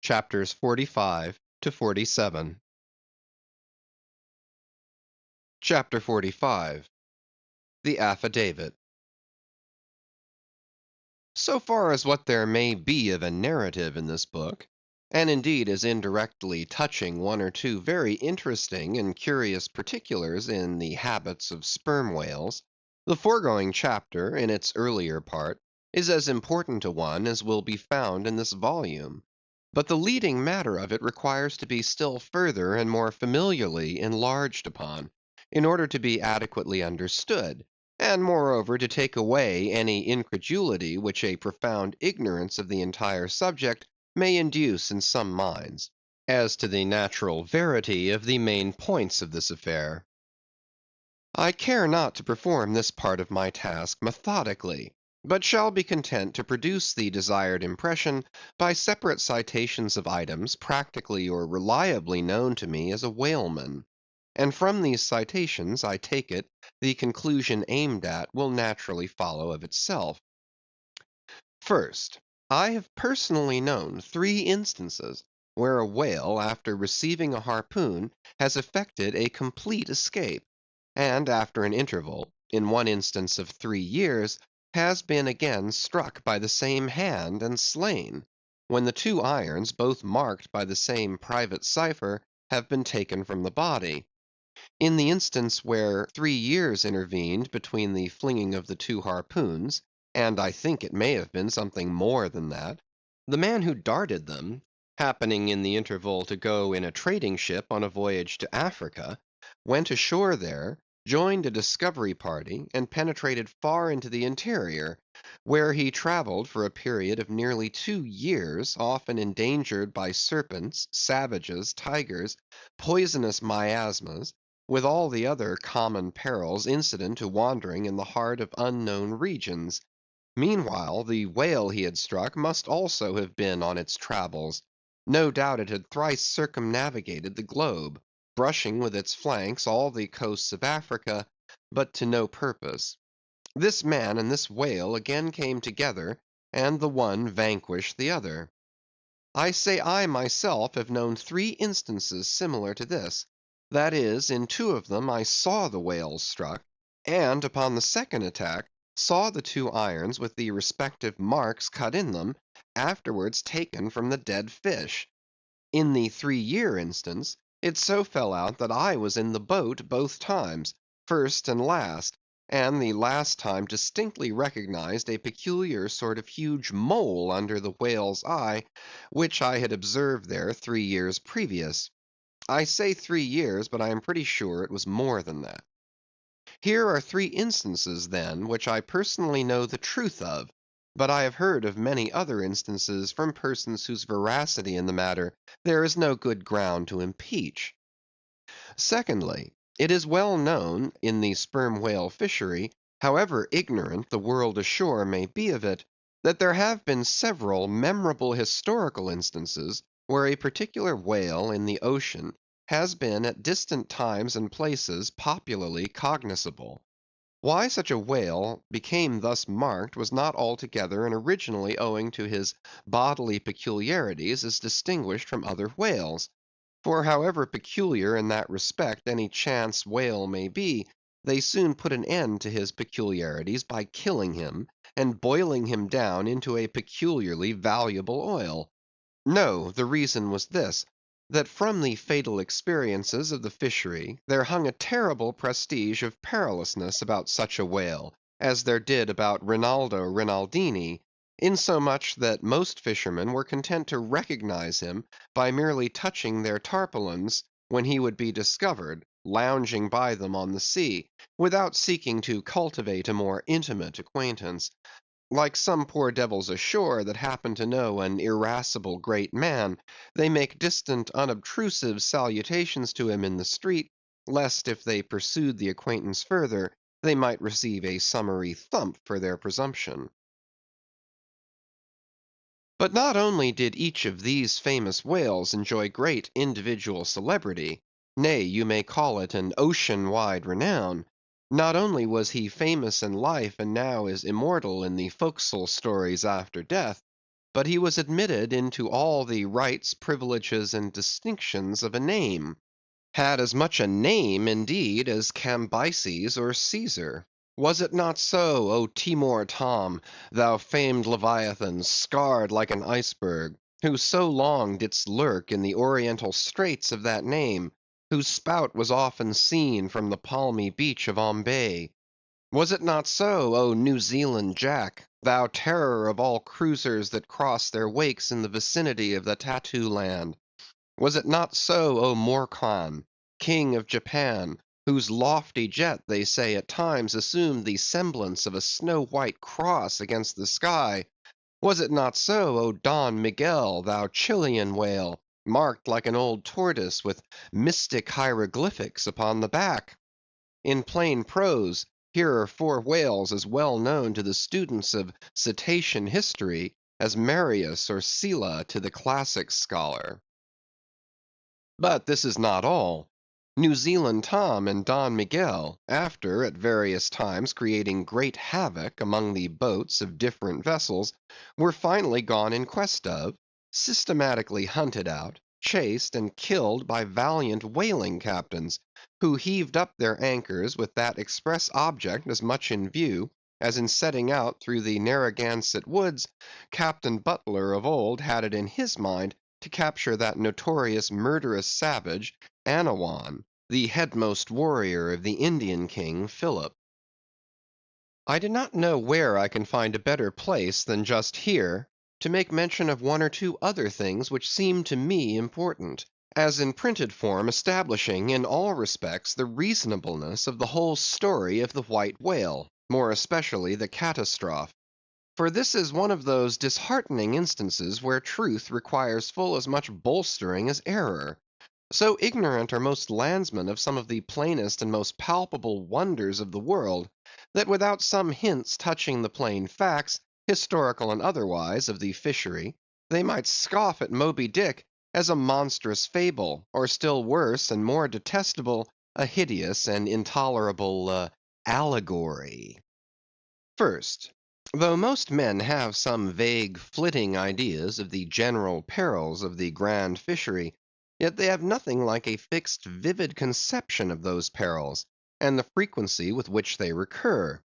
chapters 45 to 47. Chapter 45. The Affidavit. So far as what there may be of a narrative in this book, and indeed as indirectly touching one or two very interesting and curious particulars in the habits of sperm whales, the foregoing chapter, in its earlier part, is as important a one as will be found in this volume. But the leading matter of it requires to be still further and more familiarly enlarged upon, in order to be adequately understood, and moreover to take away any incredulity which a profound ignorance of the entire subject may induce in some minds, as to the natural verity of the main points of this affair. I care not to perform this part of my task methodically, but shall be content to produce the desired impression by separate citations of items practically or reliably known to me as a whaleman; and from these citations, I take it, the conclusion aimed at will naturally follow of itself. First, I have personally known 3 instances where a whale, after receiving a harpoon, has effected a complete escape, and after an interval, in one instance of 3 years, has been again struck by the same hand and slain, when the 2 irons, both marked by the same private cipher, have been taken from the body. In the instance where 3 years intervened between the flinging of the 2 harpoons, and I think it may have been something more than that, the man who darted them, happening in the interval to go in a trading ship on a voyage to Africa, went ashore there, joined a discovery party, and penetrated far into the interior, where he travelled for a period of nearly 2 years, often endangered by serpents, savages, tigers, poisonous miasmas, with all the other common perils incident to wandering in the heart of unknown regions. Meanwhile, the whale he had struck must also have been on its travels. No doubt it had thrice circumnavigated the globe, brushing with its flanks all the coasts of Africa, but to no purpose. This man and this whale again came together, and the one vanquished the other. I say I myself have known 3 instances similar to this; that is, in 2 of them I saw the whales struck, and upon the second attack saw the 2 irons with the respective marks cut in them, afterwards taken from the dead fish. In the 3 year instance, it so fell out that I was in the boat both times, first and last, and the last time distinctly recognized a peculiar sort of huge mole under the whale's eye, which I had observed there 3 years previous. I say 3 years, but I am pretty sure it was more than that. Here are 3 instances, then, which I personally know the truth of, but I have heard of many other instances from persons whose veracity in the matter there is no good ground to impeach. Secondly, it is well known in the sperm whale fishery, however ignorant the world ashore may be of it, that there have been several memorable historical instances where a particular whale in the ocean has been at distant times and places popularly cognizable. Why such a whale became thus marked was not altogether and originally owing to his bodily peculiarities as distinguished from other whales; for however peculiar in that respect any chance whale may be, they soon put an end to his peculiarities by killing him, and boiling him down into a peculiarly valuable oil. No, the reason was this, that from the fatal experiences of the fishery there hung a terrible prestige of perilousness about such a whale, as there did about Rinaldo Rinaldini, insomuch that most fishermen were content to recognize him by merely touching their tarpaulins when he would be discovered, lounging by them on the sea, without seeking to cultivate a more intimate acquaintance. Like some poor devils ashore that happen to know an irascible great man, they make distant unobtrusive salutations to him in the street, lest if they pursued the acquaintance further, they might receive a summary thump for their presumption. But not only did each of these famous whales enjoy great individual celebrity, nay, you may call it an ocean-wide renown; not only was he famous in life and now is immortal in the forecastle stories after death, but he was admitted into all the rights, privileges, and distinctions of a name; had as much a name, indeed, as Cambyses or Caesar. Was it not so, O Timor Tom, thou famed Leviathan, scarred like an iceberg, who so long didst lurk in the oriental straits of that name, whose spout was often seen from the palmy beach of Ombay? Was it not so, O New Zealand Jack, thou terror of all cruisers that cross their wakes in the vicinity of the Tattoo Land? Was it not so, O Morcan, King of Japan, whose lofty jet, they say, at times assumed the semblance of a snow-white cross against the sky? Was it not so, O Don Miguel, thou Chilean whale, marked like an old tortoise with mystic hieroglyphics upon the back? In plain prose, here are four whales as well known to the students of cetacean history as Marius or Sylla to the classic scholar. But this is not all. New Zealand Tom and Don Miguel, after at various times creating great havoc among the boats of different vessels, were finally gone in quest of, systematically hunted out, chased, and killed by valiant whaling captains, who heaved up their anchors with that express object as much in view, as in setting out through the Narragansett woods, Captain Butler of old had it in his mind to capture that notorious murderous savage, Anawan, the headmost warrior of the Indian king Philip. I do not know where I can find a better place than just here to make mention of one or two other things which seem to me important, as in printed form establishing in all respects the reasonableness of the whole story of the white whale, more especially the catastrophe. For this is one of those disheartening instances where truth requires full as much bolstering as error. So ignorant are most landsmen of some of the plainest and most palpable wonders of the world, that without some hints touching the plain facts, historical and otherwise, of the fishery, they might scoff at Moby Dick as a monstrous fable, or still worse and more detestable, a hideous and intolerable allegory. First, though most men have some vague, flitting ideas of the general perils of the grand fishery, yet they have nothing like a fixed, vivid conception of those perils, and the frequency with which they recur.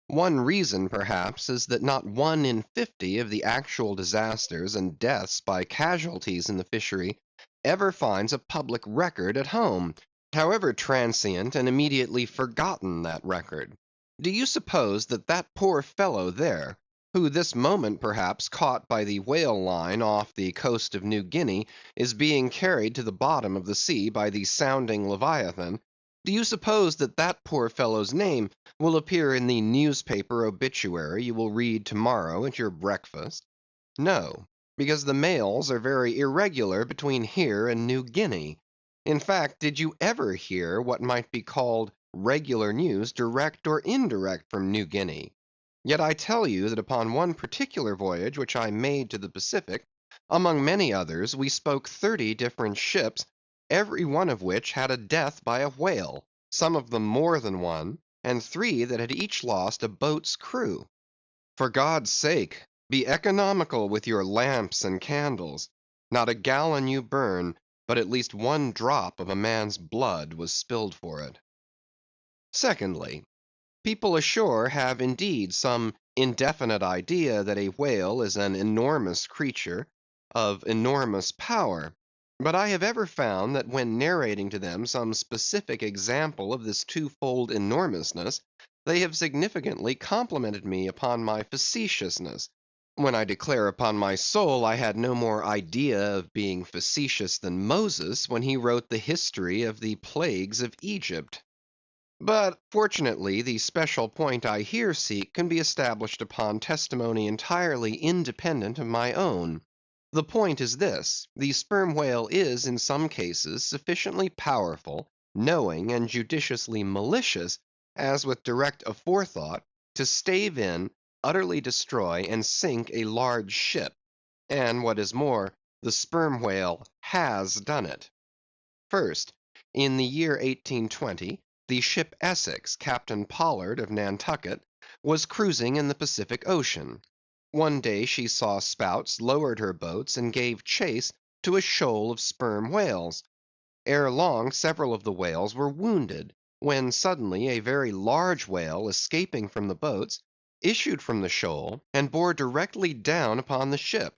One reason, perhaps, is that not 1 in 50 of the actual disasters and deaths by casualties in the fishery ever finds a public record at home, however transient and immediately forgotten that record. Do you suppose that that poor fellow there, who this moment perhaps caught by the whale line off the coast of New Guinea, is being carried to the bottom of the sea by the sounding Leviathan, do you suppose that that poor fellow's name will appear in the newspaper obituary you will read to-morrow at your breakfast? No, because the mails are very irregular between here and New Guinea. In fact, did you ever hear what might be called regular news direct or indirect from New Guinea? Yet I tell you that upon one particular voyage which I made to the Pacific, among many others, we spoke 30 different ships, every one of which had a death by a whale, some of them more than one, and 3 that had each lost a boat's crew. For God's sake, be economical with your lamps and candles. Not a gallon you burn, but at least 1 drop of a man's blood was spilled for it. Secondly, people ashore have indeed some indefinite idea that a whale is an enormous creature of enormous power, but I have ever found that when narrating to them some specific example of this twofold enormousness, they have significantly complimented me upon my facetiousness, when I declare upon my soul I had no more idea of being facetious than Moses when he wrote the history of the plagues of Egypt. But fortunately the special point I here seek can be established upon testimony entirely independent of my own. The point is this: the sperm whale is in some cases sufficiently powerful, knowing, and judiciously malicious, as with direct aforethought, to stave in, utterly destroy, and sink a large ship; and what is more, the sperm whale has done it. First, in the year 1820, the ship Essex, Captain Pollard of Nantucket, was cruising in the Pacific Ocean. One day she saw spouts, lowered her boats, and gave chase to a shoal of sperm whales. Ere long several of the whales were wounded, when suddenly a very large whale, escaping from the boats, issued from the shoal and bore directly down upon the ship.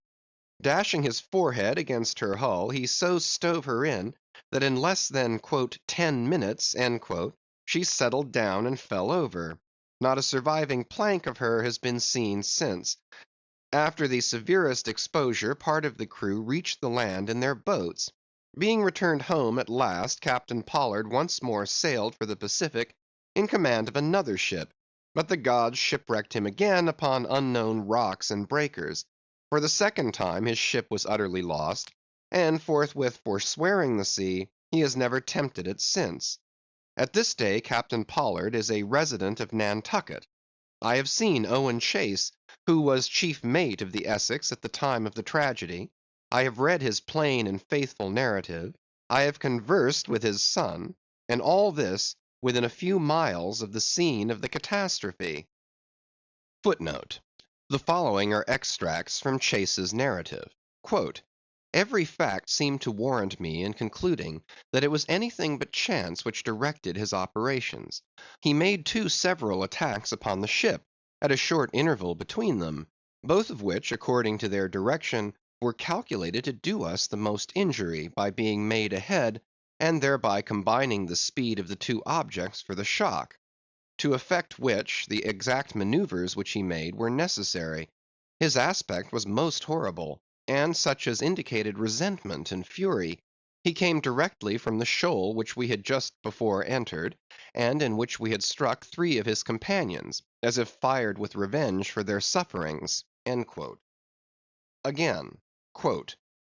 Dashing his forehead against her hull, he so stove her in, that in less than "10 minutes" she settled down and fell over. Not a surviving plank of her has been seen since. After the severest exposure, part of the crew reached the land in their boats. Being returned home at last, Captain Pollard once more sailed for the Pacific in command of another ship, but the gods shipwrecked him again upon unknown rocks and breakers. For the second time his ship was utterly lost, and forthwith forswearing the sea, he has never tempted it since. At this day Captain Pollard is a resident of Nantucket. I have seen Owen Chase, who was chief mate of the Essex at the time of the tragedy. I have read his plain and faithful narrative. I have conversed with his son, and all this within a few miles of the scene of the catastrophe. Footnote: the following are extracts from Chase's narrative. "Every fact seemed to warrant me in concluding that it was anything but chance which directed his operations. He made too several attacks upon the ship, at a short interval between them, both of which, according to their direction, were calculated to do us the most injury, by being made ahead, and thereby combining the speed of the two objects for the shock; to effect which, the exact manoeuvres which he made were necessary. His aspect was most horrible, and such as indicated resentment and fury. He came directly from the shoal which we had just before entered, and in which we had struck three of his companions, as if fired with revenge for their sufferings." Again,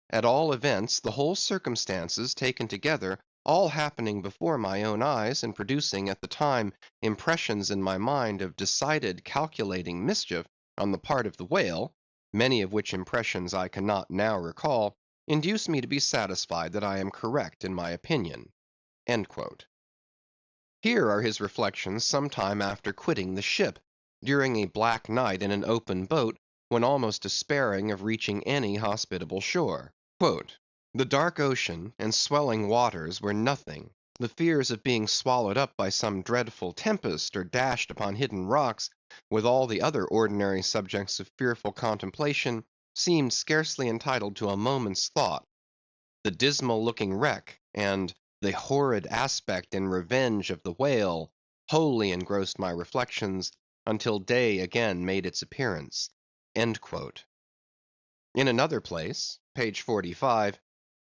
"At all events, the whole circumstances taken together, all happening before my own eyes, and producing at the time impressions in my mind of decided calculating mischief on the part of the whale, many of which impressions I cannot now recall, induce me to be satisfied that I am correct in my opinion." Here are his reflections some time after quitting the ship, during a black night in an open boat, when almost despairing of reaching any hospitable shore. "The dark ocean and swelling waters were nothing; the fears of being swallowed up by some dreadful tempest, or dashed upon hidden rocks, with all the other ordinary subjects of fearful contemplation, seemed scarcely entitled to a moment's thought. The dismal looking wreck, and the horrid aspect and revenge of the whale, wholly engrossed my reflections, until day again made its appearance." In another place, page 45,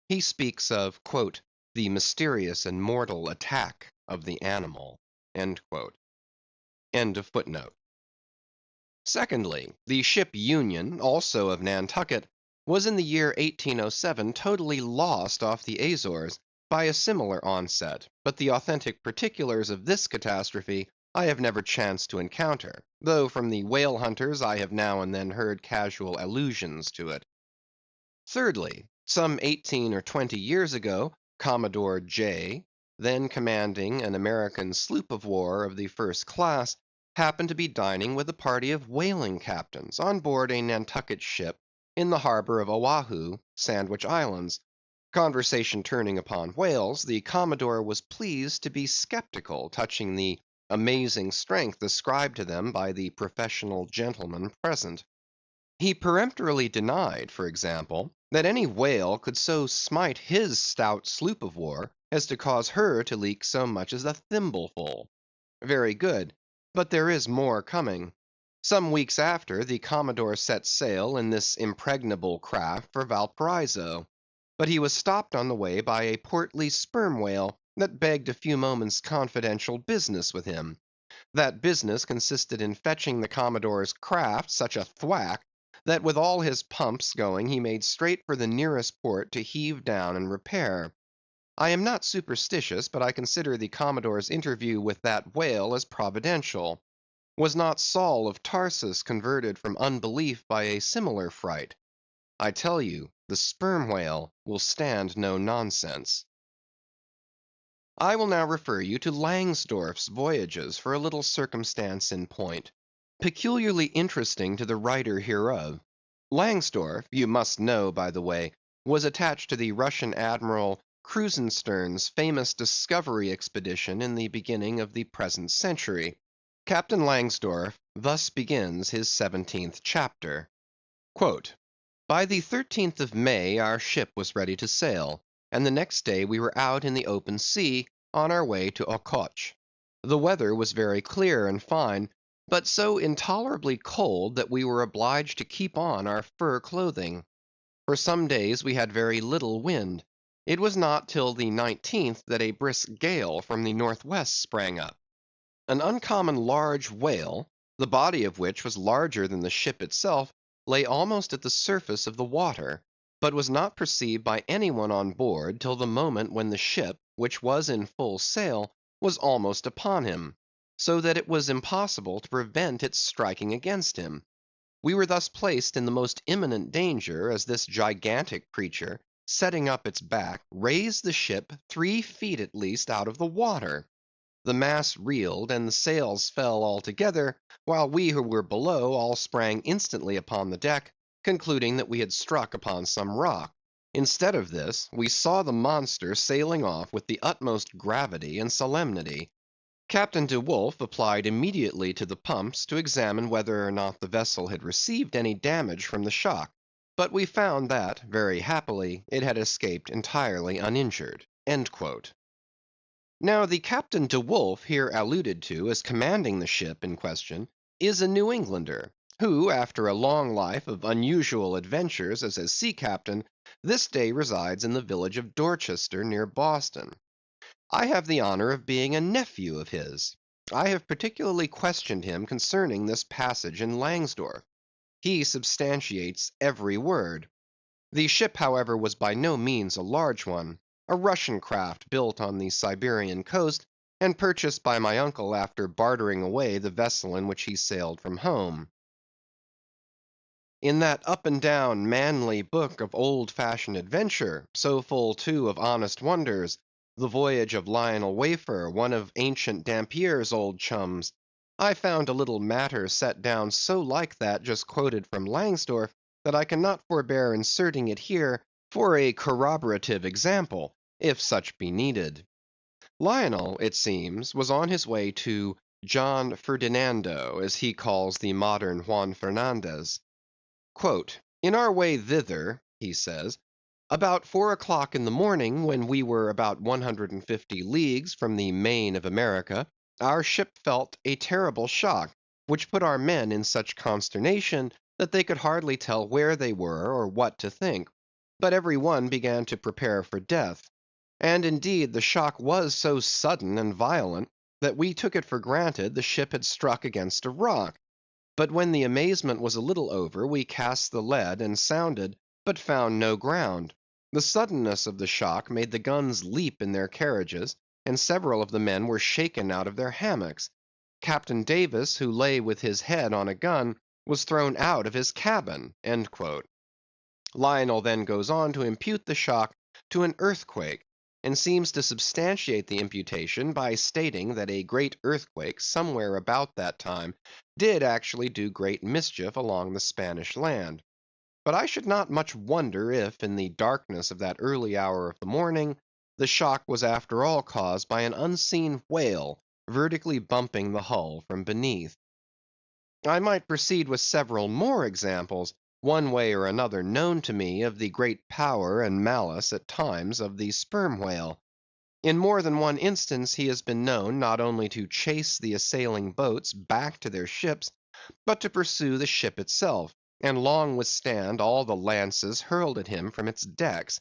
he speaks of "the mysterious and mortal attack of the animal." Secondly, the ship Union, also of Nantucket, was in the year 1807 totally lost off the Azores by a similar onset, but the authentic particulars of this catastrophe I have never chanced to encounter, though from the whale hunters I have now and then heard casual allusions to it. Thirdly, some 18 or 20 years ago, Commodore J., then commanding an American sloop of war of the first class, happened to be dining with a party of whaling captains on board a Nantucket ship in the harbor of Oahu, Sandwich Islands. Conversation turning upon whales, the Commodore was pleased to be skeptical touching the amazing strength ascribed to them by the professional gentlemen present. He peremptorily denied, for example, that any whale could so smite his stout sloop of war as to cause her to leak so much as a thimbleful. Very good, but there is more coming. Some weeks after, the Commodore set sail in this impregnable craft for Valparaiso, but he was stopped on the way by a portly sperm whale that begged a few moments' confidential business with him. That business consisted in fetching the Commodore's craft such a thwack, that with all his pumps going he made straight for the nearest port to heave down and repair. I am not superstitious, but I consider the Commodore's interview with that whale as providential. Was not Saul of Tarsus converted from unbelief by a similar fright? I tell you, the sperm whale will stand no nonsense. I will now refer you to Langsdorff's Voyages for a little circumstance in point. peculiarly interesting to the writer hereof. Langsdorff, you must know, by the way, was attached to the Russian Admiral Krusenstern's famous discovery expedition in the beginning of the present century. Captain Langsdorff thus begins his 17th chapter. Quote, By the 13th of May our ship was ready to sail, and the next day we were out in the open sea, on our way to Ochotsk. The weather was very clear and fine, but so intolerably cold that we were obliged to keep on our fur clothing. For some days we had very little wind. It was not till the 19th that a brisk gale from the northwest sprang up. An uncommon large whale, the body of which was larger than the ship itself, lay almost at the surface of the water, but was not perceived by any one on board till the moment when the ship, which was in full sail, was almost upon him, so that it was impossible to prevent its striking against him. We were thus placed in the most imminent danger, as this gigantic creature, setting up its back, raised the ship 3 feet at least out of the water. The mass reeled, and the sails fell altogether, while we who were below all sprang instantly upon the deck, concluding that we had struck upon some rock. Instead of this, we saw the monster sailing off with the utmost gravity and solemnity. Captain De Wolf applied immediately to the pumps to examine whether or not the vessel had received any damage from the shock, but we found that, very happily, it had escaped entirely uninjured. Now the Captain De Wolf here alluded to as commanding the ship in question is a New Englander, who, after a long life of unusual adventures as a sea captain, this day resides in the village of Dorchester, near Boston. I have the honor of being a nephew of his. I have particularly questioned him concerning this passage in Langsdorff. He substantiates every word. The ship, however, was by no means a large one, a Russian craft built on the Siberian coast, and purchased by my uncle after bartering away the vessel in which he sailed from home. In that up and down manly book of old-fashioned adventure, so full too of honest wonders, the voyage of Lionel Wafer, one of ancient Dampier's old chums, I found a little matter set down so like that just quoted from Langsdorff, that I cannot forbear inserting it here for a corroborative example, if such be needed. Lionel, it seems, was on his way to John Ferdinando, as he calls the modern Juan Fernandez. In our way thither, he says, about 4 o'clock in the morning, when we were about 150 leagues from the main of America, our ship felt a terrible shock, which put our men in such consternation that they could hardly tell where they were or what to think, but every one began to prepare for death. And indeed the shock was so sudden and violent that we took it for granted the ship had struck against a rock. But when the amazement was a little over, we cast the lead and sounded, but found no ground. The suddenness of the shock made the guns leap in their carriages, and several of the men were shaken out of their hammocks. Captain Davis, who lay with his head on a gun, was thrown out of his cabin. Lionel then goes on to impute the shock to an earthquake, and seems to substantiate the imputation by stating that a great earthquake somewhere about that time did actually do great mischief along the Spanish land. But I should not much wonder if, in the darkness of that early hour of the morning, the shock was after all caused by an unseen whale vertically bumping the hull from beneath. I might proceed with several more examples, one way or another known to me, of the great power and malice at times of the sperm whale. In more than one instance he has been known not only to chase the assailing boats back to their ships, but to pursue the ship itself, and long withstand all the lances hurled at him from its decks.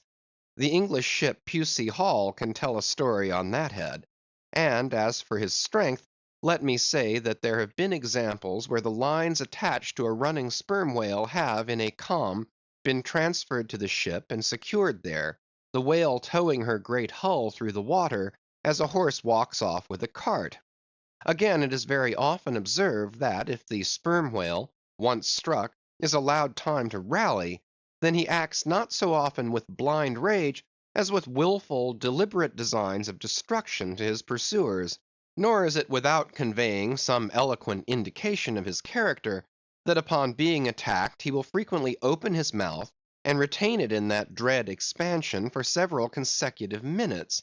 The English ship Pusey Hall can tell a story on that head. And as for his strength, let me say that there have been examples where the lines attached to a running sperm whale have, in a calm, been transferred to the ship and secured there, the whale towing her great hull through the water, as a horse walks off with a cart. Again, it is very often observed that if the sperm whale, once struck, is allowed time to rally, then he acts not so often with blind rage as with willful, deliberate designs of destruction to his pursuers. Nor is it without conveying some eloquent indication of his character, that upon being attacked he will frequently open his mouth and retain it in that dread expansion for several consecutive minutes.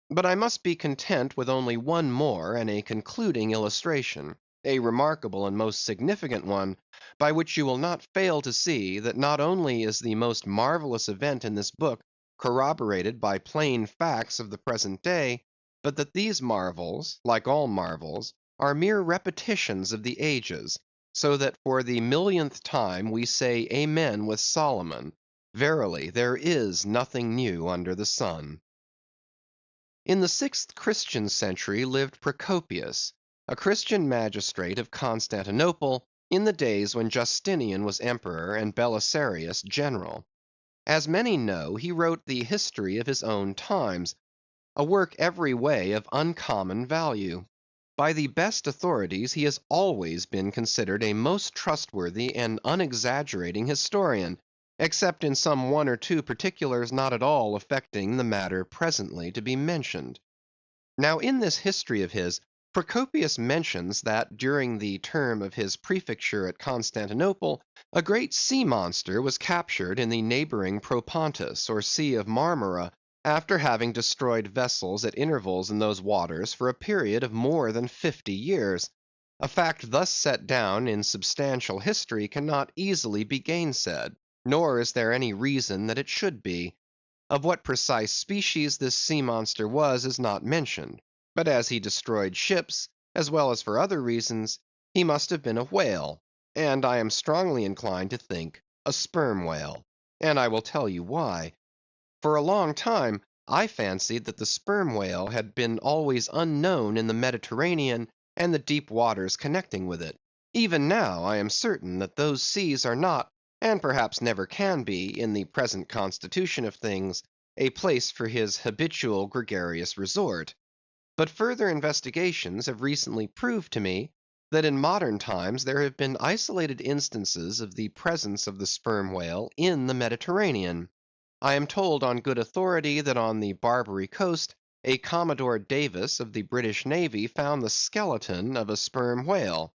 But I must be content with only one more and a concluding illustration, a remarkable and most significant one, by which you will not fail to see that not only is the most marvelous event in this book corroborated by plain facts of the present day, but that these marvels, like all marvels, are mere repetitions of the ages, so that for the millionth time we say Amen with Solomon, verily there is nothing new under the sun. In the 6th Christian century lived Procopius, a Christian magistrate of Constantinople, in the days when Justinian was emperor and Belisarius general. As many know, he wrote the history of his own times, a work every way of uncommon value. By the best authorities he has always been considered a most trustworthy and unexaggerating historian, except in some one or two particulars not at all affecting the matter presently to be mentioned. Now in this history of his, Procopius mentions that during the term of his prefecture at Constantinople, a great sea monster was captured in the neighboring Propontis, or Sea of Marmora, after having destroyed vessels at intervals in those waters for a period of more than 50 years. A fact thus set down in substantial history cannot easily be gainsaid, nor is there any reason that it should be. Of what precise species this sea monster was is not mentioned, but as he destroyed ships, as well as for other reasons, he must have been a whale, and I am strongly inclined to think a sperm whale. And I will tell you why. For a long time I fancied that the sperm whale had been always unknown in the Mediterranean and the deep waters connecting with it. Even now I am certain that those seas are not, and perhaps never can be, in the present constitution of things, a place for his habitual gregarious resort. But further investigations have recently proved to me that in modern times there have been isolated instances of the presence of the sperm whale in the Mediterranean. I am told on good authority that on the Barbary coast a Commodore Davis of the British Navy found the skeleton of a sperm whale.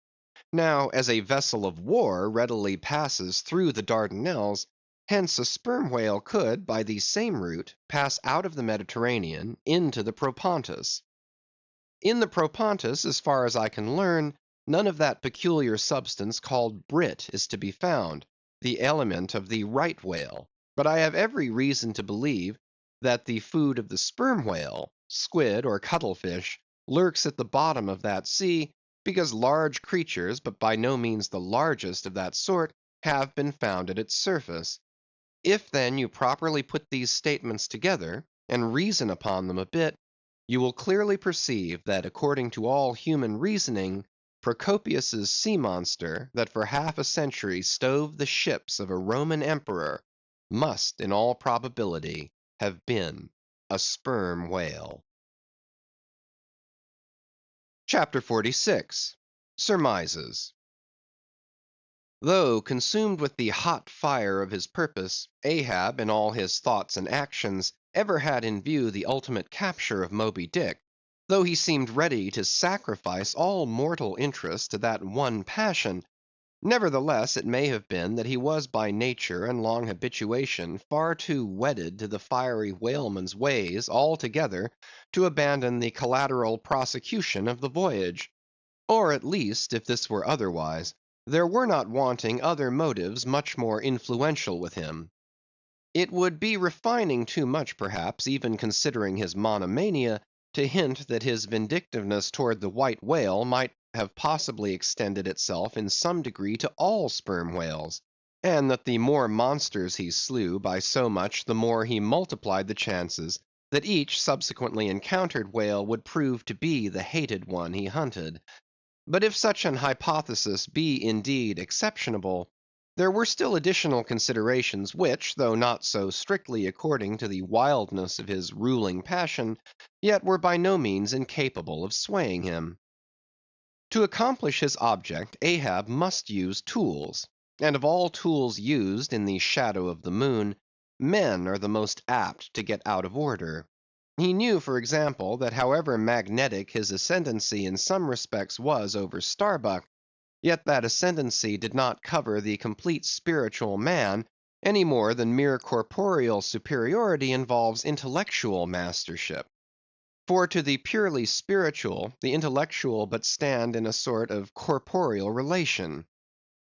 Now, as a vessel of war readily passes through the Dardanelles, hence a sperm whale could, by the same route, pass out of the Mediterranean into the Propontis. In the Propontis, as far as I can learn, none of that peculiar substance called brit is to be found, the aliment of the right whale; but I have every reason to believe that the food of the sperm whale, squid or cuttlefish, lurks at the bottom of that sea, because large creatures, but by no means the largest of that sort, have been found at its surface. If then you properly put these statements together, and reason upon them a bit, you will clearly perceive that according to all human reasoning, Procopius's sea monster, that for half a century stove the ships of a Roman emperor, must in all probability have been a sperm whale. Chapter 46. Surmises. Though consumed with the hot fire of his purpose, Ahab in all his thoughts and actions ever had in view the ultimate capture of Moby Dick; though he seemed ready to sacrifice all mortal interest to that one passion, nevertheless it may have been that he was by nature and long habituation far too wedded to the fiery whaleman's ways altogether to abandon the collateral prosecution of the voyage. Or at least, if this were otherwise, there were not wanting other motives much more influential with him. It would be refining too much perhaps, even considering his monomania, to hint that his vindictiveness toward the white whale might have possibly extended itself in some degree to all sperm whales, and that the more monsters he slew by so much the more he multiplied the chances that each subsequently encountered whale would prove to be the hated one he hunted. But if such an hypothesis be indeed exceptionable, there were still additional considerations which, though not so strictly according to the wildness of his ruling passion, yet were by no means incapable of swaying him. To accomplish his object Ahab must use tools, and of all tools used in the shadow of the moon, men are the most apt to get out of order. He knew, for example, that however magnetic his ascendancy in some respects was over Starbuck, yet that ascendancy did not cover the complete spiritual man any more than mere corporeal superiority involves intellectual mastership. For to the purely spiritual, the intellectual but stand in a sort of corporeal relation.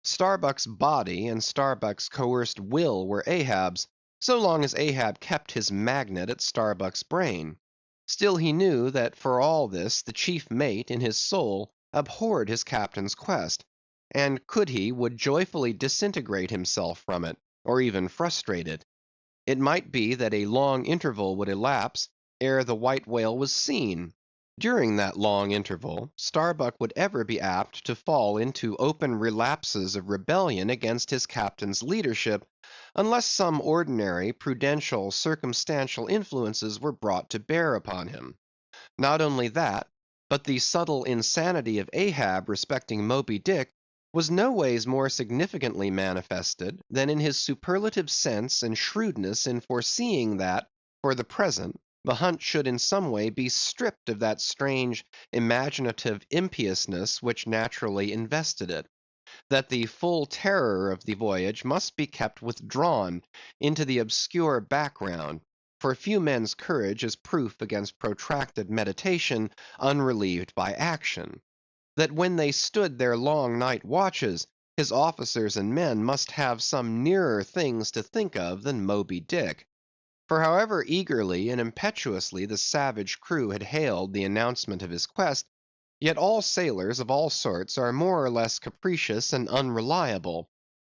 Starbuck's body and Starbuck's coerced will were Ahab's, so long as Ahab kept his magnet at Starbuck's brain. Still he knew that for all this the chief mate in his soul abhorred his captain's quest, and could he would joyfully disintegrate himself from it, or even frustrate it. It might be that a long interval would elapse ere the white whale was seen. During that long interval, Starbuck would ever be apt to fall into open relapses of rebellion against his captain's leadership, unless some ordinary, prudential, circumstantial influences were brought to bear upon him. Not only that, but the subtle insanity of Ahab respecting Moby Dick was no ways more significantly manifested than in his superlative sense and shrewdness in foreseeing that, for the present, the hunt should in some way be stripped of that strange imaginative impiousness which naturally invested it; that the full terror of the voyage must be kept withdrawn into the obscure background, for few men's courage is proof against protracted meditation unrelieved by action; that when they stood their long night watches, his officers and men must have some nearer things to think of than Moby Dick. For however eagerly and impetuously the savage crew had hailed the announcement of his quest, yet all sailors of all sorts are more or less capricious and unreliable.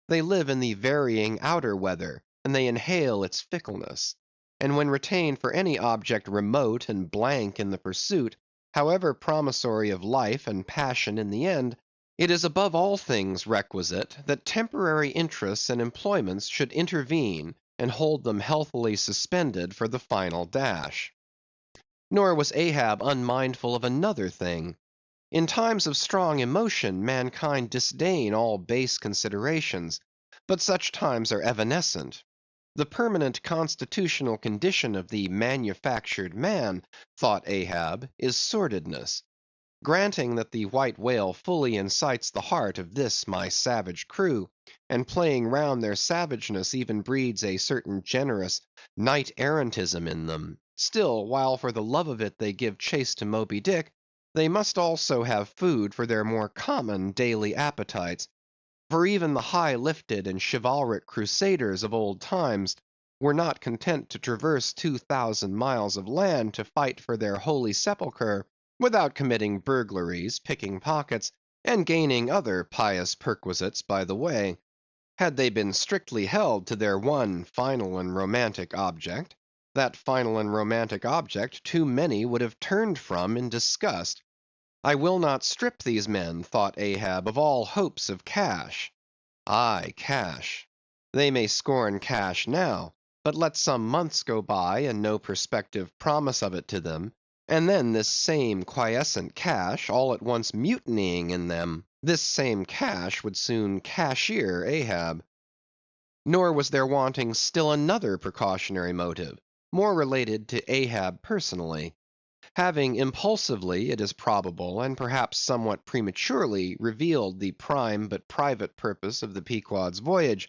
They live in the varying outer weather, and they inhale its fickleness. And when retained for any object remote and blank in the pursuit, however promissory of life and passion in the end, it is above all things requisite that temporary interests and employments should intervene and hold them healthily suspended for the final dash. Nor was Ahab unmindful of another thing. In times of strong emotion mankind disdain all base considerations, but such times are evanescent. The permanent constitutional condition of the manufactured man, thought Ahab, is sordidness. Granting that the white whale fully incites the heart of this my savage crew, and playing round their savageness even breeds a certain generous knight-errantism in them; still, while for the love of it they give chase to Moby Dick, they must also have food for their more common daily appetites; for even the high-lifted and chivalric crusaders of old times were not content to traverse 2,000 miles of land to fight for their holy sepulchre, without committing burglaries, picking pockets, and gaining other pious perquisites by the way. Had they been strictly held to their one final and romantic object, that final and romantic object too many would have turned from in disgust. I will not strip these men, thought Ahab, of all hopes of cash. Aye, cash. They may scorn cash now, but let some months go by and no perspective promise of it to them, and then this same quiescent cash all at once mutinying in them, this same cash would soon cashier Ahab. Nor was there wanting still another precautionary motive, more related to Ahab personally. Having impulsively, it is probable, and perhaps somewhat prematurely, revealed the prime but private purpose of the Pequod's voyage,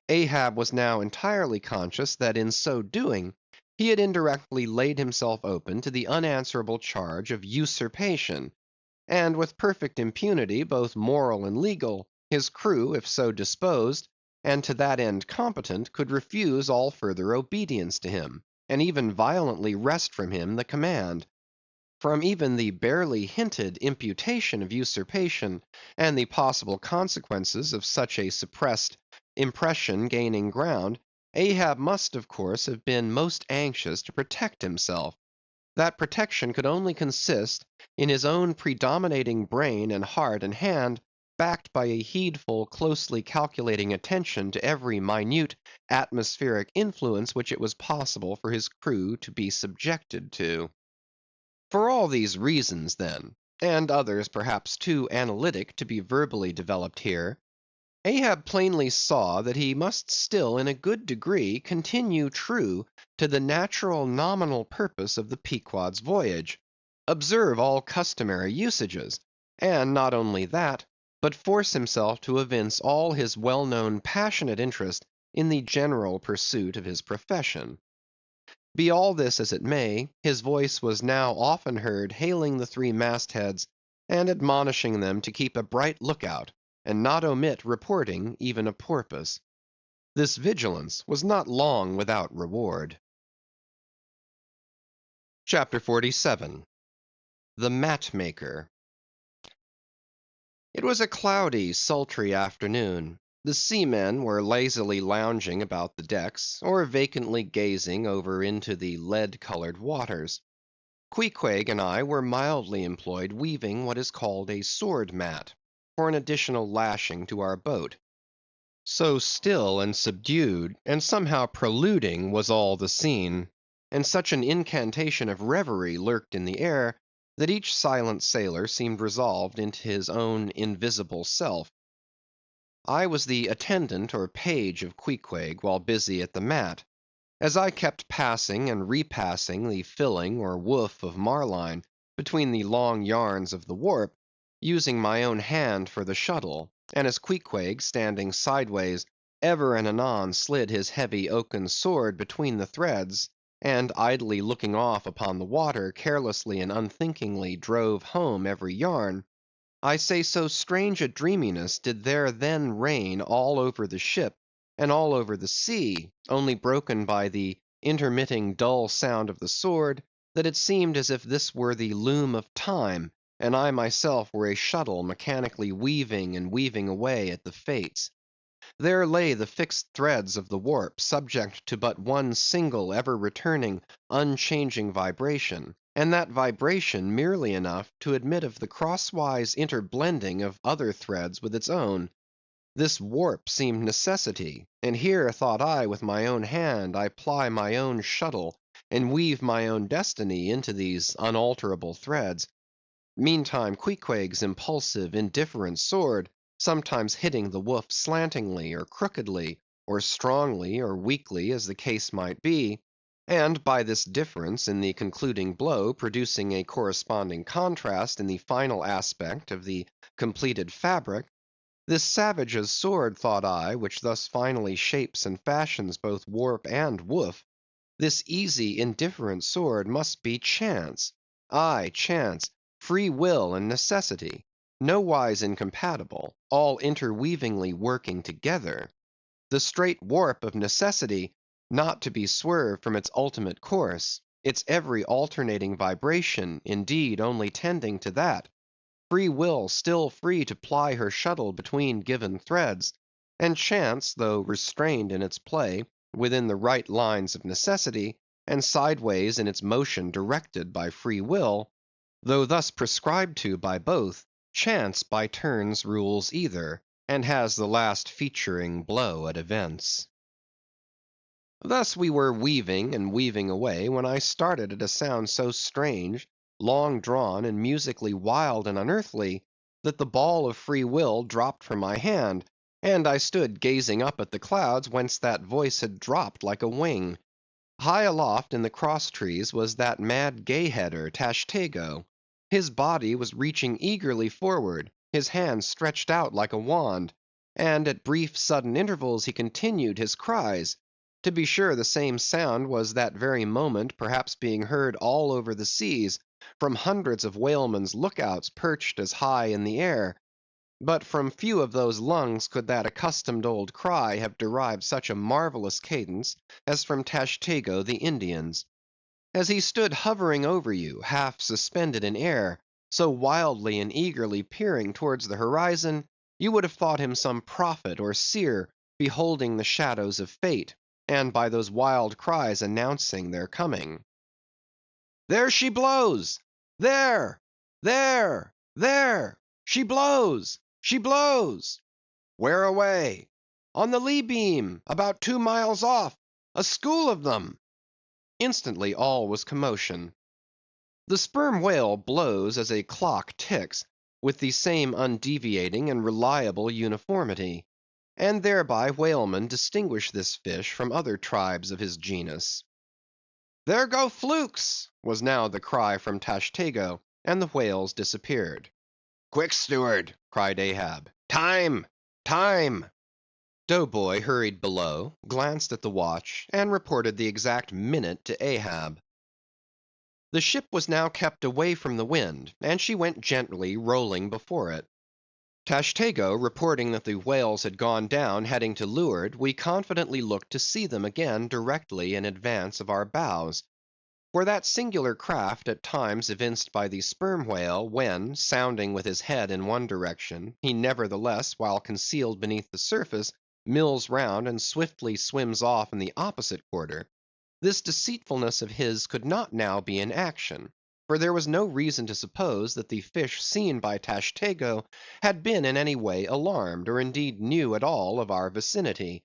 Ahab was now entirely conscious that in so doing he had indirectly laid himself open to the unanswerable charge of usurpation; and with perfect impunity, both moral and legal, his crew, if so disposed, and to that end competent, could refuse all further obedience to him, and even violently wrest from him the command. From even the barely hinted imputation of usurpation, and the possible consequences of such a suppressed impression gaining ground, Ahab must of course have been most anxious to protect himself. That protection could only consist in his own predominating brain and heart and hand, backed by a heedful, closely calculating attention to every minute atmospheric influence which it was possible for his crew to be subjected to. For all these reasons, then, and others perhaps too analytic to be verbally developed here, Ahab plainly saw that he must still in a good degree continue true to the natural nominal purpose of the Pequod's voyage, observe all customary usages, and not only that, but force himself to evince all his well-known passionate interest in the general pursuit of his profession. Be all this as it may, his voice was now often heard hailing the three mastheads and admonishing them to keep a bright lookout, and not omit reporting even a porpoise. This vigilance was not long without reward. Chapter 47. The Mat Maker. It was a cloudy, sultry afternoon. The seamen were lazily lounging about the decks, or vacantly gazing over into the lead-colored waters. Queequeg and I were mildly employed weaving what is called a sword mat, for an additional lashing to our boat. So still and subdued, and somehow preluding was all the scene, and such an incantation of reverie lurked in the air, that each silent sailor seemed resolved into his own invisible self. I was the attendant or page of Queequeg while busy at the mat. As I kept passing and repassing the filling or woof of marline between the long yarns of the warp, using my own hand for the shuttle, and as Queequeg, standing sideways, ever and anon slid his heavy oaken sword between the threads, and idly looking off upon the water, carelessly and unthinkingly drove home every yarn, I say so strange a dreaminess did there then reign all over the ship, and all over the sea, only broken by the intermitting dull sound of the sword, that it seemed as if this were the loom of time, and I myself were a shuttle mechanically weaving and weaving away at the fates. There lay the fixed threads of the warp, subject to but one single, ever-returning, unchanging vibration, and that vibration merely enough to admit of the crosswise interblending of other threads with its own. This warp seemed necessity, and here, thought I, with my own hand I ply my own shuttle, and weave my own destiny into these unalterable threads. Meantime Queequeg's impulsive, indifferent sword, sometimes hitting the woof slantingly, or crookedly, or strongly, or weakly, as the case might be, and by this difference in the concluding blow producing a corresponding contrast in the final aspect of the completed fabric, this savage's sword, thought I, which thus finally shapes and fashions both warp and woof, this easy, indifferent sword must be chance. Aye, chance, free will, and necessity, nowise incompatible, all interweavingly working together. The straight warp of necessity, not to be swerved from its ultimate course, its every alternating vibration, indeed, only tending to that. Free will still free to ply her shuttle between given threads, and chance, though restrained in its play, within the right lines of necessity, and sideways in its motion directed by free will, though thus prescribed to by both, chance by turns rules either, and has the last featuring blow at events. Thus we were weaving and weaving away, when I started at a sound so strange, long drawn, and musically wild and unearthly, that the ball of free will dropped from my hand, and I stood gazing up at the clouds whence that voice had dropped like a wing. High aloft in the cross trees was that mad gay-header, Tashtego. His body was reaching eagerly forward, his hand stretched out like a wand, and at brief sudden intervals he continued his cries. To be sure, the same sound was that very moment perhaps being heard all over the seas, from hundreds of whalemen's lookouts perched as high in the air. But from few of those lungs could that accustomed old cry have derived such a marvelous cadence as from Tashtego the Indian's. As he stood hovering over you, half suspended in air, so wildly and eagerly peering towards the horizon, you would have thought him some prophet or seer beholding the shadows of fate, and by those wild cries announcing their coming. "There she blows! There! There! There! She blows! She blows! Where away? On the lee beam, about 2 miles off, a school of them!" Instantly all was commotion. The sperm whale blows as a clock ticks, with the same undeviating and reliable uniformity. and thereby whalemen distinguish this fish from other tribes of his genus. "There go flukes!" was now the cry from Tashtego, and the whales disappeared. "Quick, steward!" cried Ahab. "Time! Time!" Doughboy hurried below, glanced at the watch, and reported the exact minute to Ahab. The ship was now kept away from the wind, and she went gently rolling before it. Tashtego reporting that the whales had gone down heading to leeward, we confidently looked to see them again directly in advance of our bows. For that singular craft at times evinced by the sperm whale, when, sounding with his head in one direction, he nevertheless, while concealed beneath the surface, mills round and swiftly swims off in the opposite quarter, this deceitfulness of his could not now be in action, for there was no reason to suppose that the fish seen by Tashtego had been in any way alarmed, or indeed knew at all of our vicinity.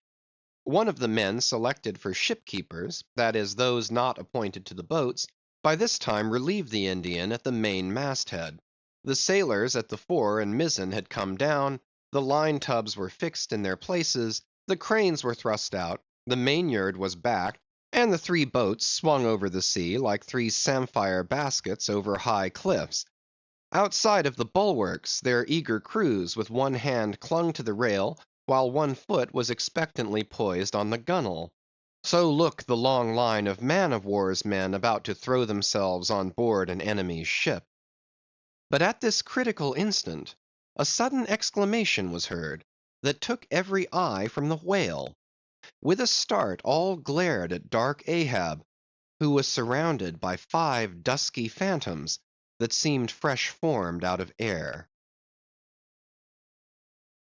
One of the men selected for ship keepers, that is, those not appointed to the boats, by this time relieved the Indian at the main mast head. The sailors at the fore and mizzen had come down, the line tubs were fixed in their places, the cranes were thrust out, the mainyard was backed, and the three boats swung over the sea like three samphire baskets over high cliffs. Outside of the bulwarks, their eager crews with one hand clung to the rail, while one foot was expectantly poised on the gunwale. So look the long line of man-of-war's men about to throw themselves on board an enemy's ship. But at this critical instant, a sudden exclamation was heard, that took every eye from the whale. With a start all glared at dark Ahab, who was surrounded by 5 dusky phantoms that seemed fresh formed out of air.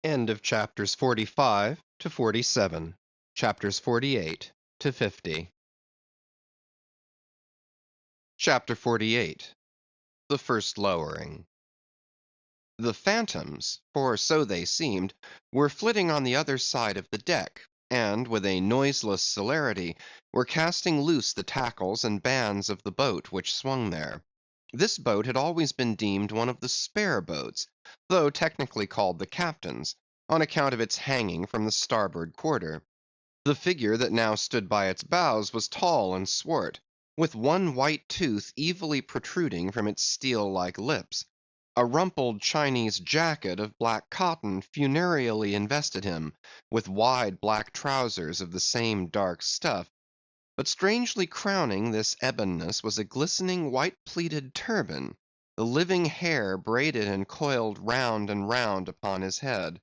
End of chapters 45 to 47. Chapters 48 to 50. Chapter 48. The First Lowering. The phantoms, for so they seemed, were flitting on the other side of the deck, and with a noiseless celerity were casting loose the tackles and bands of the boat which swung there. This boat had always been deemed one of the spare boats, though technically called the captain's, on account of its hanging from the starboard quarter. The figure that now stood by its bows was tall and swart, with one white tooth evilly protruding from its steel-like lips. A rumpled Chinese jacket of black cotton funereally invested him, with wide black trousers of the same dark stuff. But strangely crowning this ebonness was a glistening white pleated turban, the living hair braided and coiled round and round upon his head.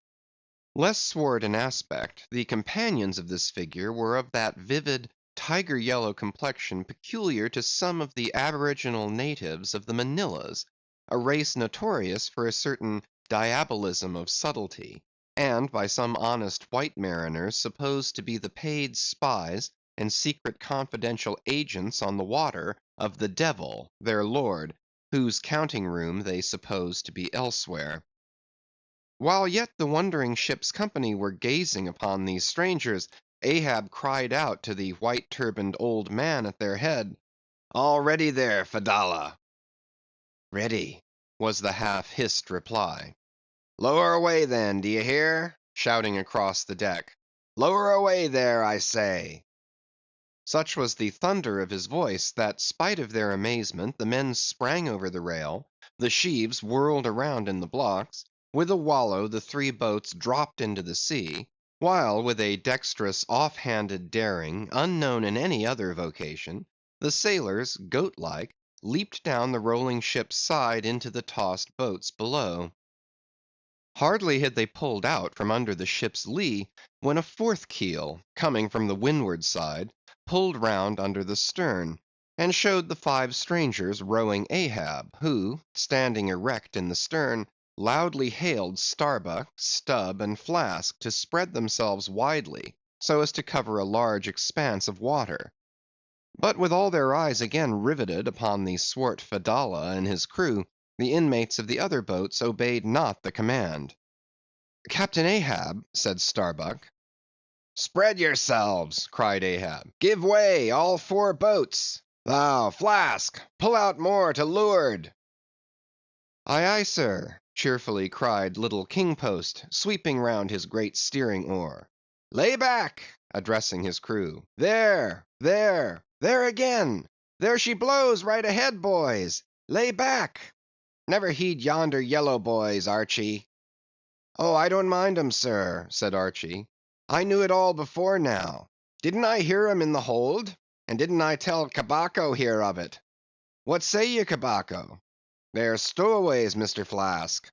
Less swart in aspect, the companions of this figure were of that vivid, tiger-yellow complexion peculiar to some of the aboriginal natives of the Manillas, a race notorious for a certain diabolism of subtlety, and by some honest white mariners supposed to be the paid spies and secret confidential agents on the water of the devil, their lord, whose counting-room they supposed to be elsewhere. While yet the wondering ship's company were gazing upon these strangers, Ahab cried out to the white-turbaned old man at their head, "All ready there, Fedallah?" "Ready," was the half-hissed reply. "Lower away then, d'ye hear?" shouting across the deck. "Lower away there, I say." Such was the thunder of his voice, that spite of their amazement, the men sprang over the rail, the sheaves whirled around in the blocks, with a wallow the 3 boats dropped into the sea, while with a dexterous off-handed daring, unknown in any other vocation, the sailors, goat-like, leaped down the rolling ship's side into the tossed boats below. Hardly had they pulled out from under the ship's lee, when a 4th keel, coming from the windward side, pulled round under the stern, and showed the 5 strangers rowing Ahab, who, standing erect in the stern, loudly hailed Starbuck, Stubb, and Flask to spread themselves widely, so as to cover a large expanse of water. But with all their eyes again riveted upon the swart Fedallah and his crew, the inmates of the other boats obeyed not the command. "Captain Ahab," said Starbuck. "Spread yourselves," cried Ahab. "Give way, all 4 boats. Thou, Flask, pull out more to leeward." "Aye, aye, sir," cheerfully cried little King Post, sweeping round his great steering oar. "Lay back!" addressing his crew. "There, there, there again! There she blows right ahead, boys! Lay back! Never heed yonder yellow boys, Archy." "Oh, I don't mind 'em, sir," said Archy. "I knew it all before now. Didn't I hear 'em in the hold? And didn't I tell Cabaco here of it? What say ye, Cabaco? They're stowaways, Mr. Flask."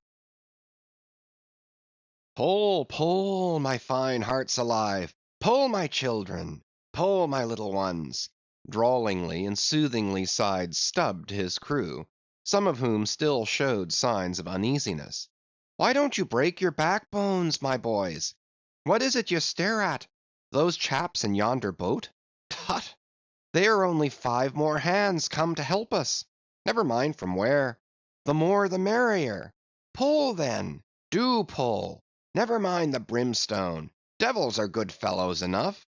"Pull, pull, my fine hearts alive! Pull, my children! Pull, my little ones!" drawlingly and soothingly sighed Stubb to his crew, some of whom still showed signs of uneasiness. "Why don't you break your backbones, my boys? What is it you stare at? Those chaps in yonder boat? Tut! They are only 5 more hands come to help us. Never mind from where. The more the merrier. Pull, then. Do pull. Never mind the brimstone. Devils are good fellows enough.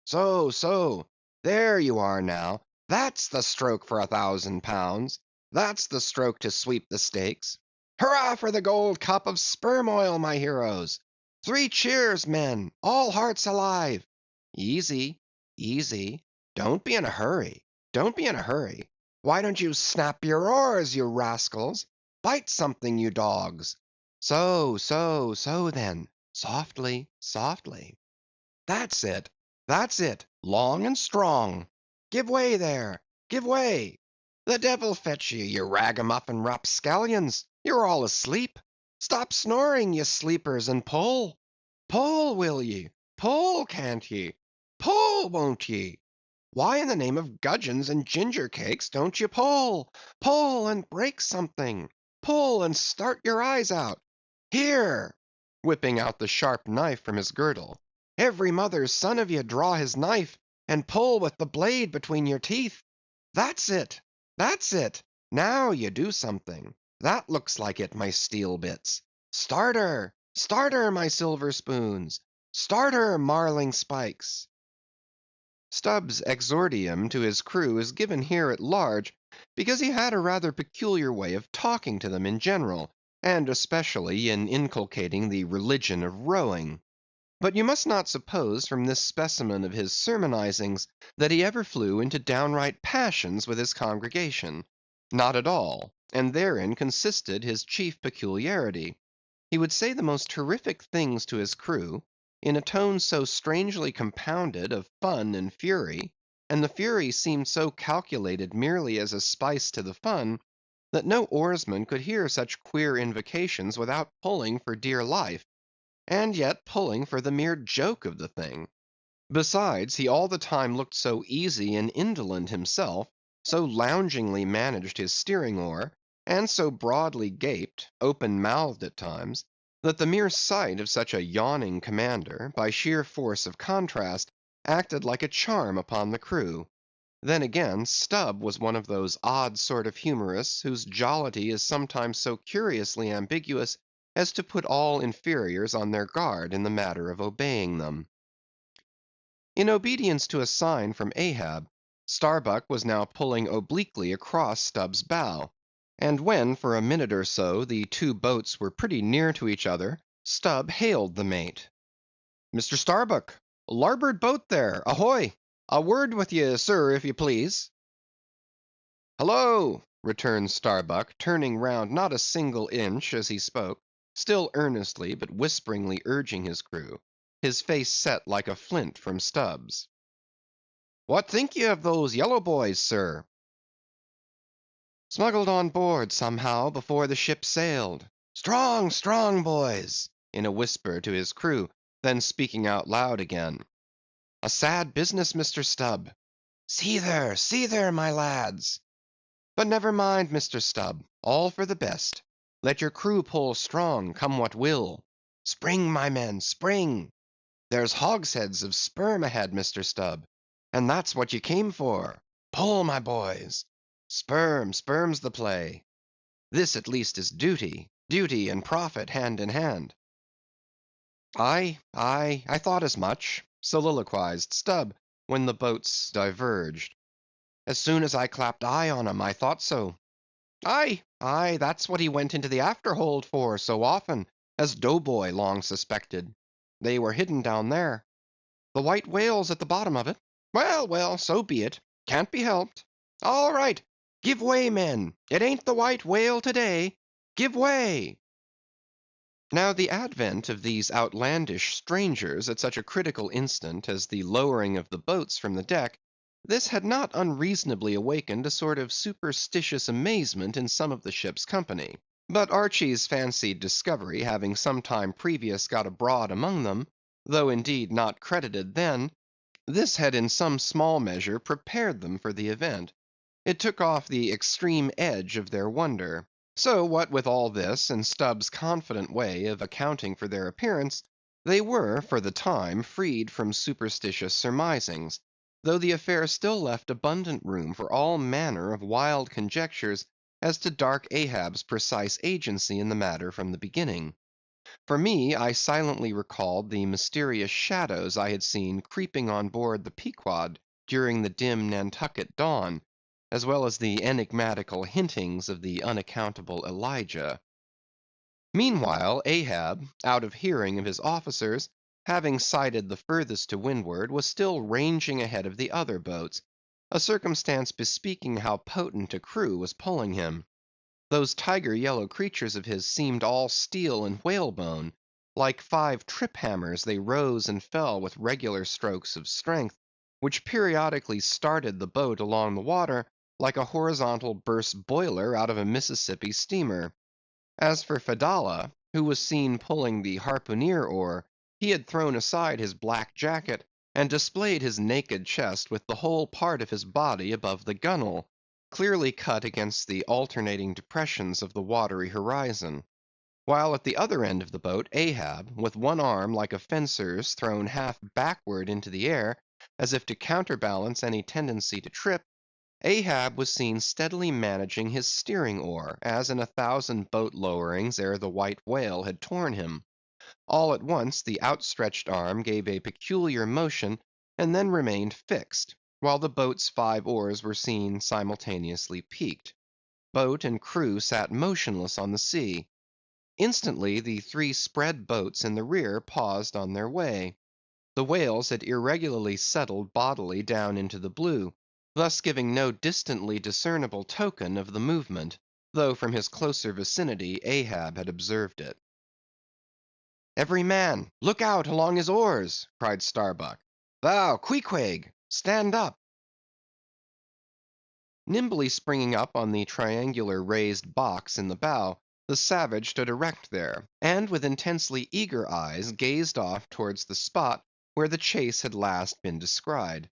So, so. There you are now. That's the stroke for £1,000. That's the stroke to sweep the stakes. Hurrah for the gold cup of sperm oil, my heroes! 3 cheers, men! All hearts alive! Easy, easy. Don't be in a hurry. Don't be in a hurry. Why don't you snap your oars, you rascals? Bite something, you dogs. So, so, so then. Softly, softly. That's it. That's it. Long and strong. Give way there. Give way. The devil fetch you, you ragamuffin rapscallions. You're all asleep. Stop snoring, ye sleepers, and pull. Pull, will ye? Pull, can't ye? Pull, won't ye? Why in the name of gudgeons and ginger cakes don't you pull? Pull and break something. Pull and start your eyes out. Here, whipping out the sharp knife from his girdle. Every mother's son of ye draw his knife, and pull with the blade between your teeth. That's it. That's it. Now you do something. That looks like it, my steel bits. Start her. Start her, my silver spoons. Start her, marling spikes. Stubb's exordium to his crew is given here at large, because he had a rather peculiar way of talking to them in general, and especially in inculcating the religion of rowing. But you must not suppose from this specimen of his sermonizings that he ever flew into downright passions with his congregation. Not at all, and therein consisted his chief peculiarity. He would say the most terrific things to his crew, in a tone so strangely compounded of fun and fury, and the fury seemed so calculated merely as a spice to the fun, that no oarsman could hear such queer invocations without pulling for dear life, and yet pulling for the mere joke of the thing. Besides, he all the time looked so easy and indolent himself, so loungingly managed his steering oar, and so broadly gaped, open-mouthed at times, that the mere sight of such a yawning commander, by sheer force of contrast, acted like a charm upon the crew. Then again, Stubb was one of those odd sort of humorists whose jollity is sometimes so curiously ambiguous as to put all inferiors on their guard in the matter of obeying them. In obedience to a sign from Ahab, Starbuck was now pulling obliquely across Stubb's bow, and when for a minute or so the 2 boats were pretty near to each other, Stubb hailed the mate. "Mr. Starbuck, larboard boat there, ahoy! A word with ye, sir, if ye please." "Hallo!" returned Starbuck, turning round not a single inch as he spoke, still earnestly but whisperingly urging his crew, his face set like a flint from Stubb's. "What think ye of those yellow boys, sir?" "Smuggled on board, somehow, before the ship sailed. Strong, strong, boys!" in a whisper to his crew, then speaking out loud again. "A sad business, Mr. Stubb. See there, my lads! But never mind, Mr. Stubb, all for the best. Let your crew pull strong, come what will. Spring, my men, spring! There's hogsheads of sperm ahead, Mr. Stubb, and that's what ye came for. Pull, my boys! Sperm's the play. This at least is duty, duty and profit hand in hand." "Aye, I thought as much," soliloquized Stubb, when the boats diverged. "As soon as I clapped eye on 'em, I thought so. Aye, aye, that's what he went into the afterhold for so often, as Doughboy long suspected. They were hidden down there. The white whale's at the bottom of it. Well, well, so be it. Can't be helped. All right, give way, men. It ain't the white whale today. Give way. Now the advent of these outlandish strangers at such a critical instant as the lowering of the boats from the deck, this had not unreasonably awakened a sort of superstitious amazement in some of the ship's company. But Archy's fancied discovery having some time previous got abroad among them, though indeed not credited then, this had in some small measure prepared them for the event. It took off the extreme edge of their wonder. So what with all this, and Stubb's confident way of accounting for their appearance, they were, for the time, freed from superstitious surmisings, though the affair still left abundant room for all manner of wild conjectures as to dark Ahab's precise agency in the matter from the beginning. For me, I silently recalled the mysterious shadows I had seen creeping on board the Pequod during the dim Nantucket dawn, as well as the enigmatical hintings of the unaccountable Elijah. Meanwhile, Ahab, out of hearing of his officers, having sighted the furthest to windward, was still ranging ahead of the other boats, a circumstance bespeaking how potent a crew was pulling him. Those tiger yellow creatures of his seemed all steel and whalebone; like 5 trip hammers they rose and fell with regular strokes of strength, which periodically started the boat along the water like a horizontal burst boiler out of a Mississippi steamer. As for Fedallah, who was seen pulling the harpooneer oar, he had thrown aside his black jacket, and displayed his naked chest with the whole part of his body above the gunwale, clearly cut against the alternating depressions of the watery horizon; while at the other end of the boat, Ahab, with one arm like a fencer's thrown half backward into the air, as if to counterbalance any tendency to trip, Ahab was seen steadily managing his steering oar, as in 1,000 boat lowerings ere the white whale had torn him. All at once the outstretched arm gave a peculiar motion, and then remained fixed, while the boat's 5 oars were seen simultaneously peaked. Boat and crew sat motionless on the sea. Instantly the 3 spread boats in the rear paused on their way. The whales had irregularly settled bodily down into the blue, thus giving no distantly discernible token of the movement, though from his closer vicinity Ahab had observed it. "Every man, look out along his oars!" cried Starbuck. "Thou, Queequeg, stand up!" Nimbly springing up on the triangular raised box in the bow, the savage stood erect there, and with intensely eager eyes gazed off towards the spot where the chase had last been descried.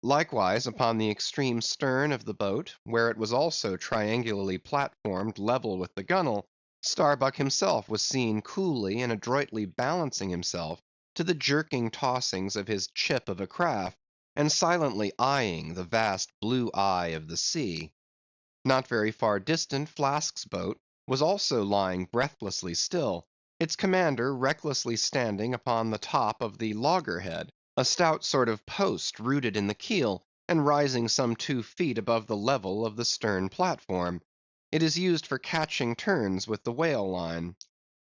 Likewise upon the extreme stern of the boat, where it was also triangularly platformed level with the gunwale, Starbuck himself was seen coolly and adroitly balancing himself to the jerking tossings of his chip of a craft, and silently eyeing the vast blue eye of the sea. Not very far distant, Flask's boat was also lying breathlessly still, its commander recklessly standing upon the top of the loggerhead, a stout sort of post rooted in the keel, and rising some 2 feet above the level of the stern platform. It is used for catching turns with the whale line.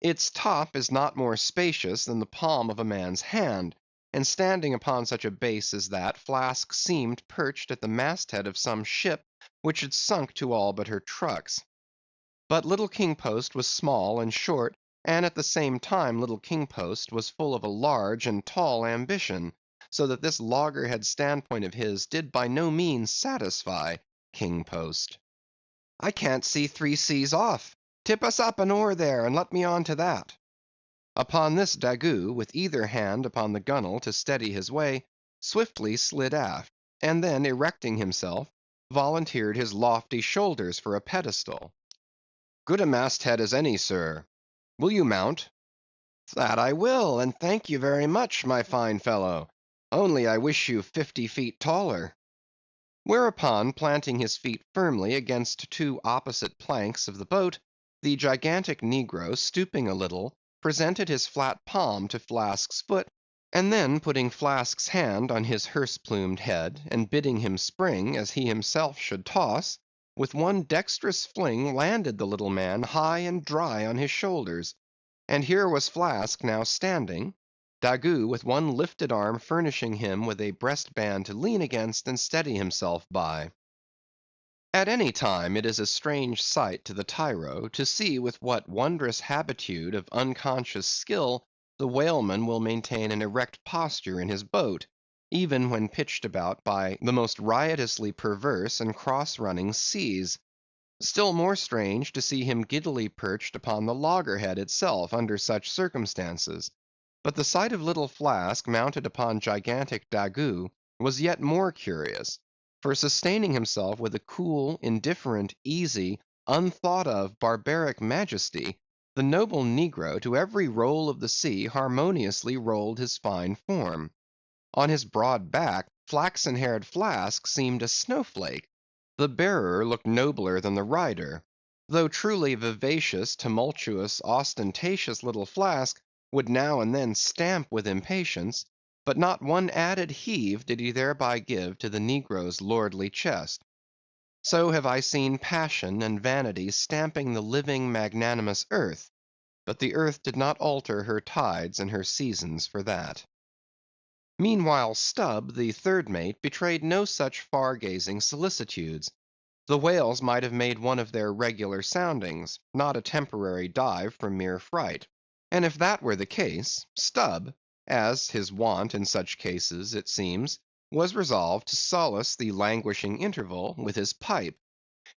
Its top is not more spacious than the palm of a man's hand, and standing upon such a base as that, Flask seemed perched at the masthead of some ship which had sunk to all but her trucks. But little King Post was small and short, and at the same time little King Post was full of a large and tall ambition, so that this loggerhead standpoint of his did by no means satisfy King Post. "I can't see 3 seas off. Tip us up an oar there, and let me on to that." Upon this Daggoo, with either hand upon the gunwale to steady his way, swiftly slid aft, and then erecting himself, volunteered his lofty shoulders for a pedestal. "Good a masthead as any, sir. Will you mount?" "That I will, and thank you very much, my fine fellow; only I wish you 50 feet taller." Whereupon, planting his feet firmly against 2 opposite planks of the boat, the gigantic negro, stooping a little, presented his flat palm to Flask's foot, and then putting Flask's hand on his hearse plumed head, and bidding him spring as he himself should toss, with one dexterous fling landed the little man high and dry on his shoulders, and here was Flask now standing, Daggoo with one lifted arm furnishing him with a breastband to lean against and steady himself by. At any time it is a strange sight to the tyro to see with what wondrous habitude of unconscious skill the whaleman will maintain an erect posture in his boat, even when pitched about by the most riotously perverse and cross-running seas. Still more strange to see him giddily perched upon the loggerhead itself under such circumstances. But the sight of little Flask mounted upon gigantic Daggoo was yet more curious; for sustaining himself with a cool, indifferent, easy, unthought of, barbaric majesty, the noble negro to every roll of the sea harmoniously rolled his fine form. On his broad back, flaxen-haired Flask seemed a snowflake. The bearer looked nobler than the rider. Though truly vivacious, tumultuous, ostentatious little Flask would now and then stamp with impatience, but not one added heave did he thereby give to the negro's lordly chest. So have I seen passion and vanity stamping the living magnanimous earth, but the earth did not alter her tides and her seasons for that. Meanwhile Stubb, the third mate, betrayed no such far-gazing solicitudes. The whales might have made one of their regular soundings, not a temporary dive from mere fright. And if that were the case, Stubb, as his wont in such cases, it seems, was resolved to solace the languishing interval with his pipe.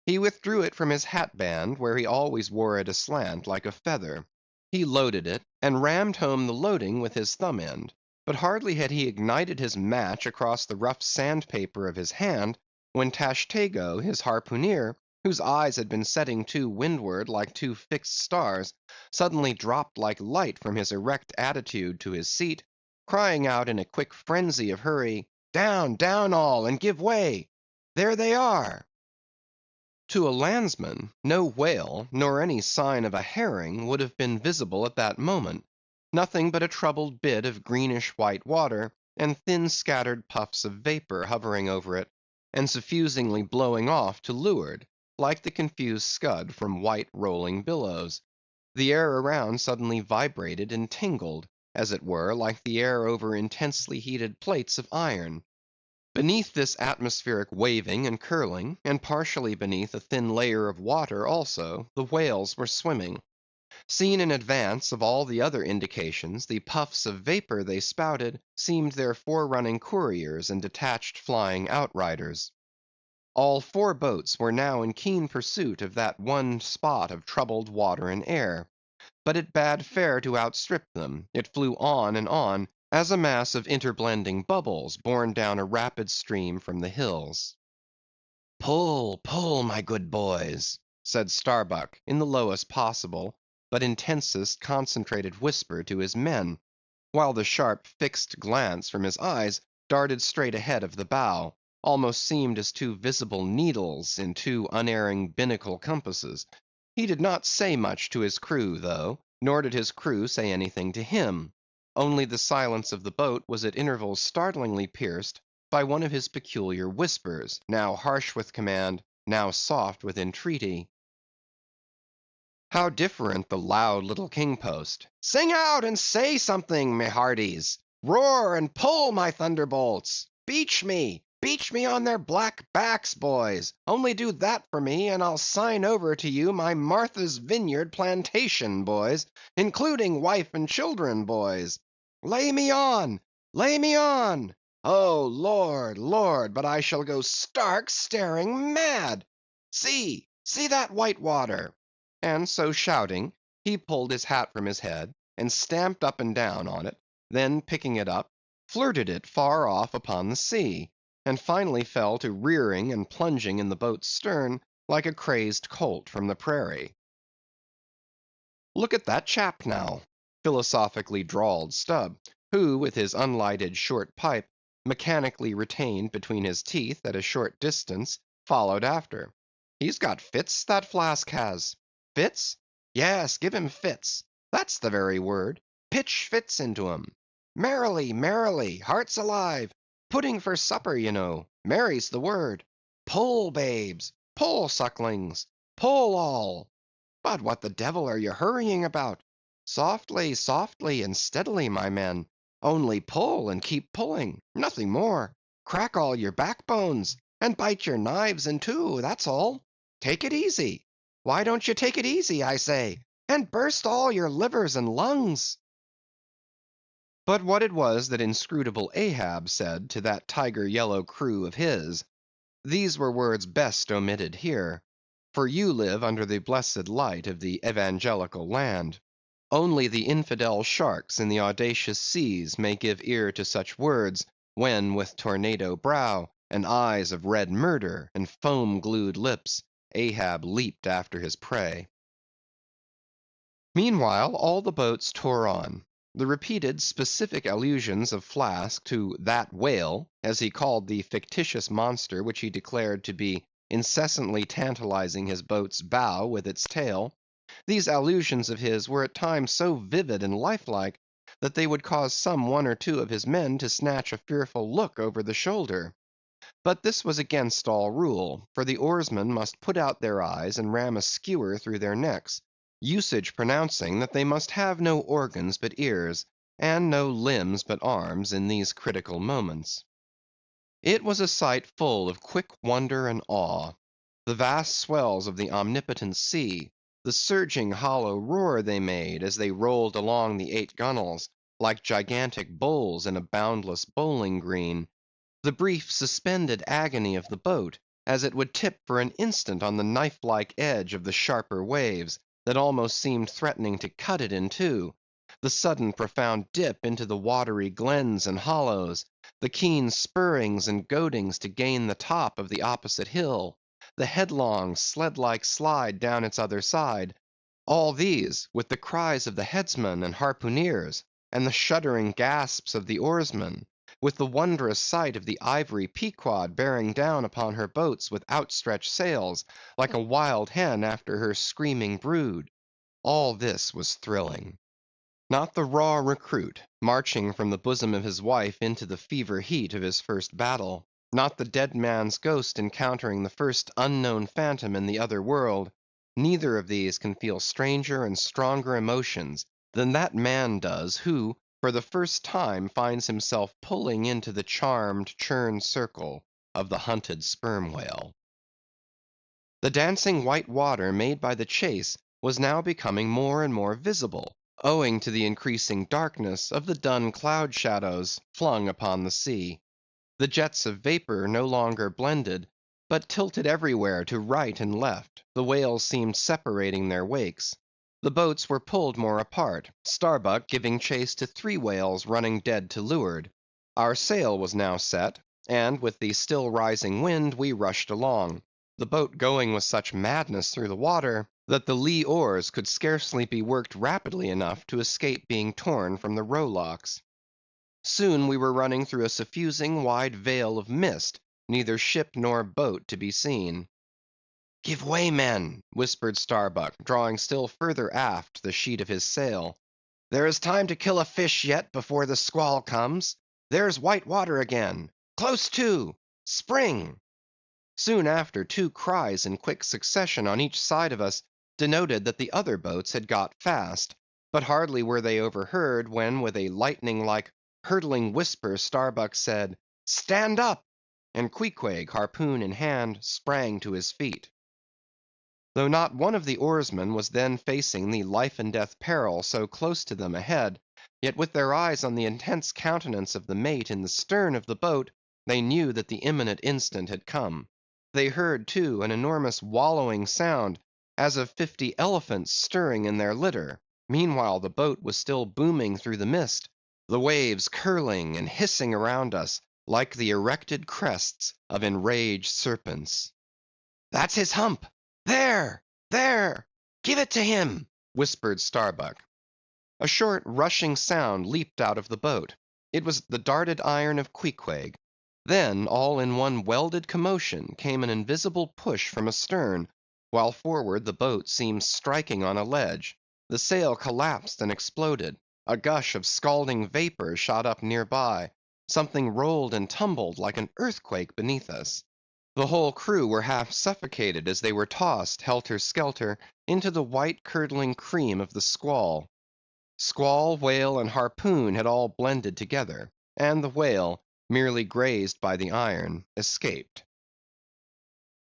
He withdrew it from his hat-band, where he always wore it aslant like a feather. He loaded it, and rammed home the loading with his thumb end; but hardly had he ignited his match across the rough sandpaper of his hand, when Tashtego, his harpooneer, whose eyes had been setting to windward like two fixed stars, suddenly dropped like light from his erect attitude to his seat, crying out in a quick frenzy of hurry, "Down, down all, and give way! There they are!" To a landsman, no whale, nor any sign of a herring would have been visible at that moment; nothing but a troubled bit of greenish white water, and thin scattered puffs of vapor hovering over it, and suffusingly blowing off to leeward, like the confused scud from white rolling billows. The air around suddenly vibrated and tingled, as it were, like the air over intensely heated plates of iron. Beneath this atmospheric waving and curling, and partially beneath a thin layer of water also, the whales were swimming. Seen in advance of all the other indications, the puffs of vapor they spouted seemed their forerunning couriers and detached flying outriders. All four boats were now in keen pursuit of that one spot of troubled water and air. But it bade fair to outstrip them; it flew on and on, as a mass of interblending bubbles borne down a rapid stream from the hills. "Pull, pull, my good boys," said Starbuck, in the lowest possible, but intensest concentrated whisper to his men, while the sharp fixed glance from his eyes darted straight ahead of the bow, almost seemed as two visible needles in two unerring binnacle compasses. He did not say much to his crew, though, nor did his crew say anything to him; only the silence of the boat was at intervals startlingly pierced by one of his peculiar whispers, now harsh with command, now soft with entreaty. How different the loud little king post, "Sing out and say something, me hearties! Roar and pull, my thunderbolts! Beach me on their black backs, boys! Only do that for me, and I'll sign over to you my Martha's Vineyard plantation, boys, including wife and children, boys. Lay me on! Lay me on! Oh, Lord, Lord, but I shall go stark, staring mad! See, see that white water!" And so shouting, he pulled his hat from his head, and stamped up and down on it; then picking it up, flirted it far off upon the sea, and finally fell to rearing and plunging in the boat's stern like a crazed colt from the prairie. "Look at that chap now," philosophically drawled Stubb, who, with his unlighted short pipe mechanically retained between his teeth at a short distance, followed after. "He's got fits, that Flask has. Fits? Yes, give him fits. That's the very word. Pitch fits into 'em. Merrily, merrily, hearts alive. Pudding for supper, you know. Merry's the word. Pull, babes. Pull, sucklings! Pull all! But what the devil are you hurrying about? Softly, softly, and steadily, my men. Only pull and keep pulling, nothing more. Crack all your backbones, and bite your knives in two, that's all. Take it easy. Why don't you take it easy, I say, and burst all your livers and lungs? But what it was that inscrutable Ahab said to that tiger-yellow crew of his, these were words best omitted here, for you live under the blessed light of the evangelical land. Only the infidel sharks in the audacious seas may give ear to such words, when with tornado brow, and eyes of red murder, and foam-glued lips, Ahab leaped after his prey. Meanwhile all the boats tore on. The repeated specific allusions of Flask to that whale, as he called the fictitious monster which he declared to be incessantly tantalizing his boat's bow with its tail, these allusions of his were at times so vivid and lifelike, that they would cause some one or two of his men to snatch a fearful look over the shoulder. But this was against all rule, for the oarsmen must put out their eyes and ram a skewer through their necks, usage pronouncing that they must have no organs but ears, and no limbs but arms in these critical moments. It was a sight full of quick wonder and awe. The vast swells of the omnipotent sea, the surging hollow roar they made as they rolled along the 8 gunwales, like gigantic bowls in a boundless bowling green, the brief suspended agony of the boat, as it would tip for an instant on the knife-like edge of the sharper waves, that almost seemed threatening to cut it in two, the sudden profound dip into the watery glens and hollows, the keen spurrings and goadings to gain the top of the opposite hill, the headlong, sled-like slide down its other side, all these, with the cries of the headsmen and harpooneers, and the shuddering gasps of the oarsmen, with the wondrous sight of the ivory Pequod bearing down upon her boats with outstretched sails, like a wild hen after her screaming brood, all this was thrilling. Not the raw recruit, marching from the bosom of his wife into the fever heat of his first battle; not the dead man's ghost encountering the first unknown phantom in the other world; neither of these can feel stranger and stronger emotions than that man does who, for the first time, finds himself pulling into the charmed, churned circle of the hunted sperm whale. The dancing white water made by the chase was now becoming more and more visible, owing to the increasing darkness of the dun cloud shadows flung upon the sea. The jets of vapor no longer blended, but tilted everywhere to right and left; the whales seemed separating their wakes. The boats were pulled more apart, Starbuck giving chase to 3 whales running dead to leeward. Our sail was now set, and with the still rising wind we rushed along, the boat going with such madness through the water, that the lee oars could scarcely be worked rapidly enough to escape being torn from the rowlocks. Soon we were running through a suffusing wide veil of mist, neither ship nor boat to be seen. "Give way, men," whispered Starbuck, drawing still further aft the sheet of his sail. "There is time to kill a fish yet before the squall comes. There's white water again. Close to! Spring!" Soon after, 2 cries in quick succession on each side of us denoted that the other boats had got fast; but hardly were they overheard, when with a lightning-like, hurtling whisper Starbuck said, "Stand up!" and Queequeg, harpoon in hand, sprang to his feet. Though not one of the oarsmen was then facing the life and death peril so close to them ahead, yet with their eyes on the intense countenance of the mate in the stern of the boat, they knew that the imminent instant had come. They heard, too, an enormous wallowing sound, as of 50 elephants stirring in their litter; meanwhile the boat was still booming through the mist, the waves curling and hissing around us like the erected crests of enraged serpents. "That's his hump! There! There! Give it to him!" whispered Starbuck. A short rushing sound leaped out of the boat. It was the darted iron of Queequeg. Then, all in one welded commotion, came an invisible push from astern, while forward the boat seemed striking on a ledge; the sail collapsed and exploded; a gush of scalding vapor shot up near by; something rolled and tumbled like an earthquake beneath us. The whole crew were half suffocated as they were tossed helter-skelter into the white curdling cream of the squall. Squall, whale, and harpoon had all blended together, and the whale, merely grazed by the iron, escaped.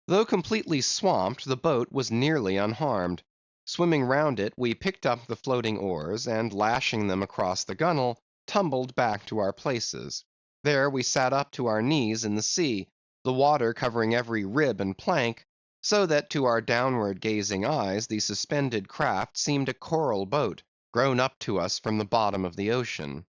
Though completely swamped, the boat was nearly unharmed. Swimming round it, we picked up the floating oars, and lashing them across the gunwale, tumbled back to our places. There we sat up to our knees in the sea, the water covering every rib and plank, so that to our downward gazing eyes the suspended craft seemed a coral boat, grown up to us from the bottom of the ocean.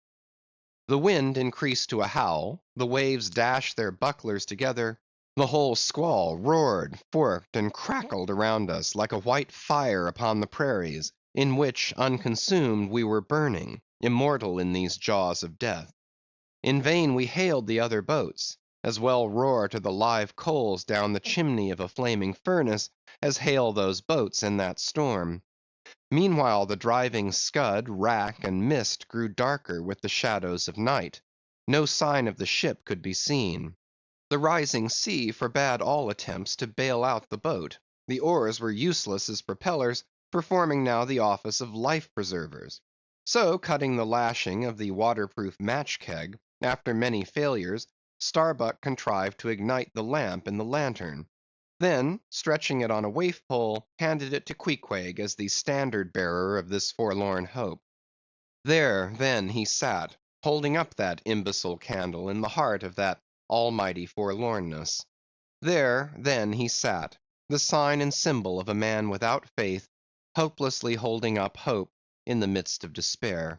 The wind increased to a howl, the waves dashed their bucklers together, the whole squall roared, forked, and crackled around us like a white fire upon the prairies, in which, unconsumed, we were burning, immortal in these jaws of death. In vain we hailed the other boats; as well roar to the live coals down the chimney of a flaming furnace, as hail those boats in that storm. Meanwhile the driving scud, rack, and mist grew darker with the shadows of night. No sign of the ship could be seen. The rising sea forbade all attempts to bail out the boat. The oars were useless as propellers, performing now the office of life preservers. So, cutting the lashing of the waterproof match keg, after many failures, Starbuck contrived to ignite the lamp in the lantern. Then, stretching it on a waif pole, handed it to Queequeg as the standard bearer of this forlorn hope. There, then, he sat, holding up that imbecile candle in the heart of that almighty forlornness. There, then, he sat, the sign and symbol of a man without faith, hopelessly holding up hope in the midst of despair.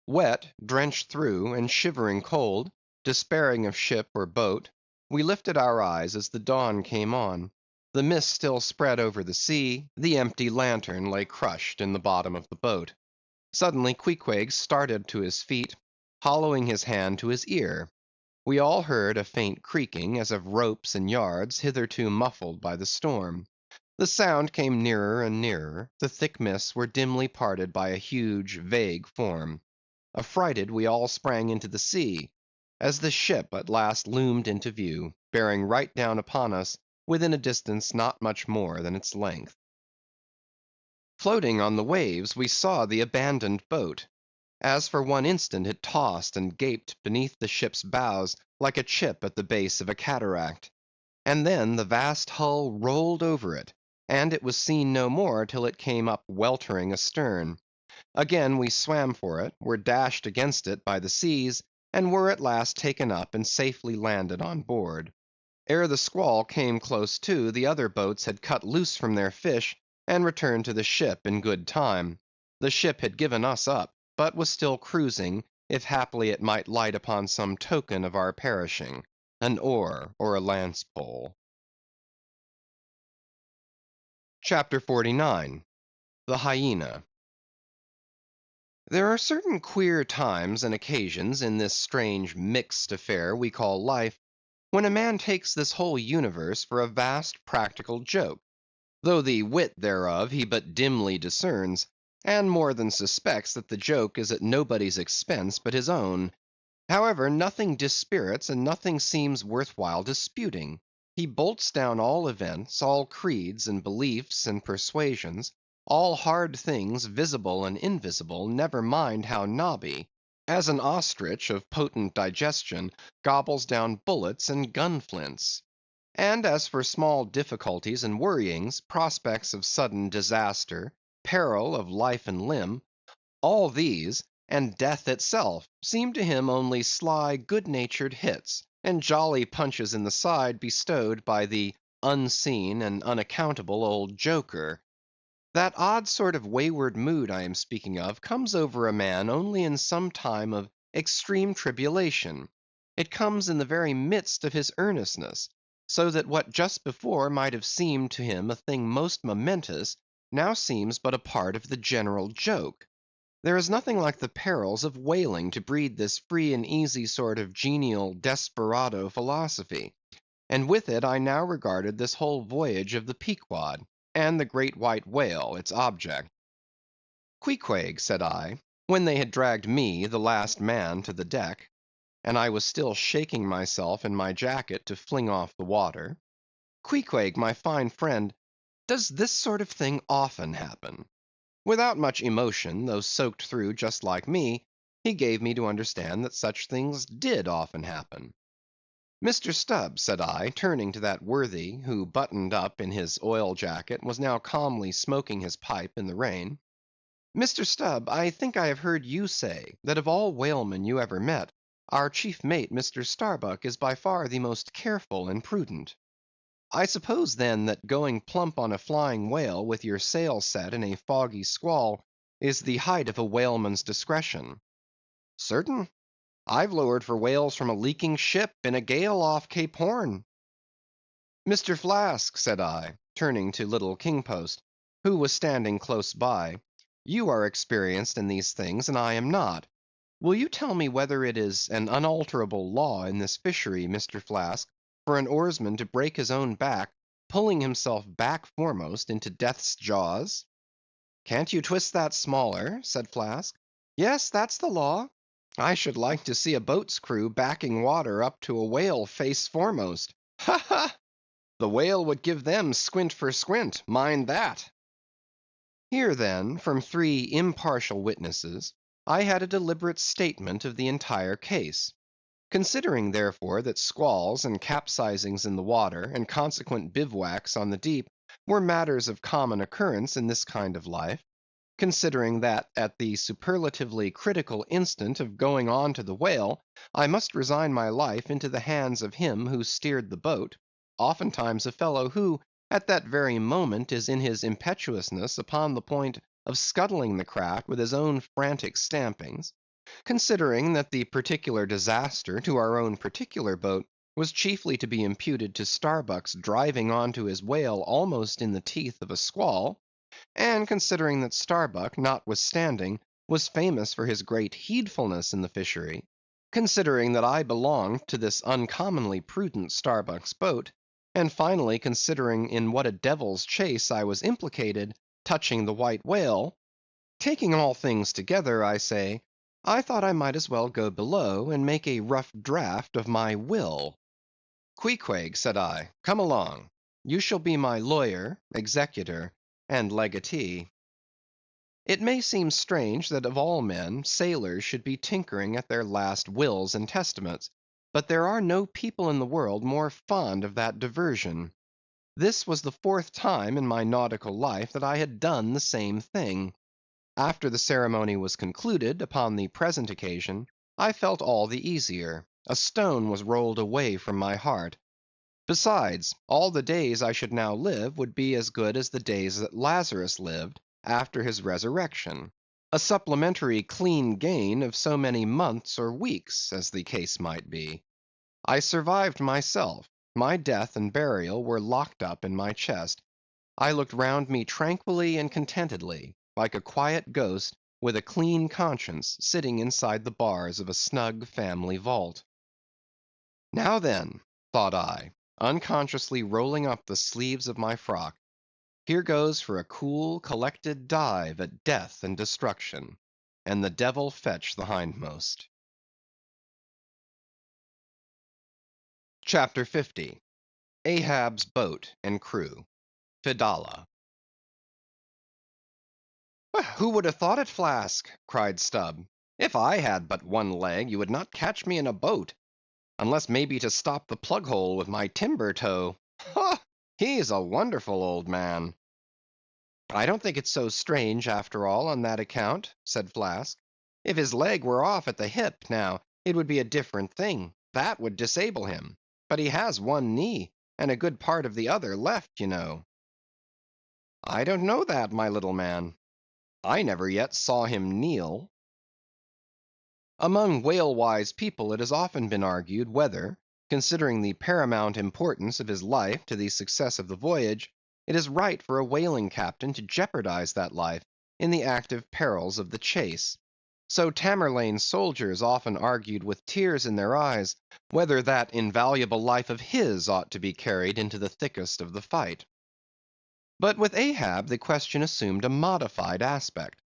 Wet, drenched through, and shivering cold, despairing of ship or boat, we lifted our eyes as the dawn came on. The mist still spread over the sea, the empty lantern lay crushed in the bottom of the boat. Suddenly Queequeg started to his feet, hollowing his hand to his ear. We all heard a faint creaking, as of ropes and yards hitherto muffled by the storm. The sound came nearer and nearer; the thick mists were dimly parted by a huge, vague form. Affrighted, we all sprang into the sea, as the ship at last loomed into view, bearing right down upon us, within a distance not much more than its length. Floating on the waves, we saw the abandoned boat. As for one instant it tossed and gaped beneath the ship's bows like a chip at the base of a cataract. And then the vast hull rolled over it, and it was seen no more till it came up weltering astern. Again we swam for it, were dashed against it by the seas, and were at last taken up and safely landed on board. Ere the squall came close to, the other boats had cut loose from their fish, and returned to the ship in good time. The ship had given us up, but was still cruising, if haply it might light upon some token of our perishing, an oar or a lance pole. CHAPTER 49. The Hyena. There are certain queer times and occasions in this strange mixed affair we call life, when a man takes this whole universe for a vast practical joke, though the wit thereof he but dimly discerns, and more than suspects that the joke is at nobody's expense but his own. However, nothing dispirits and nothing seems worth while disputing. He bolts down all events, all creeds and beliefs and persuasions, all hard things visible and invisible, never mind how knobby, as an ostrich of potent digestion gobbles down bullets and gun flints. And as for small difficulties and worryings, prospects of sudden disaster, peril of life and limb, all these, and death itself, seem to him only sly, good-natured hits, and jolly punches in the side bestowed by the unseen and unaccountable old joker. That odd sort of wayward mood I am speaking of comes over a man only in some time of extreme tribulation. It comes in the very midst of his earnestness, so that what just before might have seemed to him a thing most momentous, now seems but a part of the general joke. There is nothing like the perils of whaling to breed this free and easy sort of genial desperado philosophy, and with it I now regarded this whole voyage of the Pequod, and the great white whale its object. "Queequeg," said I, when they had dragged me, the last man, to the deck, and I was still shaking myself in my jacket to fling off the water. "Queequeg, my fine friend, does this sort of thing often happen?" Without much emotion, though soaked through just like me, he gave me to understand that such things did often happen. "Mr. Stubb," said I, turning to that worthy, who, buttoned up in his oil jacket, was now calmly smoking his pipe in the rain, "Mr. Stubb, I think I have heard you say, that of all whalemen you ever met, our chief mate, Mr. Starbuck, is by far the most careful and prudent. I suppose, then, that going plump on a flying whale with your sail set in a foggy squall is the height of a whaleman's discretion." "Certain. I've lowered for whales from a leaking ship in a gale off Cape Horn." "Mr. Flask," said I, turning to little King Post, who was standing close by, "you are experienced in these things, and I am not. Will you tell me whether it is an unalterable law in this fishery, Mr. Flask, for an oarsman to break his own back, pulling himself back foremost into death's jaws?" "Can't you twist that smaller?" said Flask. "Yes, that's the law. I should like to see a boat's crew backing water up to a whale face foremost. Ha, ha! The whale would give them squint for squint, mind that." Here, then, from three impartial witnesses, I had a deliberate statement of the entire case. Considering, therefore, that squalls and capsizings in the water, and consequent bivouacs on the deep, were matters of common occurrence in this kind of life; considering that at the superlatively critical instant of going on to the whale, I must resign my life into the hands of him who steered the boat, oftentimes a fellow who, at that very moment, is in his impetuousness upon the point of scuttling the craft with his own frantic stampings; considering that the particular disaster to our own particular boat was chiefly to be imputed to Starbuck's driving on to his whale almost in the teeth of a squall; and considering that Starbuck, notwithstanding, was famous for his great heedfulness in the fishery; considering that I belonged to this uncommonly prudent Starbuck's boat; and finally considering in what a devil's chase I was implicated, touching the white whale; taking all things together, I say, I thought I might as well go below and make a rough draft of my will. "Queequeg," said I, "come along. You shall be my lawyer, executor, and legatee." It may seem strange that of all men, sailors should be tinkering at their last wills and testaments; but there are no people in the world more fond of that diversion. This was the fourth time in my nautical life that I had done the same thing. After the ceremony was concluded, upon the present occasion, I felt all the easier; a stone was rolled away from my heart. Besides, all the days I should now live would be as good as the days that Lazarus lived after his resurrection; a supplementary clean gain of so many months or weeks, as the case might be. I survived myself; my death and burial were locked up in my chest. I looked round me tranquilly and contentedly, like a quiet ghost with a clean conscience, sitting inside the bars of a snug family vault. Now then, thought I, unconsciously rolling up the sleeves of my frock, here goes for a cool, collected dive at death and destruction, and the devil fetch the hindmost. CHAPTER 50. Ahab's Boat and Crew. Fedallah. "Who would have thought it, Flask?" cried Stubb. "If I had but one leg, you would not catch me in a boat, unless maybe to stop the plug hole with my timber toe. Ha! He's a wonderful old man." "I don't think it so strange, after all, on that account," said Flask. "If his leg were off at the hip, now, it would be a different thing; that would disable him; but he has one knee, and a good part of the other left, you know." "I don't know that, my little man. I never yet saw him kneel." Among whale-wise people it has often been argued whether, considering the paramount importance of his life to the success of the voyage, it is right for a whaling captain to jeopardize that life in the active perils of the chase. So Tamerlane's soldiers often argued with tears in their eyes, whether that invaluable life of his ought to be carried into the thickest of the fight. But with Ahab the question assumed a modified aspect.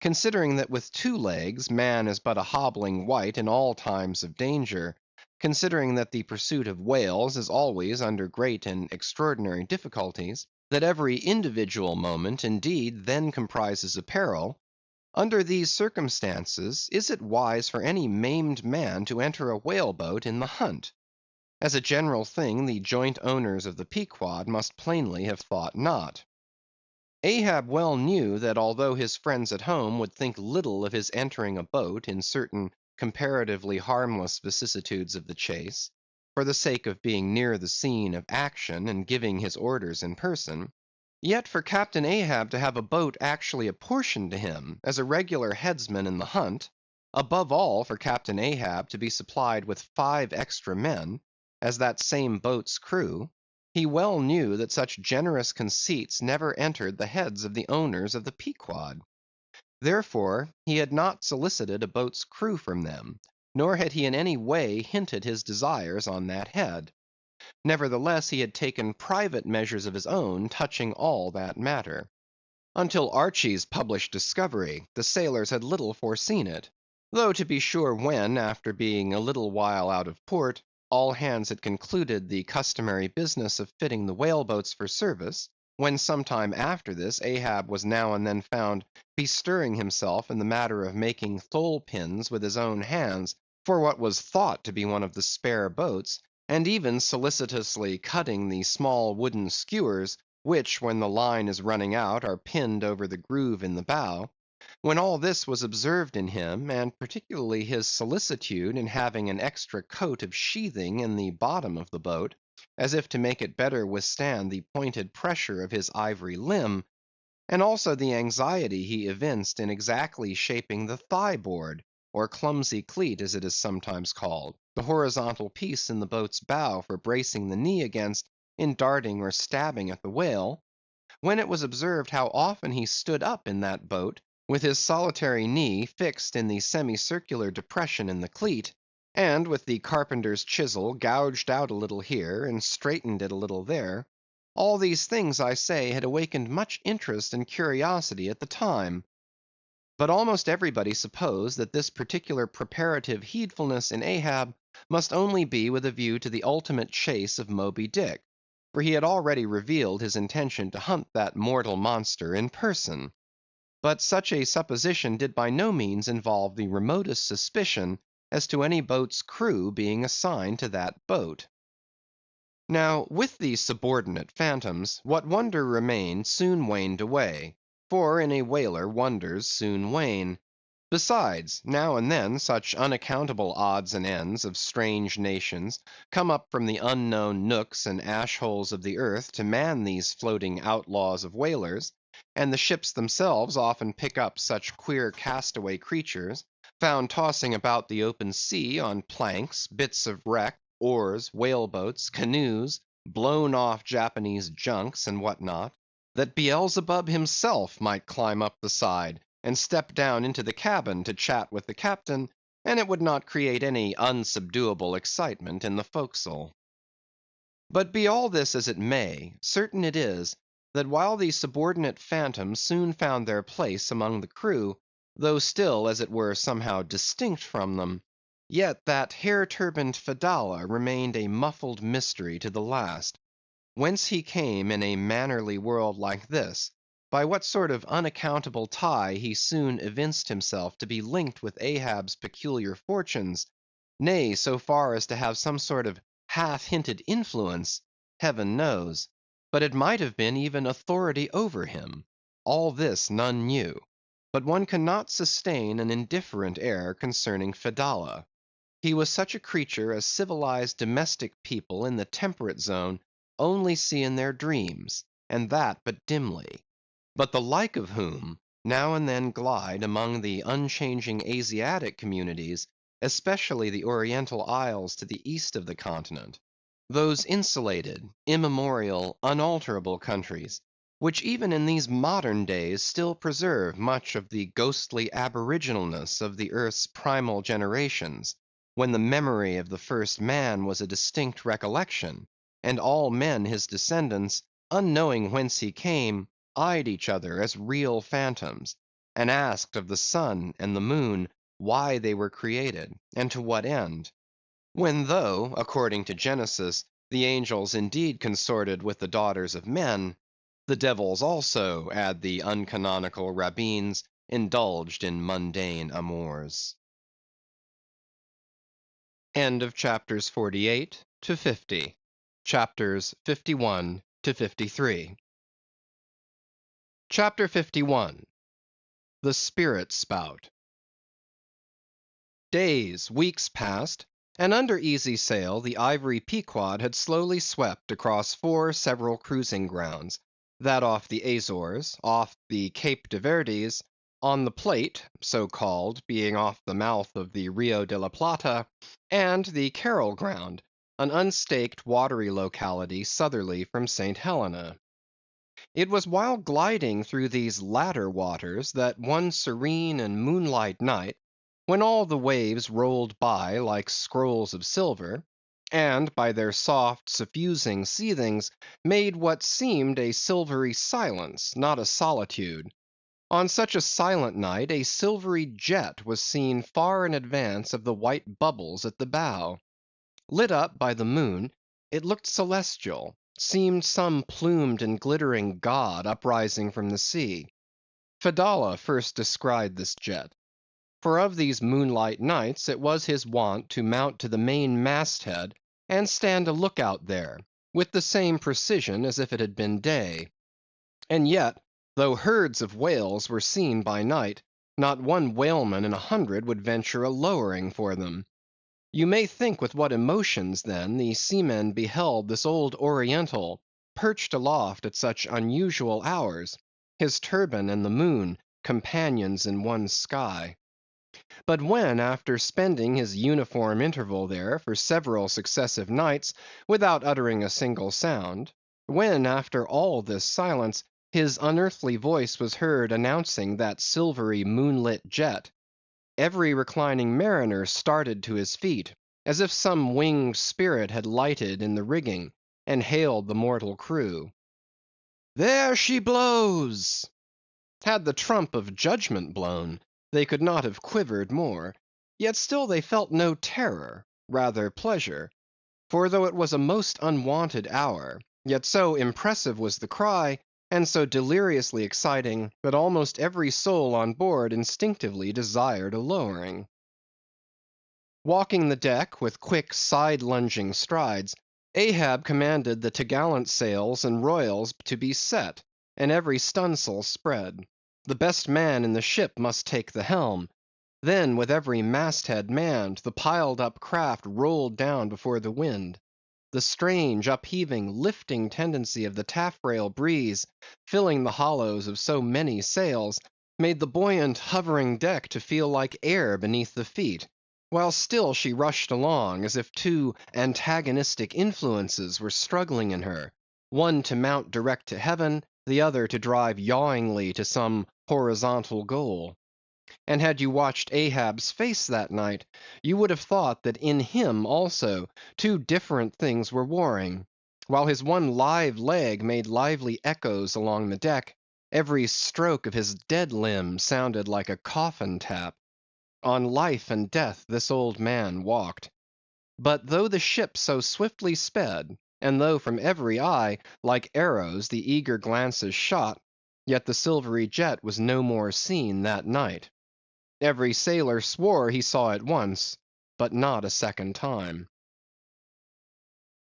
Considering that with 2 legs man is but a hobbling wight in all times of danger; considering that the pursuit of whales is always under great and extraordinary difficulties; that every individual moment, indeed, then comprises a peril; under these circumstances, is it wise for any maimed man to enter a whale boat in the hunt? As a general thing, the joint owners of the Pequod must plainly have thought not. Ahab well knew that although his friends at home would think little of his entering a boat in certain comparatively harmless vicissitudes of the chase, for the sake of being near the scene of action and giving his orders in person; yet for Captain Ahab to have a boat actually apportioned to him as a regular headsman in the hunt; above all, for Captain Ahab to be supplied with 5 extra men, as that same boat's crew; he well knew that such generous conceits never entered the heads of the owners of the Pequod. Therefore he had not solicited a boat's crew from them, nor had he in any way hinted his desires on that head. Nevertheless, he had taken private measures of his own touching all that matter. Until Archy's published discovery, the sailors had little foreseen it; though to be sure when, after being a little while out of port, all hands had concluded the customary business of fitting the whale boats for service; when some time after this Ahab was now and then found bestirring himself in the matter of making thole pins with his own hands for what was thought to be one of the spare boats, and even solicitously cutting the small wooden skewers, which, when the line is running out, are pinned over the groove in the bow; when all this was observed in him, and particularly his solicitude in having an extra coat of sheathing in the bottom of the boat, as if to make it better withstand the pointed pressure of his ivory limb; and also the anxiety he evinced in exactly shaping the thigh board, or clumsy cleat as it is sometimes called, the horizontal piece in the boat's bow for bracing the knee against in darting or stabbing at the whale; when it was observed how often he stood up in that boat with his solitary knee fixed in the semicircular depression in the cleat, and with the carpenter's chisel gouged out a little here, and straightened it a little there; all these things, I say, had awakened much interest and curiosity at the time. But almost everybody supposed that this particular preparative heedfulness in Ahab must only be with a view to the ultimate chase of Moby Dick; for he had already revealed his intention to hunt that mortal monster in person. But such a supposition did by no means involve the remotest suspicion as to any boat's crew being assigned to that boat. Now, with these subordinate phantoms, what wonder remained soon waned away; for in a whaler wonders soon wane. Besides, now and then such unaccountable odds and ends of strange nations come up from the unknown nooks and ash holes of the earth to man these floating outlaws of whalers; and the ships themselves often pick up such queer castaway creatures, found tossing about the open sea on planks, bits of wreck, oars, whale boats, canoes, blown off Japanese junks, and what not, that Beelzebub himself might climb up the side and step down into the cabin to chat with the captain, and it would not create any unsubduable excitement in the forecastle. But be all this as it may, certain it is, that while these subordinate phantoms soon found their place among the crew, though still, as it were, somehow distinct from them, yet that hair–turbaned Fedallah remained a muffled mystery to the last. Whence he came in a mannerly world like this, by what sort of unaccountable tie he soon evinced himself to be linked with Ahab's peculiar fortunes; nay, so far as to have some sort of half–hinted influence, Heaven knows; but it might have been even authority over him; all this none knew. But one cannot sustain an indifferent air concerning Fedallah. He was such a creature as civilized domestic people in the temperate zone only see in their dreams, and that but dimly; but the like of whom now and then glide among the unchanging Asiatic communities, especially the Oriental isles to the east of the continent; those insulated, immemorial, unalterable countries, which even in these modern days still preserve much of the ghostly aboriginalness of the earth's primal generations, when the memory of the first man was a distinct recollection, and all men his descendants, unknowing whence he came, eyed each other as real phantoms, and asked of the sun and the moon why they were created, and to what end. When though, according to Genesis, the angels indeed consorted with the daughters of men, the devils also, add the uncanonical rabbins, indulged in mundane amours. End of chapters 48 to 50. Chapters 51 to 53. Chapter 51. The Spirit Spout. Days, weeks passed, and under easy sail the ivory Pequod had slowly swept across 4 several cruising grounds, that off the Azores, off the Cape de Verdes, on the Plate, so called, being off the mouth of the Rio de la Plata, and the Carroll Ground, an unstaked watery locality southerly from St. Helena. It was while gliding through these latter waters that one serene and moonlight night, when all the waves rolled by like scrolls of silver, and by their soft suffusing seethings made what seemed a silvery silence, not a solitude. On such a silent night a silvery jet was seen far in advance of the white bubbles at the bow. Lit up by the moon, it looked celestial, seemed some plumed and glittering god uprising from the sea. Fedallah first descried this jet. For of these moonlight nights it was his wont to mount to the main masthead and stand a lookout there, with the same precision as if it had been day. And yet, though herds of whales were seen by night, not one whaleman in 100 would venture a lowering for them. You may think with what emotions, then, the seamen beheld this old Oriental, perched aloft at such unusual hours, his turban and the moon, companions in one sky. But when, after spending his uniform interval there for several successive nights, without uttering a single sound; when, after all this silence, his unearthly voice was heard announcing that silvery moonlit jet, every reclining mariner started to his feet, as if some winged spirit had lighted in the rigging, and hailed the mortal crew. "There she blows!" Had the trump of judgment blown, they could not have quivered more; yet still they felt no terror, rather pleasure. For though it was a most unwonted hour, yet so impressive was the cry, and so deliriously exciting, that almost every soul on board instinctively desired a lowering. Walking the deck with quick side-lunging strides, Ahab commanded the t'gallant sails and royals to be set, and every stunsail spread. The best man in the ship must take the helm. Then, with every masthead manned, the piled-up craft rolled down before the wind. The strange, upheaving, lifting tendency of the taffrail breeze, filling the hollows of so many sails, made the buoyant, hovering deck to feel like air beneath the feet, while still she rushed along, as if 2 antagonistic influences were struggling in her, one to mount direct to heaven, the other to drive yawingly to some horizontal goal. And had you watched Ahab's face that night, you would have thought that in him also 2 different things were warring. While his one live leg made lively echoes along the deck, every stroke of his dead limb sounded like a coffin tap. On life and death this old man walked. But though the ship so swiftly sped, and though from every eye, like arrows, the eager glances shot, yet the silvery jet was no more seen that night. Every sailor swore he saw it once, but not a second time.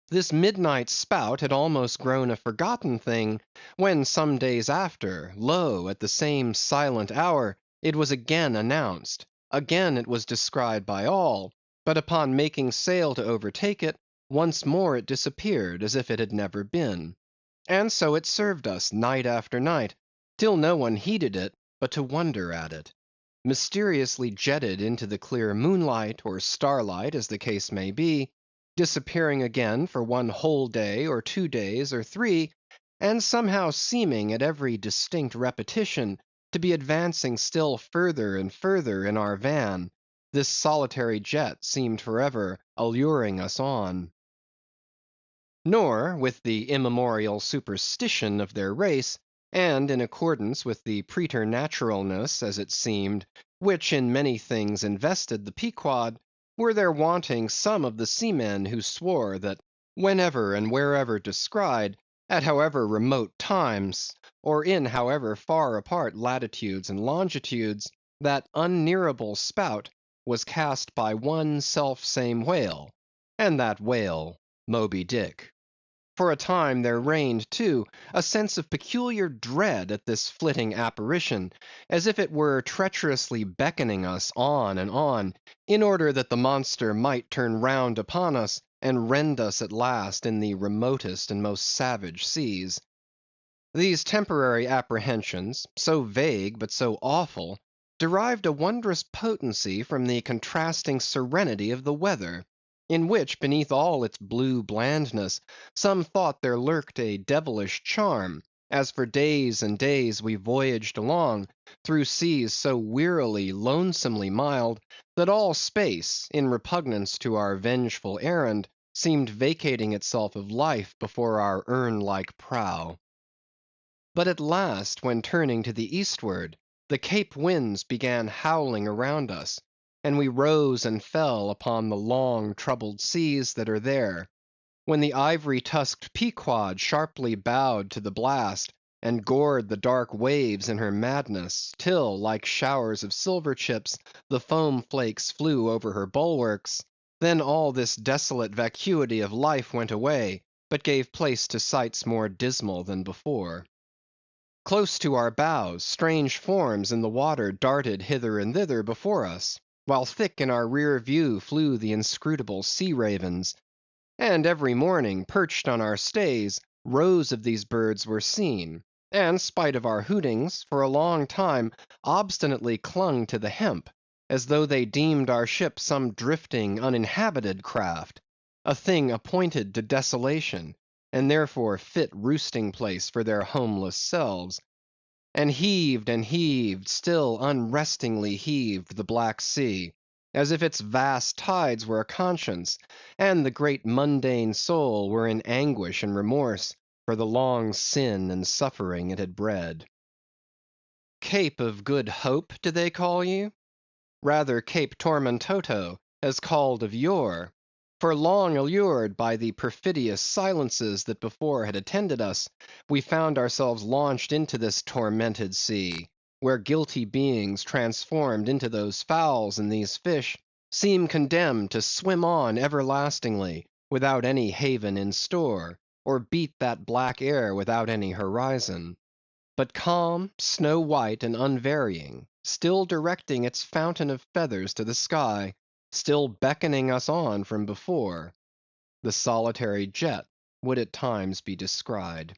This midnight spout had almost grown a forgotten thing, when some days after, lo! at the same silent hour, it was again announced; again it was descried by all; but upon making sail to overtake it, once more it disappeared as if it had never been. And so it served us night after night, till no one heeded it but to wonder at it. Mysteriously jetted into the clear moonlight, or starlight, as the case may be, disappearing again for one whole day, or 2 days, or 3, and somehow seeming at every distinct repetition to be advancing still further and further in our van, this solitary jet seemed forever alluring us on. Nor, with the immemorial superstition of their race, and in accordance with the preternaturalness, as it seemed, which in many things invested the Pequod, were there wanting some of the seamen who swore that whenever and wherever descried, at however remote times, or in however far apart latitudes and longitudes, that unnearable spout was cast by one self same whale, and that whale Moby Dick. For a time there reigned, too, a sense of peculiar dread at this flitting apparition, as if it were treacherously beckoning us on and on, in order that the monster might turn round upon us, and rend us at last in the remotest and most savage seas. These temporary apprehensions, so vague but so awful, derived a wondrous potency from the contrasting serenity of the weather, in which, beneath all its blue blandness, some thought there lurked a devilish charm, as for days and days we voyaged along, through seas so wearily, lonesomely mild, that all space, in repugnance to our vengeful errand, seemed vacating itself of life before our urn-like prow. But at last, when turning to the eastward, the Cape winds began howling around us, and we rose and fell upon the long troubled seas that are there; when the ivory-tusked Pequod sharply bowed to the blast, and gored the dark waves in her madness, till, like showers of silver chips, the foam flakes flew over her bulwarks; then all this desolate vacuity of life went away, but gave place to sights more dismal than before. Close to our bows, strange forms in the water darted hither and thither before us, while thick in our rear view flew the inscrutable sea ravens; and every morning, perched on our stays, rows of these birds were seen, and, spite of our hootings, for a long time obstinately clung to the hemp, as though they deemed our ship some drifting, uninhabited craft, a thing appointed to desolation, and therefore fit roosting place for their homeless selves. And heaved, still unrestingly heaved the black sea, as if its vast tides were a conscience, and the great mundane soul were in anguish and remorse for the long sin and suffering it had bred. Cape of Good Hope, do they call you? Rather Cape Tormentoso, as called of yore; for long allured by the perfidious silences that before had attended us, we found ourselves launched into this tormented sea, where guilty beings transformed into those fowls and these fish, seem condemned to swim on everlastingly, without any haven in store, or beat that black air without any horizon; but calm, snow white, and unvarying, still directing its fountain of feathers to the sky, still beckoning us on from before. The solitary jet would at times be descried.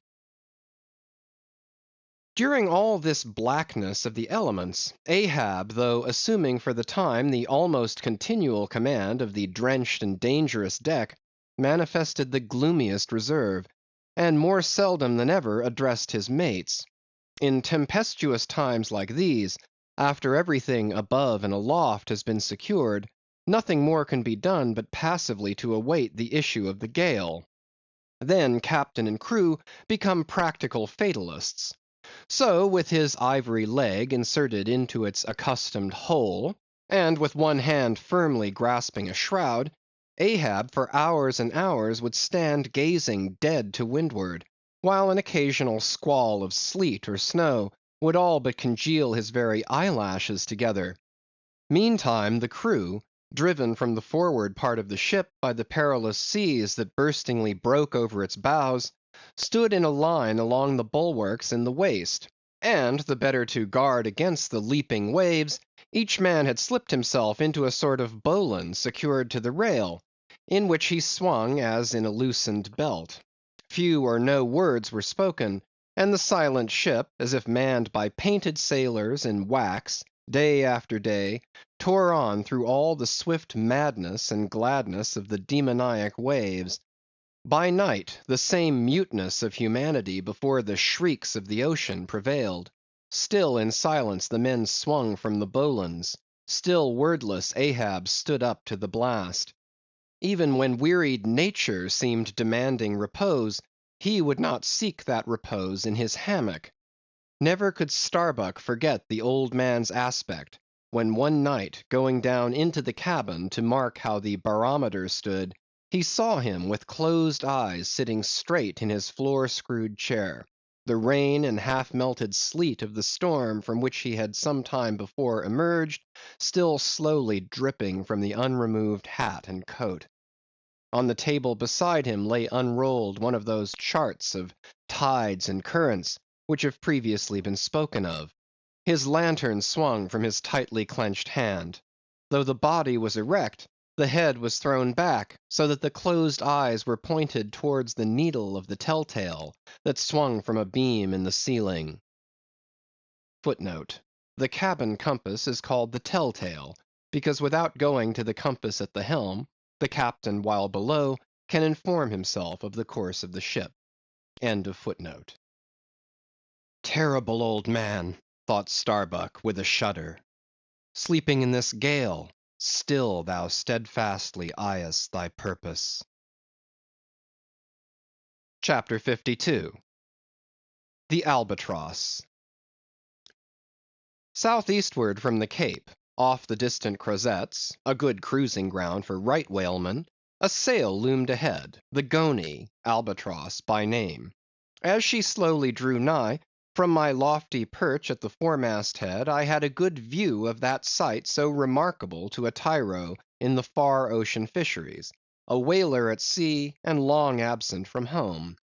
During all this blackness of the elements, Ahab, though assuming for the time the almost continual command of the drenched and dangerous deck, manifested the gloomiest reserve, and more seldom than ever addressed his mates. In tempestuous times like these, after everything above and aloft has been secured, nothing more can be done but passively to await the issue of the gale. Then captain and crew become practical fatalists. So, with his ivory leg inserted into its accustomed hole, and with one hand firmly grasping a shroud, Ahab for hours and hours would stand gazing dead to windward, while an occasional squall of sleet or snow would all but congeal his very eyelashes together. Meantime the crew, driven from the forward part of the ship by the perilous seas that burstingly broke over its bows, stood in a line along the bulwarks in the waist, and the better to guard against the leaping waves, each man had slipped himself into a sort of bowline secured to the rail, in which he swung as in a loosened belt. Few or no words were spoken, and the silent ship, as if manned by painted sailors in wax, day after day, tore on through all the swift madness and gladness of the demoniac waves. By night, the same muteness of humanity before the shrieks of the ocean prevailed. Still in silence the men swung from the bowlines; still wordless Ahab stood up to the blast. Even when wearied nature seemed demanding repose, he would not seek that repose in his hammock. Never could Starbuck forget the old man's aspect, when one night, going down into the cabin to mark how the barometer stood, he saw him with closed eyes sitting straight in his floor-screwed chair, the rain and half-melted sleet of the storm from which he had some time before emerged, still slowly dripping from the unremoved hat and coat. On the table beside him lay unrolled one of those charts of tides and currents which have previously been spoken of. His lantern swung from his tightly clenched hand. Though the body was erect, the head was thrown back, so that the closed eyes were pointed towards the needle of the telltale that swung from a beam in the ceiling. Footnote: the cabin compass is called the telltale, because without going to the compass at the helm, the captain while below can inform himself of the course of the ship. End of footnote. Terrible old man, thought Starbuck with a shudder. Sleeping in this gale, still thou steadfastly eyest thy purpose. Chapter 52. The Albatross. Southeastward from the Cape, off the distant Crozetts, a good cruising ground for right whalemen, a sail loomed ahead, the Goney, Albatross by name. As she slowly drew nigh, from my lofty perch at the foremast head I had a good view of that sight so remarkable to a tyro in the far ocean fisheries, a whaler at sea and long absent from home.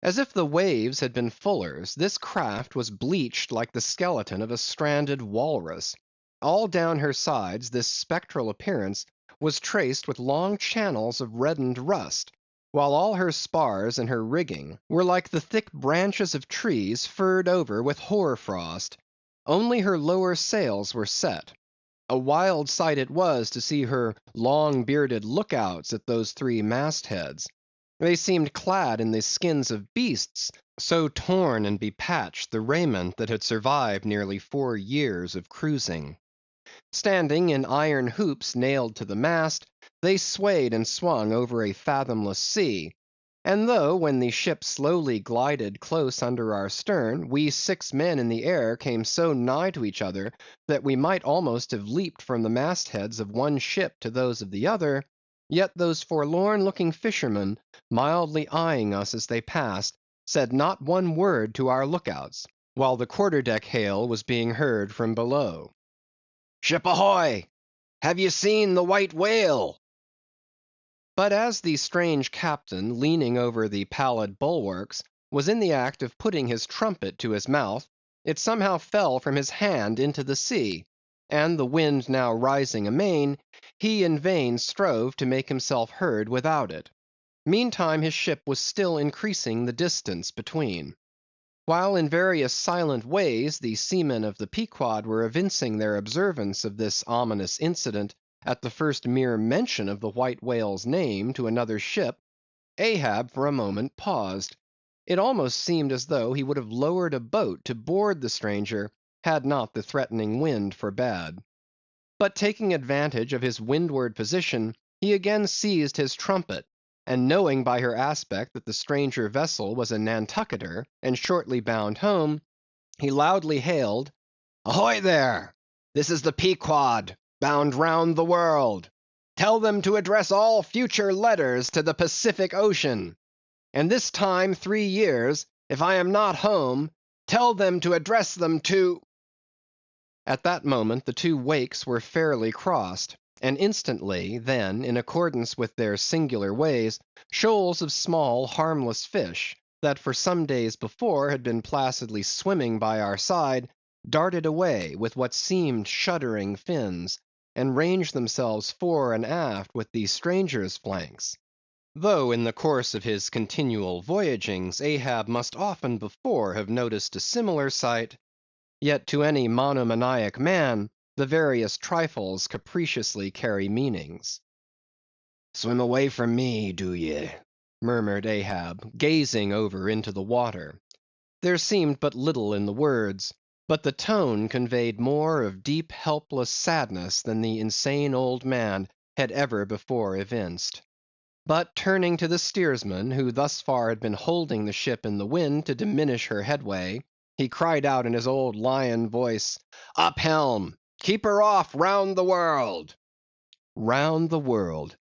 As if the waves had been fullers, this craft was bleached like the skeleton of a stranded walrus. All down her sides this spectral appearance was traced with long channels of reddened rust, while all her spars and her rigging were like the thick branches of trees furred over with hoar frost. Only her lower sails were set. A wild sight it was to see her long bearded lookouts at those three mastheads. They seemed clad in the skins of beasts, so torn and bepatched the raiment that had survived nearly 4 years of cruising. Standing in iron hoops nailed to the mast, they swayed and swung over a fathomless sea, and though when the ship slowly glided close under our stern, we 6 men in the air came so nigh to each other that we might almost have leaped from the mastheads of one ship to those of the other, yet those forlorn-looking fishermen, mildly eyeing us as they passed, said not one word to our lookouts, while the quarter-deck hail was being heard from below. "Ship ahoy! Have ye seen the white whale?" But as the strange captain, leaning over the pallid bulwarks, was in the act of putting his trumpet to his mouth, it somehow fell from his hand into the sea, and the wind now rising amain, he in vain strove to make himself heard without it. Meantime his ship was still increasing the distance between. While in various silent ways the seamen of the Pequod were evincing their observance of this ominous incident at the first mere mention of the white whale's name to another ship, Ahab for a moment paused. It almost seemed as though he would have lowered a boat to board the stranger, had not the threatening wind forbade. But taking advantage of his windward position, he again seized his trumpet, and knowing by her aspect that the stranger vessel was a Nantucketer, and shortly bound home, he loudly hailed, "Ahoy there! This is the Pequod, bound round the world. Tell them to address all future letters to the Pacific Ocean. And this time 3 years, if I am not home, tell them to address them to—" At that moment the two wakes were fairly crossed, and instantly, then, in accordance with their singular ways, shoals of small harmless fish, that for some days before had been placidly swimming by our side, darted away with what seemed shuddering fins, and ranged themselves fore and aft with the stranger's flanks. Though in the course of his continual voyagings Ahab must often before have noticed a similar sight, yet to any monomaniac man the various trifles capriciously carry meanings. "Swim away from me, do ye?" murmured Ahab, gazing over into the water. There seemed but little in the words, but the tone conveyed more of deep helpless sadness than the insane old man had ever before evinced. But turning to the steersman, who thus far had been holding the ship in the wind to diminish her headway, He cried out in his old lion voice, "Up helm! Keep her off round the world!" Round the world!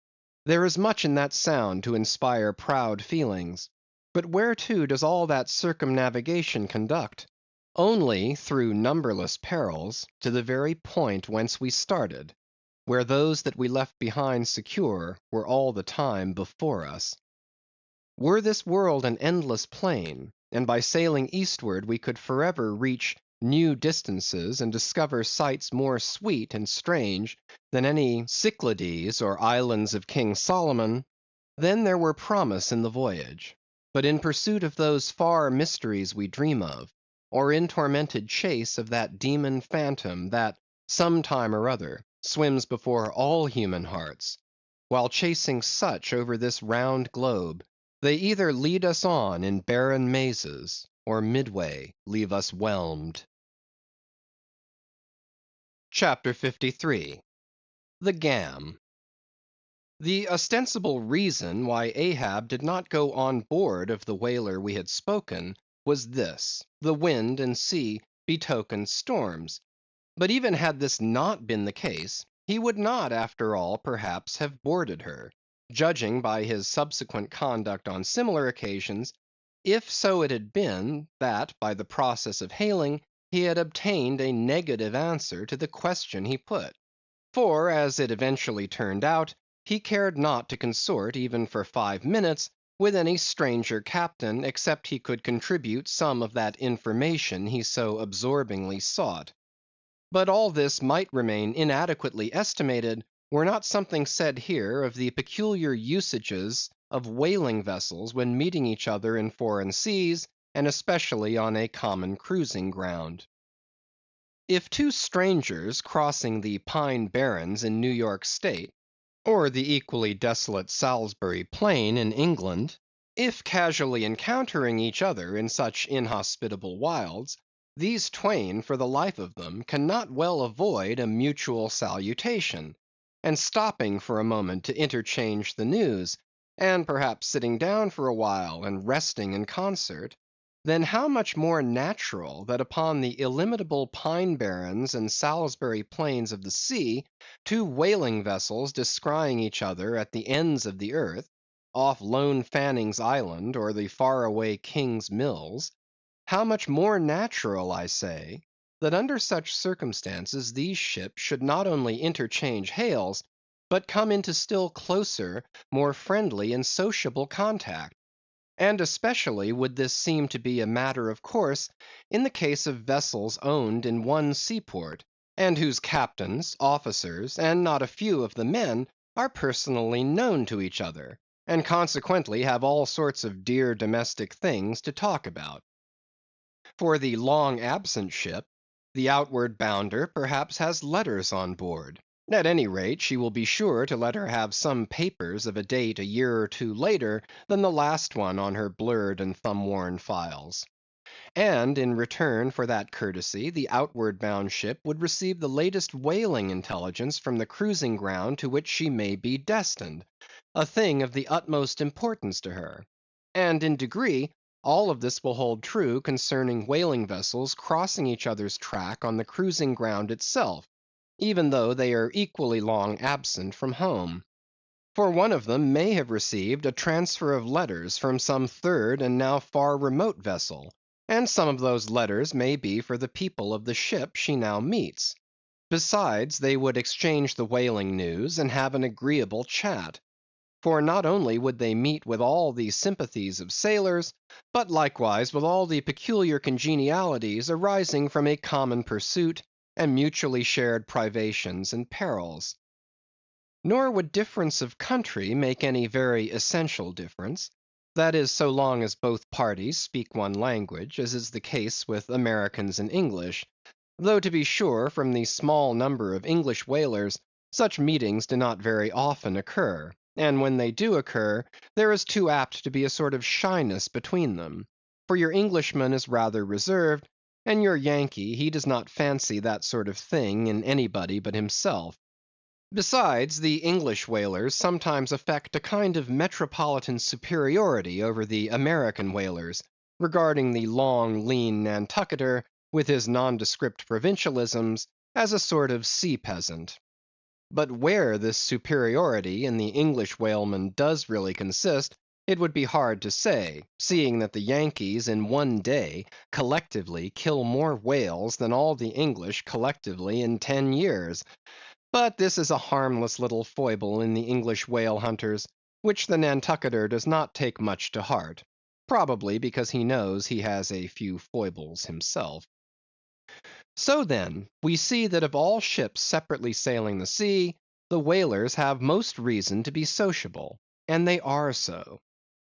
There is much in that sound to inspire proud feelings. But whereto does all that circumnavigation conduct? Only, through numberless perils, to the very point whence we started, where those that we left behind secure were all the time before us. Were this world an endless plain, and by sailing eastward we could forever reach new distances and discover sights more sweet and strange than any Cyclades or islands of King Solomon, then there were promise in the voyage. But in pursuit of those far mysteries we dream of, or in tormented chase of that demon phantom that, some time or other, swims before all human hearts, while chasing such over this round globe, they either lead us on in barren mazes, or midway leave us whelmed. CHAPTER 53. The Gam. The ostensible reason why Ahab did not go on board of the whaler we had spoken, was this: the wind and sea betokened storms. But even had this not been the case, he would not, after all, perhaps, have boarded her, judging by his subsequent conduct on similar occasions, if so it had been, that by the process of hailing he had obtained a negative answer to the question he put. For, as it eventually turned out, he cared not to consort even for 5 minutes with any stranger captain, except he could contribute some of that information he so absorbingly sought. But all this might remain inadequately estimated, were not something said here of the peculiar usages of whaling vessels when meeting each other in foreign seas, and especially on a common cruising ground. If two strangers crossing the Pine Barrens in New York State, or the equally desolate Salisbury Plain in England, if casually encountering each other in such inhospitable wilds, these twain, for the life of them, cannot well avoid a mutual salutation, and stopping for a moment to interchange the news, and perhaps sitting down for a while and resting in concert, then how much more natural that upon the illimitable Pine Barrens and Salisbury Plains of the sea, two whaling vessels descrying each other at the ends of the earth, off Lone Fanning's Island or the far-away King's Mills, how much more natural, I say, that under such circumstances these ships should not only interchange hails, but come into still closer, more friendly and sociable contact. And especially would this seem to be a matter of course in the case of vessels owned in one seaport, and whose captains, officers, and not a few of the men, are personally known to each other, and consequently have all sorts of dear domestic things to talk about. For the long absent ship, the outward bounder perhaps has letters on board. At any rate, she will be sure to let her have some papers of a date a year or two later than the last one on her blurred and thumb-worn files. And in return for that courtesy, the outward bound ship would receive the latest whaling intelligence from the cruising ground to which she may be destined, a thing of the utmost importance to her. And in degree, all of this will hold true concerning whaling vessels crossing each other's track on the cruising ground itself, even though they are equally long absent from home. For one of them may have received a transfer of letters from some third and now far remote vessel, and some of those letters may be for the people of the ship she now meets. Besides, they would exchange the whaling news and have an agreeable chat. For not only would they meet with all the sympathies of sailors, but likewise with all the peculiar congenialities arising from a common pursuit, and mutually shared privations and perils. Nor would difference of country make any very essential difference; that is, so long as both parties speak one language, as is the case with Americans and English; though to be sure, from the small number of English whalers, such meetings do not very often occur, and when they do occur, there is too apt to be a sort of shyness between them; for your Englishman is rather reserved, and your Yankee, he does not fancy that sort of thing in anybody but himself. Besides, the English whalers sometimes affect a kind of metropolitan superiority over the American whalers, regarding the long, lean Nantucketer, with his nondescript provincialisms, as a sort of sea peasant. But where this superiority in the English whaleman does really consist, it would be hard to say, seeing that the Yankees in one day collectively kill more whales than all the English collectively in 10 years. But this is a harmless little foible in the English whale hunters, which the Nantucketer does not take much to heart, probably because he knows he has a few foibles himself. So then, we see that of all ships separately sailing the sea, the whalers have most reason to be sociable, and they are so.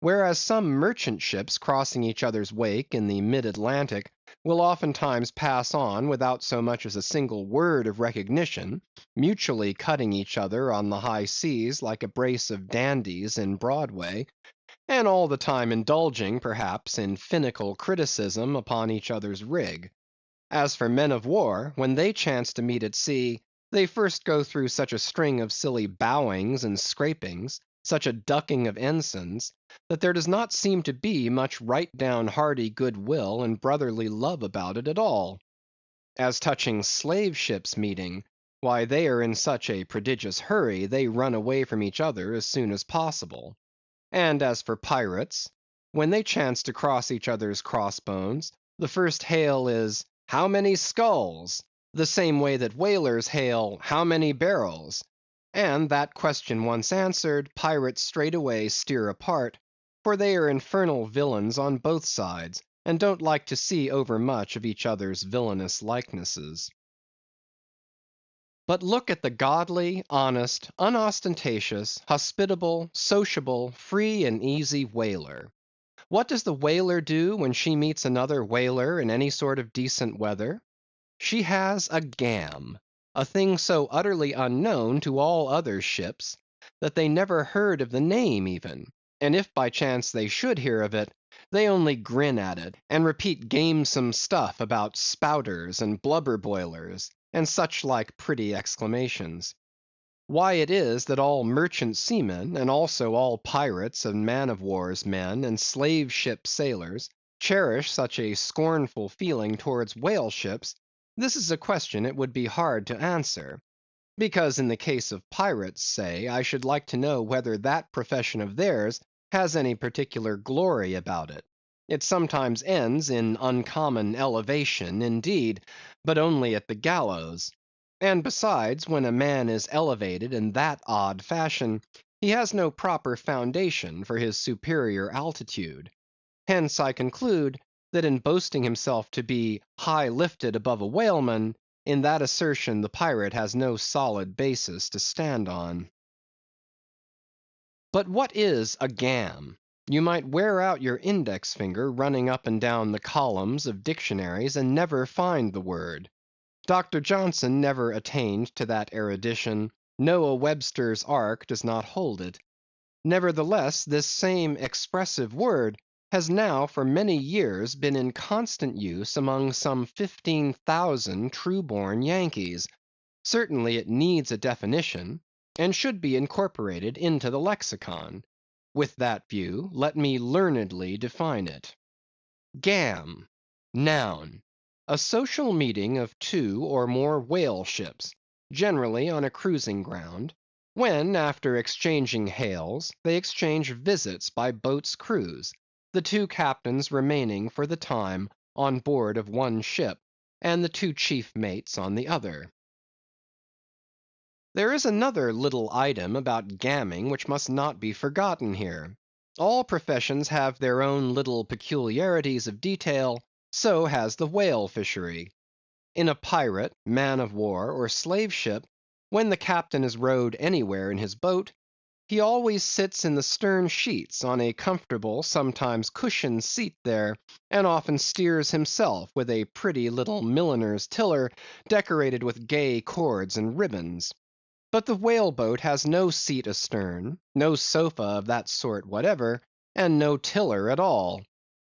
Whereas some merchant ships crossing each other's wake in the mid-Atlantic will oftentimes pass on without so much as a single word of recognition, mutually cutting each other on the high seas like a brace of dandies in Broadway, and all the time indulging, perhaps, in finical criticism upon each other's rig. As for men of war, when they chance to meet at sea, they first go through such a string of silly bowings and scrapings, such a ducking of ensigns, that there does not seem to be much right down hearty good will and brotherly love about it at all. As touching slave ships meeting, why they are in such a prodigious hurry they run away from each other as soon as possible. And as for pirates, when they chance to cross each other's crossbones, the first hail is, "How many skulls?" the same way that whalers hail, "How many barrels?" And that question once answered, pirates straightway steer apart, for they are infernal villains on both sides, and don't like to see overmuch of each other's villainous likenesses. But look at the godly, honest, unostentatious, hospitable, sociable, free and easy whaler. What does the whaler do when she meets another whaler in any sort of decent weather? She has a gam, a thing so utterly unknown to all other ships, that they never heard of the name even, and if by chance they should hear of it, they only grin at it, and repeat gamesome stuff about spouters and blubber boilers, and such like pretty exclamations. Why it is that all merchant seamen, and also all pirates and man-of-war's men and slave ship sailors, cherish such a scornful feeling towards whale ships, this is a question it would be hard to answer. Because in the case of pirates, say, I should like to know whether that profession of theirs has any particular glory about it. It sometimes ends in uncommon elevation, indeed, but only at the gallows. And besides, when a man is elevated in that odd fashion, he has no proper foundation for his superior altitude. Hence I conclude, that in boasting himself to be high lifted above a whaleman, in that assertion the pirate has no solid basis to stand on. But what is a gam? You might wear out your index finger running up and down the columns of dictionaries and never find the word. Dr. Johnson never attained to that erudition. Noah Webster's ark does not hold it. Nevertheless, this same expressive word has now for many years been in constant use among some 15,000 true-born Yankees. Certainly it needs a definition, and should be incorporated into the lexicon. With that view, let me learnedly define it. Gam, noun, a social meeting of two or more whale ships, generally on a cruising ground, when, after exchanging hails, they exchange visits by boat's crews, the two captains remaining for the time on board of one ship, and the two chief mates on the other. There is another little item about gamming which must not be forgotten here. All professions have their own little peculiarities of detail, so has the whale fishery. In a pirate, man of war, or slave ship, when the captain is rowed anywhere in his boat, he always sits in the stern sheets on a comfortable, sometimes cushioned seat there, and often steers himself with a pretty little milliner's tiller decorated with gay cords and ribbons. But the whale boat has no seat astern, no sofa of that sort whatever, and no tiller at all.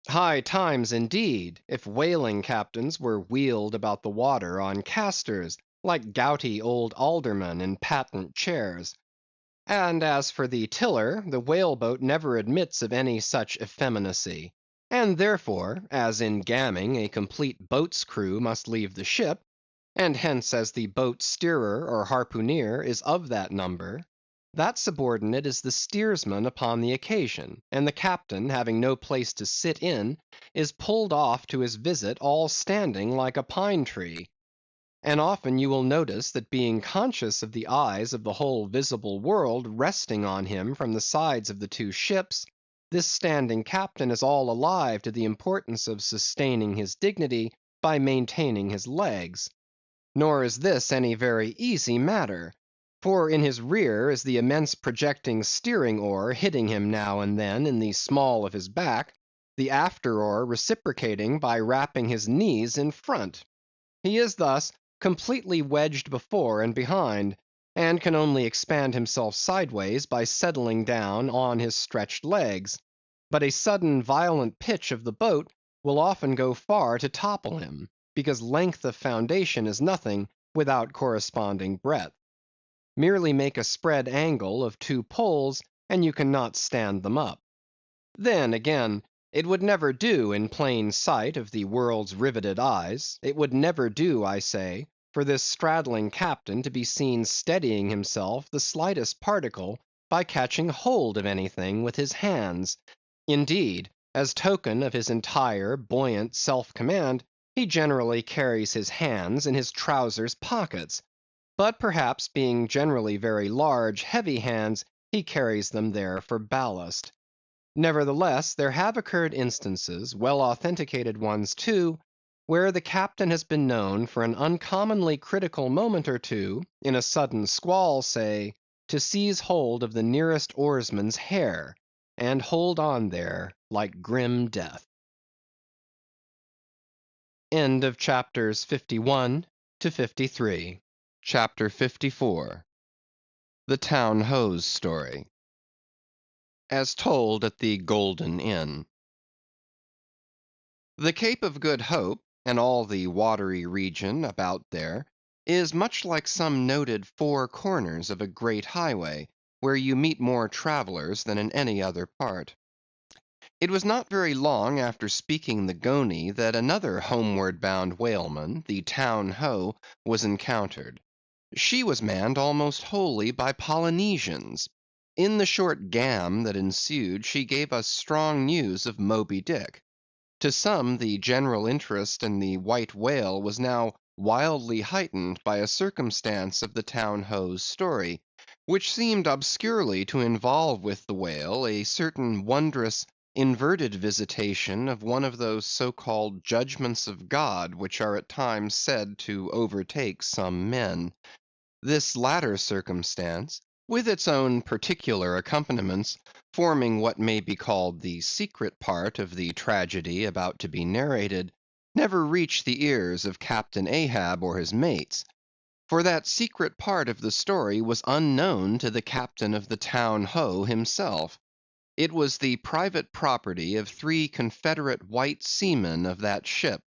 High times indeed, if whaling captains were wheeled about the water on castors, like gouty old aldermen in patent chairs. And as for the tiller, the whale boat never admits of any such effeminacy. And therefore, as in gamming a complete boat's crew must leave the ship, and hence as the boat's steerer or harpooneer is of that number, that subordinate is the steersman upon the occasion, and the captain having no place to sit in, is pulled off to his visit all standing like a pine tree. And often you will notice that being conscious of the eyes of the whole visible world resting on him from the sides of the two ships, this standing captain is all alive to the importance of sustaining his dignity by maintaining his legs. Nor is this any very easy matter, for in his rear is the immense projecting steering oar hitting him now and then in the small of his back, the after oar reciprocating by rapping his knees in front. He is thus completely wedged before and behind, and can only expand himself sideways by settling down on his stretched legs. But a sudden violent pitch of the boat will often go far to topple him, because length of foundation is nothing without corresponding breadth. Merely make a spread angle of two poles, and you cannot stand them up. Then, again, it would never do in plain sight of the world's riveted eyes, it would never do, I say, for this straddling captain to be seen steadying himself the slightest particle by catching hold of anything with his hands. Indeed, as token of his entire buoyant self-command, he generally carries his hands in his trousers pockets, but perhaps being generally very large, heavy hands, he carries them there for ballast. Nevertheless, there have occurred instances, well authenticated ones too, where the captain has been known for an uncommonly critical moment or two, in a sudden squall, say, to seize hold of the nearest oarsman's hair, and hold on there like grim death. End of chapters 51 to 53. Chapter 54. The Town Ho's Story. As told at the Golden Inn. The Cape of Good Hope, and all the watery region about there, is much like some noted four corners of a great highway, where you meet more travellers than in any other part. It was not very long after speaking the Goney that another homeward bound whaleman, the Town Ho, was encountered. She was manned almost wholly by Polynesians. In the short gam that ensued, she gave us strong news of Moby Dick. To some, the general interest in the white whale was now wildly heightened by a circumstance of the Town Ho's story, which seemed obscurely to involve with the whale a certain wondrous inverted visitation of one of those so-called judgments of God which are at times said to overtake some men. This latter circumstance, with its own particular accompaniments, forming what may be called the secret part of the tragedy about to be narrated, never reached the ears of Captain Ahab or his mates, for that secret part of the story was unknown to the captain of the Town Ho himself. It was the private property of three Confederate white seamen of that ship,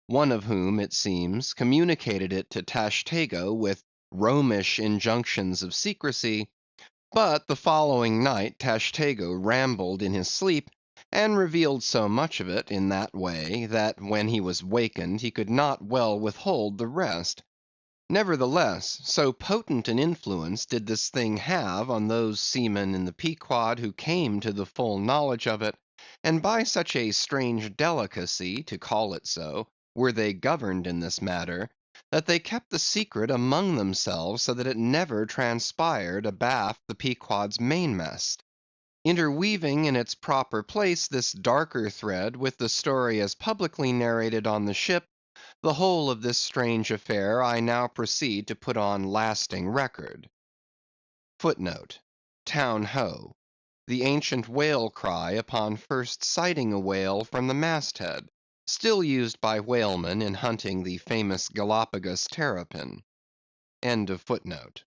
one of whom, it seems, communicated it to Tashtego with Romish injunctions of secrecy, but the following night Tashtego rambled in his sleep, and revealed so much of it in that way, that when he was wakened he could not well withhold the rest. Nevertheless, so potent an influence did this thing have on those seamen in the Pequod who came to the full knowledge of it, and by such a strange delicacy, to call it so, were they governed in this matter, that they kept the secret among themselves so that it never transpired abaft the Pequod's mainmast. Interweaving in its proper place this darker thread with the story as publicly narrated on the ship, the whole of this strange affair I now proceed to put on lasting record. Footnote: Town Ho, the ancient whale cry upon first sighting a whale from the masthead, still used by whalemen in hunting the famous Galapagos terrapin. End of footnote.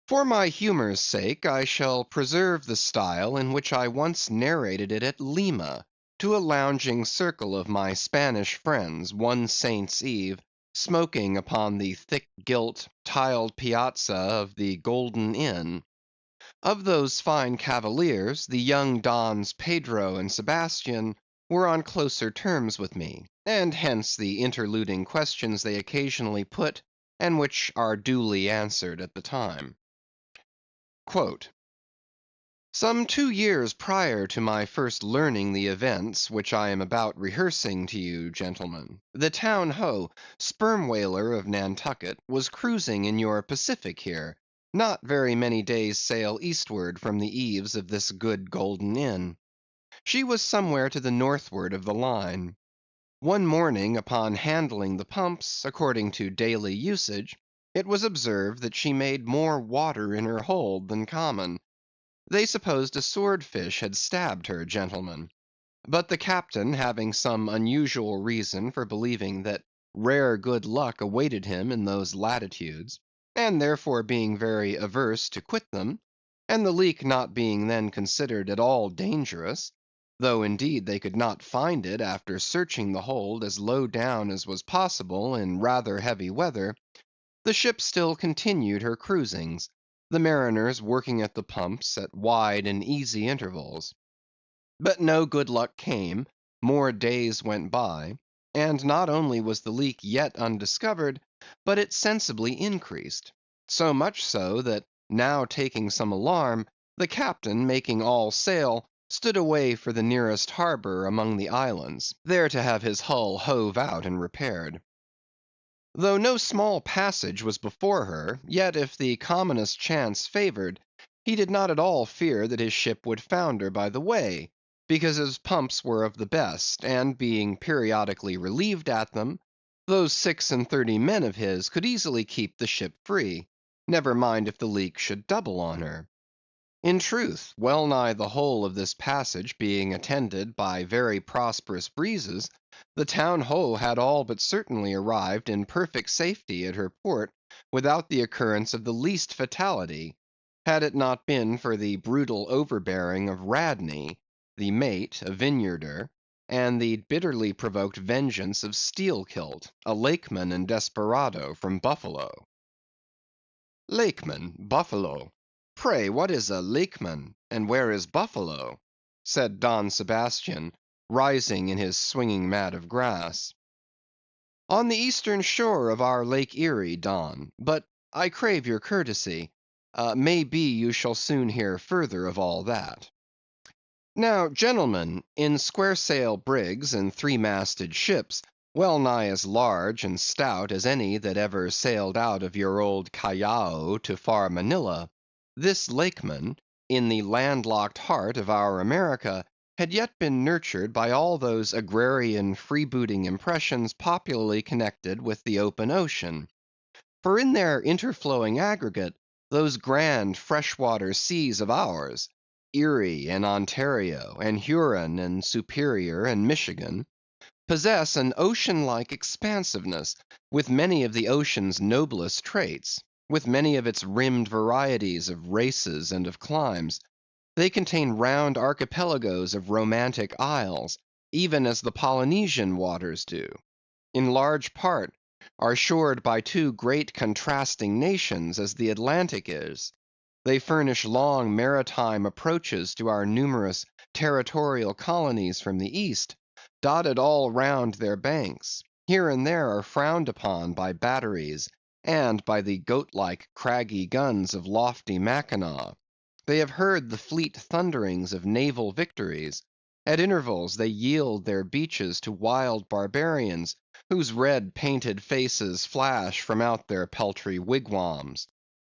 For my humor's sake, I shall preserve the style in which I once narrated it at Lima, to a lounging circle of my Spanish friends, one Saint's Eve, smoking upon the thick gilt, tiled piazza of the Golden Inn. Of those fine cavaliers, the young Dons Pedro and Sebastian were on closer terms with me, and hence the interluding questions they occasionally put, and which are duly answered at the time. Quote, Some 2 years prior to my first learning the events which I am about rehearsing to you, gentlemen, the Town Ho, sperm whaler of Nantucket, was cruising in your Pacific here, not very many days' sail eastward from the eaves of this good Golden Inn. She was somewhere to the northward of the line. One morning, upon handling the pumps, according to daily usage, it was observed that she made more water in her hold than common. They supposed a swordfish had stabbed her, gentlemen. But the captain having some unusual reason for believing that rare good luck awaited him in those latitudes, and therefore being very averse to quit them, and the leak not being then considered at all dangerous, though indeed they could not find it after searching the hold as low down as was possible in rather heavy weather, the ship still continued her cruisings, the mariners working at the pumps at wide and easy intervals. But no good luck came, more days went by, and not only was the leak yet undiscovered, but it sensibly increased; so much so, that now taking some alarm, the captain making all sail, stood away for the nearest harbor among the islands, there to have his hull hove out and repaired. Though no small passage was before her, yet if the commonest chance favored, he did not at all fear that his ship would founder by the way, because his pumps were of the best, and being periodically relieved at them, those 36 men of his could easily keep the ship free, never mind if the leak should double on her. In truth, well nigh the whole of this passage being attended by very prosperous breezes, the Town Ho had all but certainly arrived in perfect safety at her port without the occurrence of the least fatality, had it not been for the brutal overbearing of Radney, the mate, a Vineyarder, and the bitterly provoked vengeance of Steelkilt, a Lakeman and desperado from Buffalo. "Lakeman, Buffalo! Pray, what is a Lakeman, and where is Buffalo?" said Don Sebastian, rising in his swinging mat of grass. "On the eastern shore of our Lake Erie, Don; but I crave your courtesy. May be you shall soon hear further of all that. Now, gentlemen, in square sail brigs and three-masted ships, well nigh as large and stout as any that ever sailed out of your old Callao to far Manila, this Lakeman, in the landlocked heart of our America, had yet been nurtured by all those agrarian freebooting impressions popularly connected with the open ocean. For in their interflowing aggregate, those grand freshwater seas of ours, Erie and Ontario, and Huron and Superior and Michigan, possess an ocean-like expansiveness, with many of the ocean's noblest traits, with many of its rimmed varieties of races and of climes. They contain round archipelagos of romantic isles, even as the Polynesian waters do. In large part, are shored by two great contrasting nations, as the Atlantic is. They furnish long maritime approaches to our numerous territorial colonies from the east, dotted all round their banks, here and there are frowned upon by batteries, and by the goat-like craggy guns of lofty Mackinaw. They have heard the fleet thunderings of naval victories. At intervals they yield their beaches to wild barbarians, whose red painted faces flash from out their peltry wigwams.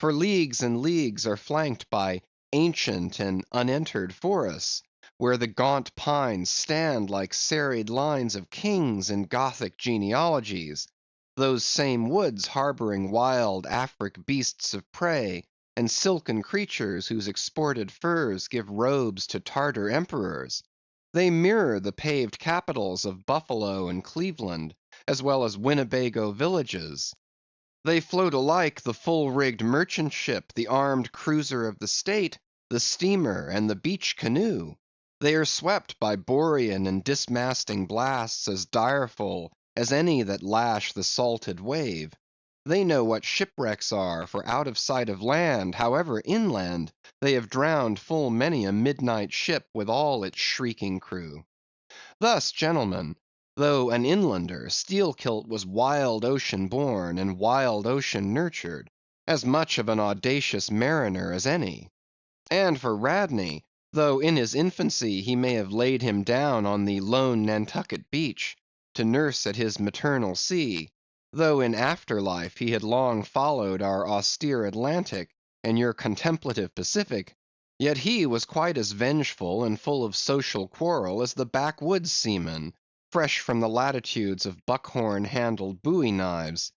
For leagues and leagues are flanked by ancient and unentered forests, where the gaunt pines stand like serried lines of kings in Gothic genealogies; those same woods harboring wild Afric beasts of prey, and silken creatures whose exported furs give robes to Tartar emperors. They mirror the paved capitals of Buffalo and Cleveland, as well as Winnebago villages. They float alike the full-rigged merchant ship, the armed cruiser of the state, the steamer, and the beach canoe. They are swept by borean and dismasting blasts as direful as any that lash the salted wave. They know what shipwrecks are, for out of sight of land, however inland, they have drowned full many a midnight ship with all its shrieking crew. Thus, gentlemen, though an inlander, Steelkilt was wild ocean born and wild ocean nurtured, as much of an audacious mariner as any. And for Radney, though in his infancy he may have laid him down on the lone Nantucket beach, to nurse at his maternal sea; though in after life he had long followed our austere Atlantic and your contemplative Pacific, yet he was quite as vengeful and full of social quarrel as the backwoods seaman, fresh from the latitudes of buckhorn handled bowie knives.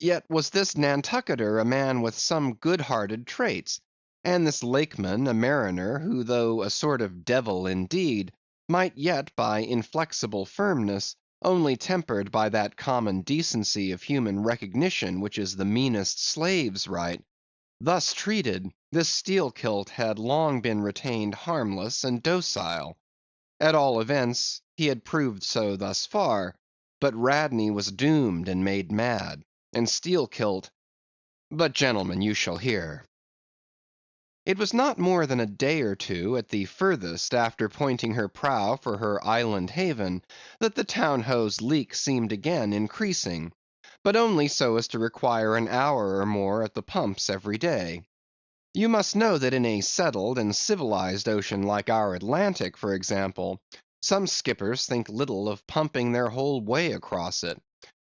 Yet was this Nantucketer a man with some good hearted traits, and this Lakeman a mariner, who though a sort of devil indeed, might yet by inflexible firmness, only tempered by that common decency of human recognition which is the meanest slave's right; thus treated, this Steelkilt had long been retained harmless and docile. At all events, he had proved so thus far; but Radney was doomed and made mad, and Steelkilt—but, gentlemen, you shall hear. It was not more than a day or two, at the furthest, after pointing her prow for her island haven, that the Town Ho's leak seemed again increasing, but only so as to require an hour or more at the pumps every day. You must know that in a settled and civilized ocean like our Atlantic, for example, some skippers think little of pumping their whole way across it;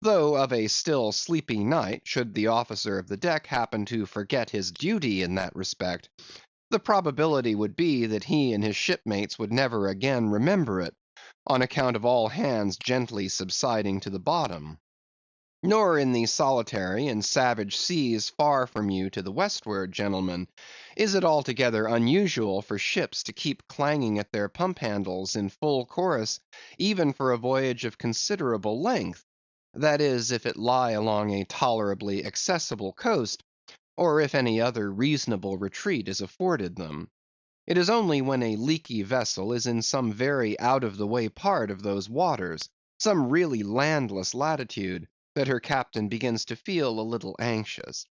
though of a still sleepy night, should the officer of the deck happen to forget his duty in that respect, the probability would be that he and his shipmates would never again remember it, on account of all hands gently subsiding to the bottom. Nor in the solitary and savage seas far from you to the westward, gentlemen, is it altogether unusual for ships to keep clanging at their pump handles in full chorus, even for a voyage of considerable length; that is, if it lie along a tolerably accessible coast, or if any other reasonable retreat is afforded them. It is only when a leaky vessel is in some very out of the way part of those waters, some really landless latitude, that her captain begins to feel a little anxious.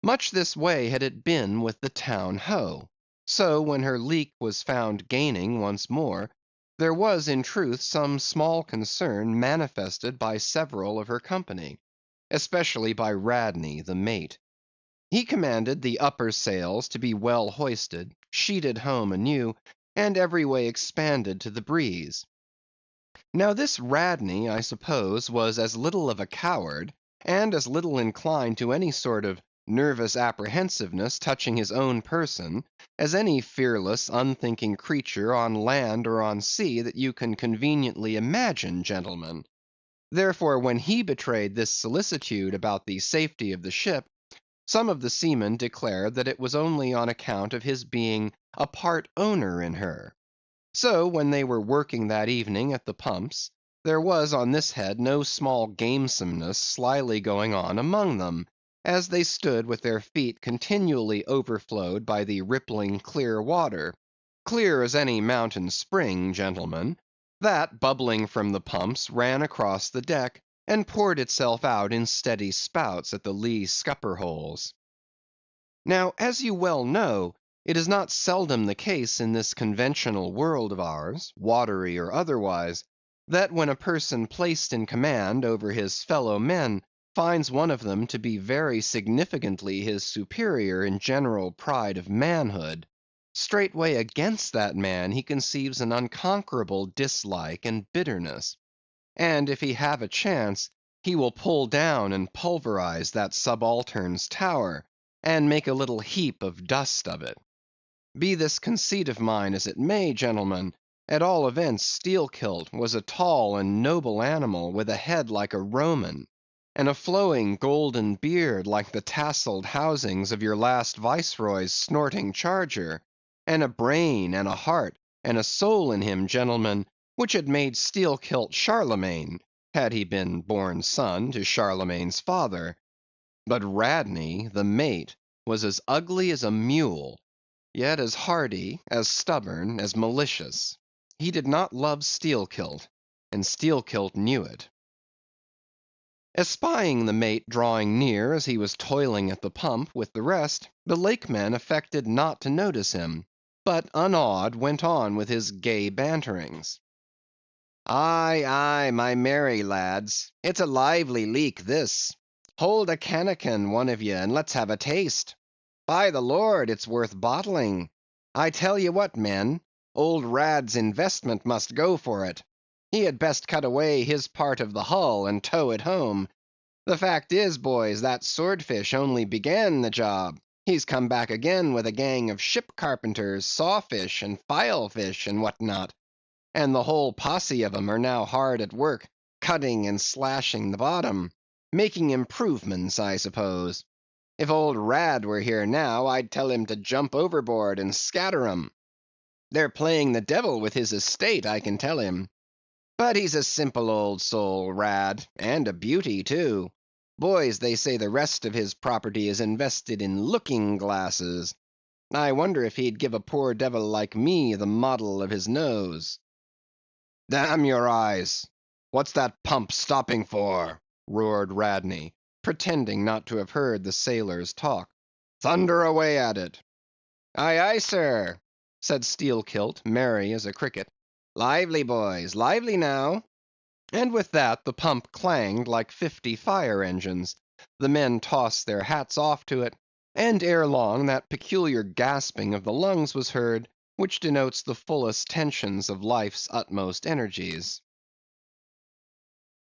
Much this way had it been with the Town Ho. So when her leak was found gaining once more, there was in truth some small concern manifested by several of her company, especially by Radney the mate. He commanded the upper sails to be well hoisted, sheeted home anew, and every way expanded to the breeze. Now this Radney, I suppose, was as little of a coward, and as little inclined to any sort of nervous apprehensiveness touching his own person, as any fearless, unthinking creature on land or on sea that you can conveniently imagine, gentlemen. Therefore, when he betrayed this solicitude about the safety of the ship, some of the seamen declared that it was only on account of his being a part owner in her. So when they were working that evening at the pumps, there was on this head no small gamesomeness slyly going on among them, as they stood with their feet continually overflowed by the rippling clear water, clear as any mountain spring, gentlemen, that bubbling from the pumps ran across the deck, and poured itself out in steady spouts at the lee scupper holes. Now, as you well know, it is not seldom the case in this conventional world of ours, watery or otherwise, that when a person placed in command over his fellow men finds one of them to be very significantly his superior in general pride of manhood, straightway against that man he conceives an unconquerable dislike and bitterness; and if he have a chance, he will pull down and pulverize that subaltern's tower, and make a little heap of dust of it. Be this conceit of mine as it may, gentlemen, at all events Steelkilt was a tall and noble animal with a head like a Roman, and a flowing golden beard like the tasselled housings of your last viceroy's snorting charger, and a brain and a heart and a soul in him, gentlemen, which had made Steelkilt Charlemagne, had he been born son to Charlemagne's father. But Radney, the mate, was as ugly as a mule, yet as hardy, as stubborn, as malicious. He did not love Steelkilt, and Steelkilt knew it. Espying the mate drawing near as he was toiling at the pump with the rest, the lakeman affected not to notice him, but unawed went on with his gay banterings. "Aye, aye, my merry lads, it's a lively leak this. Hold a cannikin, one of ye, and let's have a taste. By the Lord, it's worth bottling. I tell ye what, men, old Rad's investment must go for it. He had best cut away his part of the hull and tow it home. The fact is, boys, that swordfish only began the job. He's come back again with a gang of ship carpenters, sawfish, and filefish, and what not, and the whole posse of 'em are now hard at work, cutting and slashing the bottom, making improvements, I suppose. If old Rad were here now, I'd tell him to jump overboard and scatter 'em. They're playing the devil with his estate, I can tell him. But he's a simple old soul, Rad, and a beauty too. Boys, they say the rest of his property is invested in looking glasses. I wonder if he'd give a poor devil like me the model of his nose." "Damn your eyes! What's that pump stopping for?" roared Radney, pretending not to have heard the sailor's talk. "Thunder away at it." "Aye, aye, sir," said Steelkilt, merry as a cricket. "Lively, boys, lively now." And with that the pump clanged like 50 fire engines, the men tossed their hats off to it, and ere long that peculiar gasping of the lungs was heard, which denotes the fullest tensions of life's utmost energies.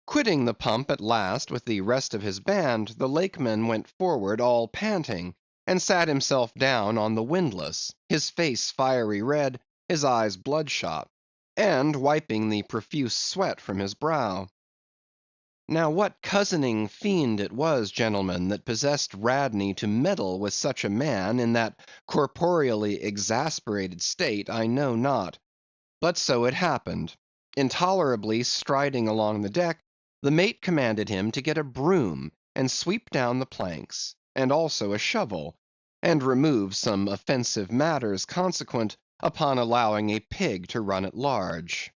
Quitting the pump at last with the rest of his band, the lakeman went forward all panting, and sat himself down on the windlass, his face fiery red, his eyes bloodshot, and wiping the profuse sweat from his brow. Now what cozening fiend it was, gentlemen, that possessed Radney to meddle with such a man in that corporeally exasperated state, I know not. But so it happened. Intolerably striding along the deck, the mate commanded him to get a broom and sweep down the planks, and also a shovel, and remove some offensive matters consequent upon allowing a pig to run at large.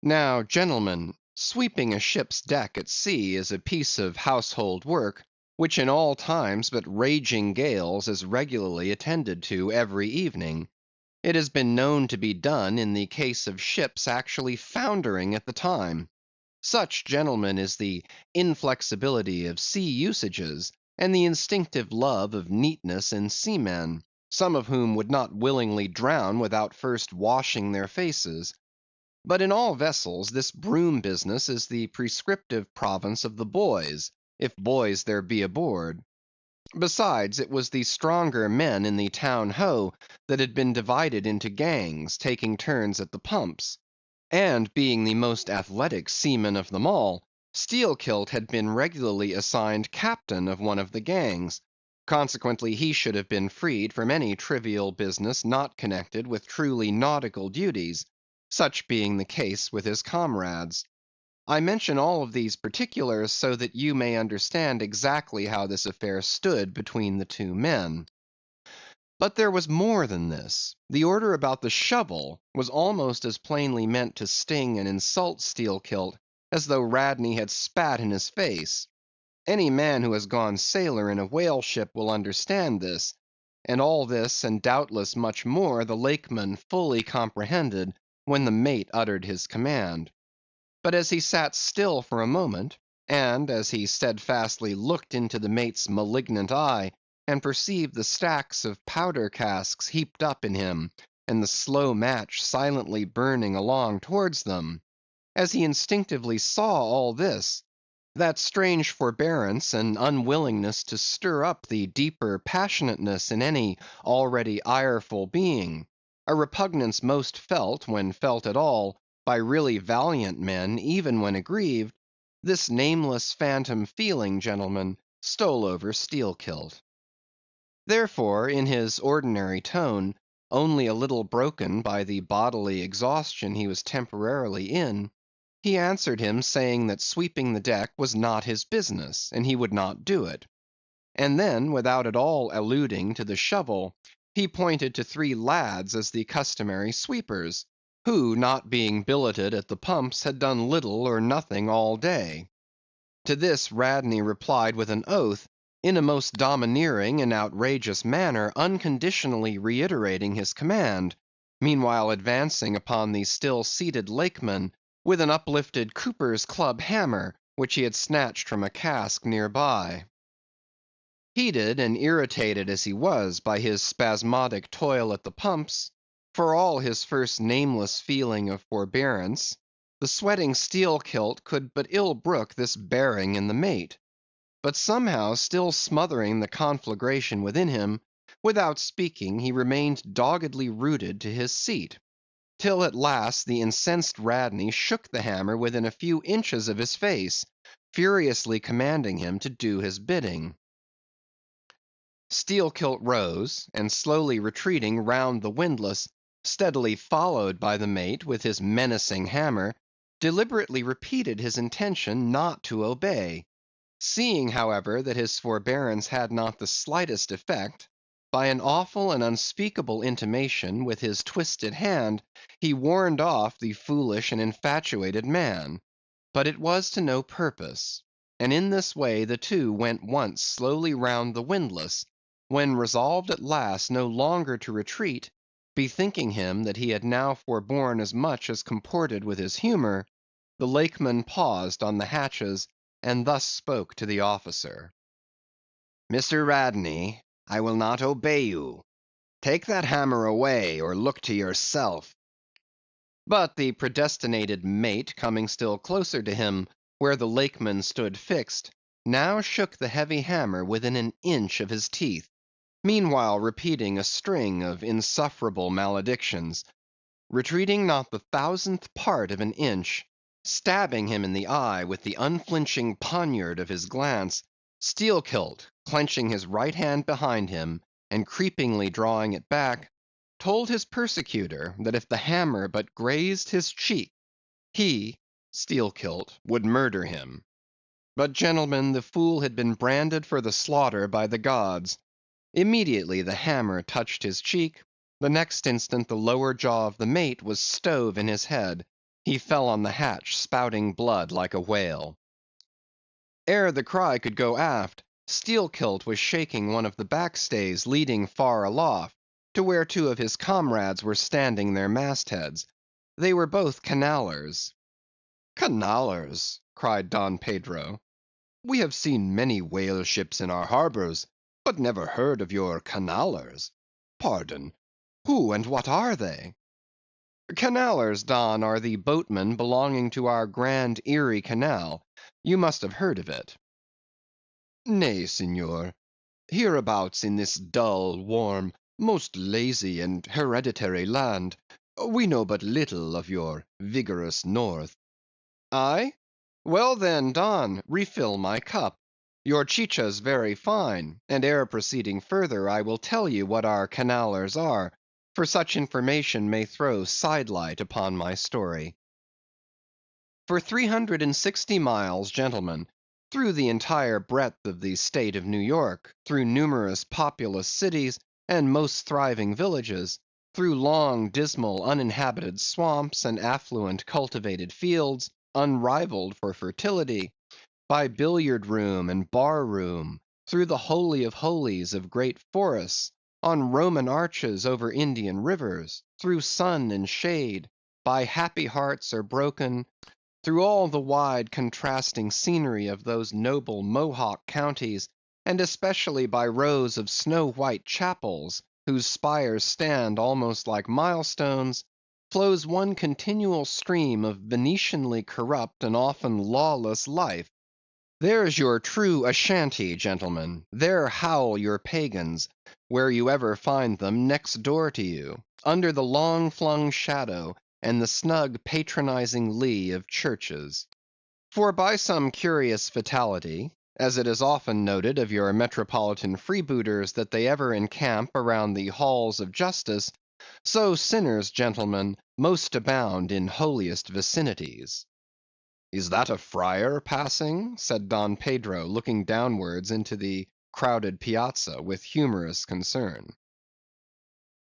Now, gentlemen, sweeping a ship's deck at sea is a piece of household work, which in all times but raging gales is regularly attended to every evening. It has been known to be done in the case of ships actually foundering at the time. Such, gentlemen, is the inflexibility of sea usages, and the instinctive love of neatness in seamen, some of whom would not willingly drown without first washing their faces. But in all vessels this broom business is the prescriptive province of the boys, if boys there be aboard. Besides, it was the stronger men in the town ho that had been divided into gangs, taking turns at the pumps. And being the most athletic seaman of them all, Steelkilt had been regularly assigned captain of one of the gangs. Consequently, he should have been freed from any trivial business not connected with truly nautical duties, such being the case with his comrades. I mention all of these particulars so that you may understand exactly how this affair stood between the two men. But there was more than this. The order about the shovel was almost as plainly meant to sting and insult Steelkilt as though Radney had spat in his face. Any man who has gone sailor in a whale ship will understand this, and all this and doubtless much more the lakeman fully comprehended when the mate uttered his command. But as he sat still for a moment, and as he steadfastly looked into the mate's malignant eye, and perceived the stacks of powder casks heaped up in him, and the slow match silently burning along towards them; as he instinctively saw all this, that strange forbearance and unwillingness to stir up the deeper passionateness in any already ireful being, a repugnance most felt, when felt at all, by really valiant men, even when aggrieved, this nameless phantom feeling, gentlemen, stole over Steelkilt. Therefore, in his ordinary tone, only a little broken by the bodily exhaustion he was temporarily in, he answered him saying that sweeping the deck was not his business, and he would not do it. And then, without at all alluding to the shovel, he pointed to 3 lads as the customary sweepers, who, not being billeted at the pumps, had done little or nothing all day. To this Radney replied with an oath, in a most domineering and outrageous manner, unconditionally reiterating his command, meanwhile advancing upon the still seated Lakeman with an uplifted cooper's club hammer, which he had snatched from a cask near by. Heated and irritated as he was by his spasmodic toil at the pumps, for all his first nameless feeling of forbearance, the sweating Steelkilt could but ill brook this bearing in the mate; but somehow still smothering the conflagration within him, without speaking he remained doggedly rooted to his seat, till at last the incensed Radney shook the hammer within a few inches of his face, furiously commanding him to do his bidding. Steelkilt rose, and slowly retreating round the windlass, steadily followed by the mate with his menacing hammer, deliberately repeated his intention not to obey. Seeing, however, that his forbearance had not the slightest effect, by an awful and unspeakable intimation with his twisted hand, he warned off the foolish and infatuated man. But it was to no purpose; and in this way the two went once slowly round the windlass, when resolved at last no longer to retreat, bethinking him that he had now forborne as much as comported with his humor, the Lakeman paused on the hatches, and thus spoke to the officer: "Mr. Radney, I will not obey you. Take that hammer away, or look to yourself." But the predestinated mate coming still closer to him, where the Lakeman stood fixed, now shook the heavy hammer within an inch of his teeth, meanwhile repeating a string of insufferable maledictions, retreating not the thousandth part of an inch, stabbing him in the eye with the unflinching poniard of his glance. Steelkilt, clenching his right hand behind him, and creepingly drawing it back, told his persecutor that if the hammer but grazed his cheek, he, Steelkilt, would murder him. But, gentlemen, the fool had been branded for the slaughter by the gods. Immediately the hammer touched his cheek, the next instant the lower jaw of the mate was stove in his head; he fell on the hatch, spouting blood like a whale. Ere the cry could go aft, Steelkilt was shaking one of the backstays leading far aloft, to where two of his comrades were standing their mastheads. They were both Canallers. "Canallers!" cried Don Pedro. "We have seen many whale ships in our harbors, but never heard of your Canallers. Pardon, who and what are they?" "Canallers, Don, are the boatmen belonging to our grand Erie Canal. You must have heard of it." "Nay, Senor. Hereabouts in this dull, warm, most lazy and hereditary land, we know but little of your vigorous North." "Aye? Well then, Don, refill my cup. Your chicha's very fine, and ere proceeding further, I will tell you what our Canallers are, for such information may throw sidelight upon my story. For 360 miles, gentlemen, through the entire breadth of the State of New York, through numerous populous cities and most thriving villages, through long, dismal, uninhabited swamps and affluent cultivated fields, unrivalled for fertility, by billiard room and bar room, through the holy of holies of great forests, on Roman arches over Indian rivers, through sun and shade, by happy hearts or broken, through all the wide contrasting scenery of those noble Mohawk counties, and especially by rows of snow-white chapels, whose spires stand almost like milestones, flows one continual stream of Venetianly corrupt and often lawless life. There's your true Ashantee, gentlemen; there howl your pagans, where you ever find them, next door to you, under the long-flung shadow and the snug patronizing lee of churches. For by some curious fatality, as it is often noted of your metropolitan freebooters that they ever encamp around the halls of justice, so sinners, gentlemen, most abound in holiest vicinities. "Is that a friar passing?" said Don Pedro, looking downwards into the crowded piazza with humorous concern.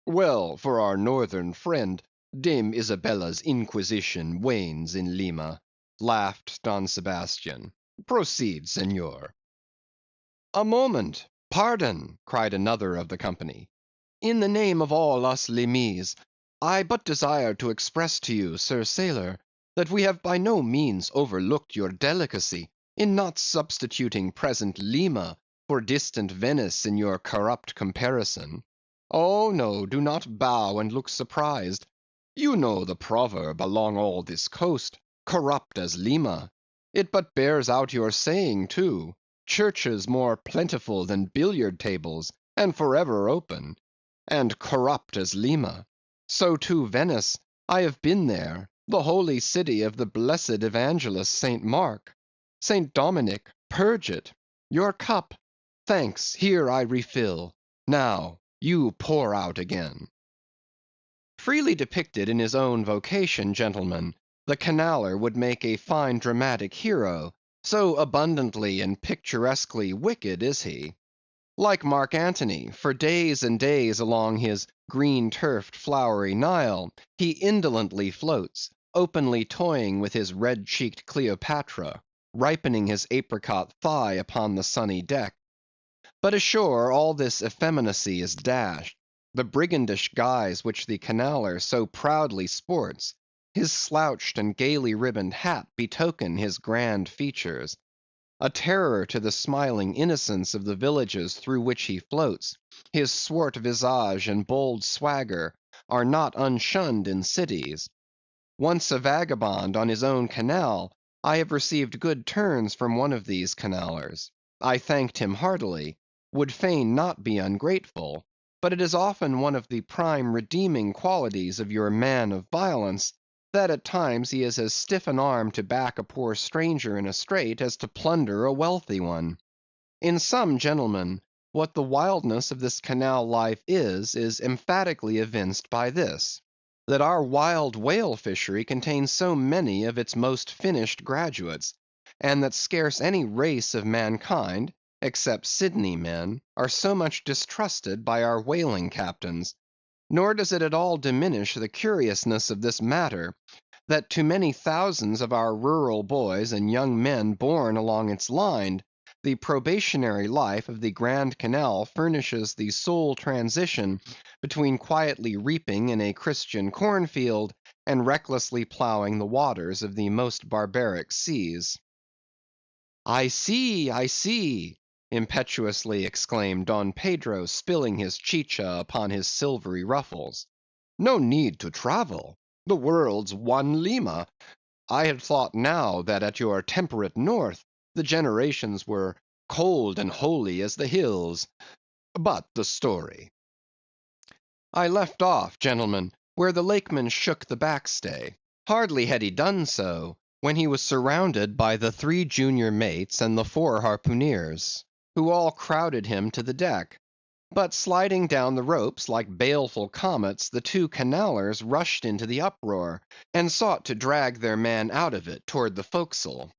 "Well, for our northern friend, Dame Isabella's Inquisition wanes in Lima," laughed Don Sebastian. Proceed, Senor. A moment, pardon, cried another of the company. In the name of all us Limmese, I but desire to express to you, sir sailor, that we have by no means overlooked your delicacy in not substituting present Lima for distant Venice in your corrupt comparison. Oh no, do not bow and look surprised. You know the proverb along all this coast, corrupt as Lima. It but bears out your saying too. Churches more plentiful than billiard tables, and forever open, and corrupt as Lima. So too Venice, I have been there, the holy city of the blessed evangelist Saint Mark. Saint Dominic, purge it. Your cup. Thanks, here I refill. Now, you pour out again. Freely depicted in his own vocation, gentlemen, the Canaller would make a fine dramatic hero, so abundantly and picturesquely wicked is he. Like Mark Antony, for days and days along his green-turfed flowery Nile, he indolently floats, openly toying with his red-cheeked Cleopatra, ripening his apricot thigh upon the sunny deck. But ashore all this effeminacy is dashed. The brigandish guise which the Canaller so proudly sports, his slouched and gaily ribboned hat betoken his grand features. A terror to the smiling innocence of the villages through which he floats, his swart visage and bold swagger are not unshunned in cities. Once a vagabond on his own canal, I have received good turns from one of these Canallers. I thanked him heartily, would fain not be ungrateful, but it is often one of the prime redeeming qualities of your man of violence, that at times he is as stiff an arm to back a poor stranger in a strait as to plunder a wealthy one. In sum, gentlemen, what the wildness of this canal life is emphatically evinced by this, that our wild whale fishery contains so many of its most finished graduates, and that scarce any race of mankind, except Sydney men, are so much distrusted by our whaling captains. Nor does it at all diminish the curiousness of this matter, that to many thousands of our rural boys and young men born along its line, the probationary life of the Grand Canal furnishes the sole transition between quietly reaping in a Christian cornfield and recklessly ploughing the waters of the most barbaric seas. I see, impetuously exclaimed Don Pedro, spilling his chicha upon his silvery ruffles. No need to travel. The world's one Lima. I had thought now that at your temperate north the generations were cold and holy as the hills. But the story. I left off, gentlemen, where the Lakeman shook the backstay. Hardly had he done so, when he was surrounded by the 3 junior mates and the 4 harpooneers, who all crowded him to the deck. But sliding down the ropes like baleful comets, the 2 Canallers rushed into the uproar, and sought to drag their man out of it toward the forecastle.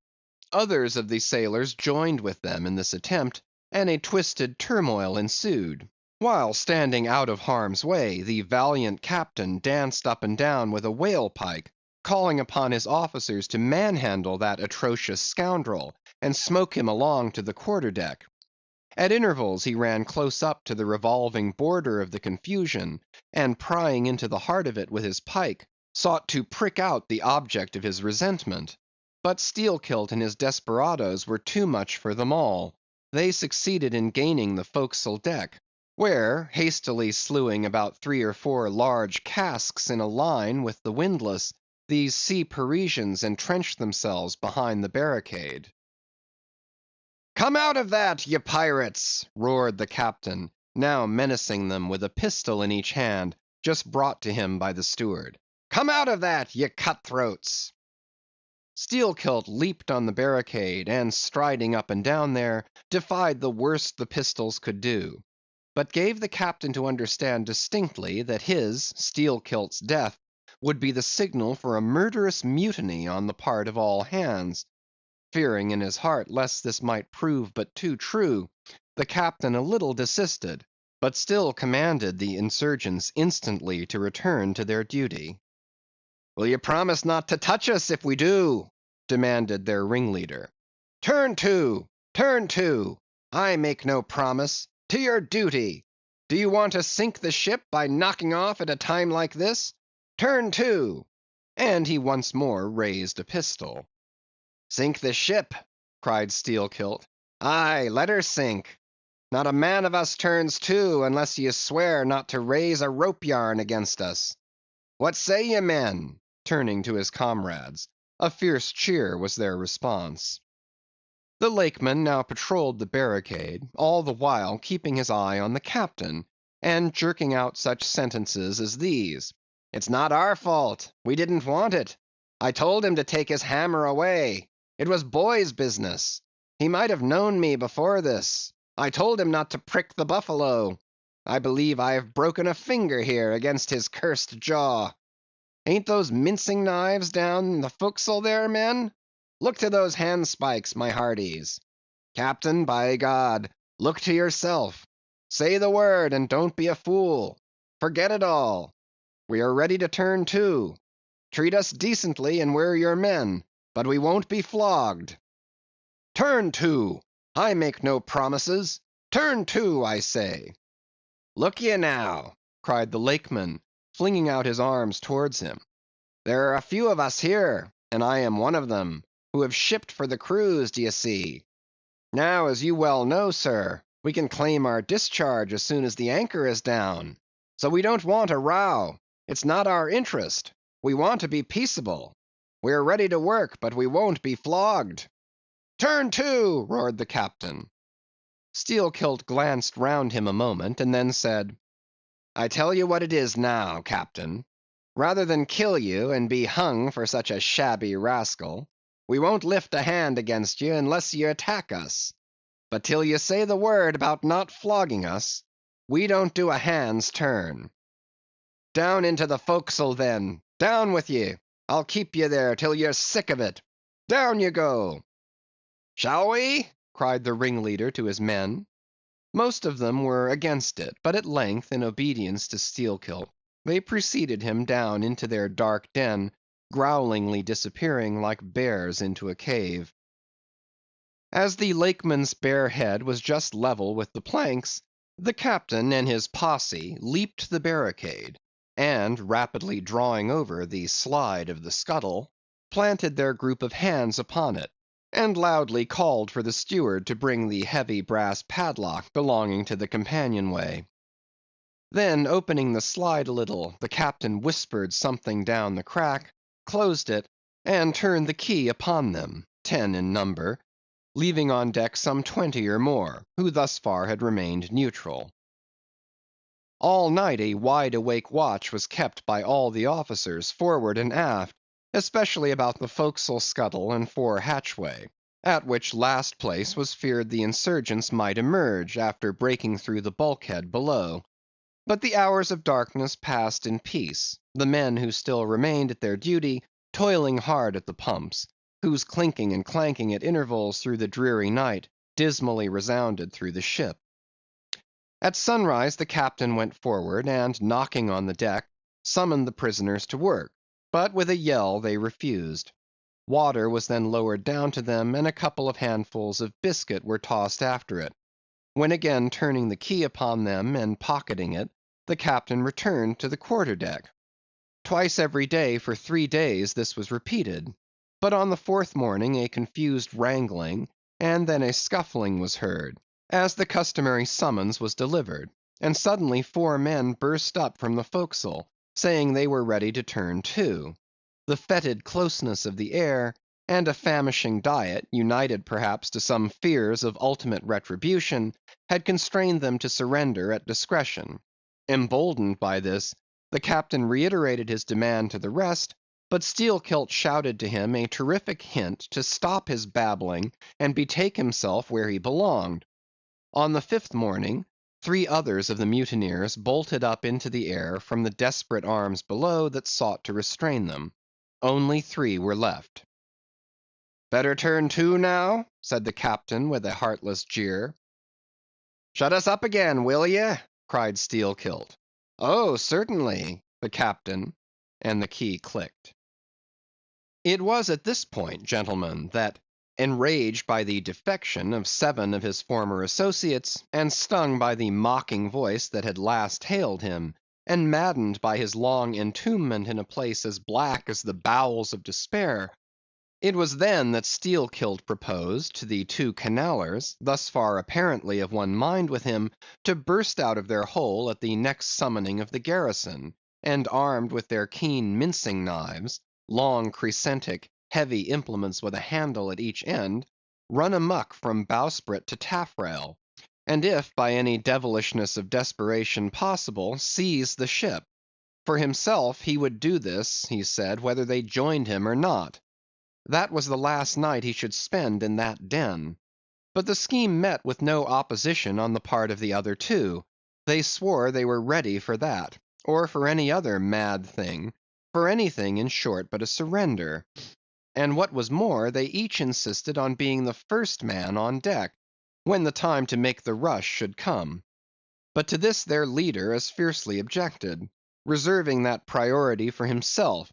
Others of the sailors joined with them in this attempt, and a twisted turmoil ensued. While standing out of harm's way, the valiant captain danced up and down with a whale pike, calling upon his officers to manhandle that atrocious scoundrel, and smoke him along to the quarter-deck. At intervals he ran close up to the revolving border of the confusion, and prying into the heart of it with his pike, sought to prick out the object of his resentment. But Steelkilt and his desperadoes were too much for them all. They succeeded in gaining the forecastle deck, where, hastily slewing about 3 or 4 large casks in a line with the windlass, these sea Parisians entrenched themselves behind the barricade. "Come out of that, ye pirates!" roared the captain, now menacing them with a pistol in each hand, just brought to him by the steward. "Come out of that, ye cutthroats!" Steelkilt leaped on the barricade, and striding up and down there, defied the worst the pistols could do, but gave the captain to understand distinctly that his, Steelkilt's death, would be the signal for a murderous mutiny on the part of all hands. Fearing in his heart lest this might prove but too true, the captain a little desisted, but still commanded the insurgents instantly to return to their duty. "Will ye promise not to touch us if we do?" demanded their ringleader. Turn to! Turn to! I make no promise. To your duty! Do you want to sink the ship by knocking off at a time like this? Turn to!" And he once more raised a pistol. "Sink the ship!" cried Steelkilt. "Aye, let her sink. Not a man of us turns to, unless ye swear not to raise a rope yarn against us. What say ye, men?" turning to his comrades. A fierce cheer was their response. The Lakeman now patrolled the barricade, all the while keeping his eye on the captain, and jerking out such sentences as these: "It's not our fault. We didn't want it. I told him to take his hammer away. It was boy's business. He might have known me before this. I told him not to prick the buffalo. I believe I have broken a finger here against his cursed jaw. Ain't those mincing knives down in the forecastle there, men? Look to those handspikes, my hearties. Captain, by God, look to yourself. Say the word, and don't be a fool. Forget it all. We are ready to turn to. Treat us decently, and we're your men, but we won't be flogged. Turn to! I make no promises. Turn to, I say." "Look ye now," cried the Lakeman, flinging out his arms towards him. "There are a few of us here, and I am one of them, who have shipped for the cruise, d'ye see. Now, as you well know, sir, we can claim our discharge as soon as the anchor is down. So we don't want a row. It's not our interest. We want to be peaceable. We're ready to work, but we won't be flogged." "Turn to!" roared the captain. Steelkilt glanced round him a moment, and then said, "I tell you what it is now, captain. Rather than kill you and be hung for such a shabby rascal, we won't lift a hand against you unless ye attack us. But till ye say the word about not flogging us, we don't do a hand's turn. Down into the forecastle, then. Down with ye. I'll keep ye there till ye're sick of it. Down ye go." "Shall we?" cried the ringleader to his men. Most of them were against it, but at length, in obedience to Steelkilt, they preceded him down into their dark den, growlingly disappearing like bears into a cave. As the Lakeman's bare head was just level with the planks, the captain and his posse leaped the barricade, and rapidly drawing over the slide of the scuttle, planted their group of hands upon it, and loudly called for the steward to bring the heavy brass padlock belonging to the companionway. Then, opening the slide a little, the captain whispered something down the crack, closed it, and turned the key upon them, 10 in number, leaving on deck some 20 or more, who thus far had remained neutral. All night a wide-awake watch was kept by all the officers, forward and aft, especially about the forecastle scuttle and fore hatchway, at which last place was feared the insurgents might emerge after breaking through the bulkhead below. But the hours of darkness passed in peace, the men who still remained at their duty toiling hard at the pumps, whose clinking and clanking at intervals through the dreary night dismally resounded through the ship. At sunrise the captain went forward, and knocking on the deck, summoned the prisoners to work, but with a yell they refused. Water was then lowered down to them, and a couple of handfuls of biscuit were tossed after it, when again turning the key upon them and pocketing it, the captain returned to the quarter-deck. Twice every day for 3 days this was repeated, but on the 4th morning a confused wrangling, and then a scuffling was heard, as the customary summons was delivered, and suddenly 4 men burst up from the forecastle, saying they were ready to turn to. The fetid closeness of the air, and a famishing diet, united perhaps to some fears of ultimate retribution, had constrained them to surrender at discretion. Emboldened by this, the captain reiterated his demand to the rest, but Steelkilt shouted to him a terrific hint to stop his babbling and betake himself where he belonged. On the 5th morning, 3 others of the mutineers bolted up into the air from the desperate arms below that sought to restrain them. Only 3 were left. "Better turn to now?" said the captain with a heartless jeer. "Shut us up again, will ye?" cried Steelkilt. "Oh, certainly, the captain," and the key clicked. It was at this point, gentlemen, that Enraged by the defection of 7 of his former associates, and stung by the mocking voice that had last hailed him, and maddened by his long entombment in a place as black as the bowels of despair, it was then that Steelkilt proposed to the 2 Canallers, thus far apparently of one mind with him, to burst out of their hole at the next summoning of the garrison, and armed with their keen mincing knives, long crescentic, heavy implements with a handle at each end, run amuck from bowsprit to taffrail, and if by any devilishness of desperation possible, seize the ship. For himself, he would do this, he said, whether they joined him or not. That was the last night he should spend in that den. But the scheme met with no opposition on the part of the other 2. They swore they were ready for that, or for any other mad thing, for anything in short but a surrender. And what was more, they each insisted on being the first man on deck, when the time to make the rush should come. But to this their leader as fiercely objected, reserving that priority for himself,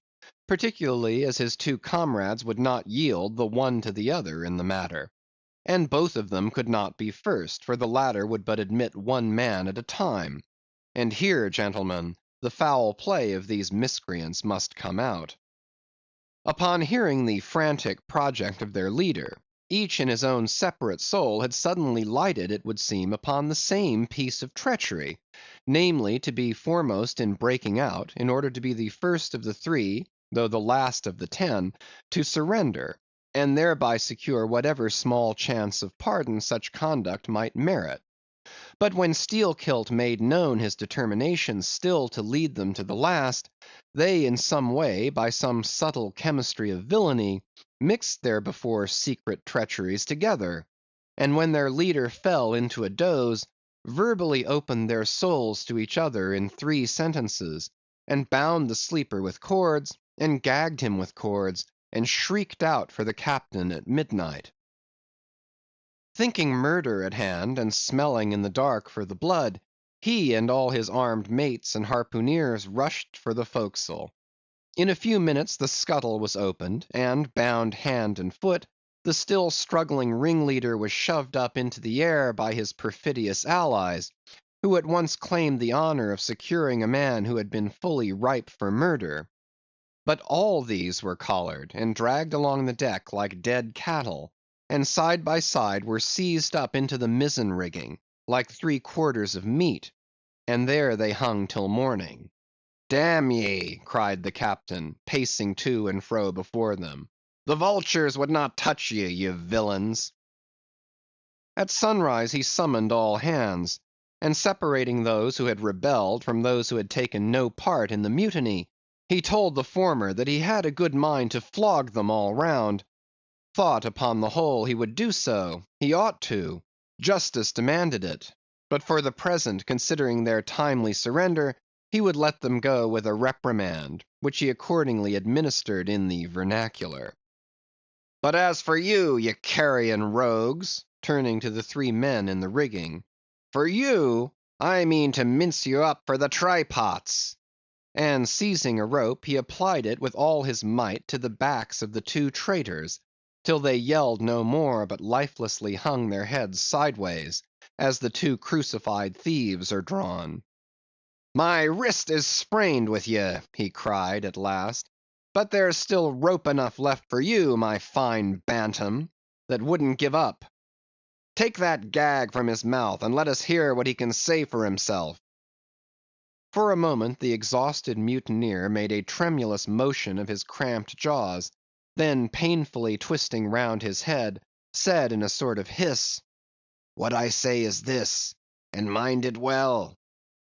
particularly as his 2 comrades would not yield the one to the other in the matter. And both of them could not be first, for the latter would but admit 1 man at a time. And here, gentlemen, the foul play of these miscreants must come out. Upon hearing the frantic project of their leader, each in his own separate soul had suddenly lighted, it would seem, upon the same piece of treachery, namely, to be foremost in breaking out, in order to be the first of the 3, though the last of the 10, to surrender, and thereby secure whatever small chance of pardon such conduct might merit. But when Steelkilt made known his determination still to lead them to the last, they in some way, by some subtle chemistry of villainy, mixed their before secret treacheries together, and when their leader fell into a doze, verbally opened their souls to each other in 3 sentences, and bound the sleeper with cords, and gagged him with cords, and shrieked out for the captain at midnight. Thinking murder at hand, and smelling in the dark for the blood, he and all his armed mates and harpooneers rushed for the forecastle. In a few minutes the scuttle was opened, and bound hand and foot, the still struggling ringleader was shoved up into the air by his perfidious allies, who at once claimed the honor of securing a man who had been fully ripe for murder. But all these were collared, and dragged along the deck like dead cattle, and side by side were seized up into the mizzen rigging, like 3 quarters of meat, and there they hung till morning. "Damn ye!" cried the captain, pacing to and fro before them, "the vultures would not touch ye, ye villains!" At sunrise he summoned all hands, and separating those who had rebelled from those who had taken no part in the mutiny, he told the former that he had a good mind to flog them all round. Thought, upon the whole, he would do so; he ought to; justice demanded it; but for the present, considering their timely surrender, he would let them go with a reprimand, which he accordingly administered in the vernacular. "But as for you, ye carrion rogues," turning to the 3 men in the rigging, "for you, I mean to mince you up for the trypots." And seizing a rope, he applied it with all his might to the backs of the 2 traitors, till they yelled no more, but lifelessly hung their heads sideways, as the 2 crucified thieves are drawn. "My wrist is sprained with ye," he cried at last, "but there's still rope enough left for you, my fine bantam, that wouldn't give up. Take that gag from his mouth, and let us hear what he can say for himself." For a moment the exhausted mutineer made a tremulous motion of his cramped jaws, then painfully twisting round his head, said in a sort of hiss, "What I say is this, and mind it well.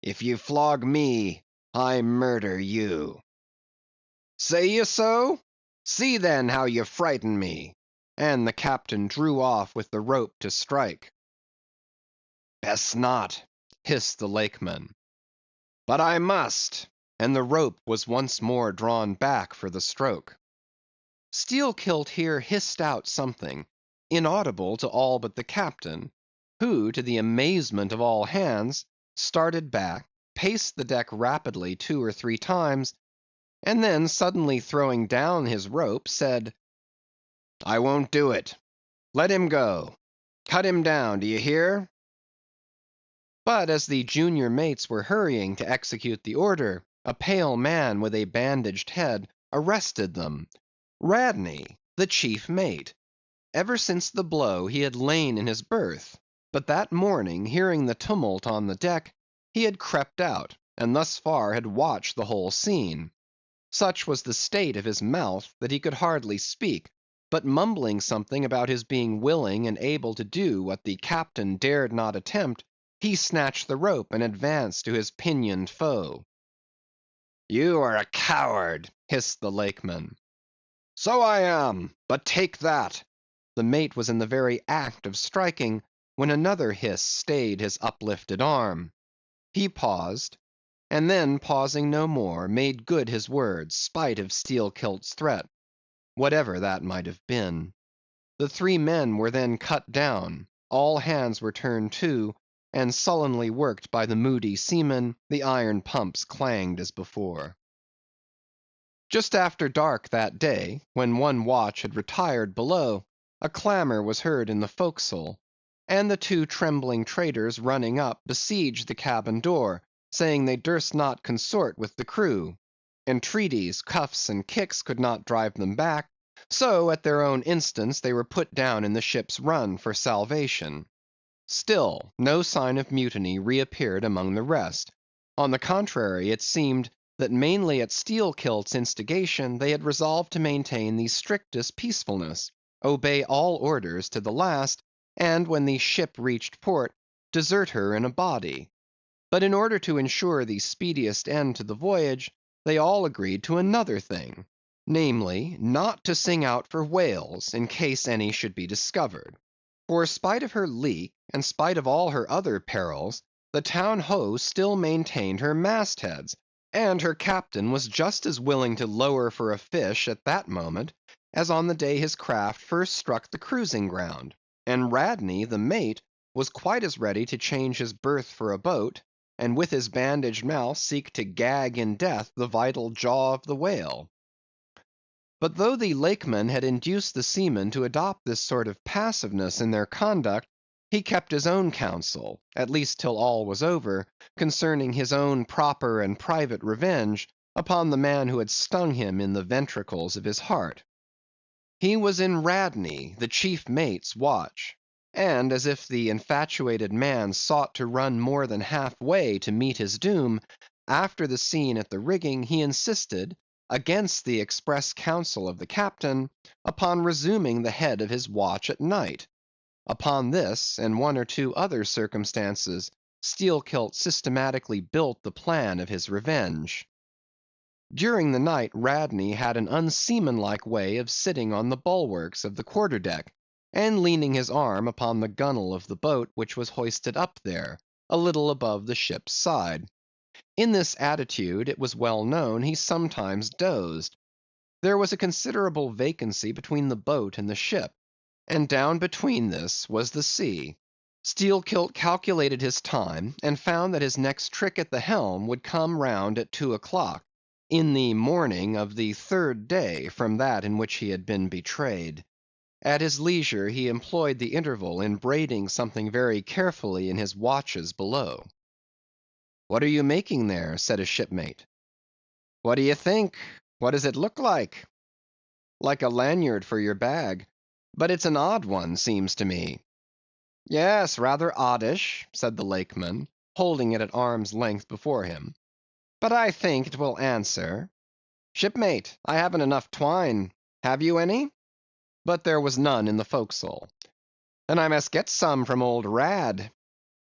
If ye flog me, I murder you." "Say ye so? See then how ye frighten me." And the captain drew off with the rope to strike. "Best not," hissed the Lakeman. "But I must," and the rope was once more drawn back for the stroke. Steelkilt here hissed out something, inaudible to all but the captain, who, to the amazement of all hands, started back, paced the deck rapidly 2 or 3 times, and then suddenly throwing down his rope, said, "I won't do it. Let him go. Cut him down, do you hear? But as the junior mates were hurrying to execute the order, a pale man with a bandaged head arrested them. Radney, the chief mate. Ever since the blow he had lain in his berth, but that morning, hearing the tumult on the deck, he had crept out, and thus far had watched the whole scene. Such was the state of his mouth that he could hardly speak, but mumbling something about his being willing and able to do what the captain dared not attempt, he snatched the rope and advanced to his pinioned foe. "You are a coward," hissed the Lakeman. "So I am, but take that." The mate was in the very act of striking, when another hiss stayed his uplifted arm. He paused, and then pausing no more, made good his words, spite of Steelkilt's threat, whatever that might have been. The three men were then cut down, all hands were turned to, and sullenly worked by the moody seamen, the iron pumps clanged as before. Just after dark that day, when one watch had retired below, a clamor was heard in the forecastle, and the two trembling traders running up besieged the cabin door, saying they durst not consort with the crew. Entreaties, cuffs, and kicks could not drive them back, so at their own instance they were put down in the ship's run for salvation. Still, no sign of mutiny reappeared among the rest. On the contrary, it seemed that mainly at Steelkilt's instigation they had resolved to maintain the strictest peacefulness, obey all orders to the last, and when the ship reached port, desert her in a body. But in order to ensure the speediest end to the voyage, they all agreed to another thing, namely, not to sing out for whales in case any should be discovered. For spite of her leak, and spite of all her other perils, the town ho still maintained her mastheads, and her captain was just as willing to lower for a fish at that moment as on the day his craft first struck the cruising ground, and Radney, the mate, was quite as ready to change his berth for a boat, and with his bandaged mouth seek to gag in death the vital jaw of the whale. But though the Lakeman had induced the seamen to adopt this sort of passiveness in their conduct, he kept his own counsel, at least till all was over, concerning his own proper and private revenge upon the man who had stung him in the ventricles of his heart. He was in Radney, the chief mate's watch, and as if the infatuated man sought to run more than half-way to meet his doom, after the scene at the rigging he insisted, against the express counsel of the captain, upon resuming the head of his watch at night. Upon this, and one or two other circumstances, Steelkilt systematically built the plan of his revenge. During the night Radney had an unseamanlike way of sitting on the bulwarks of the quarter-deck, and leaning his arm upon the gunwale of the boat which was hoisted up there, a little above the ship's side. In this attitude, it was well known, he sometimes dozed. There was a considerable vacancy between the boat and the ship, and down between this was the sea. Steelkilt calculated his time, and found that his next trick at the helm would come round at 2 o'clock, in the morning of the third day from that in which he had been betrayed. At his leisure he employed the interval in braiding something very carefully in his watches below. "What are you making there?" said a shipmate. "What do you think? What does it look like?" "Like a lanyard for your bag, but it's an odd one, seems to me." "Yes, rather oddish," said the Lakeman, holding it at arm's length before him. "But I think it will answer. Shipmate, I haven't enough twine. Have you any?" But there was none in the forecastle. "Then I must get some from old Rad."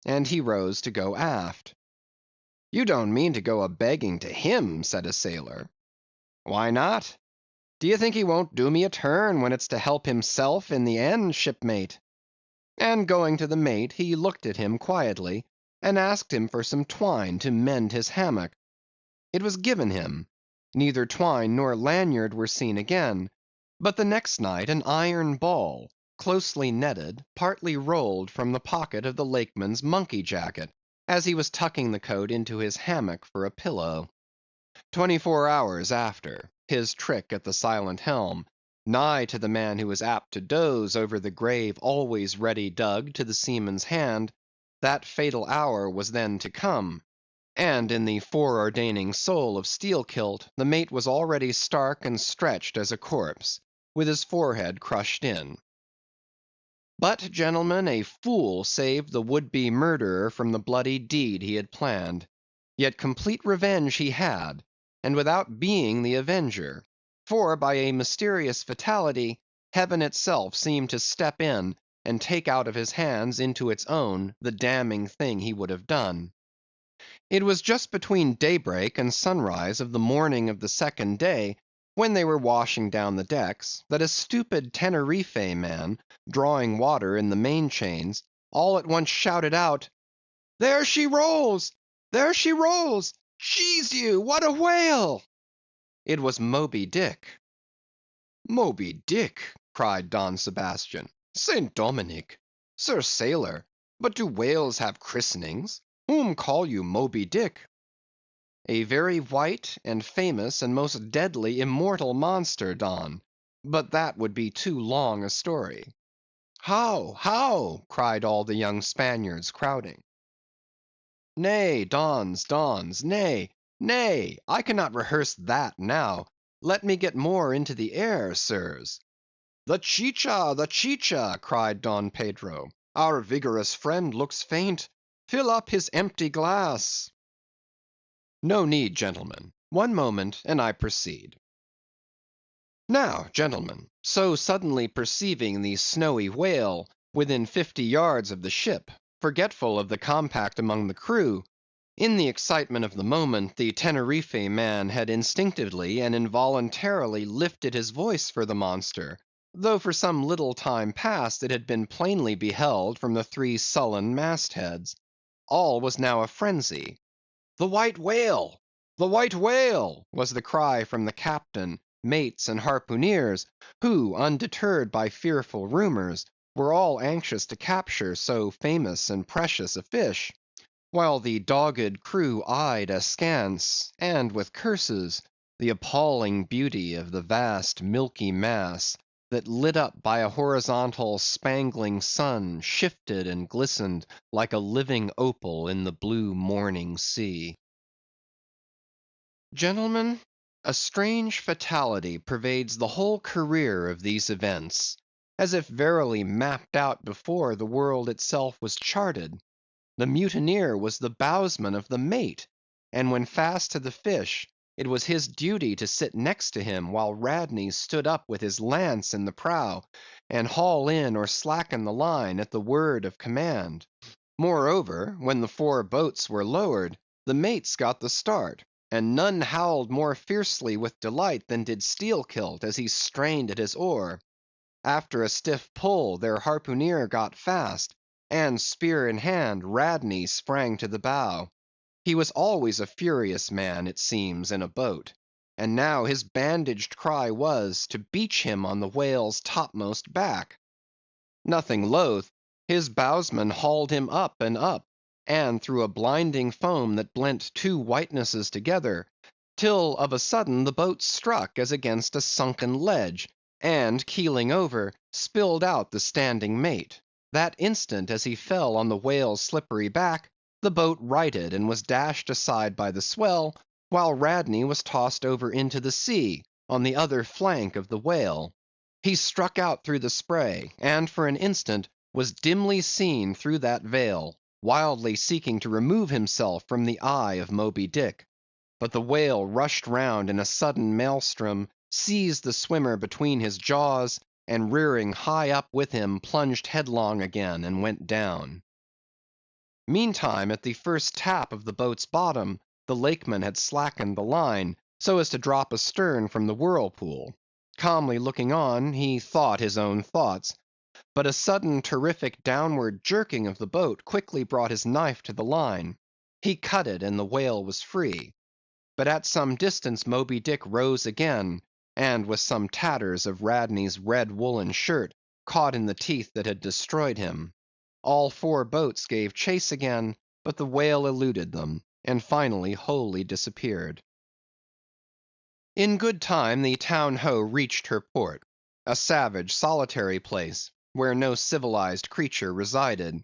And he rose to go aft. "You don't mean to go a-begging to him?" said a sailor. "Why not? Do you think he won't do me a turn when it's to help himself in the end, shipmate?" And going to the mate, he looked at him quietly, and asked him for some twine to mend his hammock. It was given him. Neither twine nor lanyard were seen again, but the next night an iron ball, closely netted, partly rolled from the pocket of the Lakeman's monkey jacket, as he was tucking the coat into his hammock for a pillow. 24 hours after, his trick at the silent helm, Nigh to the man who is apt to doze over the grave always ready dug to the seaman's hand, that fatal hour was then to come; and in the foreordaining soul of Steelkilt, the mate was already stark and stretched as a corpse, with his forehead crushed in. But, gentlemen, a fool saved the would-be murderer from the bloody deed he had planned. Yet complete revenge he had, and without being the avenger; for by a mysterious fatality, Heaven itself seemed to step in and take out of his hands into its own the damning thing he would have done. It was just between daybreak and sunrise of the morning of the second day, when they were washing down the decks, that a stupid Teneriffe man, drawing water in the main chains, all at once shouted out, "There she rolls! There she rolls! Jesu you, what a whale!" It was Moby Dick. "Moby Dick!" cried Don Sebastian. "St. Dominic! Sir Sailor, but do whales have christenings? Whom call you Moby Dick?" "A very white, and famous, and most deadly immortal monster, Don; but that would be too long a story." "How? how?" cried all the young Spaniards, crowding. "Nay, Dons, Dons, nay, nay, I cannot rehearse that now; let me get more into the air, sirs." "The chicha, the chicha!" cried Don Pedro. "Our vigorous friend looks faint; fill up his empty glass." "No need, gentlemen; one moment, and I proceed. Now, gentlemen, so suddenly perceiving the snowy whale within 50 yards of the ship, forgetful of the compact among the crew, in the excitement of the moment, the Teneriffe man had instinctively and involuntarily lifted his voice for the monster, though for some little time past it had been plainly beheld from the 3 sullen mast heads. All was now a frenzy. "The white whale! The white whale!" was the cry from the captain, mates, and harpooneers, who, undeterred by fearful rumors, were all anxious to capture so famous and precious a fish; while the dogged crew eyed askance, and with curses, the appalling beauty of the vast milky mass, that lit up by a horizontal spangling sun, shifted and glistened like a living opal in the blue morning sea. Gentlemen, a strange fatality pervades the whole career of these events, as if verily mapped out before the world itself was charted. The mutineer was the bowsman of the mate, and when fast to the fish, it was his duty to sit next to him while Radney stood up with his lance in the prow, and haul in or slacken the line at the word of command. Moreover, when the 4 boats were lowered, the mates got the start, and none howled more fiercely with delight than did Steelkilt as he strained at his oar. After a stiff pull, their harpooneer got fast, and spear in hand, Radney sprang to the bow. He was always a furious man, it seems, in a boat; and now his bandaged cry was, to beach him on the whale's topmost back. Nothing loath, his bowsman hauled him up and up, and through a blinding foam that blent 2 whitenesses together, till of a sudden the boat struck as against a sunken ledge, and keeling over, spilled out the standing mate. That instant, as he fell on the whale's slippery back, the boat righted and was dashed aside by the swell, while Radney was tossed over into the sea, on the other flank of the whale. He struck out through the spray, and for an instant was dimly seen through that veil, wildly seeking to remove himself from the eye of Moby Dick. But the whale rushed round in a sudden maelstrom, seized the swimmer between his jaws, and rearing high up with him, plunged headlong again, and went down. Meantime, at the first tap of the boat's bottom, the Lakeman had slackened the line, so as to drop astern from the whirlpool. Calmly looking on, he thought his own thoughts. But a sudden terrific downward jerking of the boat quickly brought his knife to the line. He cut it, and the whale was free. But at some distance Moby Dick rose again, and with some tatters of Radney's red woolen shirt caught in the teeth that had destroyed him. All 4 boats gave chase again, but the whale eluded them, and finally wholly disappeared. In good time the Town Ho reached her port. a savage, solitary place, where no civilized creature resided.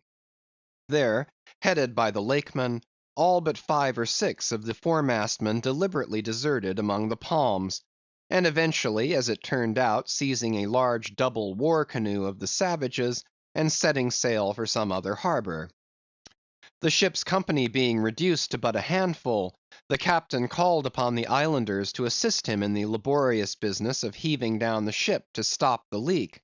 There, headed by the Lakeman, all but 5 or 6 of the foremastmen deliberately deserted among the palms, and eventually, as it turned out, seizing a large double war canoe of the savages, and setting sail for some other harbor. The ship's company being reduced to but a handful, the captain called upon the islanders to assist him in the laborious business of heaving down the ship to stop the leak.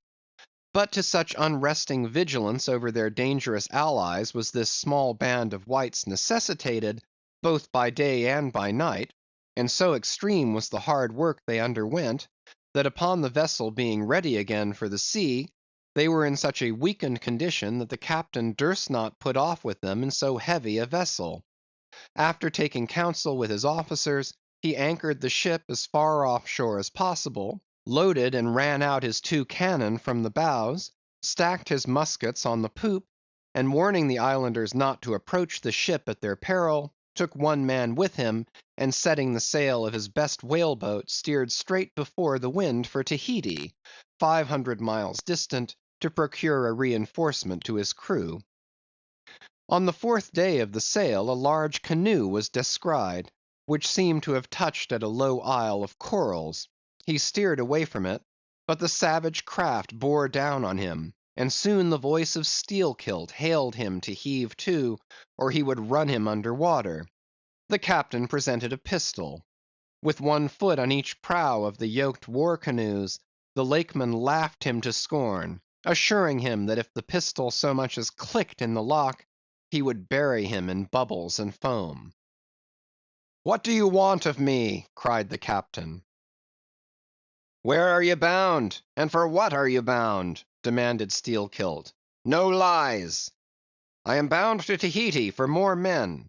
But to such unresting vigilance over their dangerous allies was this small band of whites necessitated, both by day and by night, and so extreme was the hard work they underwent, that upon the vessel being ready again for the sea, they were in such a weakened condition that the captain durst not put off with them in so heavy a vessel. After taking counsel with his officers, he anchored the ship as far off shore as possible, loaded and ran out his 2 cannon from the bows, stacked his muskets on the poop, and warning the islanders not to approach the ship at their peril, took 1 man with him, and setting the sail of his best whale boat, steered straight before the wind for Tahiti, 500 miles distant, to procure a reinforcement to his crew. On the 4th day of the sail a large canoe was descried, which seemed to have touched at a low isle of corals. He steered away from it, but the savage craft bore down on him, and soon the voice of Steelkilt hailed him to heave to, or he would run him under water. The captain presented a pistol. With 1 foot on each prow of the yoked war canoes, the Lakeman laughed him to scorn, assuring him that if the pistol so much as clicked in the lock, he would bury him in bubbles and foam. "What do you want of me?" cried the captain. "Where are you bound, and for what are you bound?" demanded Steelkilt. "No lies." "I am bound to Tahiti for more men."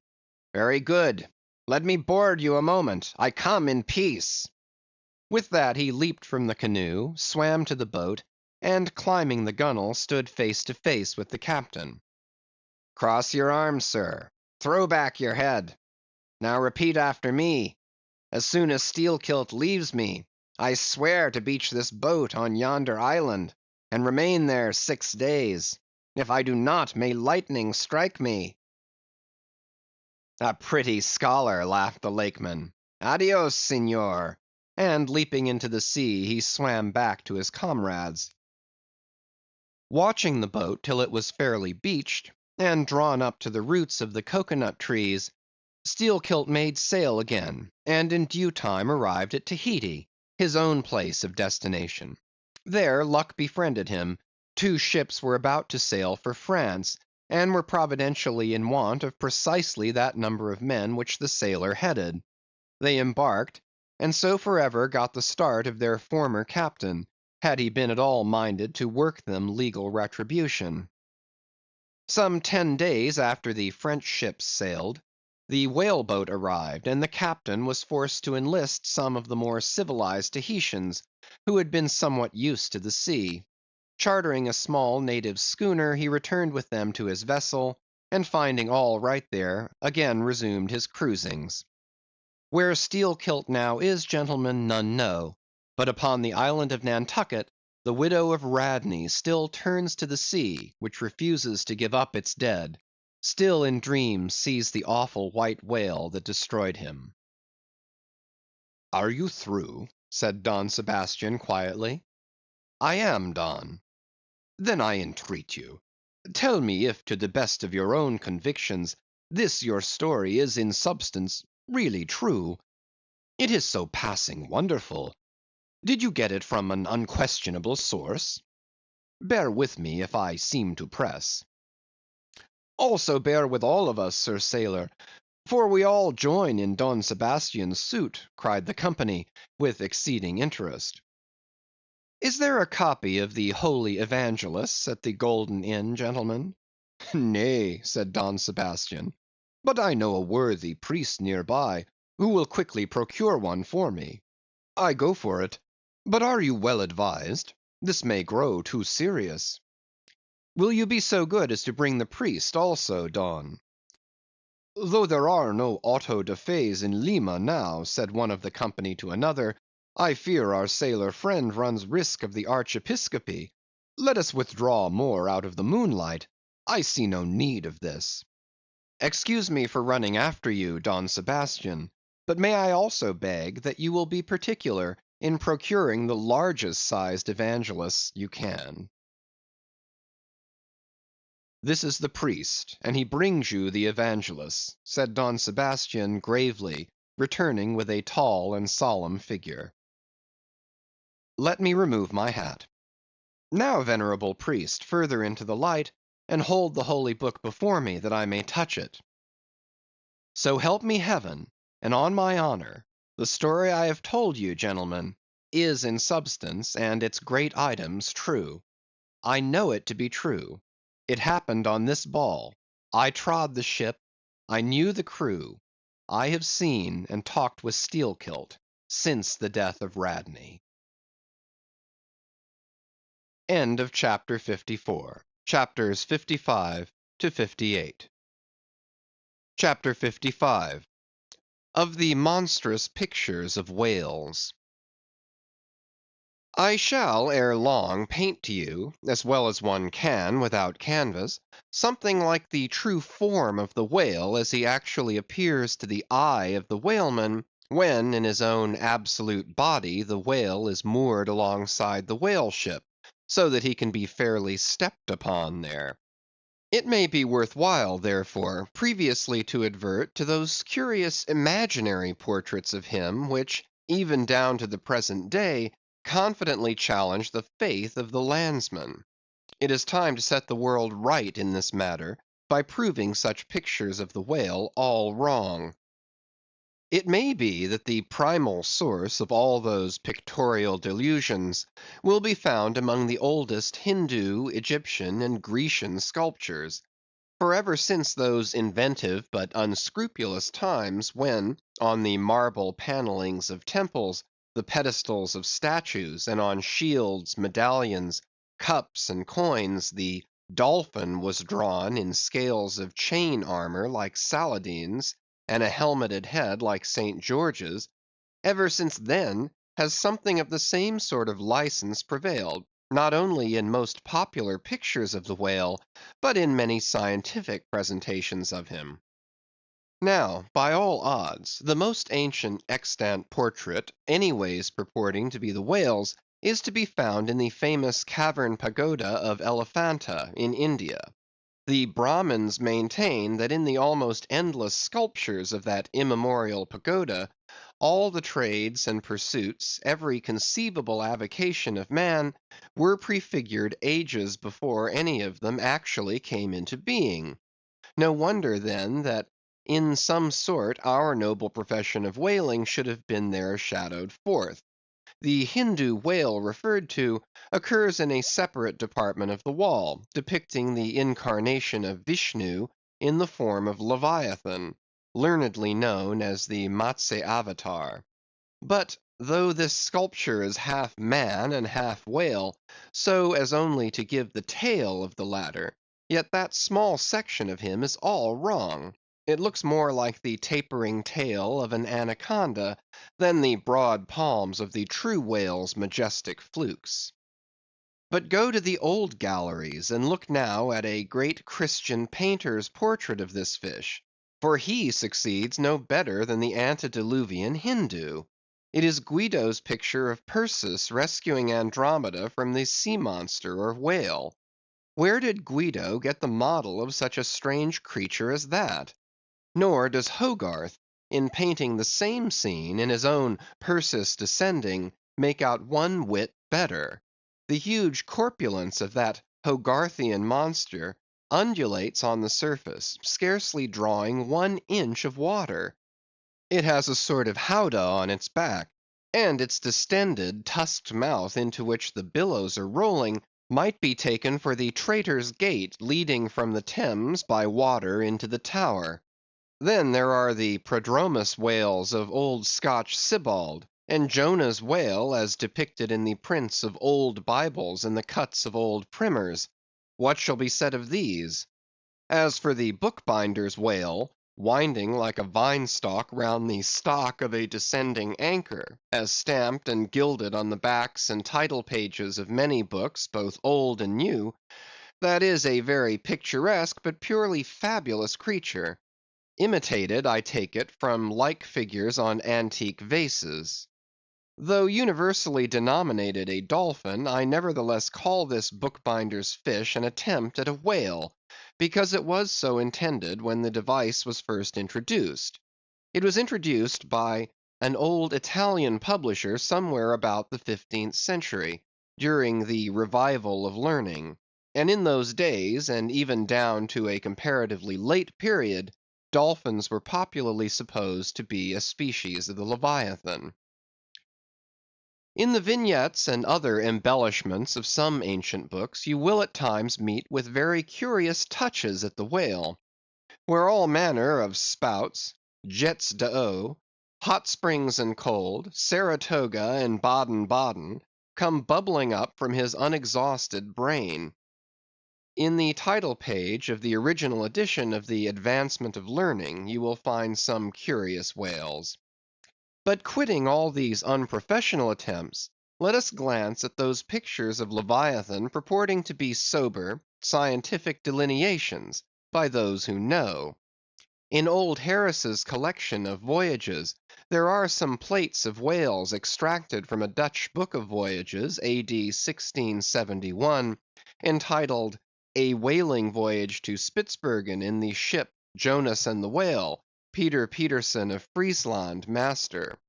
"Very good. Let me board you a moment. I come in peace." With that he leaped from the canoe, swam to the boat, and climbing the gunwale, stood face to face with the captain. "Cross your arms, sir. Throw back your head. Now repeat after me. As soon as Steelkilt leaves me, I swear to beach this boat on yonder island, and remain there 6 days. If I do not, may lightning strike me." "A pretty scholar," laughed the Lakeman. "Adios, Senor," and leaping into the sea, he swam back to his comrades. Watching the boat till it was fairly beached, and drawn up to the roots of the cocoanut trees, Steelkilt made sail again, and in due time arrived at Tahiti, his own place of destination. There luck befriended him. 2 ships were about to sail for France, and were providentially in want of precisely that number of men which the sailor headed. They embarked, and so forever got the start of their former captain, had he been at all minded to work them legal retribution. Some 10 days after the French ships sailed, the whale boat arrived, and the captain was forced to enlist some of the more civilized Tahitians, who had been somewhat used to the sea. Chartering a small native schooner, he returned with them to his vessel, and finding all right there, again resumed his cruisings. Where Steelkilt now is, gentlemen, none know, but upon the island of Nantucket, the widow of Radney still turns to the sea, which refuses to give up its dead, still in dreams sees the awful white whale that destroyed him. "Are you through?" said Don Sebastian quietly. "I am, Don." "Then I entreat you, tell me if to the best of your own convictions, this your story is in substance really true. It is so passing wonderful. Did you get it from an unquestionable source? Bear with me if I seem to press." "Also bear with all of us, Sir Sailor, for we all join in Don Sebastian's suit," cried the company, with exceeding interest. "Is there a copy of the Holy Evangelists at the Golden Inn, gentlemen?" "Nay," said Don Sebastian, "but I know a worthy priest near by, who will quickly procure one for me. I go for it. But are you well advised? This may grow too serious." "Will you be so good as to bring the priest also, Don?" "Though there are no auto da fes in Lima now," said one of the company to another, I fear our sailor friend runs risk of the archiepiscopacy. Let us withdraw more out of the moonlight. I see no need of this. Excuse me for running after you, Don Sebastian, but may I also beg that you will be particular in procuring the largest sized evangelists you can. This is the priest, and he brings you the evangelists, said Don Sebastian gravely, returning with a tall and solemn figure. Let me remove my hat. Now, venerable priest, further into the light, and hold the holy book before me that I may touch it. So help me heaven, and on my honor, the story I have told you, gentlemen, is in substance and its great items true. I know it to be true. It happened on this ball. I trod the ship. I knew the crew. I have seen and talked with Steelkilt since the death of Radney. End of chapter 54. Chapters 55 to 58. Chapter 55. Of the monstrous pictures of whales. I shall ere long paint to you, as well as one can without canvas, something like the true form of the whale as he actually appears to the eye of the whaleman, when in his own absolute body the whale is moored alongside the whale ship, so that he can be fairly stepped upon there. It may be worth while, therefore, previously to advert to those curious imaginary portraits of him which, even down to the present day, confidently challenge the faith of the landsman. It is time to set the world right in this matter by proving such pictures of the whale all wrong. It may be that the primal source of all those pictorial delusions will be found among the oldest Hindoo, Egyptian, and Grecian sculptures. For ever since those inventive but unscrupulous times when, on the marble panellings of temples, the pedestals of statues, and on shields, medallions, cups, and coins, the dolphin was drawn in scales of chain armour like Saladin's, and a helmeted head like St. George's, ever since then has something of the same sort of license prevailed, not only in most popular pictures of the whale, but in many scientific presentations of him. Now, by all odds, the most ancient extant portrait, anyways purporting to be the whale's, is to be found in the famous cavern pagoda of Elephanta in India. The Brahmins maintain that in the almost endless sculptures of that immemorial pagoda, all the trades and pursuits, every conceivable avocation of man, were prefigured ages before any of them actually came into being. No wonder then that in some sort our noble profession of whaling should have been there shadowed forth. The Hindoo whale referred to occurs in a separate department of the wall, depicting the incarnation of Vishnu in the form of Leviathan, learnedly known as the Matsya Avatar. But though this sculpture is half man and half whale, so as only to give the tail of the latter, yet that small section of him is all wrong. It looks more like the tapering tail of an anaconda than the broad palms of the true whale's majestic flukes. But go to the old galleries and look now at a great Christian painter's portrait of this fish, for he succeeds no better than the antediluvian Hindoo. It is Guido's picture of Perseus rescuing Andromeda from the sea monster or whale. Where did Guido get the model of such a strange creature as that? Nor does Hogarth, in painting the same scene in his own Perseus Descending, make out one whit better. The huge corpulence of that Hogarthian monster undulates on the surface, scarcely drawing 1 inch of water. It has a sort of howdah on its back, and its distended, tusked mouth into which the billows are rolling might be taken for the Traitor's Gate leading from the Thames by water into the Tower. Then there are the Prodromus whales of old Scotch Sibbald, and Jonah's whale as depicted in the prints of old Bibles and the cuts of old primers. What shall be said of these? As for the bookbinder's whale, winding like a vine stalk round the stock of a descending anchor, as stamped and gilded on the backs and title pages of many books, both old and new, that is a very picturesque but purely fabulous creature, imitated, I take it, from like figures on antique vases. Though universally denominated a dolphin, I nevertheless call this bookbinder's fish an attempt at a whale, because it was so intended when the device was first introduced. It was introduced by an old Italian publisher somewhere about the 15th century, during the revival of learning; and in those days, and even down to a comparatively late period, dolphins were popularly supposed to be a species of the Leviathan. In the vignettes and other embellishments of some ancient books, you will at times meet with very curious touches at the whale, where all manner of spouts, jets d'eau, hot springs and cold, Saratoga and Baden Baden, come bubbling up from his unexhausted brain. In the title page of the original edition of the Advancement of Learning, you will find some curious whales. But quitting all these unprofessional attempts, let us glance at those pictures of Leviathan purporting to be sober, scientific delineations, by those who know. In old Harris's collection of voyages, there are some plates of whales extracted from a Dutch book of voyages, A.D. 1671, entitled "A Whaling Voyage to Spitzbergen in the Ship Jonas and the Whale, Peter Peterson of Friesland, master."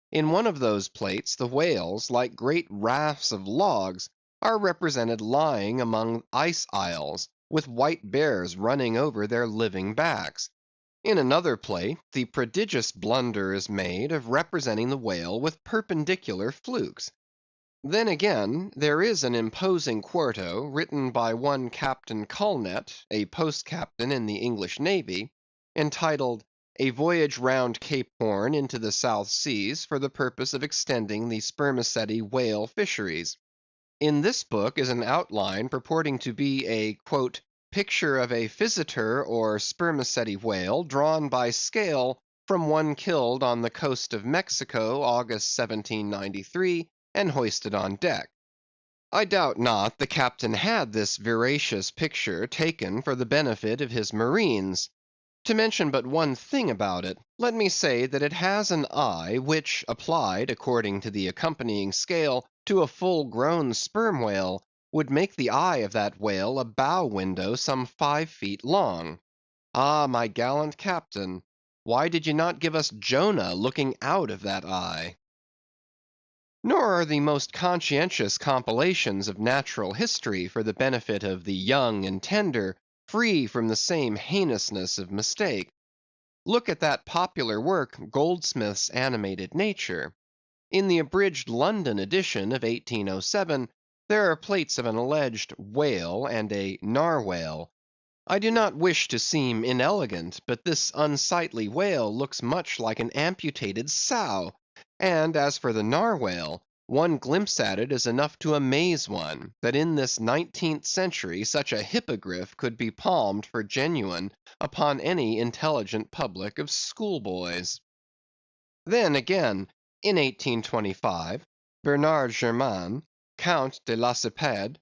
In one of those plates, the whales, like great rafts of logs, are represented lying among ice isles, with white bears running over their living backs. In another plate, the prodigious blunder is made of representing the whale with perpendicular flukes. Then again, there is an imposing quarto, written by one Captain Culnet, a post captain in the English navy, entitled "A Voyage round Cape Horn into the South Seas, for the purpose of extending the spermaceti whale fisheries." In this book is an outline purporting to be a "picture of a physeter or spermaceti whale, drawn by scale from one killed on the coast of Mexico, August 1793, and hoisted on deck." I doubt not the captain had this veracious picture taken for the benefit of his marines. To mention but one thing about it, let me say that it has an eye which, applied, according to the accompanying scale, to a full-grown sperm whale, would make the eye of that whale a bow window some 5 feet long. Ah, my gallant captain, why did ye not give us Jonah looking out of that eye? Nor are the most conscientious compilations of natural history for the benefit of the young and tender free from the same heinousness of mistake. Look at that popular work, Goldsmith's Animated Nature. In the abridged London edition of 1807, there are plates of an alleged whale and a narwhale. I do not wish to seem inelegant, but this unsightly whale looks much like an amputated sow; and as for the narwhale, one glimpse at it is enough to amaze one, that in this 19th century such a hippogriff could be palmed for genuine upon any intelligent public of schoolboys. Then again, in 1825, Bernard Germain, Count de Lacépède,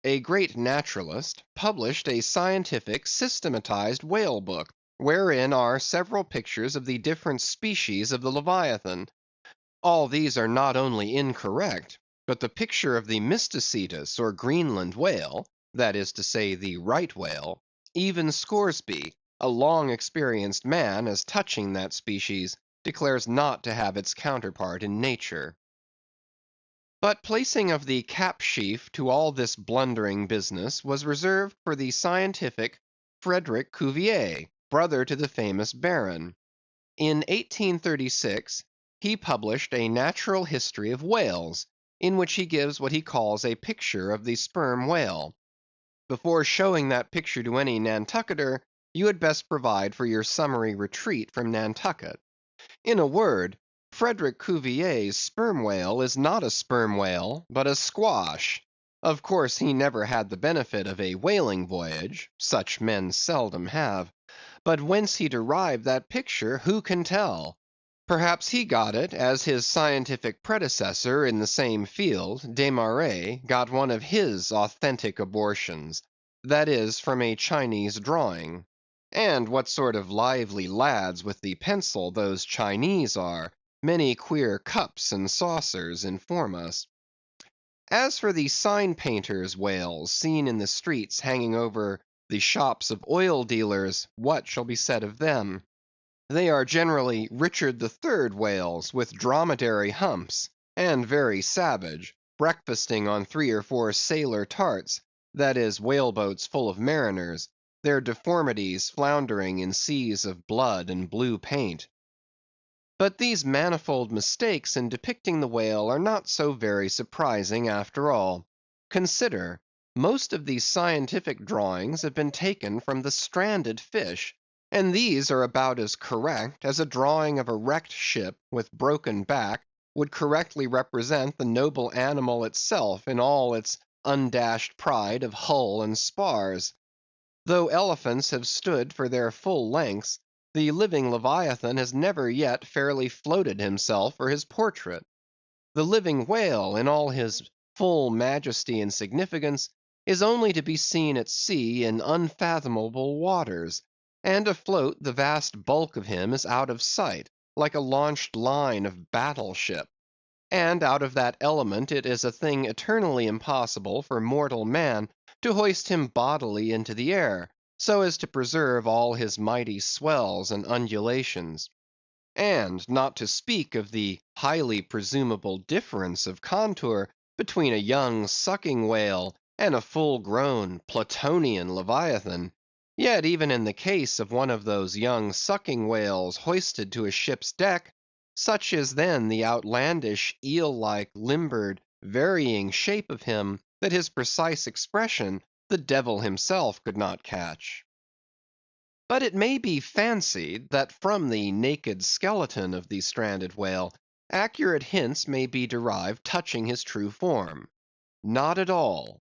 a great naturalist, published a scientific systematized whale book, wherein are several pictures of the different species of the Leviathan. All these are not only incorrect, but the picture of the Mysticetus or Greenland whale, that is to say the right whale, even Scoresby, a long experienced man as touching that species, declares not to have its counterpart in nature. But placing of the cap sheaf to all this blundering business was reserved for the scientific Frederick Cuvier, brother to the famous Baron. In 1836 he published a Natural History of Whales, in which he gives what he calls a picture of the sperm whale. Before showing that picture to any Nantucketer, you had best provide for your summary retreat from Nantucket. In a word, Frederick Cuvier's sperm whale is not a sperm whale, but a squash. Of course he never had the benefit of a whaling voyage; such men seldom have. but whence he derived that picture, who can tell? Perhaps he got it as his scientific predecessor in the same field, Desmarest, got one of his authentic abortions, that is, from a Chinese drawing. And what sort of lively lads with the pencil those Chinese are, many queer cups and saucers inform us. As for the sign painters' whales seen in the streets hanging over the shops of oil dealers, what shall be said of them? They are generally Richard III whales with dromedary humps, and very savage, breakfasting on 3 or 4 sailor tarts, that is, whale boats full of mariners, their deformities floundering in seas of blood and blue paint. But these manifold mistakes in depicting the whale are not so very surprising after all. Consider, most of these scientific drawings have been taken from the stranded fish, and these are about as correct as a drawing of a wrecked ship with broken back would correctly represent the noble animal itself in all its undashed pride of hull and spars. Though elephants have stood for their full lengths, the living Leviathan has never yet fairly floated himself for his portrait. The living whale, in all his full majesty and significance, is only to be seen at sea in unfathomable waters, and afloat the vast bulk of him is out of sight, like a launched line of battle-ship. And out of that element it is a thing eternally impossible for mortal man to hoist him bodily into the air, so as to preserve all his mighty swells and undulations. And not to speak of the highly presumable difference of contour between a young sucking whale and a full-grown Platonian Leviathan, yet even in the case of one of those young sucking whales hoisted to a ship's deck, such is then the outlandish, eel-like, limbered, varying shape of him, that his precise expression the devil himself could not catch. But it may be fancied that from the naked skeleton of the stranded whale, accurate hints may be derived touching his true form. Not at all.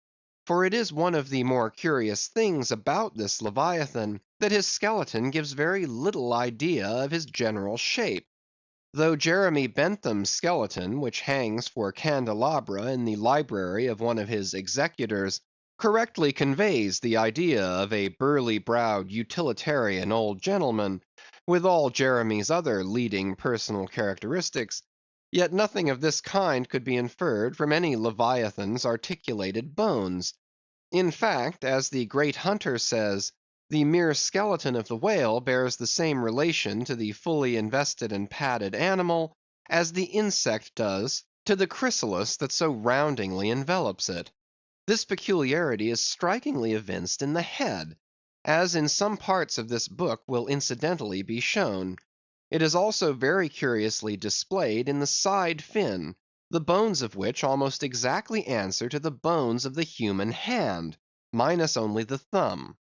For it is one of the more curious things about this Leviathan, that his skeleton gives very little idea of his general shape. Though Jeremy Bentham's skeleton, which hangs for candelabra in the library of one of his executors, correctly conveys the idea of a burly-browed utilitarian old gentleman, with all Jeremy's other leading personal characteristics, yet nothing of this kind could be inferred from any Leviathan's articulated bones. In fact, as the great Hunter says, the mere skeleton of the whale bears the same relation to the fully invested and padded animal as the insect does to the chrysalis that so roundingly envelops it. This peculiarity is strikingly evinced in the head, as in some parts of this book will incidentally be shown. It is also very curiously displayed in the side fin, the bones of which almost exactly answer to the bones of the human hand, minus only the thumb.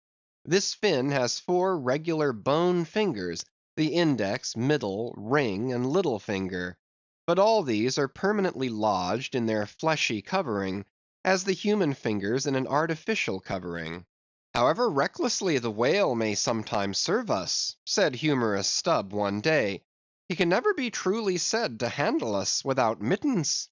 This fin has 4 regular bone fingers, the index, middle, ring, and little finger. But all these are permanently lodged in their fleshy covering, as the human fingers in an artificial covering. However recklessly the whale may sometimes serve us, said humorous Stubb one day, he can never be truly said to handle us without mittens.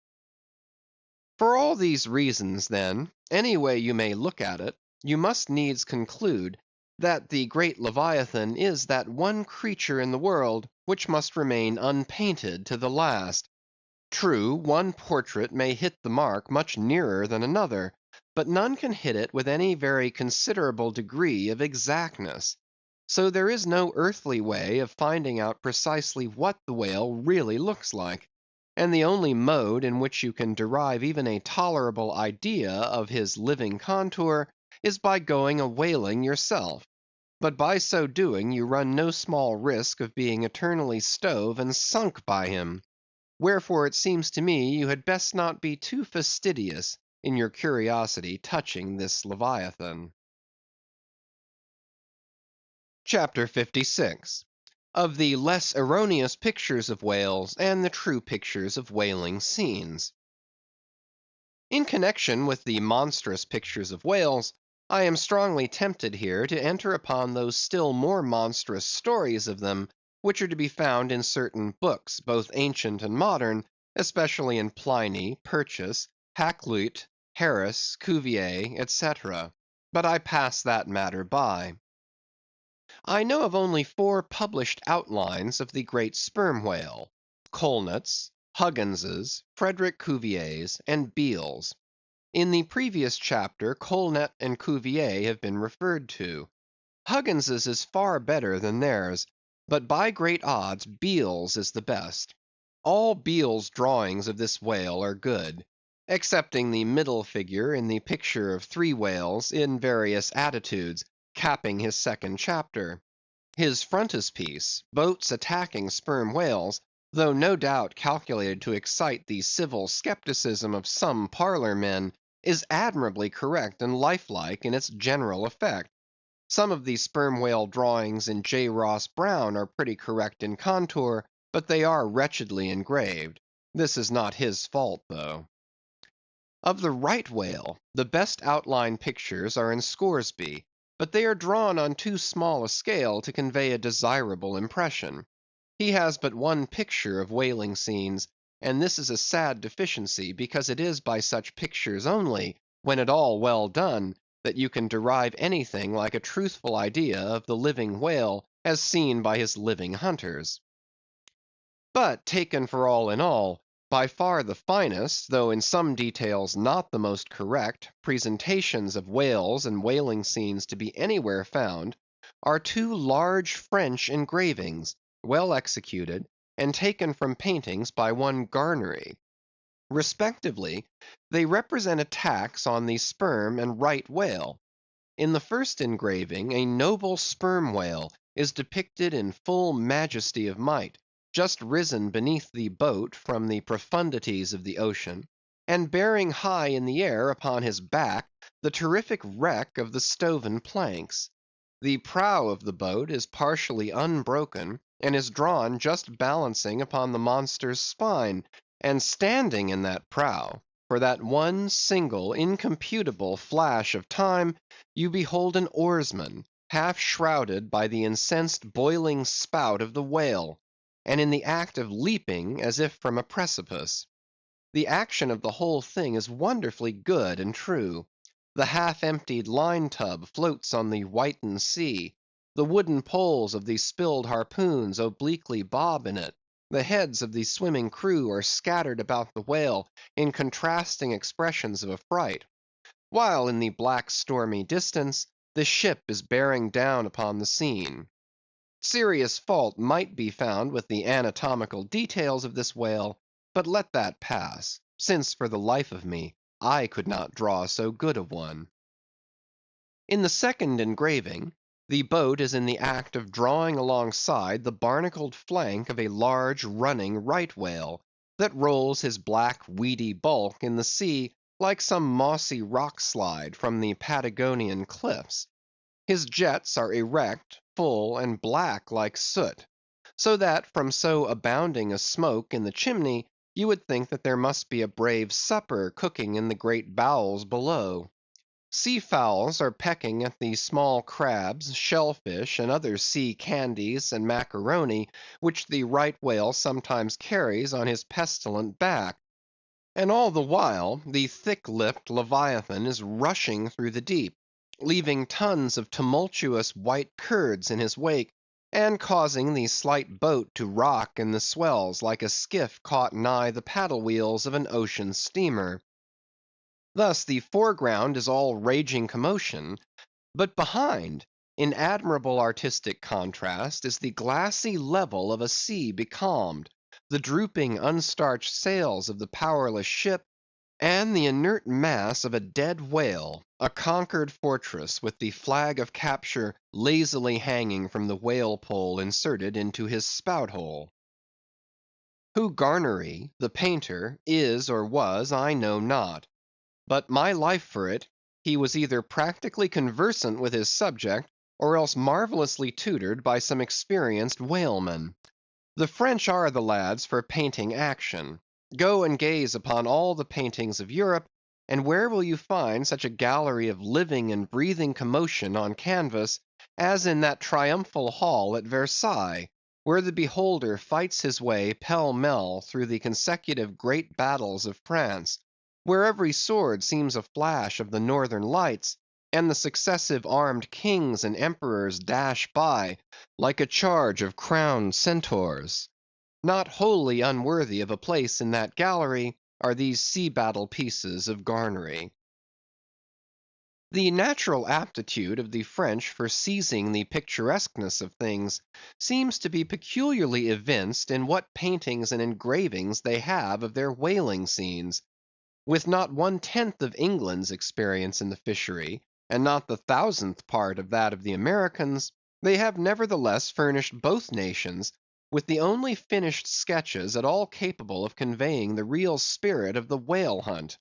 For all these reasons, then, any way you may look at it, you must needs conclude that the great Leviathan is that one creature in the world which must remain unpainted to the last. True, one portrait may hit the mark much nearer than another, but none can hit it with any very considerable degree of exactness. So there is no earthly way of finding out precisely what the whale really looks like, and the only mode in which you can derive even a tolerable idea of his living contour is by going a whaling yourself. But by so doing you run no small risk of being eternally stove and sunk by him. Wherefore it seems to me you had best not be too fastidious in your curiosity touching this Leviathan. Chapter 56. Of the less erroneous pictures of whales and the true pictures of whaling scenes. In connection with the monstrous pictures of whales, I am strongly tempted here to enter upon those still more monstrous stories of them, which are to be found in certain books, both ancient and modern, especially in Pliny, Purchas, Hakluyt, Harris, Cuvier, etc. But I pass that matter by. I know of only 4 published outlines of the great sperm whale: Colnett's, Huggins's, Frederick Cuvier's, and Beale's. In the previous chapter, Colnett and Cuvier have been referred to. Huggins's is far better than theirs, but by great odds Beale's is the best. All Beale's drawings of this whale are good, excepting the middle figure in the picture of 3 whales in various attitudes, capping his second chapter. His frontispiece, boats attacking sperm whales, though no doubt calculated to excite the civil skepticism of some parlor men, is admirably correct and lifelike in its general effect. Some of the sperm whale drawings in J. Ross Browne are pretty correct in contour, but they are wretchedly engraved. This is not his fault, though. Of the right whale, the best outline pictures are in Scoresby, but they are drawn on too small a scale to convey a desirable impression. He has but one picture of whaling scenes, and this is a sad deficiency, because it is by such pictures only, when at all well done, that you can derive anything like a truthful idea of the living whale as seen by his living hunters. But taken for all in all, by far the finest, though in some details not the most correct, presentations of whales and whaling scenes to be anywhere found, are 2 large French engravings, well executed, and taken from paintings by one Garnery. Respectively, they represent attacks on the sperm and right whale. In the first engraving, a noble sperm whale is depicted in full majesty of might, just risen beneath the boat from the profundities of the ocean, and bearing high in the air upon his back the terrific wreck of the stoven planks. The prow of the boat is partially unbroken, and is drawn just balancing upon the monster's spine, and standing in that prow, for that one single incomputable flash of time, you behold an oarsman, half shrouded by the incensed boiling spout of the whale, and in the act of leaping as if from a precipice. The action of the whole thing is wonderfully good and true. The half-emptied line-tub floats on the whitened sea. The wooden poles of the spilled harpoons obliquely bob in it. The heads of the swimming crew are scattered about the whale in contrasting expressions of affright, while in the black stormy distance the ship is bearing down upon the scene. Serious fault might be found with the anatomical details of this whale, but let that pass, since for the life of me I could not draw so good a one. In the second engraving, the boat is in the act of drawing alongside the barnacled flank of a large running right whale, that rolls his black weedy bulk in the sea like some mossy rock slide from the Patagonian cliffs. His jets are erect, full, and black like soot, so that from so abounding a smoke in the chimney, you would think that there must be a brave supper cooking in the great bowels below. Sea fowls are pecking at the small crabs, shellfish, and other sea candies and macaroni, which the right whale sometimes carries on his pestilent back. And all the while, the thick-lipped Leviathan is rushing through the deep, leaving tons of tumultuous white curds in his wake, and causing the slight boat to rock in the swells like a skiff caught nigh the paddle wheels of an ocean steamer. Thus the foreground is all raging commotion, but behind, in admirable artistic contrast, is the glassy level of a sea becalmed, the drooping unstarched sails of the powerless ship, and the inert mass of a dead whale, a conquered fortress, with the flag of capture lazily hanging from the whale pole inserted into his spout hole. Who Garnery, the painter, is or was, I know not. But my life for it, he was either practically conversant with his subject, or else marvellously tutored by some experienced whaleman. The French are the lads for painting action. Go and gaze upon all the paintings of Europe, And where will you find such a gallery of living and breathing commotion on canvas as in that triumphal hall at Versailles, where the beholder fights his way pell-mell through the consecutive great battles of France, where every sword seems a flash of the northern lights, and the successive armed kings and emperors dash by like a charge of crowned centaurs? Not wholly unworthy of a place in that gallery are these sea-battle pieces of Garnery. The natural aptitude of the French for seizing the picturesqueness of things seems to be peculiarly evinced in what paintings and engravings they have of their whaling scenes. With not 1/10 of England's experience in the fishery, and not the 1,000th part of that of the Americans, they have nevertheless furnished both nations with the only finished sketches at all capable of conveying the real spirit of the whale hunt.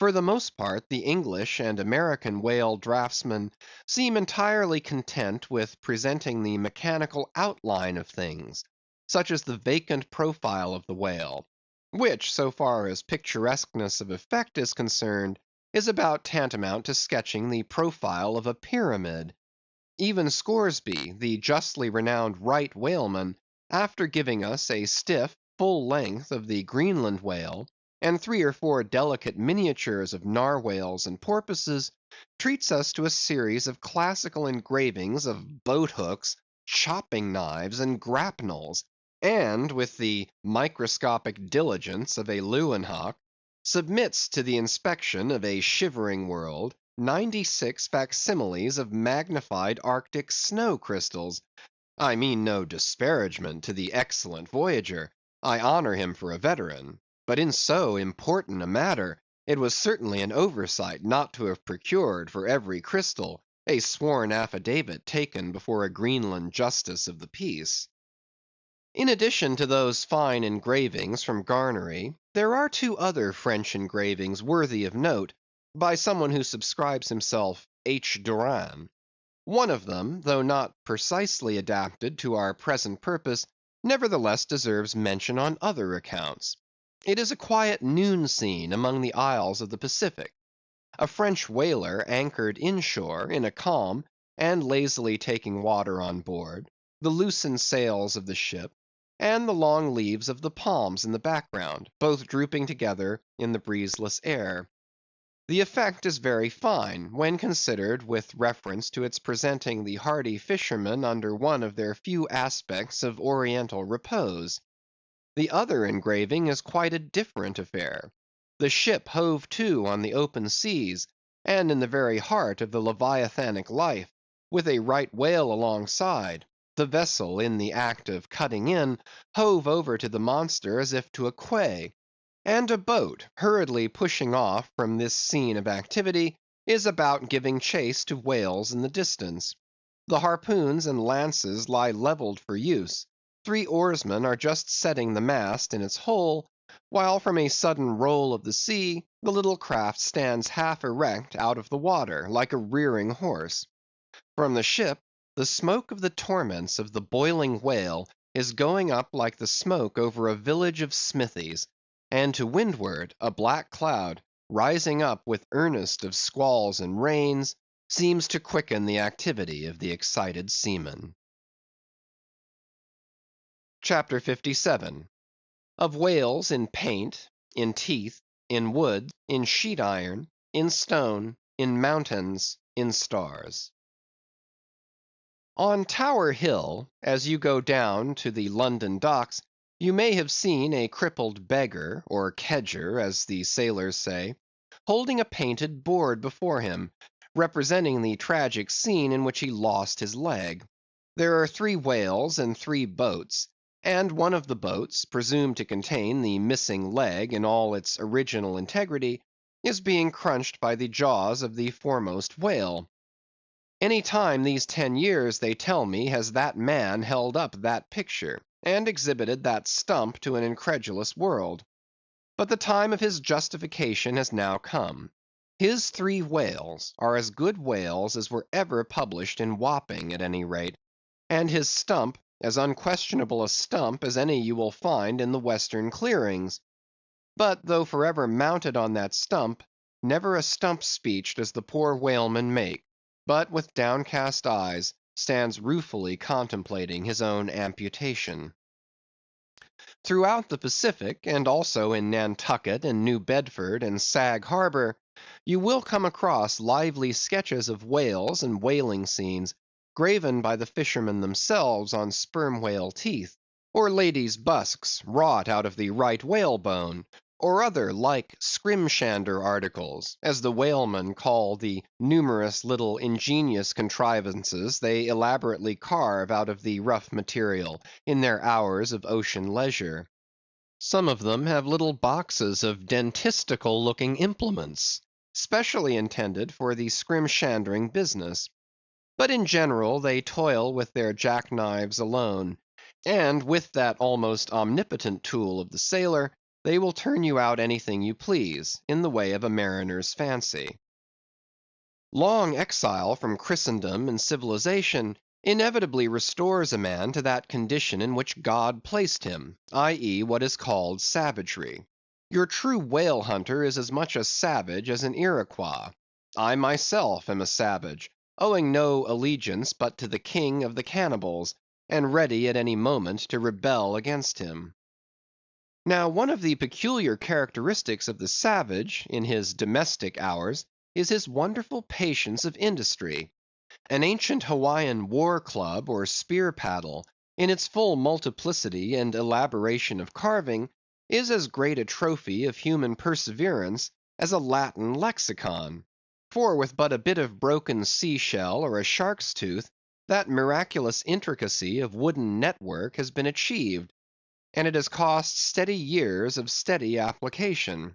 For the most part, the English and American whale draughtsmen seem entirely content with presenting the mechanical outline of things, such as the vacant profile of the whale, which, so far as picturesqueness of effect is concerned, is about tantamount to sketching the profile of a pyramid. Even Scoresby, the justly renowned right whaleman, after giving us a stiff, full length of the Greenland whale, and 3 or 4 delicate miniatures of narwhales and porpoises, treats us to a series of classical engravings of boat hooks, chopping knives, and grapnels, and with the microscopic diligence of a Leeuwenhoek, submits to the inspection of a shivering world 96 facsimiles of magnified Arctic snow crystals. I mean no disparagement to the excellent voyager. I honor him for a veteran. But in so important a matter, it was certainly an oversight not to have procured for every crystal a sworn affidavit taken before a Greenland justice of the peace. In addition to those fine engravings from Garnery, there are 2 other French engravings worthy of note, by someone who subscribes himself H. Duran. One of them, though not precisely adapted to our present purpose, nevertheless deserves mention on other accounts. It is a quiet noon scene among the isles of the Pacific. A French whaler anchored inshore in a calm, and lazily taking water on board, the loosened sails of the ship, and the long leaves of the palms in the background, both drooping together in the breezeless air. The effect is very fine, when considered with reference to its presenting the hardy fishermen under one of their few aspects of oriental repose. The other engraving is quite a different affair. The ship hove to on the open seas, and in the very heart of the leviathanic life, with a right whale alongside, the vessel in the act of cutting in, hove over to the monster as if to a quay, and a boat, hurriedly pushing off from this scene of activity, is about giving chase to whales in the distance. The harpoons and lances lie levelled for use. 3 oarsmen are just setting the mast in its hole, while from a sudden roll of the sea, the little craft stands half erect out of the water, like a rearing horse. From the ship, the smoke of the torments of the boiling whale is going up like the smoke over a village of smithies, and to windward a black cloud, rising up with earnest of squalls and rains, seems to quicken the activity of the excited seamen. CHAPTER 57. Of Whales in paint, in teeth, in wood, in sheet iron, in stone, in mountains, in stars. On Tower Hill, as you go down to the London docks, you may have seen a crippled beggar, or kedger, as the sailors say, holding a painted board before him, representing the tragic scene in which he lost his leg. There are 3 whales and 3 boats, and one of the boats, presumed to contain the missing leg in all its original integrity, is being crunched by the jaws of the foremost whale. Any time these 10 years, they tell me, has that man held up that picture, and exhibited that stump to an incredulous world. But the time of his justification has now come. His 3 whales are as good whales as were ever published in Wapping at any rate, and his stump as unquestionable a stump as any you will find in the western clearings. But though forever mounted on that stump, never a stump speech does the poor whaleman make, but with downcast eyes stands ruefully contemplating his own amputation. Throughout the Pacific, and also in Nantucket and New Bedford and Sag Harbor, you will come across lively sketches of whales and whaling scenes, graven by the fishermen themselves on sperm whale teeth, or ladies' busks wrought out of the right whalebone, or other like scrimshander articles, as the whalemen call the numerous little ingenious contrivances they elaborately carve out of the rough material in their hours of ocean leisure. Some of them have little boxes of dentistical looking implements, specially intended for the scrimshandering business. But in general they toil with their jackknives alone, and with that almost omnipotent tool of the sailor, they will turn you out anything you please, in the way of a mariner's fancy. Long exile from Christendom and civilization inevitably restores a man to that condition in which God placed him, i.e., what is called savagery. Your true whale hunter is as much a savage as an Iroquois. I myself am a savage, owing no allegiance but to the king of the cannibals, and ready at any moment to rebel against him. Now one of the peculiar characteristics of the savage, in his domestic hours, is his wonderful patience of industry. An ancient Hawaiian war club or spear paddle, in its full multiplicity and elaboration of carving, is as great a trophy of human perseverance as a Latin lexicon. For with but a bit of broken sea shell or a shark's tooth, that miraculous intricacy of wooden network has been achieved, and it has cost steady years of steady application.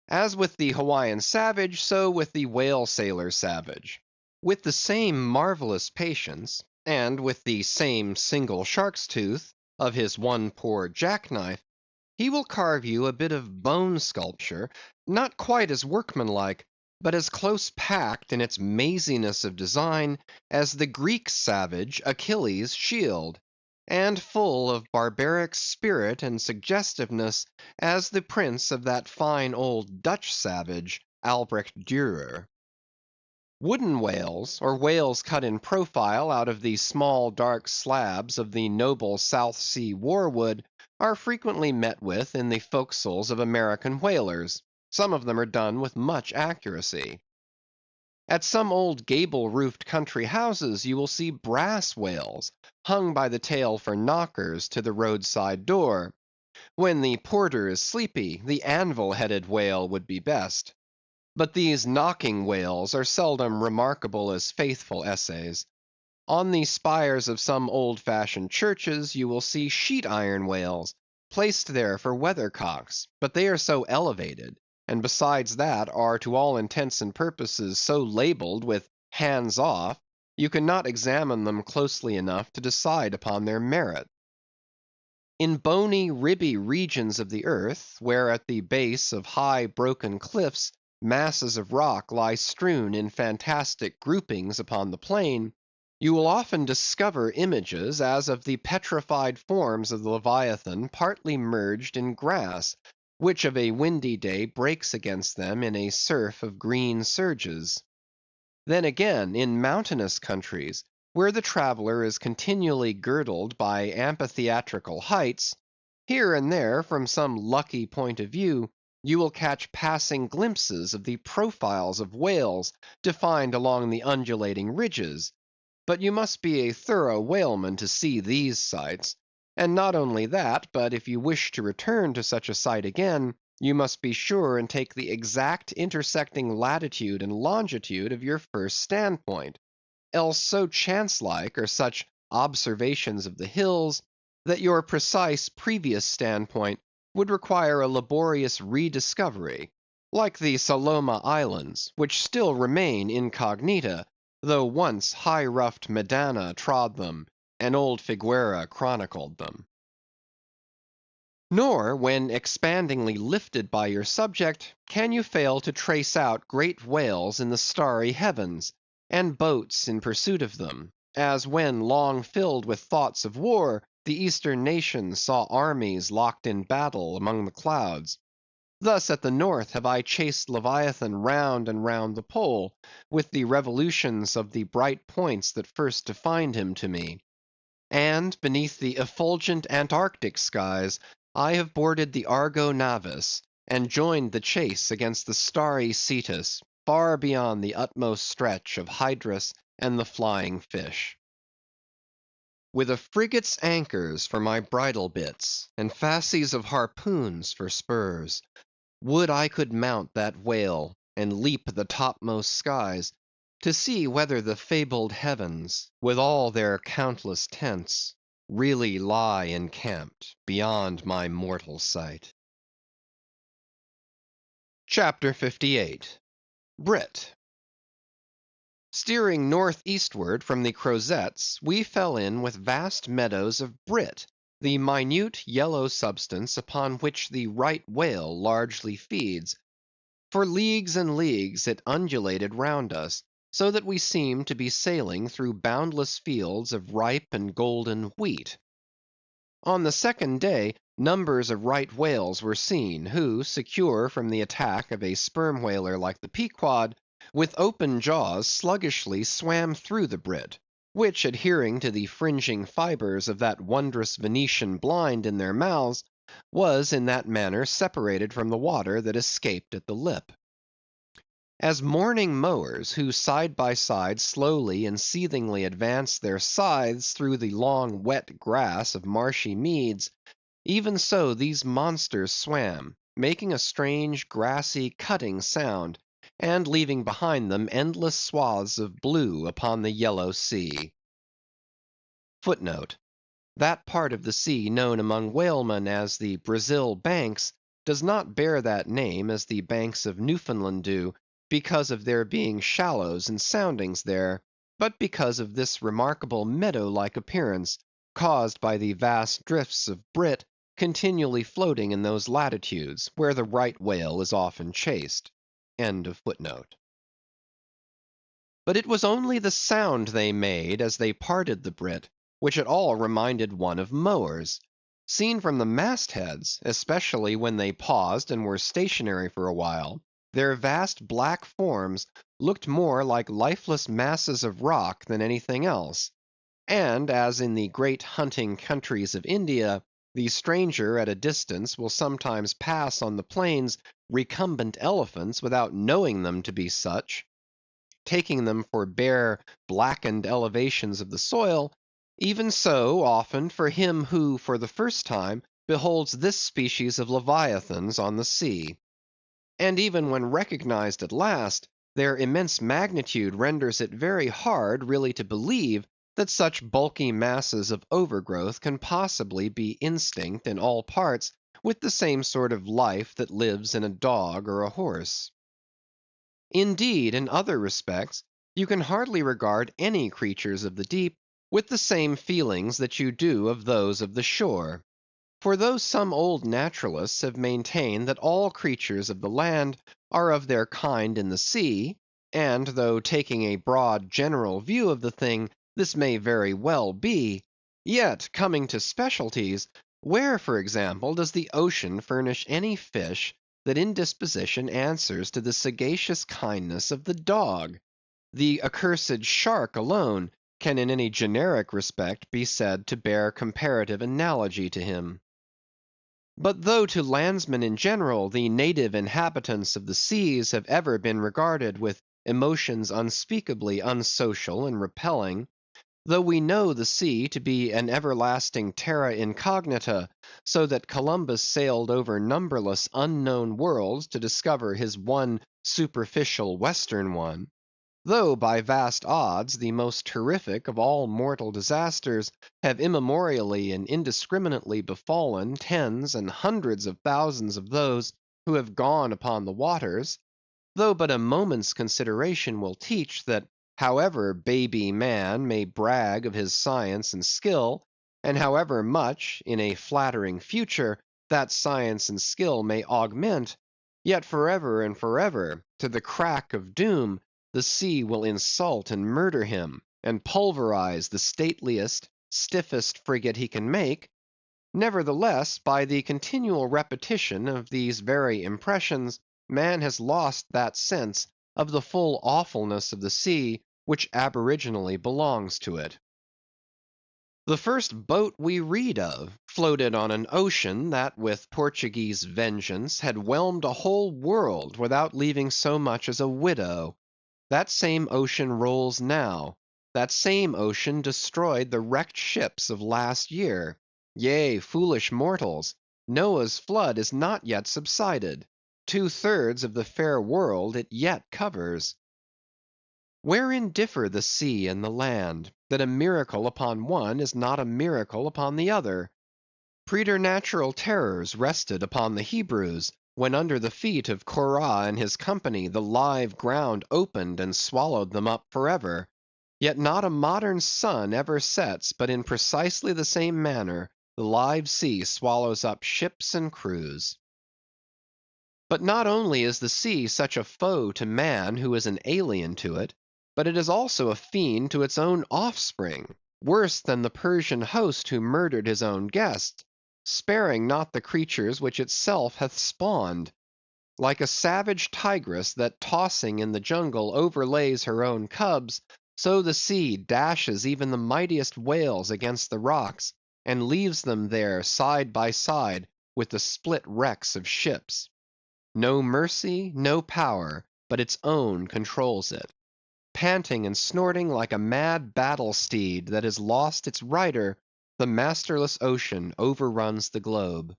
As with the Hawaiian savage, so with the whale sailor savage. With the same marvelous patience, and with the same single shark's tooth of his one poor jackknife, he will carve you a bit of bone sculpture, not quite as workmanlike, but as close packed in its maziness of design as the Greek savage Achilles' shield, and full of barbaric spirit and suggestiveness as the prints of that fine old Dutch savage, Albrecht Dürer. Wooden whales, or whales cut in profile out of the small dark slabs of the noble South Sea warwood, are frequently met with in the forecastles of American whalers. Some of them are done with much accuracy. At some old gable-roofed country houses you will see brass whales, hung by the tail for knockers to the roadside door. When the porter is sleepy, the anvil-headed whale would be best. But these knocking whales are seldom remarkable as faithful essays. On the spires of some old-fashioned churches you will see sheet-iron whales, placed there for weathercocks, but they are so elevated, and besides that are to all intents and purposes so labelled with hands off, you cannot examine them closely enough to decide upon their merit. In bony, ribby regions of the earth, where at the base of high broken cliffs masses of rock lie strewn in fantastic groupings upon the plain, you will often discover images as of the petrified forms of the Leviathan partly merged in grass, which of a windy day breaks against them in a surf of green surges. Then again, in mountainous countries, where the traveller is continually girdled by amphitheatrical heights, here and there from some lucky point of view, you will catch passing glimpses of the profiles of whales defined along the undulating ridges, but you must be a thorough whaleman to see these sights; and not only that, but if you wish to return to such a sight again, you must be sure and take the exact intersecting latitude and longitude of your first standpoint, else so chance-like are such observations of the hills, that your precise previous standpoint would require a laborious rediscovery, like the Saloma Islands, which still remain incognita, though once high-ruffed Medana trod them, and old Figuera chronicled them. Nor, when expandingly lifted by your subject, can you fail to trace out great whales in the starry heavens, and boats in pursuit of them, as when long filled with thoughts of war, the Eastern nations saw armies locked in battle among the clouds. Thus at the north have I chased Leviathan round and round the pole, with the revolutions of the bright points that first defined him to me. And beneath the effulgent Antarctic skies, I have boarded the Argo Navis, and joined the chase against the starry Cetus, far beyond the utmost stretch of Hydrus and the flying fish. With a frigate's anchors for my bridle bits, and fasces of harpoons for spurs, would I could mount that whale, and leap the topmost skies, to see whether the fabled heavens, with all their countless tents, really lie encamped beyond my mortal sight. Chapter 58. Brit. Steering north-eastward from the Crozettes, we fell in with vast meadows of brit, the minute yellow substance upon which the right whale largely feeds. For leagues and leagues it undulated round us, so that we seemed to be sailing through boundless fields of ripe and golden wheat. On the second day, numbers of right whales were seen, who, secure from the attack of a sperm whaler like the Pequod, with open jaws sluggishly swam through the brit, which adhering to the fringing fibres of that wondrous Venetian blind in their mouths, was in that manner separated from the water that escaped at the lip. As morning mowers, who side by side slowly and seethingly advance their scythes through the long wet grass of marshy meads, even so these monsters swam, making a strange grassy cutting sound, and leaving behind them endless swaths of blue upon the yellow sea. Footnote: that part of the sea known among whalemen as the Brazil Banks does not bear that name as the banks of Newfoundland do, because of there being shallows and soundings there, but because of this remarkable meadow-like appearance, caused by the vast drifts of brit continually floating in those latitudes where the right whale is often chased. End of footnote. But it was only the sound they made as they parted the brit, which at all reminded one of mowers. Seen from the mastheads, especially when they paused and were stationary for a while, their vast black forms looked more like lifeless masses of rock than anything else. And as in the great hunting countries of India, the stranger at a distance will sometimes pass on the plains recumbent elephants without knowing them to be such, taking them for bare, blackened elevations of the soil, even so often for him who for the first time beholds this species of leviathans on the sea. And even when recognized at last, their immense magnitude renders it very hard really to believe that such bulky masses of overgrowth can possibly be instinct in all parts with the same sort of life that lives in a dog or a horse. Indeed, in other respects, you can hardly regard any creatures of the deep with the same feelings that you do of those of the shore. For though some old naturalists have maintained that all creatures of the land are of their kind in the sea, and though taking a broad general view of the thing, this may very well be, yet coming to specialties, where, for example, does the ocean furnish any fish that in disposition answers to the sagacious kindness of the dog? The accursed shark alone can in any generic respect be said to bear comparative analogy to him. But though to landsmen in general the native inhabitants of the seas have ever been regarded with emotions unspeakably unsocial and repelling, though we know the sea to be an everlasting terra incognita, so that Columbus sailed over numberless unknown worlds to discover his one superficial western one, though by vast odds the most terrific of all mortal disasters have immemorially and indiscriminately befallen tens and hundreds of thousands of those who have gone upon the waters, though but a moment's consideration will teach that however baby man may brag of his science and skill, and however much, in a flattering future, that science and skill may augment, yet forever and forever, to the crack of doom, the sea will insult and murder him, and pulverize the stateliest, stiffest frigate he can make, Nevertheless, by the continual repetition of these very impressions, man has lost that sense of the full awfulness of the sea which aboriginally belongs to it. The first boat we read of floated on an ocean that with Portuguese vengeance had whelmed a whole world without leaving so much as a widow. That same ocean rolls now. That same ocean destroyed the wrecked ships of last year. Yea, foolish mortals, Noah's flood is not yet subsided. 2/3 of the fair world it yet covers. Wherein differ the sea and the land, that a miracle upon one is not a miracle upon the other? Preternatural terrors rested upon the Hebrews, when under the feet of Korah and his company the live ground opened and swallowed them up forever. Yet not a modern sun ever sets but in precisely the same manner the live sea swallows up ships and crews. But not only is the sea such a foe to man who is an alien to it, but it is also a fiend to its own offspring, worse than the Persian host who murdered his own guests, sparing not the creatures which itself hath spawned. Like a savage tigress that tossing in the jungle overlays her own cubs, so the sea dashes even the mightiest whales against the rocks, and leaves them there side by side with the split wrecks of ships. No mercy, no power, but its own controls it. Panting and snorting like a mad battle steed that has lost its rider, the masterless ocean overruns the globe.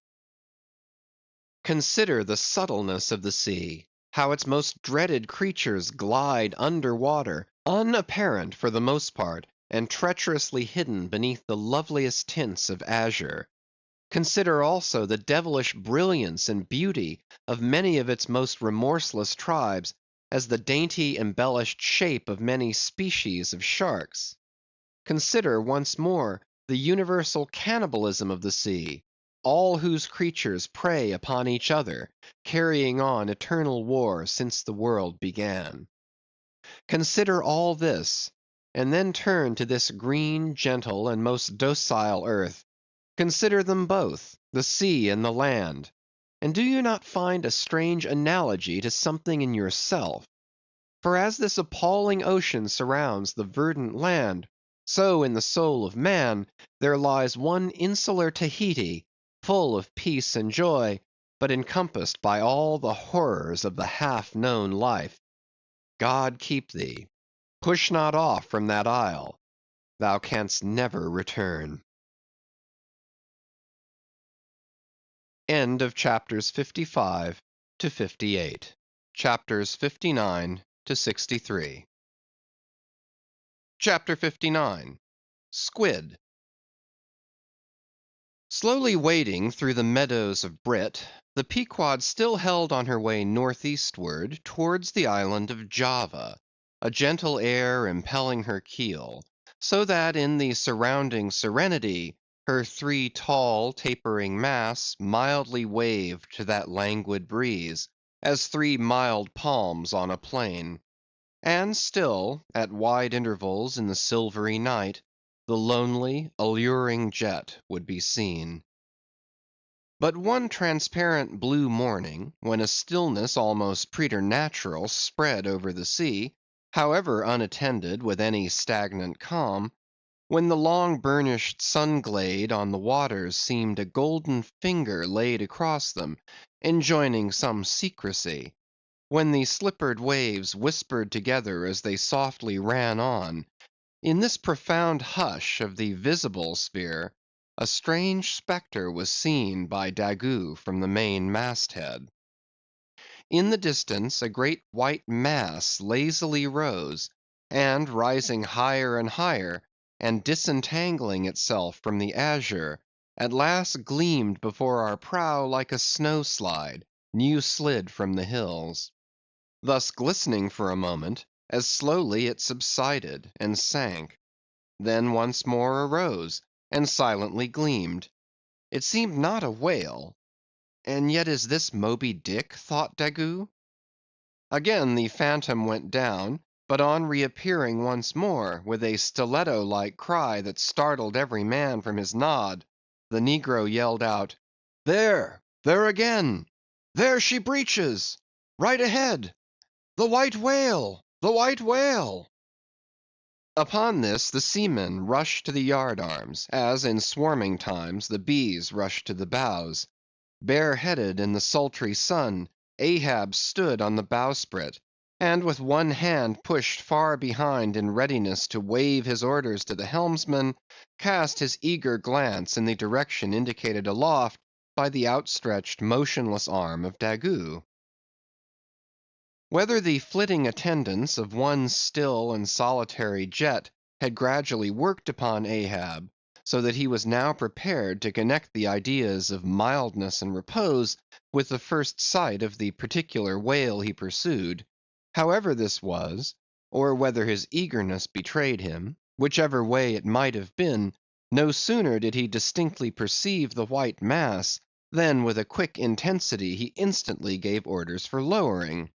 Consider the subtleness of the sea, how its most dreaded creatures glide under water, unapparent for the most part, and treacherously hidden beneath the loveliest tints of azure. Consider also the devilish brilliance and beauty of many of its most remorseless tribes, as the dainty embellished shape of many species of sharks. Consider once more the universal cannibalism of the sea, all whose creatures prey upon each other, carrying on eternal war since the world began. Consider all this, and then turn to this green, gentle, and most docile earth. Consider them both, the sea and the land, and do you not find a strange analogy to something in yourself? For as this appalling ocean surrounds the verdant land, so in the soul of man there lies one insular Tahiti, full of peace and joy, but encompassed by all the horrors of the half-known life. God keep thee. Push not off from that isle. Thou canst never return. End of chapters 55 to 58. Chapters 59 to 63. Chapter 59. Squid. Slowly wading through the meadows of Brit, the Pequod still held on her way northeastward towards the island of Java, a gentle air impelling her keel, so that in the surrounding serenity her three tall tapering masts mildly waved to that languid breeze, as three mild palms on a plain. And still, at wide intervals in the silvery night, the lonely, alluring jet would be seen. But one transparent blue morning, when a stillness almost preternatural spread over the sea, however unattended with any stagnant calm, when the long burnished sun-glade on the waters seemed a golden finger laid across them, enjoining some secrecy, when the slippered waves whispered together as they softly ran on, in this profound hush of the visible sphere, a strange spectre was seen by Daggoo from the main masthead. In the distance a great white mass lazily rose, and rising higher and higher, and disentangling itself from the azure, at last gleamed before our prow like a snow slide, new slid from the hills. Thus glistening for a moment, as slowly it subsided and sank, then once more arose, and silently gleamed. It seemed not a whale, and yet is this Moby Dick, thought Daggoo? Again the phantom went down, but on reappearing once more, with a stiletto-like cry that startled every man from his nod, the negro yelled out, "There again! There she breaches! Right ahead! The white whale! The white whale!" Upon this the seamen rushed to the yard arms, as in swarming times the bees rush to the bows. Bareheaded in the sultry sun, Ahab stood on the bowsprit, and with one hand pushed far behind in readiness to wave his orders to the helmsman, cast his eager glance in the direction indicated aloft by the outstretched motionless arm of Daggoo. Whether the flitting attendance of one still and solitary jet had gradually worked upon Ahab, so that he was now prepared to connect the ideas of mildness and repose with the first sight of the particular whale he pursued; however this was, or whether his eagerness betrayed him, whichever way it might have been, no sooner did he distinctly perceive the white mass, than with a quick intensity he instantly gave orders for lowering.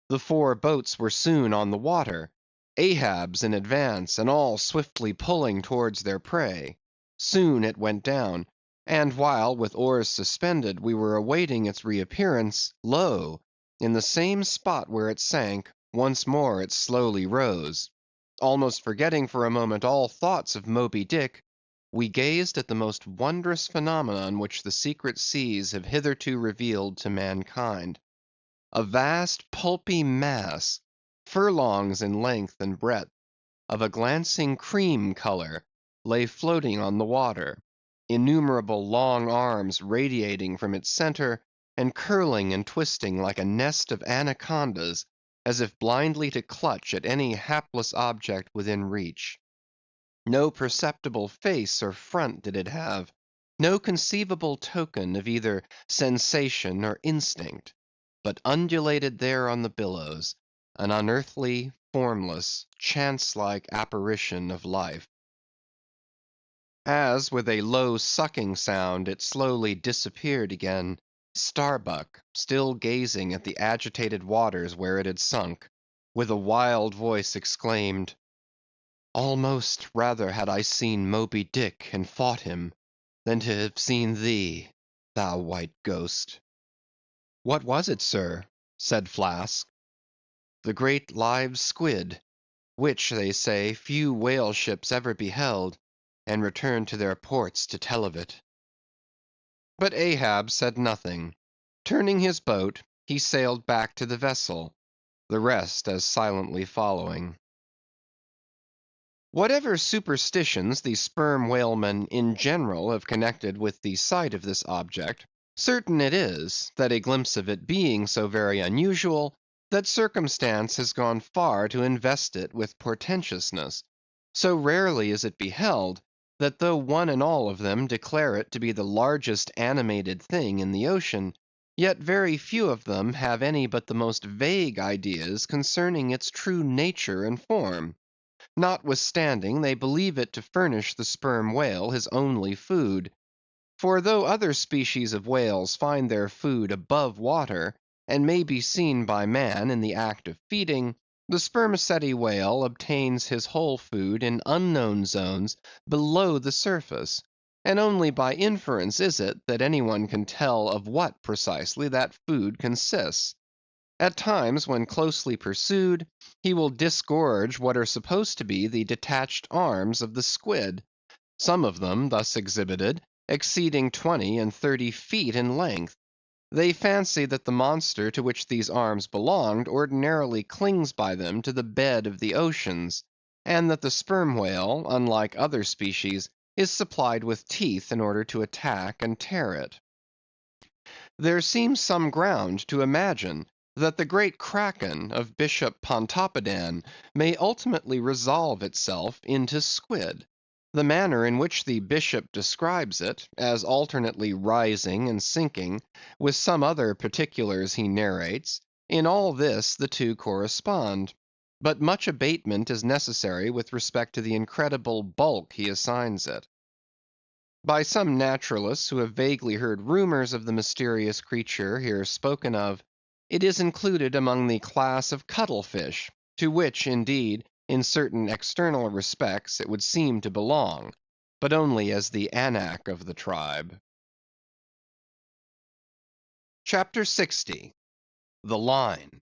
The 4 boats were soon on the water, Ahab's in advance, and all swiftly pulling towards their prey. Soon it went down, and while with oars suspended we were awaiting its reappearance, lo! in the same spot where it sank, once more it slowly rose. Almost forgetting for a moment all thoughts of Moby Dick, we gazed at the most wondrous phenomenon which the secret seas have hitherto revealed to mankind. A vast pulpy mass, furlongs in length and breadth, of a glancing cream color, lay floating on the water, innumerable long arms radiating from its center, and curling and twisting like a nest of anacondas, as if blindly to clutch at any hapless object within reach. No perceptible face or front did it have, no conceivable token of either sensation or instinct, but undulated there on the billows, an unearthly, formless, chance-like apparition of life. As with a low sucking sound it slowly disappeared again, Starbuck, still gazing at the agitated waters where it had sunk, with a wild voice exclaimed, "Almost rather had I seen Moby Dick and fought him, than to have seen thee, thou white ghost." "What was it, sir?" said Flask. "The great live squid, which, they say, few whale ships ever beheld, and returned to their ports to tell of it." But Ahab said nothing. Turning his boat, he sailed back to the vessel, the rest as silently following. Whatever superstitions the sperm whalemen in general have connected with the sight of this object, certain it is, that a glimpse of it being so very unusual, that circumstance has gone far to invest it with portentousness. So rarely is it beheld, that though one and all of them declare it to be the largest animated thing in the ocean, yet very few of them have any but the most vague ideas concerning its true nature and form. Notwithstanding, they believe it to furnish the sperm whale his only food. For though other species of whales find their food above water, and may be seen by man in the act of feeding, the spermaceti whale obtains his whole food in unknown zones below the surface, and only by inference is it that any one can tell of what precisely that food consists. At times, when closely pursued, he will disgorge what are supposed to be the detached arms of the squid, some of them, thus exhibited, exceeding 20 and 30 feet in length. They fancy that the monster to which these arms belonged ordinarily clings by them to the bed of the oceans, and that the sperm whale, unlike other species, is supplied with teeth in order to attack and tear it. There seems some ground to imagine that the great kraken of Bishop Pontoppidan may ultimately resolve itself into squid. The manner in which the bishop describes it, as alternately rising and sinking, with some other particulars he narrates, in all this the two correspond. But much abatement is necessary with respect to the incredible bulk he assigns it. By some naturalists who have vaguely heard rumors of the mysterious creature here spoken of, it is included among the class of cuttlefish, to which, indeed, in certain external respects, it would seem to belong. but only as the Anak of the tribe. Chapter 60. The Line.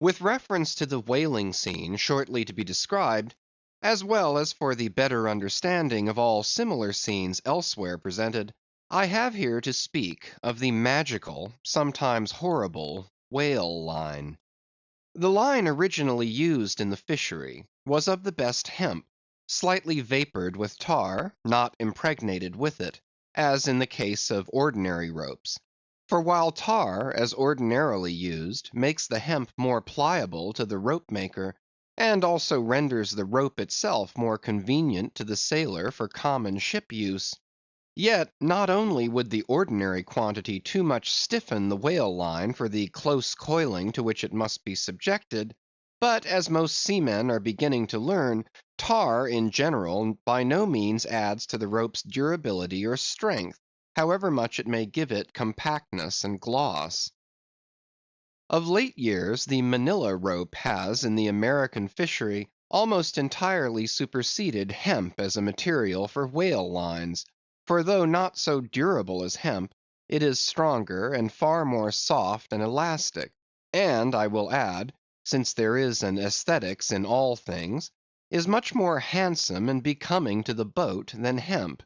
With reference to the whaling scene shortly to be described, as well as for the better understanding of all similar scenes elsewhere presented, I have here to speak of the magical, sometimes horrible, whale line. The line originally used in the fishery was of the best hemp, slightly vapored with tar, not impregnated with it, as in the case of ordinary ropes. For while tar, as ordinarily used, makes the hemp more pliable to the rope maker, and also renders the rope itself more convenient to the sailor for common ship use, yet not only would the ordinary quantity too much stiffen the whale line for the close coiling to which it must be subjected, but as most seamen are beginning to learn, tar in general by no means adds to the rope's durability or strength, however much it may give it compactness and gloss. Of late years, the Manila rope has, in the American fishery, almost entirely superseded hemp as a material for whale lines; for though not so durable as hemp, it is stronger and far more soft and elastic, and I will add, since there is an aesthetics in all things, is much more handsome and becoming to the boat than hemp.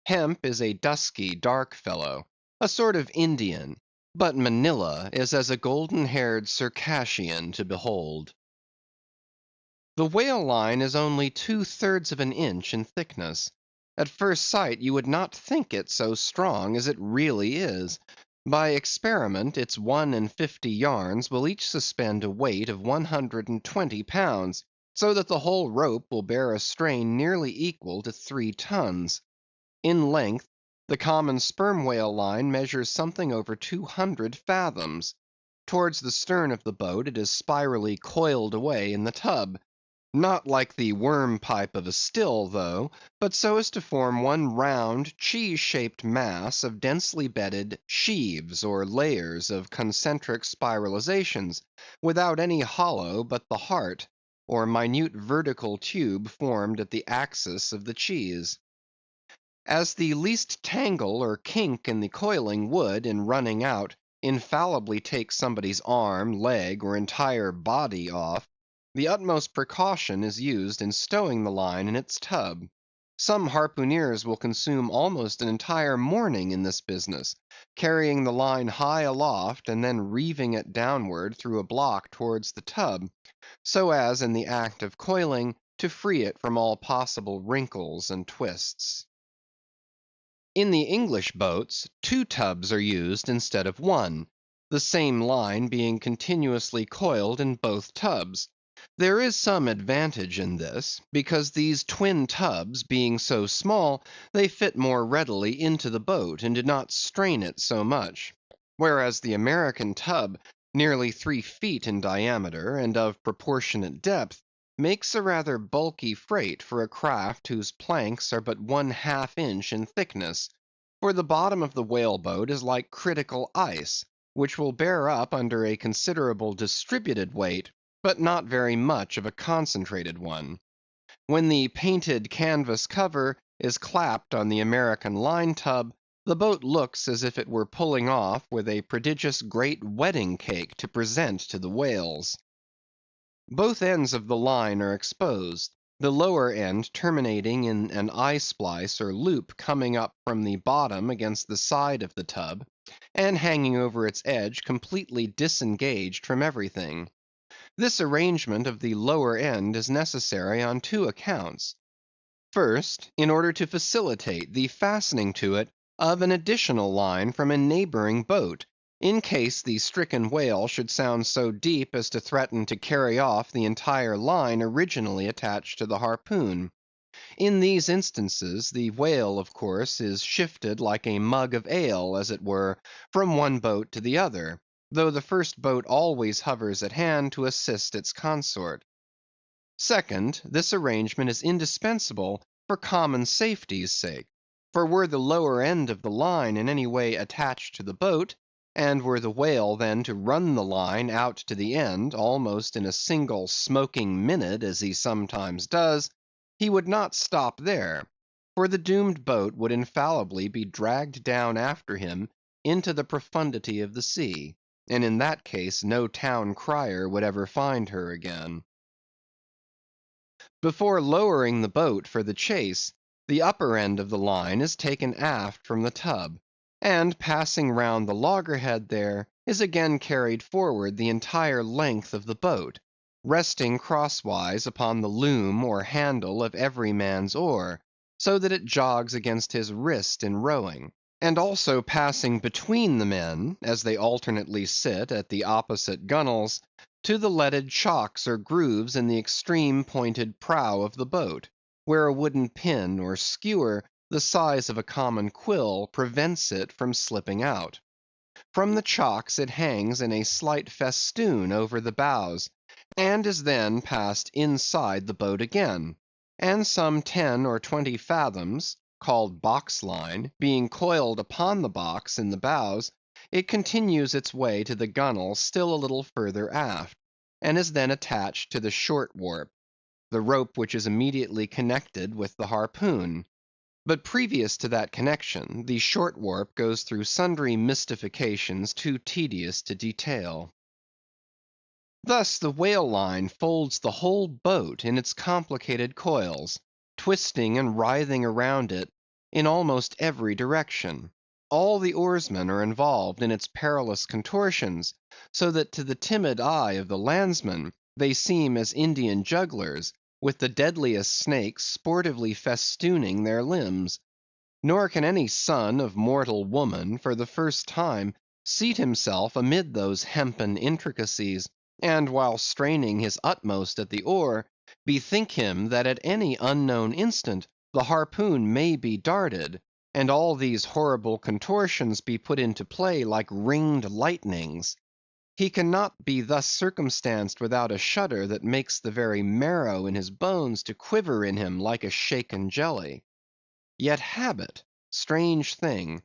Hemp is a dusky, dark fellow, a sort of Indian, but Manila is as a golden-haired Circassian to behold. The whale line is only 2/3 of an inch in thickness. At first sight you would not think it so strong as it really is. By experiment its 1 in 50 yarns will each suspend a weight of 120 pounds, so that the whole rope will bear a strain nearly equal to 3 tons. In length, the common sperm whale line measures something over 200 fathoms. Towards the stern of the boat it is spirally coiled away in the tub; not like the worm pipe of a still, though, but so as to form one round, cheese‐shaped mass of densely bedded sheaves or layers of concentric spiralizations, without any hollow but the heart, or minute vertical tube formed at the axis of the cheese. As the least tangle or kink in the coiling would, in running out, infallibly take somebody's arm, leg, or entire body off, the utmost precaution is used in stowing the line in its tub. Some harpooneers will consume almost an entire morning in this business, carrying the line high aloft and then reeving it downward through a block towards the tub, so as in the act of coiling to free it from all possible wrinkles and twists. In the English boats, 2 tubs are used instead of 1, the same line being continuously coiled in both tubs. There is some advantage in this, because these twin tubs being so small, they fit more readily into the boat and do not strain it so much; whereas the American tub, nearly 3 feet in diameter and of proportionate depth, makes a rather bulky freight for a craft whose planks are but 1/2 inch in thickness; for the bottom of the whale boat is like critical ice, which will bear up under a considerable distributed weight, but not very much of a concentrated one. When the painted canvas cover is clapped on the American line tub, the boat looks as if it were pulling off with a prodigious great wedding cake to present to the whales. Both ends of the line are exposed, the lower end terminating in an eye splice or loop coming up from the bottom against the side of the tub, and hanging over its edge completely disengaged from everything. This arrangement of the lower end is necessary on 2 accounts. First, in order to facilitate the fastening to it of an additional line from a neighboring boat, in case the stricken whale should sound so deep as to threaten to carry off the entire line originally attached to the harpoon. In these instances, the whale of course is shifted like a mug of ale, as it were, from one boat to the other, though the first boat always hovers at hand to assist its consort. Second, this arrangement is indispensable for common safety's sake; for were the lower end of the line in any way attached to the boat, and were the whale then to run the line out to the end almost in a single smoking minute as he sometimes does, he would not stop there, for the doomed boat would infallibly be dragged down after him into the profundity of the sea, and in that case no town crier would ever find her again. Before lowering the boat for the chase, the upper end of the line is taken aft from the tub, and passing round the loggerhead there, is again carried forward the entire length of the boat, resting crosswise upon the loom or handle of every man's oar, so that it jogs against his wrist in rowing, and also passing between the men, as they alternately sit at the opposite gunwales, to the leaded chocks or grooves in the extreme pointed prow of the boat, where a wooden pin or skewer the size of a common quill prevents it from slipping out. From the chocks it hangs in a slight festoon over the bows, and is then passed inside the boat again, and some 10 or 20 fathoms, called box line, being coiled upon the box in the bows, it continues its way to the gunwale still a little further aft, and is then attached to the short warp, the rope which is immediately connected with the harpoon. But previous to that connection, the short warp goes through sundry mystifications too tedious to detail. Thus the whale line folds the whole boat in its complicated coils, twisting and writhing around it in almost every direction. All the oarsmen are involved in its perilous contortions, so that to the timid eye of the landsman they seem as Indian jugglers, with the deadliest snakes sportively festooning their limbs. Nor can any son of mortal woman for the first time seat himself amid those hempen intricacies, and while straining his utmost at the oar, bethink him that at any unknown instant the harpoon may be darted, and all these horrible contortions be put into play like ringed lightnings. He cannot be thus circumstanced without a shudder that makes the very marrow in his bones to quiver in him like a shaken jelly. Yet habit, strange thing,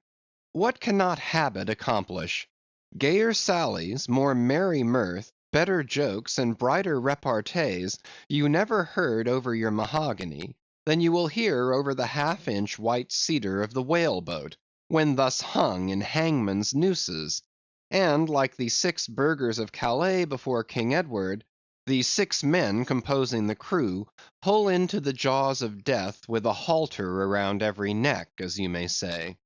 what cannot habit accomplish? Gayer sallies, more merry mirth, better jokes, and brighter repartees you never heard over your mahogany, than you will hear over the half-inch white cedar of the whale boat, when thus hung in hangman's nooses; and like the 6 burghers of Calais before King Edward, the 6 men composing the crew pull into the jaws of death with a halter around every neck, as you may say.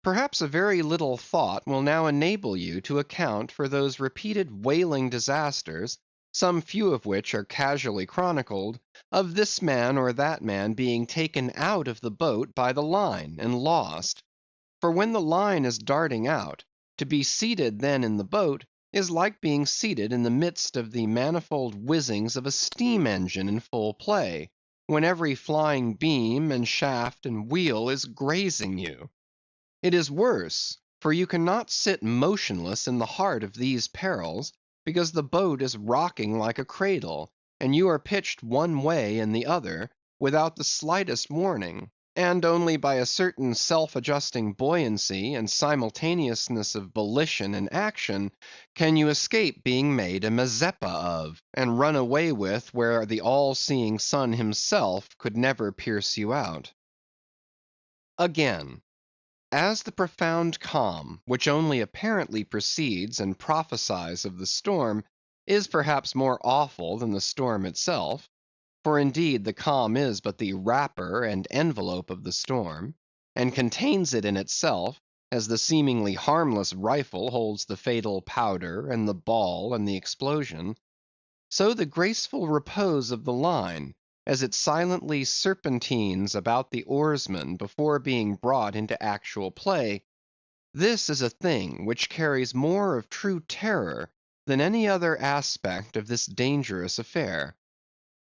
Perhaps a very little thought will now enable you to account for those repeated whaling disasters, some few of which are casually chronicled, of this man or that man being taken out of the boat by the line and lost. For when the line is darting out, to be seated then in the boat is like being seated in the midst of the manifold whizzings of a steam engine in full play, when every flying beam and shaft and wheel is grazing you. It is worse, for you cannot sit motionless in the heart of these perils, because the boat is rocking like a cradle, and you are pitched one way and the other, without the slightest warning, and only by a certain self-adjusting buoyancy and simultaneousness of volition and action can you escape being made a Mazeppa of, and run away with where the all-seeing sun himself could never pierce you out. Again, as the profound calm, which only apparently precedes and prophesies of the storm, is perhaps more awful than the storm itself, for indeed the calm is but the wrapper and envelope of the storm, and contains it in itself, as the seemingly harmless rifle holds the fatal powder and the ball and the explosion; so the graceful repose of the line, as it silently serpentines about the oarsmen before being brought into actual play, this is a thing which carries more of true terror than any other aspect of this dangerous affair.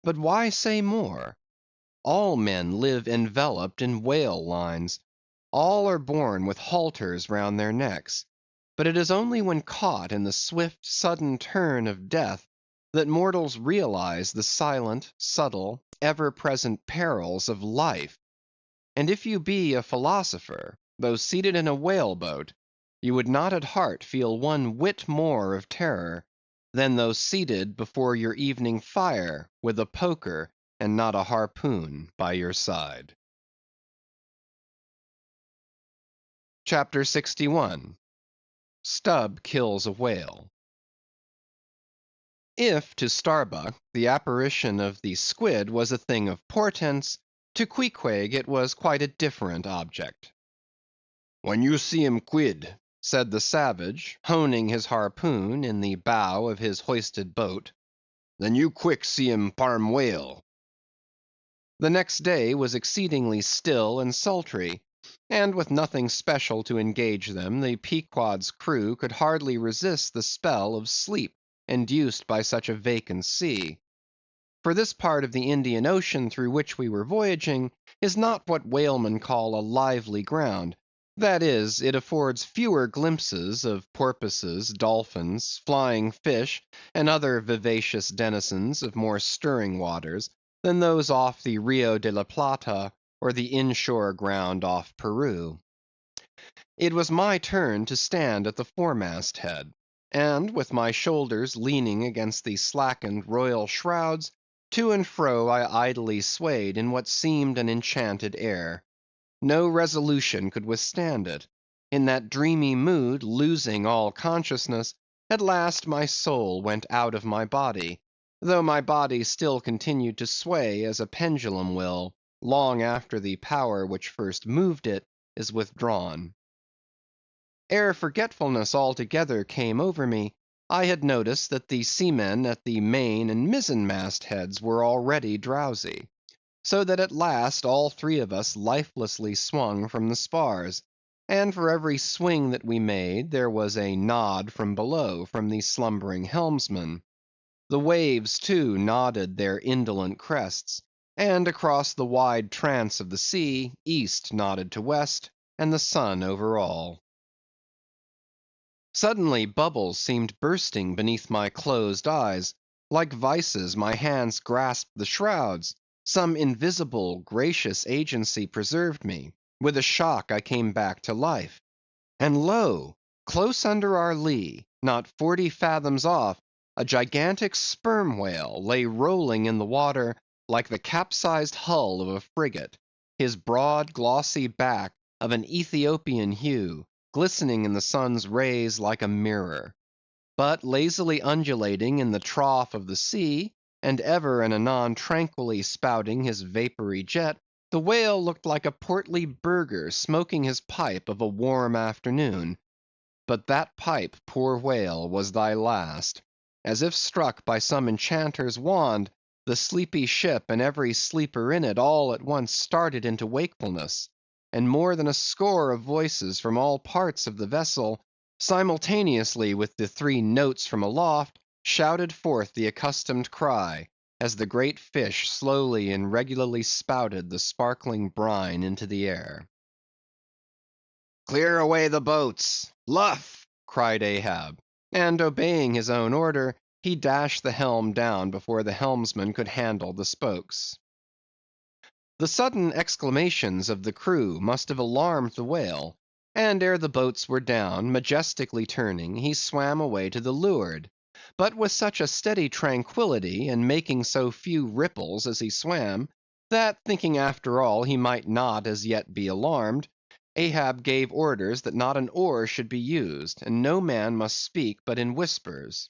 But why say more? All men live enveloped in whale lines. All are born with halters round their necks. But it is only when caught in the swift, sudden turn of death that mortals realize the silent, subtle, ever-present perils of life. And if you be a philosopher, though seated in a whale boat, you would not at heart feel one whit more of terror than though seated before your evening fire with a poker and not a harpoon by your side. Chapter 61. Stubb kills a whale. If to Starbuck the apparition of the squid was a thing of portents, to Queequeg it was quite a different object. "When you see him quid," said the savage, honing his harpoon in the bow of his hoisted boat, "then you quick see him parm whale." The next day was exceedingly still and sultry, and with nothing special to engage them, the Pequod's crew could hardly resist the spell of sleep induced by such a vacant sea. For this part of the Indian Ocean through which we were voyaging is not what whalemen call a lively ground; that is, it affords fewer glimpses of porpoises, dolphins, flying fish, and other vivacious denizens of more stirring waters, than those off the Rio de la Plata, or the inshore ground off Peru. It was my turn to stand at the foremast head, and with my shoulders leaning against the slackened royal shrouds, to and fro I idly swayed in what seemed an enchanted air. No resolution could withstand it. In that dreamy mood, losing all consciousness, at last my soul went out of my body, though my body still continued to sway as a pendulum will, long after the power which first moved it is withdrawn. Ere forgetfulness altogether came over me, I had noticed that the seamen at the main and mizzen mast heads were already drowsy; so that at last all three of us lifelessly swung from the spars, and for every swing that we made, there was a nod from below from the slumbering helmsman. The waves, too, nodded their indolent crests, and across the wide trance of the sea, east nodded to west, and the sun over all. Suddenly bubbles seemed bursting beneath my closed eyes; like vices my hands grasped the shrouds; some invisible, gracious agency preserved me; with a shock I came back to life; and lo! close under our lee, not 40 fathoms off, a gigantic sperm whale lay rolling in the water like the capsized hull of a frigate, his broad glossy back of an Ethiopian hue, glistening in the sun's rays like a mirror. But lazily undulating in the trough of the sea, and ever and anon tranquilly spouting his vapory jet, the whale looked like a portly burgher smoking his pipe of a warm afternoon. But that pipe, poor whale, was thy last. As if struck by some enchanter's wand, the sleepy ship and every sleeper in it all at once started into wakefulness, and more than a score of voices from all parts of the vessel, simultaneously with the 3 notes from aloft, shouted forth the accustomed cry, as the great fish slowly and regularly spouted the sparkling brine into the air. "Clear away the boats! Luff!" cried Ahab; and obeying his own order, he dashed the helm down before the helmsman could handle the spokes. The sudden exclamations of the crew must have alarmed the whale, and ere the boats were down, majestically turning, he swam away to the leeward; but with such a steady tranquillity, and making so few ripples as he swam, that thinking after all he might not as yet be alarmed, Ahab gave orders that not an oar should be used, and no man must speak but in whispers.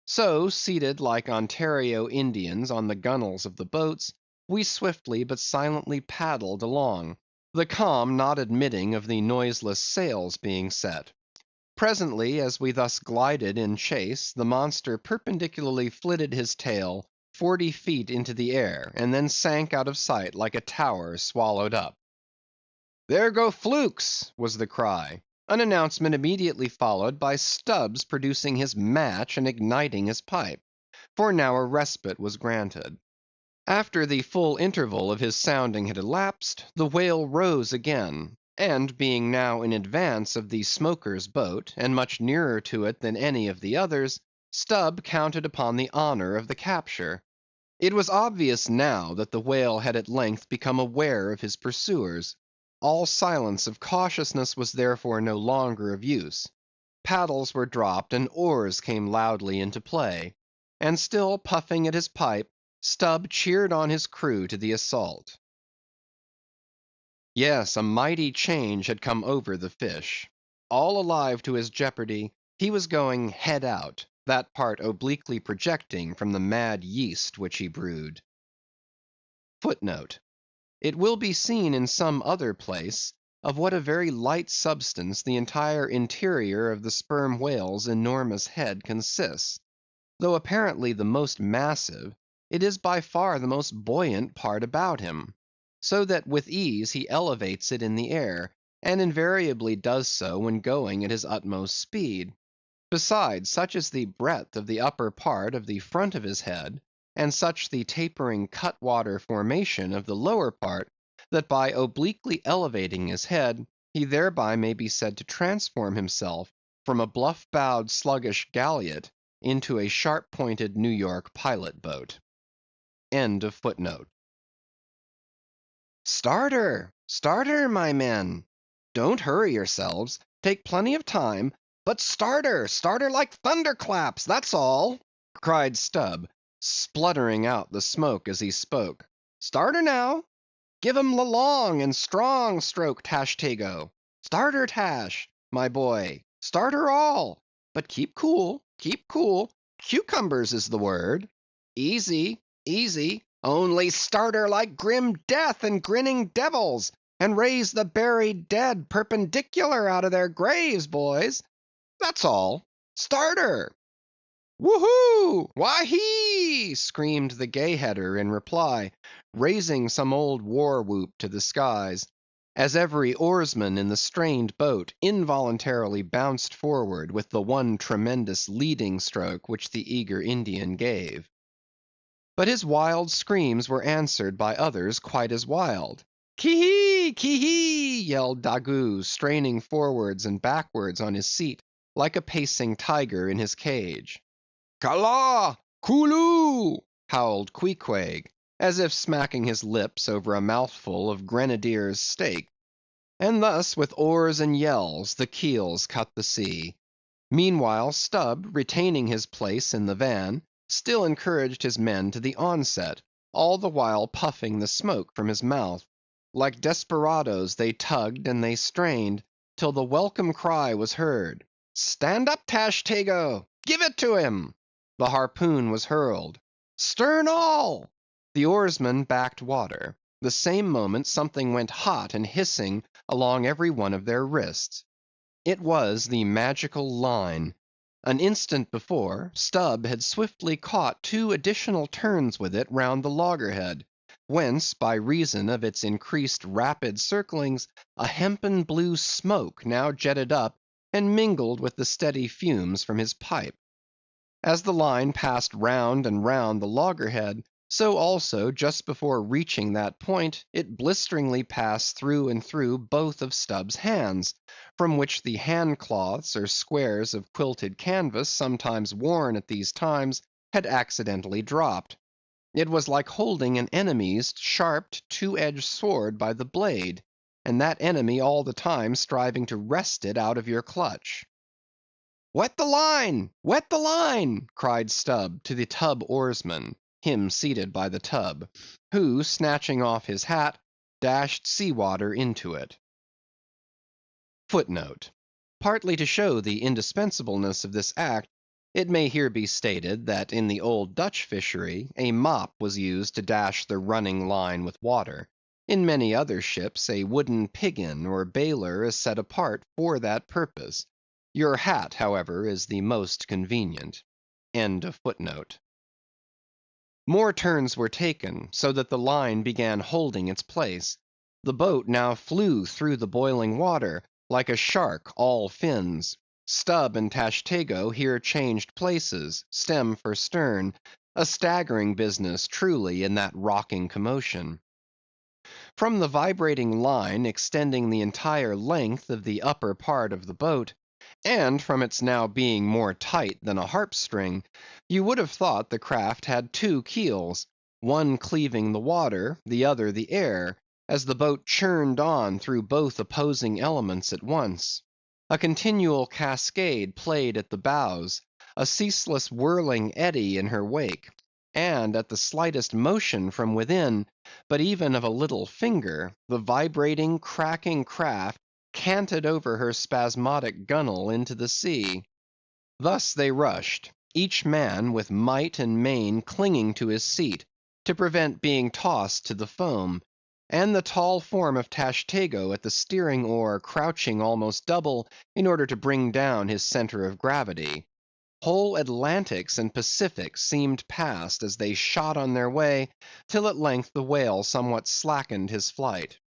So, seated like Ontario Indians on the gunwales of the boats, we swiftly but silently paddled along, the calm not admitting of the noiseless sails being set. Presently, as we thus glided in chase, the monster perpendicularly flitted his tail 40 feet into the air, and then sank out of sight like a tower swallowed up. "There go flukes!" was the cry; an announcement immediately followed by Stubb's producing his match and igniting his pipe; for now a respite was granted. After the full interval of his sounding had elapsed, the whale rose again, and being now in advance of the smoker's boat, and much nearer to it than any of the others, Stubb counted upon the honor of the capture. It was obvious now that the whale had at length become aware of his pursuers. All silence of cautiousness was therefore no longer of use. Paddles were dropped, and oars came loudly into play; and still puffing at his pipe, Stubb cheered on his crew to the assault. Yes, a mighty change had come over the fish. All alive to his jeopardy, he was going head out, that part obliquely projecting from the mad yeast which he brewed. Footnote: it will be seen in some other place of what a very light substance the entire interior of the sperm whale's enormous head consists. Though apparently the most massive, it is by far the most buoyant part about him, so that with ease he elevates it in the air, and invariably does so when going at his utmost speed. Besides, such is the breadth of the upper part of the front of his head, and such the tapering cutwater formation of the lower part, that by obliquely elevating his head, he thereby may be said to transform himself from a bluff-bowed sluggish galliot into a sharp-pointed New York pilot boat. End of footnote. Starter! Starter, my men! Don't hurry yourselves. Take plenty of time, but starter! Starter like thunderclaps, that's all! Cried Stubb, spluttering out the smoke as he spoke. Starter now! Give 'em the long and strong stroke, Tashtego. Starter, Tash, my boy. Starter all. But keep cool, keep cool. Cucumbers is the word. Easy, easy. Only starter like grim death and grinning devils, and raise the buried dead perpendicular out of their graves, boys. That's all. Starter! Woo-hoo! Wah-hee! Screamed the gay-header in reply, raising some old war-whoop to the skies, as every oarsman in the strained boat involuntarily bounced forward with the one tremendous leading stroke which the eager Indian gave. But his wild screams were answered by others quite as wild. Ki-hee! Ki-hee! Yelled Daggoo, straining forwards and backwards on his seat, like a pacing tiger in his cage. Kala! Kulu! Howled Queequeg, as if smacking his lips over a mouthful of grenadier's steak. And thus, with oars and yells, the keels cut the sea. Meanwhile, Stubb, retaining his place in the van, still encouraged his men to the onset, all the while puffing the smoke from his mouth. Like desperadoes they tugged and they strained, till the welcome cry was heard. Stand up, Tashtego! Give it to him! The harpoon was hurled. Stern all! The oarsmen backed water. The same moment something went hot and hissing along every one of their wrists. It was the magical line. An instant before, Stubb had swiftly caught 2 additional turns with it round the loggerhead, whence, by reason of its increased rapid circlings, a hempen blue smoke now jetted up and mingled with the steady fumes from his pipe. As the line passed round and round the loggerhead, so also just before reaching that point, it blisteringly passed through and through both of Stubb's hands, from which the hand cloths or squares of quilted canvas sometimes worn at these times had accidentally dropped. It was like holding an enemy's sharp 2-edged sword by the blade, and that enemy all the time striving to wrest it out of your clutch. Wet the line! Wet the line! Cried Stubb to the tub oarsman, him seated by the tub, who, snatching off his hat, dashed sea water into it. Footnote: partly to show the indispensableness of this act, it may here be stated that in the old Dutch fishery a mop was used to dash the running line with water. In many other ships a wooden piggin or bailer is set apart for that purpose. Your hat, however, is the most convenient. End of footnote. More turns were taken, so that the line began holding its place. The boat now flew through the boiling water, like a shark all fins. Stubb and Tashtego here changed places, stem for stern, a staggering business truly in that rocking commotion. From the vibrating line extending the entire length of the upper part of the boat, and from its now being more tight than a harp string, you would have thought the craft had 2 keels, one cleaving the water, the other the air, as the boat churned on through both opposing elements at once. A continual cascade played at the bows, a ceaseless whirling eddy in her wake, and at the slightest motion from within, but even of a little finger, the vibrating, cracking craft canted over her spasmodic gunwale into the sea. Thus they rushed, each man with might and main clinging to his seat, to prevent being tossed to the foam, and the tall form of Tashtego at the steering oar crouching almost double in order to bring down his center of gravity. Whole Atlantics and Pacifics seemed past as they shot on their way, till at length the whale somewhat slackened his flight.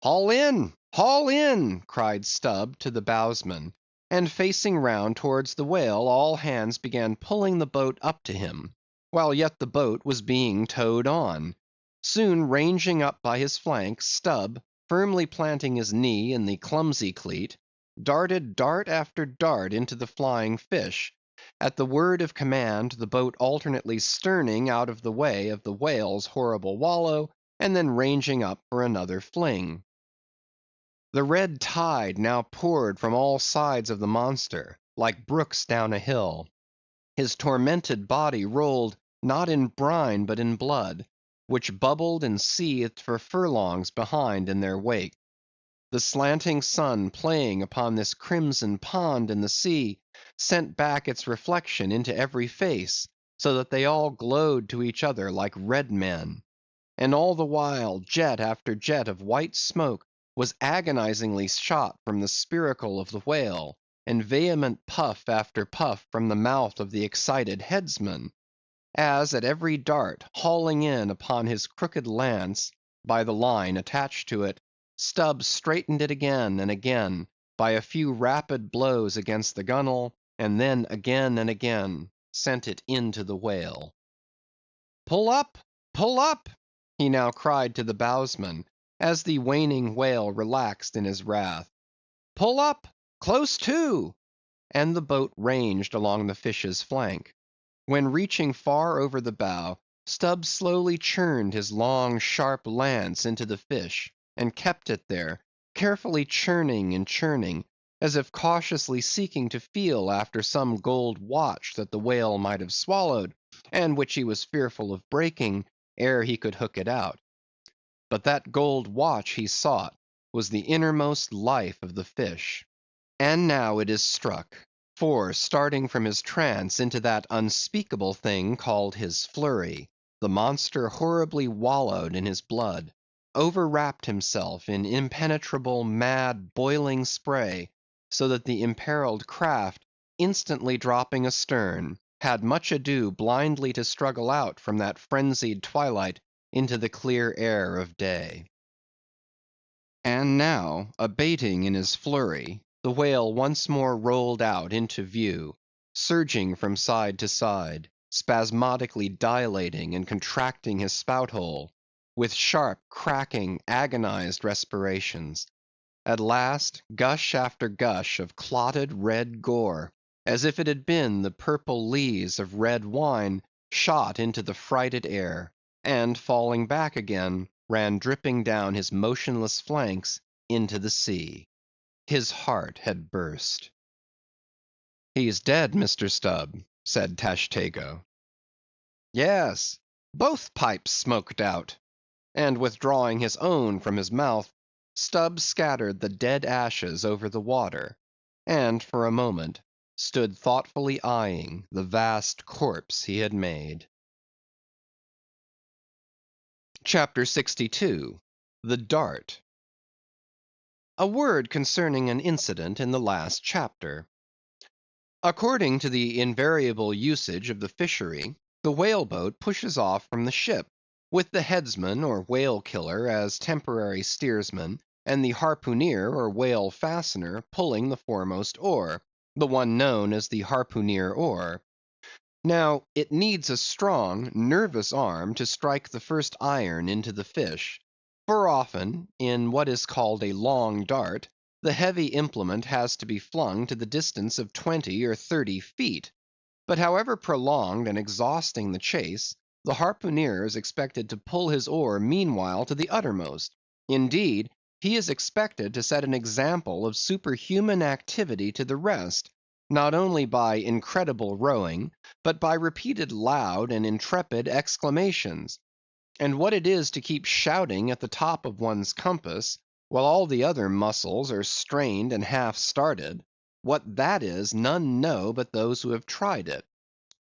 "Haul in! Haul in!" cried Stubb to the bowsman, and facing round towards the whale, all hands began pulling the boat up to him, while yet the boat was being towed on. Soon ranging up by his flank, Stubb, firmly planting his knee in the clumsy cleat, darted dart after dart into the flying fish, at the word of command the boat alternately sterning out of the way of the whale's horrible wallow, and then ranging up for another fling. The red tide now poured from all sides of the monster, like brooks down a hill. His tormented body rolled, not in brine but in blood, which bubbled and seethed for furlongs behind in their wake. The slanting sun playing upon this crimson pond in the sea, sent back its reflection into every face, so that they all glowed to each other like red men. And all the while, jet after jet of white smoke was agonizingly shot from the spiracle of the whale, and vehement puff after puff from the mouth of the excited headsman, as at every dart, hauling in upon his crooked lance, by the line attached to it, Stubb straightened it again and again, by a few rapid blows against the gunwale, and then again and again sent it into the whale. "Pull up! Pull up!" he now cried to the bowsman, as the waning whale relaxed in his wrath. "Pull up! Close to!" and the boat ranged along the fish's flank. When reaching far over the bow, Stubb slowly churned his long sharp lance into the fish, and kept it there, carefully churning and churning, as if cautiously seeking to feel after some gold watch that the whale might have swallowed, and which he was fearful of breaking ere he could hook it out. But that gold watch he sought was the innermost life of the fish. And now it is struck, for starting from his trance into that unspeakable thing called his flurry, the monster horribly wallowed in his blood, overwrapped himself in impenetrable, mad, boiling spray, so that the imperiled craft, instantly dropping astern, had much ado blindly to struggle out from that frenzied twilight into the clear air of day. And now, abating in his flurry, the whale once more rolled out into view, surging from side to side, spasmodically dilating and contracting his spout hole, with sharp, cracking, agonized respirations. At last, gush after gush of clotted red gore, as if it had been the purple lees of red wine, shot into the frighted air, and falling back again, ran dripping down his motionless flanks into the sea. His heart had burst. "He's dead, Mr. Stubb," said Tashtego. "Yes, both pipes smoked out." And withdrawing his own from his mouth, Stubb scattered the dead ashes over the water, and for a moment stood thoughtfully eyeing the vast corpse he had made. CHAPTER 62. The Dart. A word concerning an incident in the last chapter. According to the invariable usage of the fishery, the whale boat pushes off from the ship, with the headsman or whale killer as temporary steersman, and the harpooneer or whale fastener pulling the foremost oar, the one known as the harpooneer oar. Now, it needs a strong, nervous arm to strike the first iron into the fish, for often, in what is called a long dart, the heavy implement has to be flung to the distance of 20 or 30 feet. But however prolonged and exhausting the chase, the harpooneer is expected to pull his oar meanwhile to the uttermost. Indeed, he is expected to set an example of superhuman activity to the rest, not only by incredible rowing, but by repeated loud and intrepid exclamations. And what it is to keep shouting at the top of one's compass, while all the other muscles are strained and half started, what that is, none know but those who have tried it.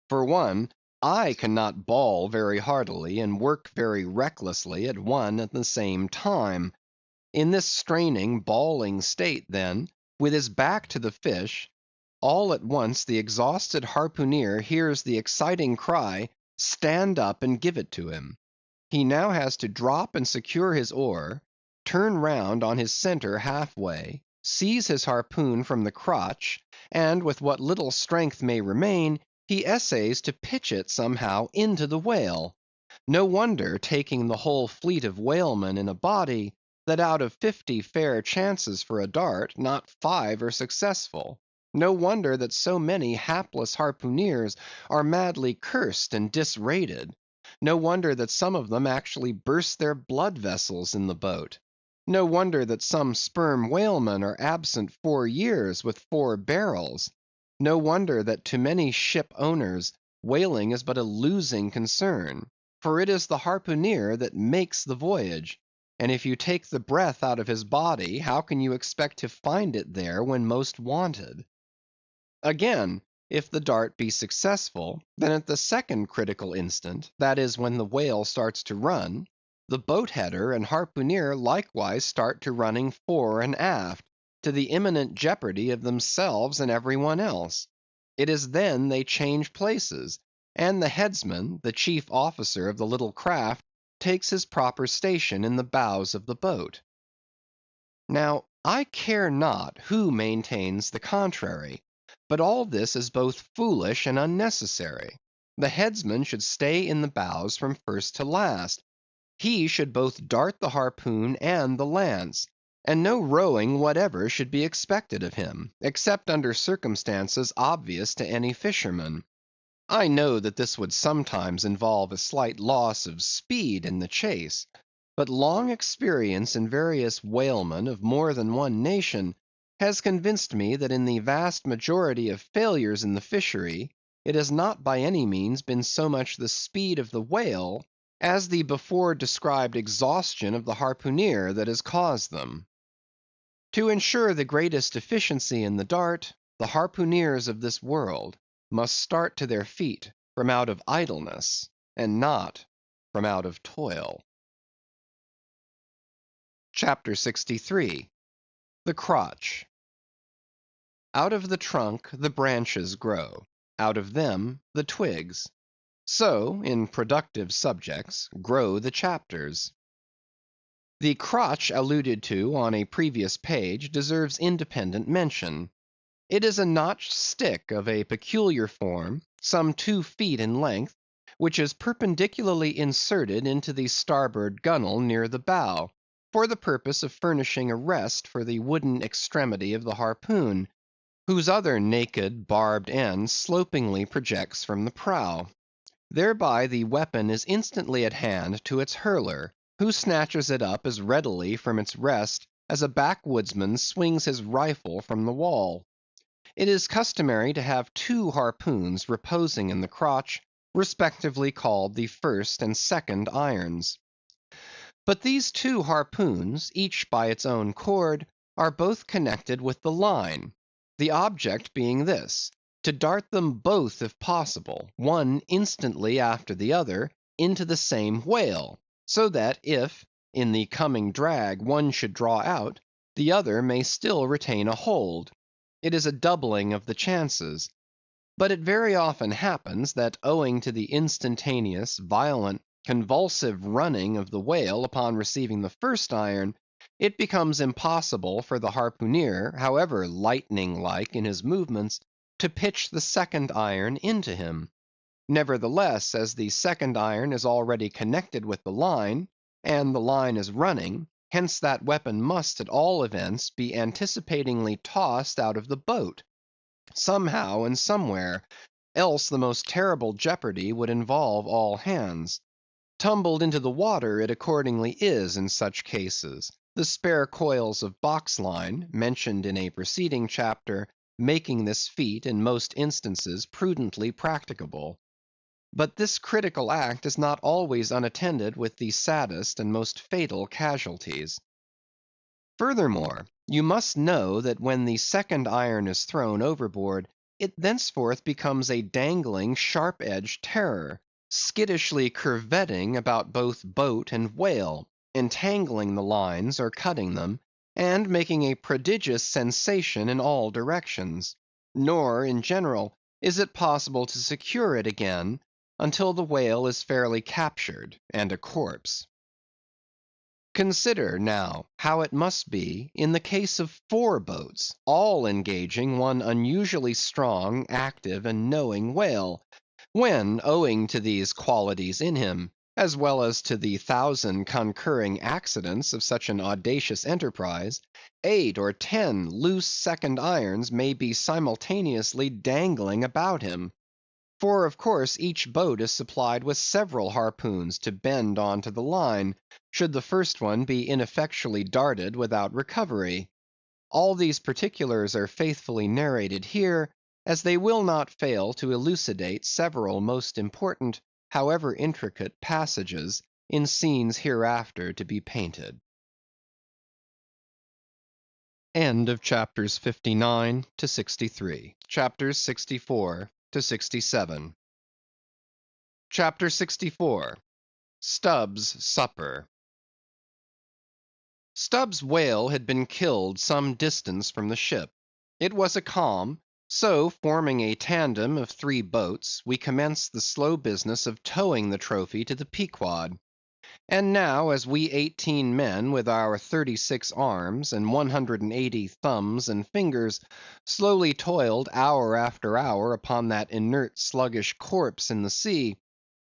For one, I cannot bawl very heartily and work very recklessly at one and the same time. In this straining, bawling state, then, with his back to the fish, all at once the exhausted harpooneer hears the exciting cry, "Stand up and give it to him." He now has to drop and secure his oar, turn round on his centre half-way, seize his harpoon from the crotch, and with what little strength may remain, he essays to pitch it somehow into the whale. No wonder, taking the whole fleet of whalemen in a body, that out of 50 fair chances for a dart, not 5 are successful. No wonder that so many hapless harpooneers are madly cursed and disrated. No wonder that some of them actually burst their blood vessels in the boat. No wonder that some sperm whalemen are absent 4 years with 4 barrels. No wonder that to many ship owners whaling is but a losing concern, for it is the harpooneer that makes the voyage, and if you take the breath out of his body, how can you expect to find it there when most wanted? Again, if the dart be successful, then at the second critical instant, that is, when the whale starts to run, the boat header and harpooneer likewise start to running fore and aft, to the imminent jeopardy of themselves and every one else. It is then they change places, and the headsman, the chief officer of the little craft, takes his proper station in the bows of the boat. Now, I care not who maintains the contrary, but all this is both foolish and unnecessary. The headsman should stay in the bows from first to last. He should both dart the harpoon and the lance, and no rowing whatever should be expected of him, except under circumstances obvious to any fisherman. I know that this would sometimes involve a slight loss of speed in the chase, but long experience in various whalemen of more than one nation has convinced me that in the vast majority of failures in the fishery, it has not by any means been so much the speed of the whale as the before described exhaustion of the harpooneer that has caused them. To ensure the greatest efficiency in the dart, the harpooneers of this world must start to their feet from out of idleness, and not from out of toil. Chapter 63. The Crotch. Out of the trunk the branches grow, out of them the twigs. So, in productive subjects, grow the chapters. The crotch alluded to on a previous page deserves independent mention. It is a notched stick of a peculiar form, some 2 feet in length, which is perpendicularly inserted into the starboard gunwale near the bow, for the purpose of furnishing a rest for the wooden extremity of the harpoon, whose other naked, barbed end slopingly projects from the prow. Thereby the weapon is instantly at hand to its hurler, who snatches it up as readily from its rest as a backwoodsman swings his rifle from the wall. It is customary to have 2 harpoons reposing in the crotch, respectively called the first and second irons. But these 2 harpoons, each by its own cord, are both connected with the line, the object being this: to dart them both if possible, one instantly after the other, into the same whale, so that if, in the coming drag, one should draw out, the other may still retain a hold. It is a doubling of the chances. But it very often happens that owing to the instantaneous, violent, convulsive running of the whale upon receiving the first iron, it becomes impossible for the harpooneer, however lightning-like in his movements, to pitch the second iron into him. Nevertheless, as the second iron is already connected with the line, and the line is running, hence that weapon must at all events be anticipatingly tossed out of the boat, somehow and somewhere, else the most terrible jeopardy would involve all hands. Tumbled into the water it accordingly is in such cases, the spare coils of box line, mentioned in a preceding chapter, making this feat in most instances prudently practicable. But this critical act is not always unattended with the saddest and most fatal casualties. Furthermore, you must know that when the second iron is thrown overboard, it thenceforth becomes a dangling, sharp-edged terror, skittishly curvetting about both boat and whale, entangling the lines or cutting them, and making a prodigious sensation in all directions. Nor, in general, is it possible to secure it again until the whale is fairly captured and a corpse. Consider, now, how it must be in the case of 4 boats, all engaging one unusually strong, active, and knowing whale, when, owing to these qualities in him, as well as to the 1,000 concurring accidents of such an audacious enterprise, 8 or 10 loose second irons may be simultaneously dangling about him. For of course each boat is supplied with several harpoons to bend on to the line, should the first one be ineffectually darted without recovery. All these particulars are faithfully narrated here, as they will not fail to elucidate several most important, however intricate, passages in scenes hereafter to be painted. End of chapters 59 to 63. Chapters 64 to 67. Chapter 64. Stubb's Supper. Stubb's whale had been killed some distance from the ship. It was a calm, so forming a tandem of 3 boats, we commenced the slow business of towing the trophy to the Pequod. And now, as we 18 men, with our 36 arms and 180 thumbs and fingers, slowly toiled hour after hour upon that inert sluggish corpse in the sea,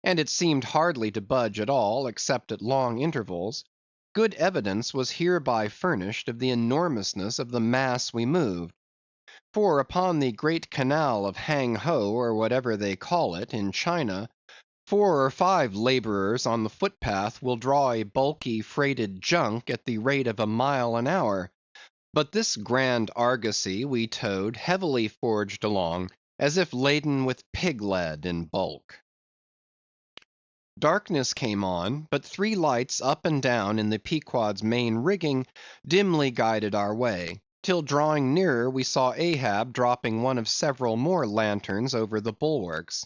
and it seemed hardly to budge at all except at long intervals, good evidence was hereby furnished of the enormousness of the mass we moved. For upon the great canal of Hang Ho, or whatever they call it, in China, 4 or 5 laborers on the footpath will draw a bulky freighted junk at the rate of a mile an hour; but this grand argosy we towed heavily forged along, as if laden with pig lead in bulk. Darkness came on, but 3 lights up and down in the Pequod's main rigging dimly guided our way, till drawing nearer we saw Ahab dropping one of several more lanterns over the bulwarks.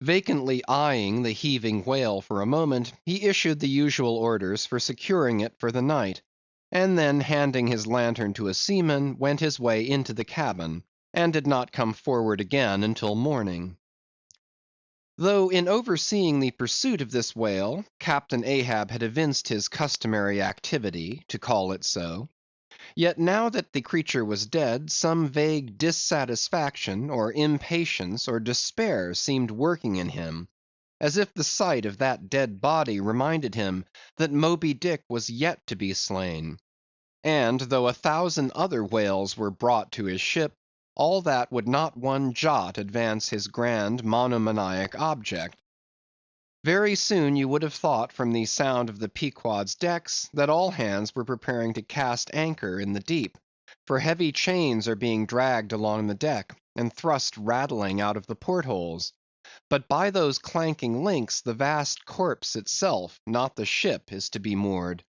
Vacantly eyeing the heaving whale for a moment, he issued the usual orders for securing it for the night, and then handing his lantern to a seaman, went his way into the cabin, and did not come forward again until morning. Though in overseeing the pursuit of this whale, Captain Ahab had evinced his customary activity, to call it so, yet now that the creature was dead, some vague dissatisfaction, or impatience, or despair seemed working in him, as if the sight of that dead body reminded him that Moby Dick was yet to be slain; and though 1,000 other whales were brought to his ship, all that would not one jot advance his grand monomaniac object. Very soon you would have thought from the sound of the Pequod's decks that all hands were preparing to cast anchor in the deep, for heavy chains are being dragged along the deck, and thrust rattling out of the portholes. But by those clanking links the vast corpse itself, not the ship, is to be moored.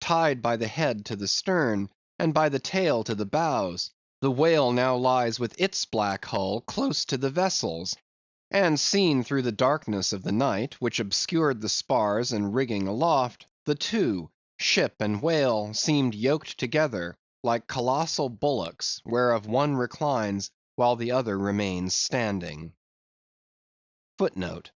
Tied by the head to the stern, and by the tail to the bows, the whale now lies with its black hull close to the vessel's; and seen through the darkness of the night, which obscured the spars and rigging aloft, the two, ship and whale, seemed yoked together, like colossal bullocks, whereof one reclines while the other remains standing. Footnote: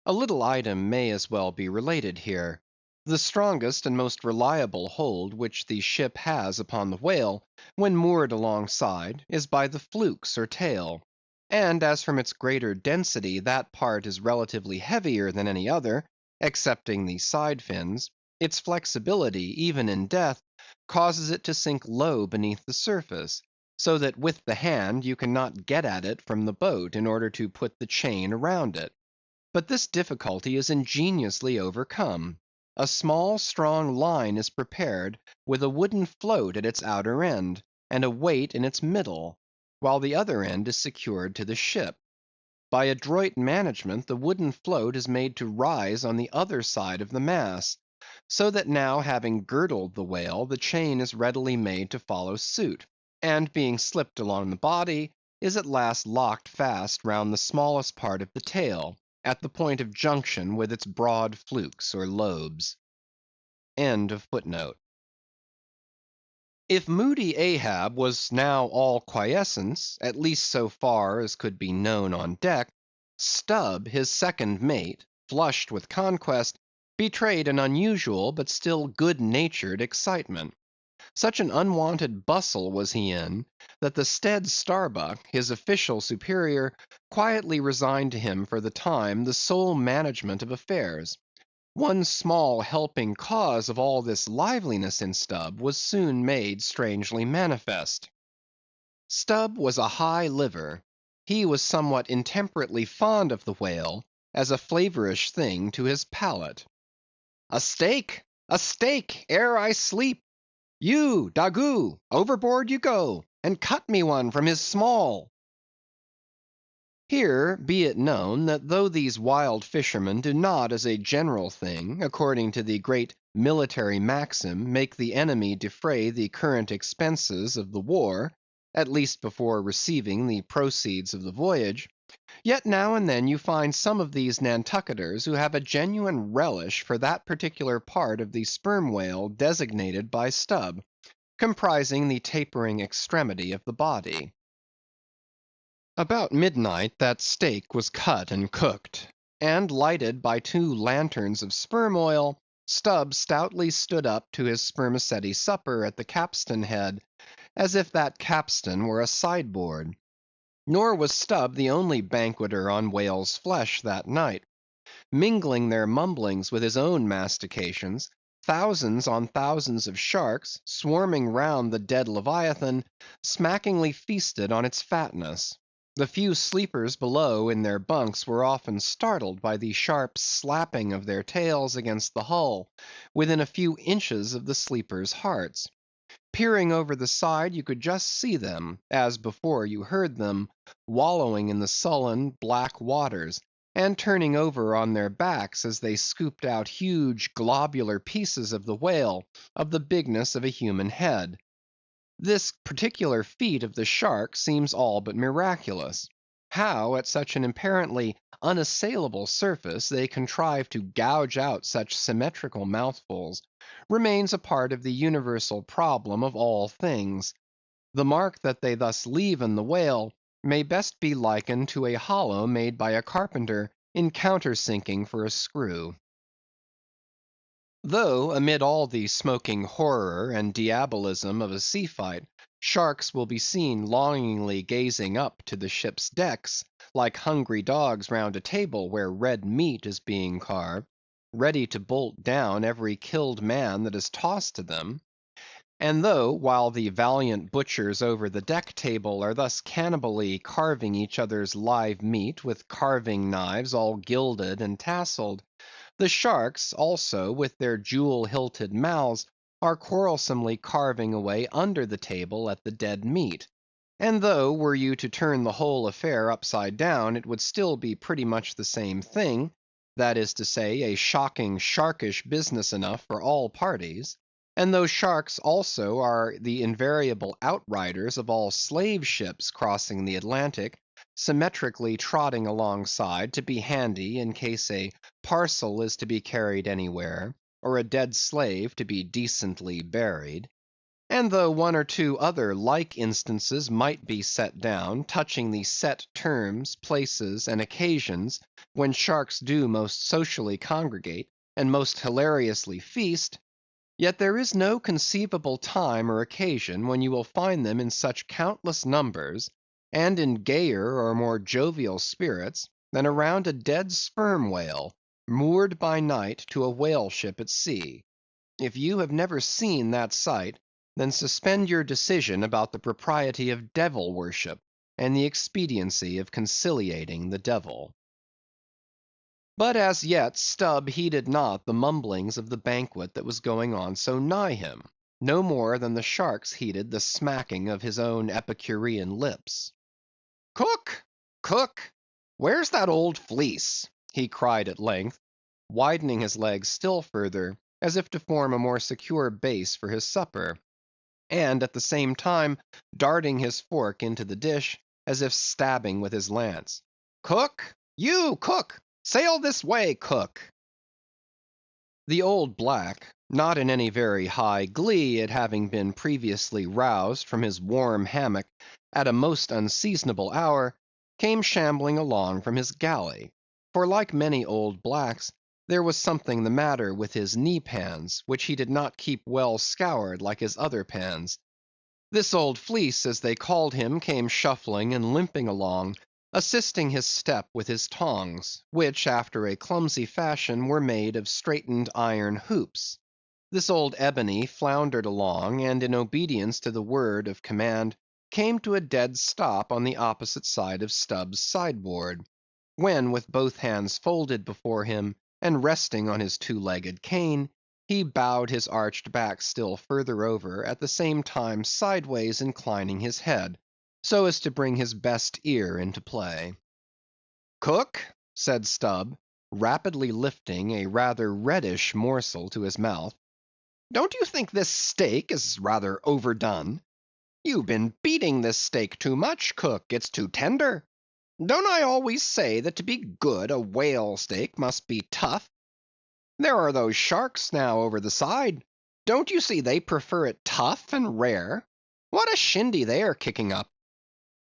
a little item may as well be related here. The strongest and most reliable hold which the ship has upon the whale, when moored alongside, is by the flukes or tail; and as from its greater density that part is relatively heavier than any other, excepting the side fins, its flexibility, even in death, causes it to sink low beneath the surface, so that with the hand you cannot get at it from the boat in order to put the chain around it. But this difficulty is ingeniously overcome. A small strong line is prepared with a wooden float at its outer end, and a weight in its middle. while the other end is secured to the ship. By adroit management the wooden float is made to rise on the other side of the mass, so that now having girdled the whale, the chain is readily made to follow suit, and being slipped along the body, is at last locked fast round the smallest part of the tail, at the point of junction with its broad flukes or lobes. End of footnote. If moody Ahab was now all quiescence, at least so far as could be known on deck, Stubb, his second mate, flushed with conquest, betrayed an unusual but still good-natured excitement. Such an unwonted bustle was he in, that the staid Starbuck, his official superior, quietly resigned to him for the time the sole management of affairs. One small helping cause of all this liveliness in Stubb was soon made strangely manifest. Stubb was a high liver. He was somewhat intemperately fond of the whale, as a flavorish thing to his palate. A steak, ere I sleep! You, Daggoo, overboard you go, and cut me one from his small. Here be it known, that though these wild fishermen do not as a general thing, according to the great military maxim, make the enemy defray the current expenses of the war, at least before receiving the proceeds of the voyage, yet now and then you find some of these Nantucketers who have a genuine relish for that particular part of the sperm whale designated by Stubb, comprising the tapering extremity of the body. About midnight that steak was cut and cooked, and lighted by 2 lanterns of sperm oil, Stubb stoutly stood up to his spermaceti supper at the capstan head, as if that capstan were a sideboard. Nor was Stubb the only banqueter on whale's flesh that night. Mingling their mumblings with his own mastications, thousands on thousands of sharks, swarming round the dead Leviathan, smackingly feasted on its fatness. The few sleepers below in their bunks were often startled by the sharp slapping of their tails against the hull, within a few inches of the sleepers' hearts. Peering over the side, you could just see them, as before you heard them, wallowing in the sullen, black waters, and turning over on their backs as they scooped out huge globular pieces of the whale, of the bigness of a human head. This particular feat of the shark seems all but miraculous. How, at such an apparently unassailable surface, they contrive to gouge out such symmetrical mouthfuls, remains a part of the universal problem of all things. The mark that they thus leave in the whale may best be likened to a hollow made by a carpenter in countersinking for a screw. Though amid all the smoking horror and diabolism of a sea fight, sharks will be seen longingly gazing up to the ship's decks, like hungry dogs round a table where red meat is being carved, ready to bolt down every killed man that is tossed to them; and though, while the valiant butchers over the deck table are thus cannibally carving each other's live meat with carving knives all gilded and tasseled, the sharks also with their jewel-hilted mouths are quarrelsomely carving away under the table at the dead meat; and though, were you to turn the whole affair upside down, it would still be pretty much the same thing, that is to say, a shocking sharkish business enough for all parties; and though sharks also are the invariable outriders of all slave ships crossing the Atlantic, symmetrically trotting alongside to be handy in case a parcel is to be carried anywhere, or a dead slave to be decently buried; and though one or two other like instances might be set down, touching the set terms, places, and occasions when sharks do most socially congregate, and most hilariously feast, yet there is no conceivable time or occasion when you will find them in such countless numbers, and in gayer or more jovial spirits, than around a dead sperm whale, moored by night to a whale ship at sea. If you have never seen that sight, then suspend your decision about the propriety of devil worship, and the expediency of conciliating the devil. But as yet Stubb heeded not the mumblings of the banquet that was going on so nigh him. no more than the sharks heeded the smacking of his own Epicurean lips. "Cook! Cook! Where's that old fleece?" he cried at length, widening his legs still further, as if to form a more secure base for his supper, and at the same time darting his fork into the dish, as if stabbing with his lance. "Cook! You, cook! Sail this way, cook!" The old black, not in any very high glee at having been previously roused from his warm hammock at a most unseasonable hour, came shambling along from his galley; for like many old blacks, there was something the matter with his knee pans, which he did not keep well scoured like his other pans. This old fleece, as they called him, came shuffling and limping along, assisting his step with his tongs, which after a clumsy fashion were made of straightened iron hoops. This old ebony floundered along, and in obedience to the word of command, came to a dead stop on the opposite side of Stubb's sideboard, when with both hands folded before him, and resting on his two-legged cane, he bowed his arched back still further over, at the same time sideways inclining his head, so as to bring his best ear into play. "Cook," said Stubb, rapidly lifting a rather reddish morsel to his mouth, "don't you think this steak is rather overdone? You've been beating this steak too much, cook; it's too tender. Don't I always say that to be good a whale steak must be tough? There are those sharks now over the side; don't you see they prefer it tough and rare? What a shindy they are kicking up!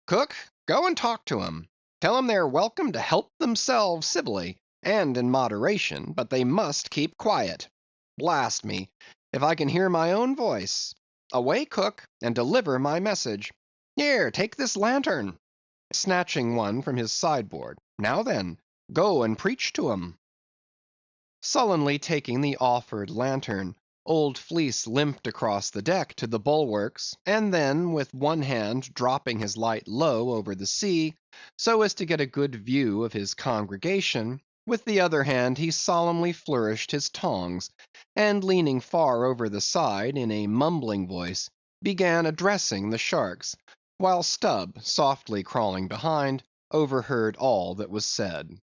Cook, go and talk to 'em. Tell 'em they're welcome to help themselves civilly, and in moderation, but they must keep quiet. Blast me, if I can hear my own voice. Away, cook, and deliver my message. Here, take this lantern," snatching one from his sideboard. "Now then, go and preach to 'em." Sullenly taking the offered lantern, old Fleece limped across the deck to the bulwarks, and then with one hand dropping his light low over the sea, so as to get a good view of his congregation, with the other hand he solemnly flourished his tongs, and leaning far over the side, in a mumbling voice, began addressing the sharks, while Stubb, softly crawling behind, overheard all that was said.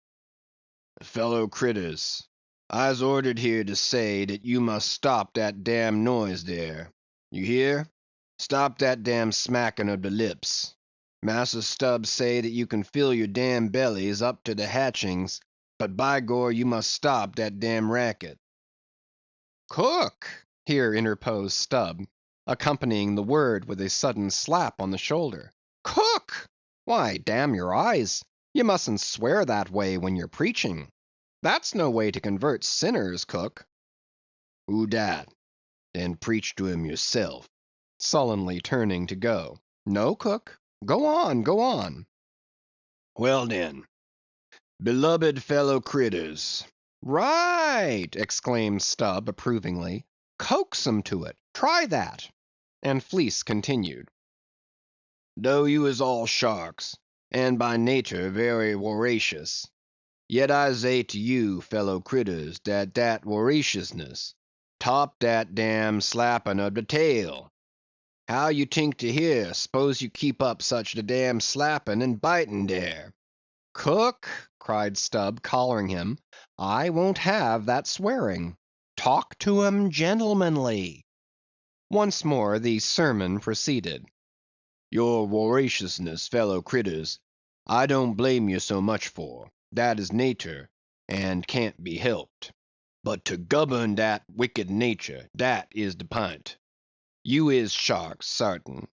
"Fellow critters, I's ordered here to say dat you must stop dat damn noise dere. You hear? Stop dat damn smacking of de lips. Massa Stubb say dat you can fill your damn bellies up to de hatchings, but by gor you must stop dat damn racket." "Cook!" here interposed Stubb, accompanying the word with a sudden slap on the shoulder. "Cook! Why, damn your eyes, you mustn't swear that way when you're preaching. That's no way to convert sinners, cook." "Who dat? Den preach to him yourself," sullenly turning to go. "No, cook. Go on, go on." "Well den, beloved fellow critters." "Right!" exclaimed Stubb approvingly. "Coax 'em to it. Try that." And Fleece continued. "Though you is all sharks, and by natur very woracious, yet I zay to you, fellow critters, dat woraciousness top dat damn slapping of de tail. How you tink to hear, s'pose you keep up such a damn slapping and biting dere?" "Cook," cried Stubb, collaring him, "I won't have that swearing. Talk to 'em gentlemanly." Once more the sermon proceeded. "Your woraciousness, fellow critters, I don't blame you so much for; dat is natur, and can't be helped. But to govern dat wicked natur, dat is de pint. You is sharks, sartain;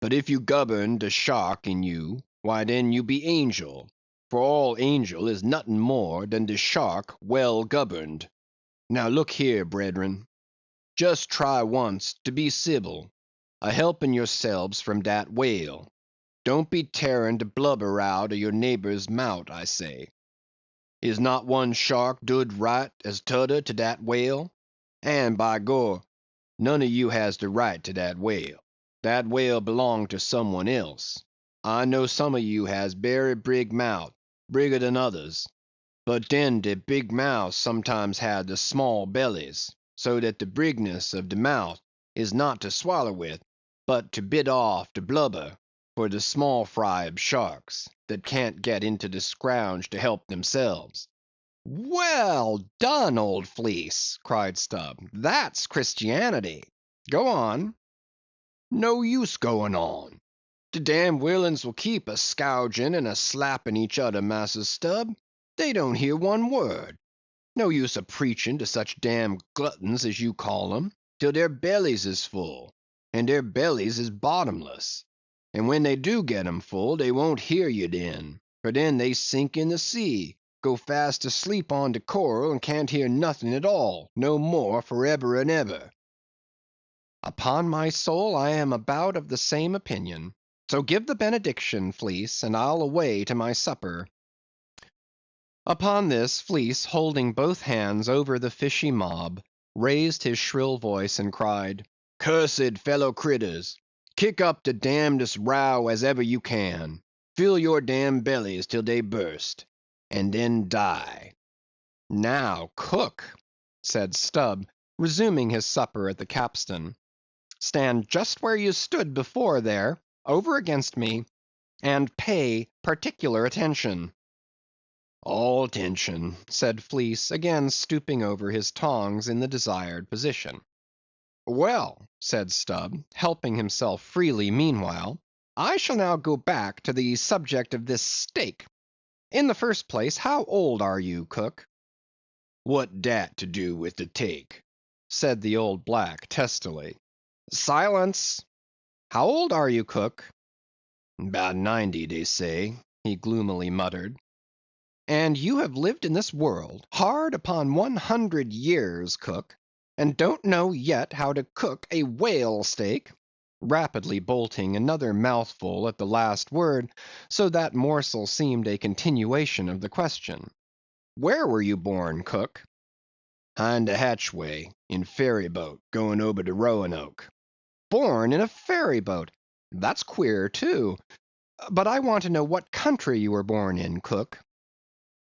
but if you govern de shark in you, why den you be angel; for all angel is notin' more dan de shark well governed. Now look here, bred'ren, just try once to be civil, a helping yourselbs from dat whale. Don't be tearing de blubber out of your neighbor's mout, I say. Is not one shark dood right as t'udder to dat whale? And by gor, none of you has de right to dat whale. Dat whale belong to some one else. I know some of you has berry brig mout, brigger dan others; but den de big mouths sometimes had de small bellies, so dat de brigness of de mouth is not to swaller with, but to bit off de blubber for the small fry of sharks that can't get into the scrounge to help themselves." "Well done, old fleece!" cried Stubb. "That's Christianity. Go on." "No use going on. The damn willains will keep a scourging and a slapping each other, Massa Stubb. They don't hear one word. No use a preaching to such damn gluttons as you call 'em, till their bellies is full, and their bellies is bottomless. And when they do get 'em full, they won't hear you then, for then they sink in the sea, go fast asleep on de coral, and can't hear nothing at all, no more for eber and eber." "Upon my soul, I am about of the same opinion. So give the benediction, Fleece, and I'll away to my supper." Upon this, Fleece, holding both hands over the fishy mob, raised his shrill voice and cried, "Cursed fellow critters, kick up the damnedest row as ever you can, fill your damn bellies till they burst, and then die." "Now, cook," said Stubb, resuming his supper at the capstan, "stand just where you stood before there, over against me, and pay particular attention." "All attention," said Fleece, again stooping over his tongs in the desired position. "Well," said Stubb, helping himself freely meanwhile, "I shall now go back to the subject of this steak. In the first place, how old are you, cook?" "What dat to do with the take?" said the old black testily. "Silence! How old are you, cook?" "'Bout 90, dey say," he gloomily muttered. "And you have lived in this world hard upon 100 years, cook, and don't know yet how to cook a whale steak?" rapidly bolting another mouthful at the last word, so that morsel seemed a continuation of the question. "Where were you born, cook?" "Hind de hatchway, in ferry boat, going ober de Roanoke." "Born in a ferry boat! That's queer, too. But I want to know what country you were born in, cook."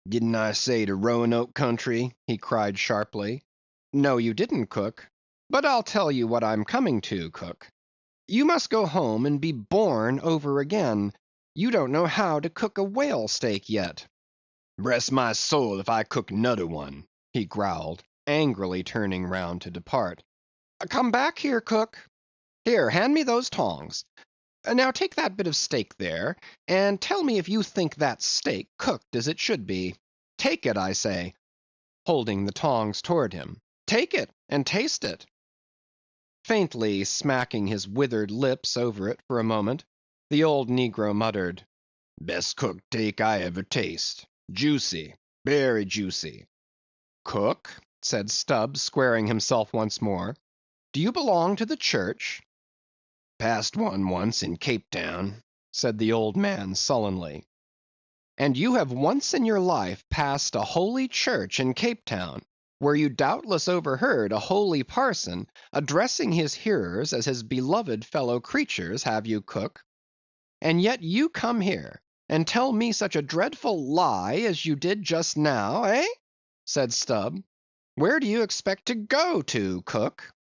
"Didn't I say de Roanoke country?" he cried sharply. "No, you didn't, cook. But I'll tell you what I'm coming to, cook. You must go home and be born over again. You don't know how to cook a whale steak yet." "Bress my soul if I cook nodder one," he growled, angrily turning round to depart. "Come back here, cook. Here, hand me those tongs. Now take that bit of steak there, and tell me if you think that steak cooked as it should be. Take it, I say," holding the tongs toward him. "Take it, and taste it." Faintly smacking his withered lips over it for a moment, the old negro muttered, "Best cooked steak I ever taste. Juicy, berry juicy." "Cook," said Stubb, squaring himself once more, "do you belong to the church?" "Passed one once in Cape Town," said the old man sullenly. "And you have once in your life passed a holy church in Cape Town, where you doubtless overheard a holy parson addressing his hearers as his beloved fellow creatures, have you, cook? And yet you come here and tell me such a dreadful lie as you did just now, eh?" said Stubb. "Where do you expect to go to, cook?"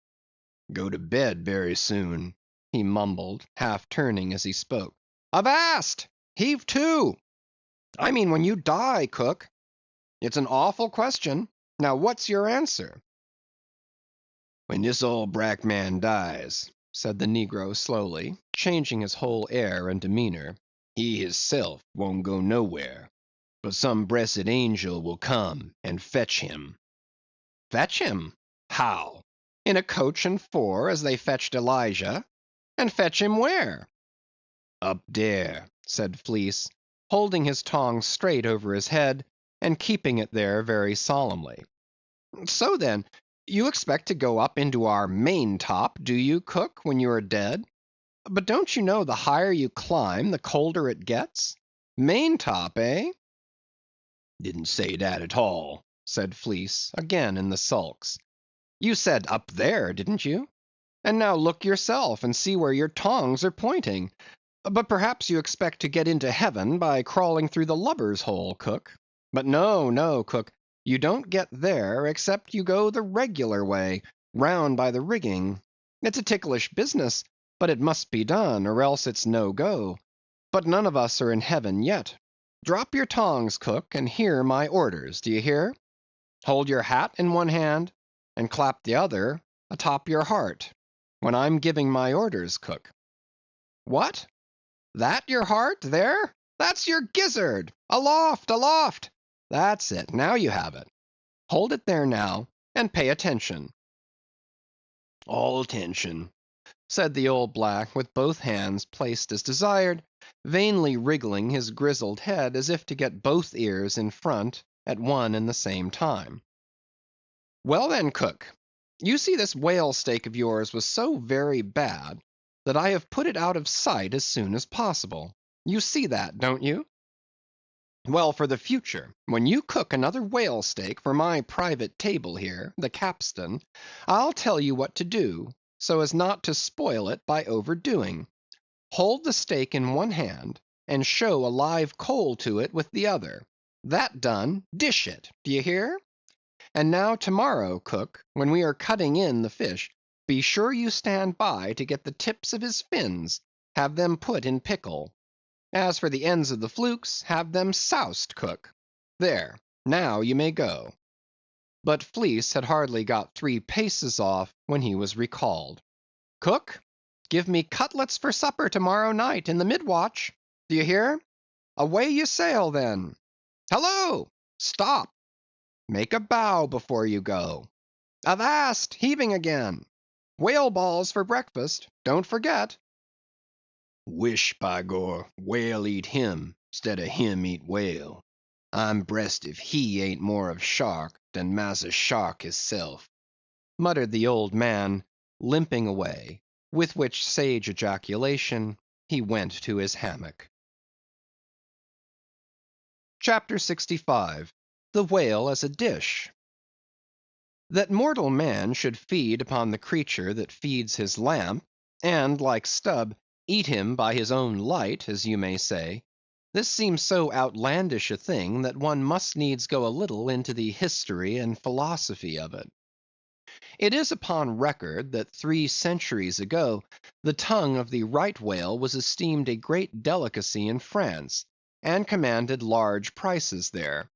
"Go to bed very soon," he mumbled, half turning as he spoke. "Avast! Heave to! I mean when you die, cook. It's an awful question. Now what's your answer?" "When dis old brack man dies," said the negro slowly, changing his whole air and demeanor, "he hisself won't go nowhere, but some bressed angel will come and fetch him." "Fetch him? How? In a coach and four, as they fetched Elijah? And fetch him where?" "Up dere," said Fleece, holding his tongs straight over his head, and keeping it there very solemnly. "So then, you expect to go up into our main top, do you, cook, when you are dead? But don't you know the higher you climb, the colder it gets? Main top, eh?" "Didn't say dat at all," said Fleece, again in the sulks. "You said up there, didn't you? And now look yourself, and see where your tongs are pointing. But perhaps you expect to get into heaven by crawling through the lubber's hole, cook. But no, no, cook, you don't get there, except you go the regular way, round by the rigging. It's a ticklish business, but it must be done, or else it's no go. But none of us are in heaven yet. Drop your tongs, cook, and hear my orders, do you hear? Hold your hat in one hand, and clap the other atop your heart, when I'm giving my orders, cook. What? That your heart, there? That's your gizzard! Aloft, aloft! That's it, now you have it. Hold it there now, and pay attention. All attention, said the old black with both hands placed as desired, vainly wriggling his grizzled head as if to get both ears in front at one and the same time. Well then, cook, you see this whale steak of yours was so very bad that I have put it out of sight as soon as possible. You see that, don't you? Well, for the future, when you cook another whale steak for my private table here, the capstan, I'll tell you what to do, so as not to spoil it by overdoing. Hold the steak in one hand, and show a live coal to it with the other. That done, dish it, do you hear? And now tomorrow, cook, when we are cutting in the fish, be sure you stand by to get the tips of his fins, have them put in pickle. As for the ends of the flukes, have them soused, cook. There, now you may go. But Fleece had hardly got 3 paces off when he was recalled. Cook, give me cutlets for supper tomorrow night in the mid-watch. Do you hear? Away you sail then. Hello! Stop! Make a bow before you go. Avast! Heaving again. Whale balls for breakfast, don't forget. Wish, by gor, whale eat him, stead of him eat whale. I'm brest if he ain't more of shark than Massa Shark hisself, muttered the old man, limping away, with which sage ejaculation he went to his hammock. Chapter 65. The Whale as a Dish. That mortal man should feed upon the creature that feeds his lamp, and, like Stubb, eat him by his own light, as you may say, this seems so outlandish a thing that one must needs go a little into the history and philosophy of it. It is upon record that 3 centuries ago the tongue of the right whale was esteemed a great delicacy in France, and commanded large prices there.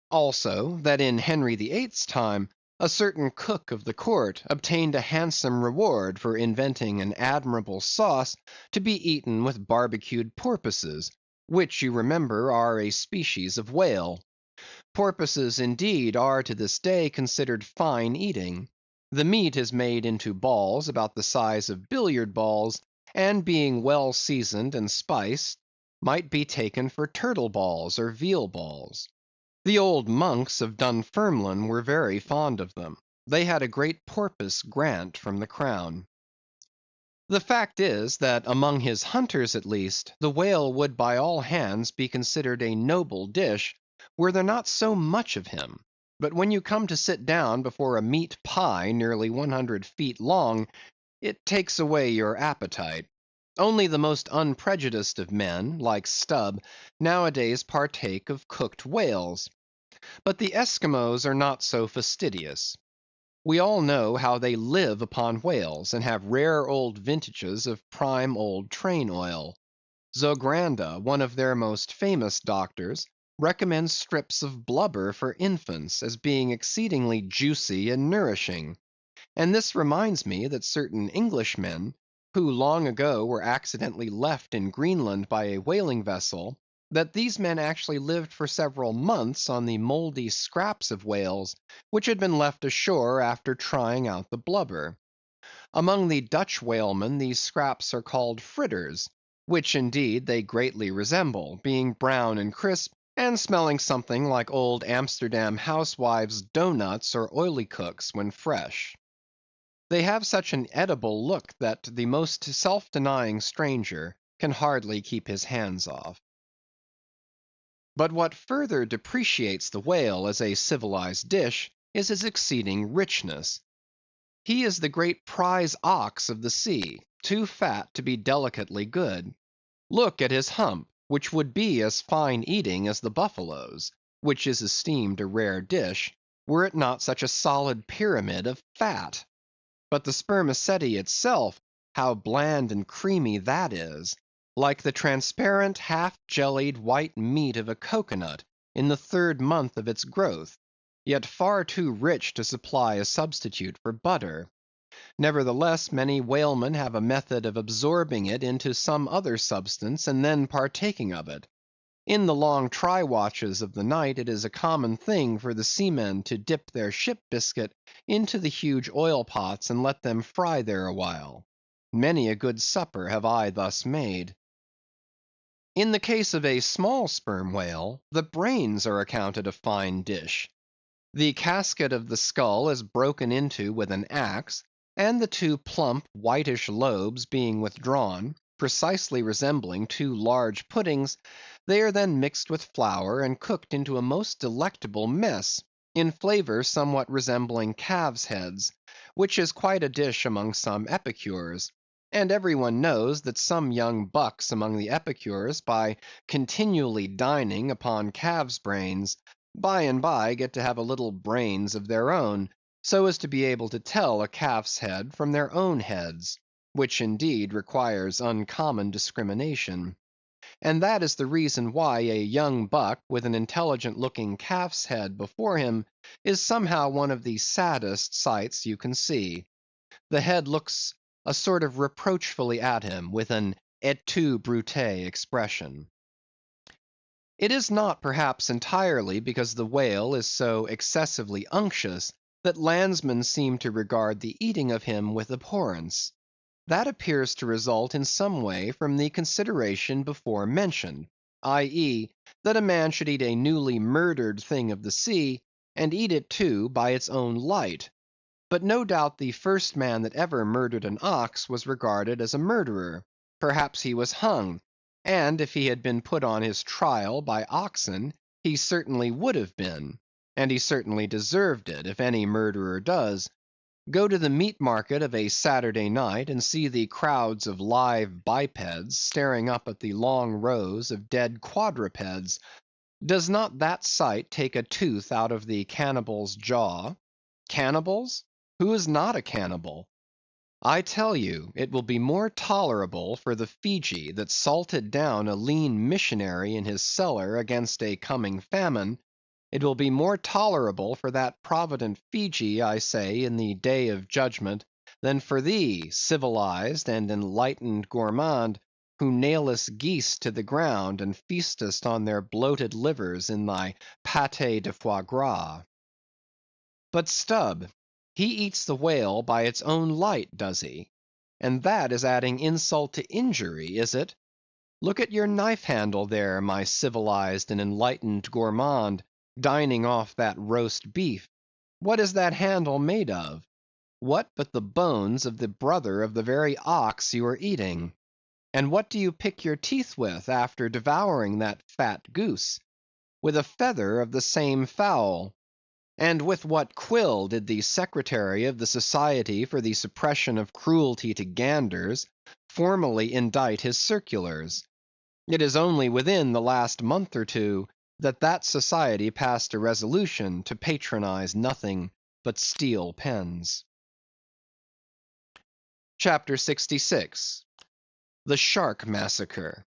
Also, that in Henry VIII's time, a certain cook of the court obtained a handsome reward for inventing an admirable sauce to be eaten with barbecued porpoises, which you remember are a species of whale. Porpoises indeed are to this day considered fine eating. The meat is made into balls about the size of billiard balls, and being well seasoned and spiced, might be taken for turtle balls or veal balls. The old monks of Dunfermline were very fond of them. They had a great porpoise grant from the crown. The fact is, that among his hunters at least, the whale would by all hands be considered a noble dish, were there not so much of him. But when you come to sit down before a meat pie nearly 100 feet long, it takes away your appetite. Only the most unprejudiced of men, like Stubb, nowadays partake of cooked whales. But the Eskimos are not so fastidious. We all know how they live upon whales, and have rare old vintages of prime old train oil. Zogranda, one of their most famous doctors, recommends strips of blubber for infants as being exceedingly juicy and nourishing. And this reminds me that certain Englishmen, who long ago were accidentally left in Greenland by a whaling vessel, that these men actually lived for several months on the moldy scraps of whales which had been left ashore after trying out the blubber. Among the Dutch whalemen these scraps are called fritters, which indeed they greatly resemble, being brown and crisp, and smelling something like old Amsterdam housewives' doughnuts or olykoeks when fresh. They have such an edible look that the most self-denying stranger can hardly keep his hands off. But what further depreciates the whale as a civilized dish is his exceeding richness. He is the great prize ox of the sea, too fat to be delicately good. Look at his hump, which would be as fine eating as the buffalo's, which is esteemed a rare dish, were it not such a solid pyramid of fat. But the spermaceti itself, how bland and creamy that is! Like the transparent, half-jellied white meat of a cocoanut in the 3rd month of its growth, yet far too rich to supply a substitute for butter. Nevertheless, many whalemen have a method of absorbing it into some other substance, and then partaking of it. In the long try–watches of the night, it is a common thing for the seamen to dip their ship biscuit into the huge oil pots and let them fry there awhile. Many a good supper have I thus made. In the case of a small sperm whale, the brains are accounted a fine dish. The casket of the skull is broken into with an axe, and the 2 plump whitish lobes being withdrawn, precisely resembling 2 large puddings, they are then mixed with flour and cooked into a most delectable mess, in flavor somewhat resembling calves' heads, which is quite a dish among some epicures; and every one knows that some young bucks among the epicures, by continually dining upon calves' brains, by and by get to have a little brains of their own, so as to be able to tell a calf's head from their own heads, which indeed requires uncommon discrimination. And that is the reason why a young buck with an intelligent‐looking calf's head before him is somehow one of the saddest sights you can see. The head looks a sort of reproachfully at him, with an et tu, Brute expression. It is not perhaps entirely because the whale is so excessively unctuous that landsmen seem to regard the eating of him with abhorrence. That appears to result in some way from the consideration before mentioned, i.e., that a man should eat a newly murdered thing of the sea, and eat it too by its own light. But no doubt the first man that ever murdered an ox was regarded as a murderer; perhaps he was hung, and if he had been put on his trial by oxen, he certainly would have been, and he certainly deserved it, if any murderer does. Go to the meat market of a Saturday night, and see the crowds of live bipeds staring up at the long rows of dead quadrupeds. Does not that sight take a tooth out of the cannibal's jaw? Cannibals? Who is not a cannibal? I tell you, it will be more tolerable for the Feejee that salted down a lean missionary in his cellar against a coming famine; it will be more tolerable for that provident Feejee, I say, in the day of judgment, than for thee, civilized and enlightened gourmand, who nailest geese to the ground, and feastest on their bloated livers in thy pâté de foie gras. But Stubb, he eats the whale by its own light, does he? And that is adding insult to injury, is it? Look at your knife handle there, my civilized and enlightened gourmand, dining off that roast beef. What is that handle made of? What but the bones of the brother of the very ox you are eating? And what do you pick your teeth with after devouring that fat goose? With a feather of the same fowl. And with what quill did the secretary of the Society for the Suppression of Cruelty to Ganders formally indite his circulars? It is only within the last month or two that that society passed a resolution to patronize nothing but steel pens. CHAPTER 66. The Shark Massacre.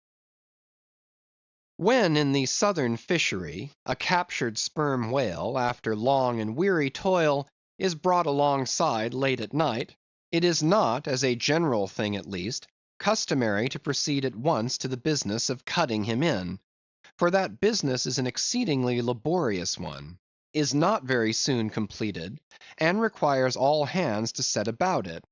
When in the southern fishery a captured sperm whale, after long and weary toil, is brought alongside late at night, it is not, as a general thing at least, customary to proceed at once to the business of cutting him in; for that business is an exceedingly laborious one, is not very soon completed, and requires all hands to set about it.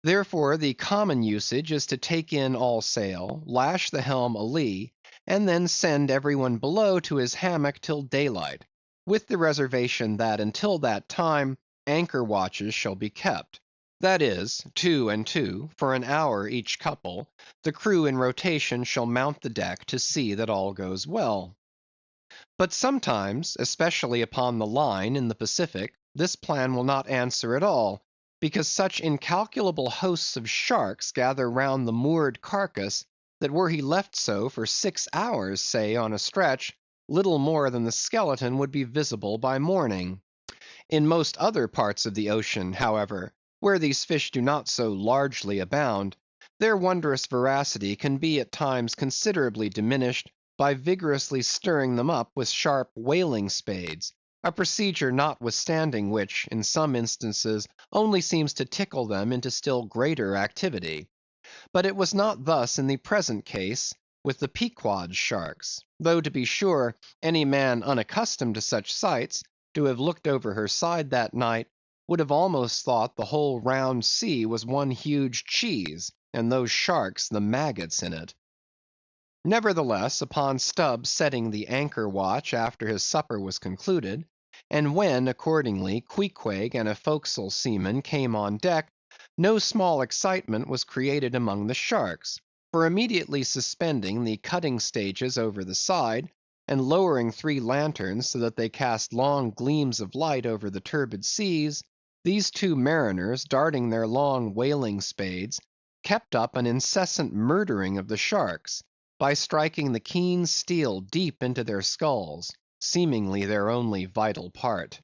Therefore the common usage is to take in all sail, lash the helm a lee, and then send every one below to his hammock till daylight, with the reservation that until that time anchor watches shall be kept; that is, 2 and 2, for an hour each couple, the crew in rotation shall mount the deck to see that all goes well. But sometimes, especially upon the line in the Pacific, this plan will not answer at all, because such incalculable hosts of sharks gather round the moored carcass, that were he left so for 6 hours, say, on a stretch, little more than the skeleton would be visible by morning. In most other parts of the ocean, however, Where these fish do not so largely abound, their wondrous voracity can be at times considerably diminished by vigorously stirring them up with sharp whaling spades, a procedure notwithstanding which, in some instances, only seems to tickle them into still greater activity. But it was not thus in the present case with the Pequod sharks; though, to be sure, any man unaccustomed to such sights, to have looked over her side that night, would have almost thought the whole round sea was one huge cheese, and those sharks the maggots in it. Nevertheless, upon Stubb setting the anchor watch after his supper was concluded, and when, accordingly, Queequeg and a forecastle seaman came on deck, no small excitement was created among the sharks; for immediately suspending the cutting stages over the side, and lowering 3 lanterns so that they cast long gleams of light over the turbid seas, these 2 mariners, darting their long whaling spades, kept up an incessant murdering of the sharks, by striking the keen steel deep into their skulls, seemingly their only vital part.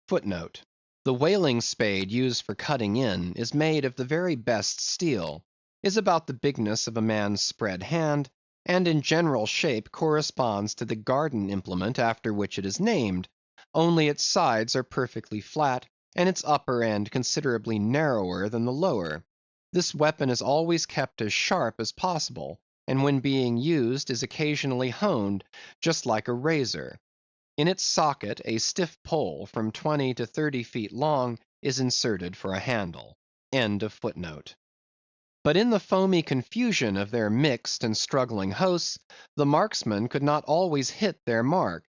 Footnote: the whaling spade used for cutting in is made of the very best steel, is about the bigness of a man's spread hand, and in general shape corresponds to the garden implement after which it is named, only its sides are perfectly flat, and its upper end considerably narrower than the lower. This weapon is always kept as sharp as possible, and when being used is occasionally honed, just like a razor. In its socket a stiff pole, from 20 to 30 feet long, is inserted for a handle. End of footnote. But in the foamy confusion of their mixed and struggling hosts, the marksmen could not always hit their mark,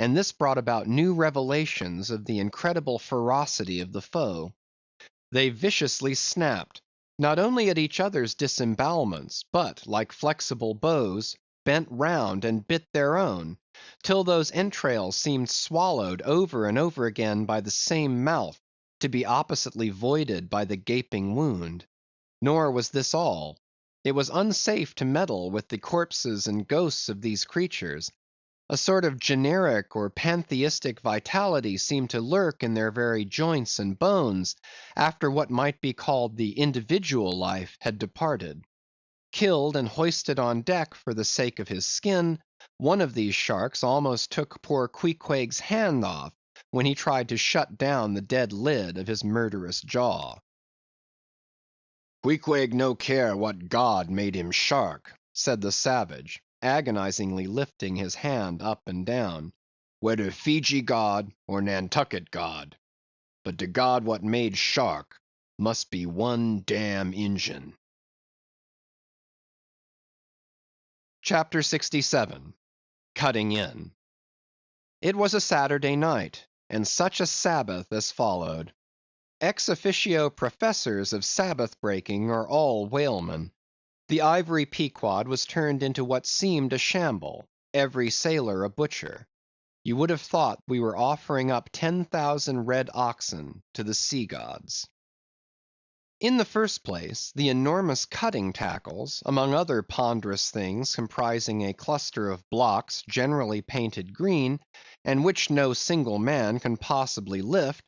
and this brought about new revelations of the incredible ferocity of the foe. They viciously snapped, not only at each other's disembowelments, but, like flexible bows, bent round and bit their own, till those entrails seemed swallowed over and over again by the same mouth, to be oppositely voided by the gaping wound. Nor was this all. It was unsafe to meddle with the corpses and ghosts of these creatures. A sort of generic or pantheistic vitality seemed to lurk in their very joints and bones, after what might be called the individual life had departed. Killed and hoisted on deck for the sake of his skin, one of these sharks almost took poor Queequeg's hand off, when he tried to shut down the dead lid of his murderous jaw. "Queequeg no care what god made him shark," said the savage, agonizingly lifting his hand up and down, "whether Fiji god or Nantucket god. But the god what made shark must be one damn Injun." CHAPTER 67. Cutting In. It was a Saturday night, and such a Sabbath as followed. Ex officio professors of Sabbath breaking are all whalemen. The ivory Pequod was turned into what seemed a shamble, every sailor a butcher. You would have thought we were offering up 10,000 red oxen to the sea gods. In the first place, the enormous cutting tackles, among other ponderous things comprising a cluster of blocks generally painted green, and which no single man can possibly lift,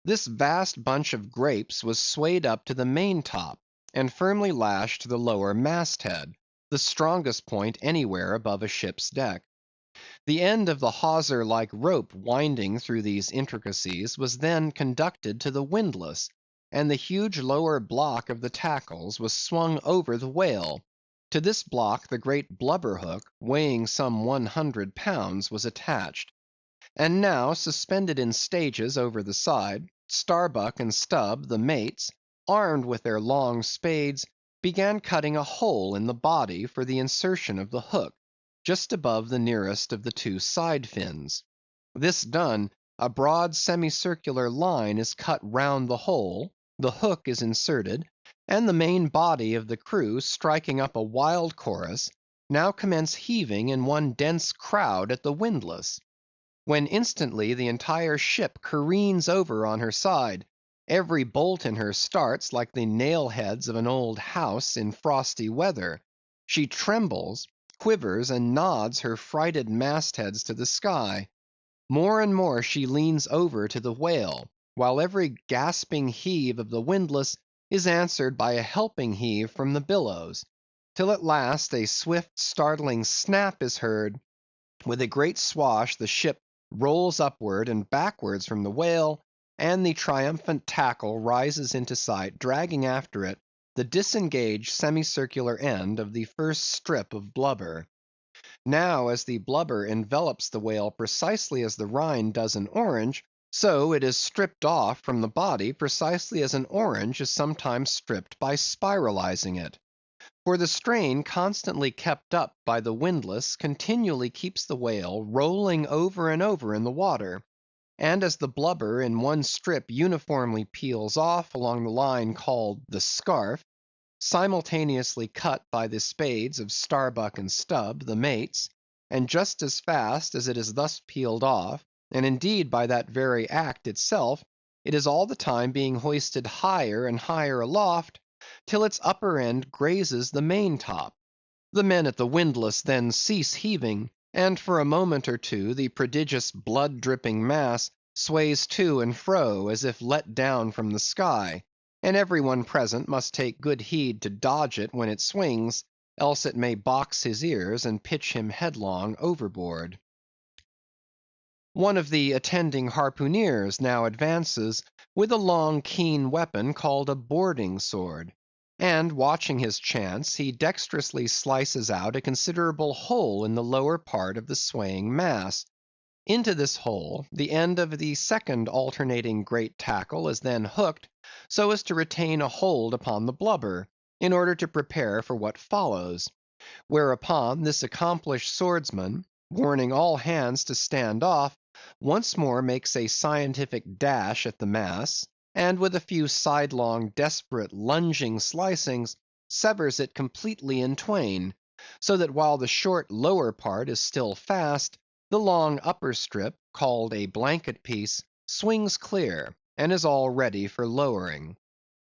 this vast bunch of grapes was swayed up to the main top, and firmly lashed to the lower masthead, the strongest point anywhere above a ship's deck. The end of the hawser-like rope winding through these intricacies was then conducted to the windlass, and the huge lower block of the tackles was swung over the whale. To this block the great blubber hook, weighing some 100 pounds, was attached. And now, suspended in stages over the side, Starbuck and Stubb, the mates, armed with their long spades, began cutting a hole in the body for the insertion of the hook, just above the nearest of the 2 side fins. This done, a broad semicircular line is cut round the hole, the hook is inserted, and the main body of the crew, striking up a wild chorus, now commence heaving in one dense crowd at the windlass, when instantly the entire ship careens over on her side, every bolt in her starts like the nail heads of an old house in frosty weather. She trembles, quivers, and nods her frighted mastheads to the sky. More and more she leans over to the whale, while every gasping heave of the windlass is answered by a helping heave from the billows, till at last a swift startling snap is heard. With a great swash the ship rolls upward and backwards from the whale, and the triumphant tackle rises into sight, dragging after it the disengaged semicircular end of the first strip of blubber. Now, as the blubber envelops the whale precisely as the rind does an orange, so it is stripped off from the body precisely as an orange is sometimes stripped by spiralizing it. For the strain constantly kept up by the windlass continually keeps the whale rolling over and over in the water, and as the blubber in one strip uniformly peels off along the line called the scarf, simultaneously cut by the spades of Starbuck and Stubb, the mates, and just as fast as it is thus peeled off, and indeed by that very act itself, it is all the time being hoisted higher and higher aloft, till its upper end grazes the main-top. The men at the windlass then cease heaving, and for a moment or two the prodigious blood-dripping mass sways to and fro as if let down from the sky, and every one present must take good heed to dodge it when it swings, else it may box his ears and pitch him headlong overboard. One of the attending harpooneers now advances with a long keen weapon called a boarding sword, and watching his chance, he dexterously slices out a considerable hole in the lower part of the swaying mass. Into this hole the end of the second alternating great tackle is then hooked, so as to retain a hold upon the blubber, in order to prepare for what follows; whereupon this accomplished swordsman, warning all hands to stand off, once more makes a scientific dash at the mass, and with a few sidelong, desperate, lunging slicings, severs it completely in twain, so that while the short lower part is still fast, the long upper strip, called a blanket piece, swings clear, and is all ready for lowering.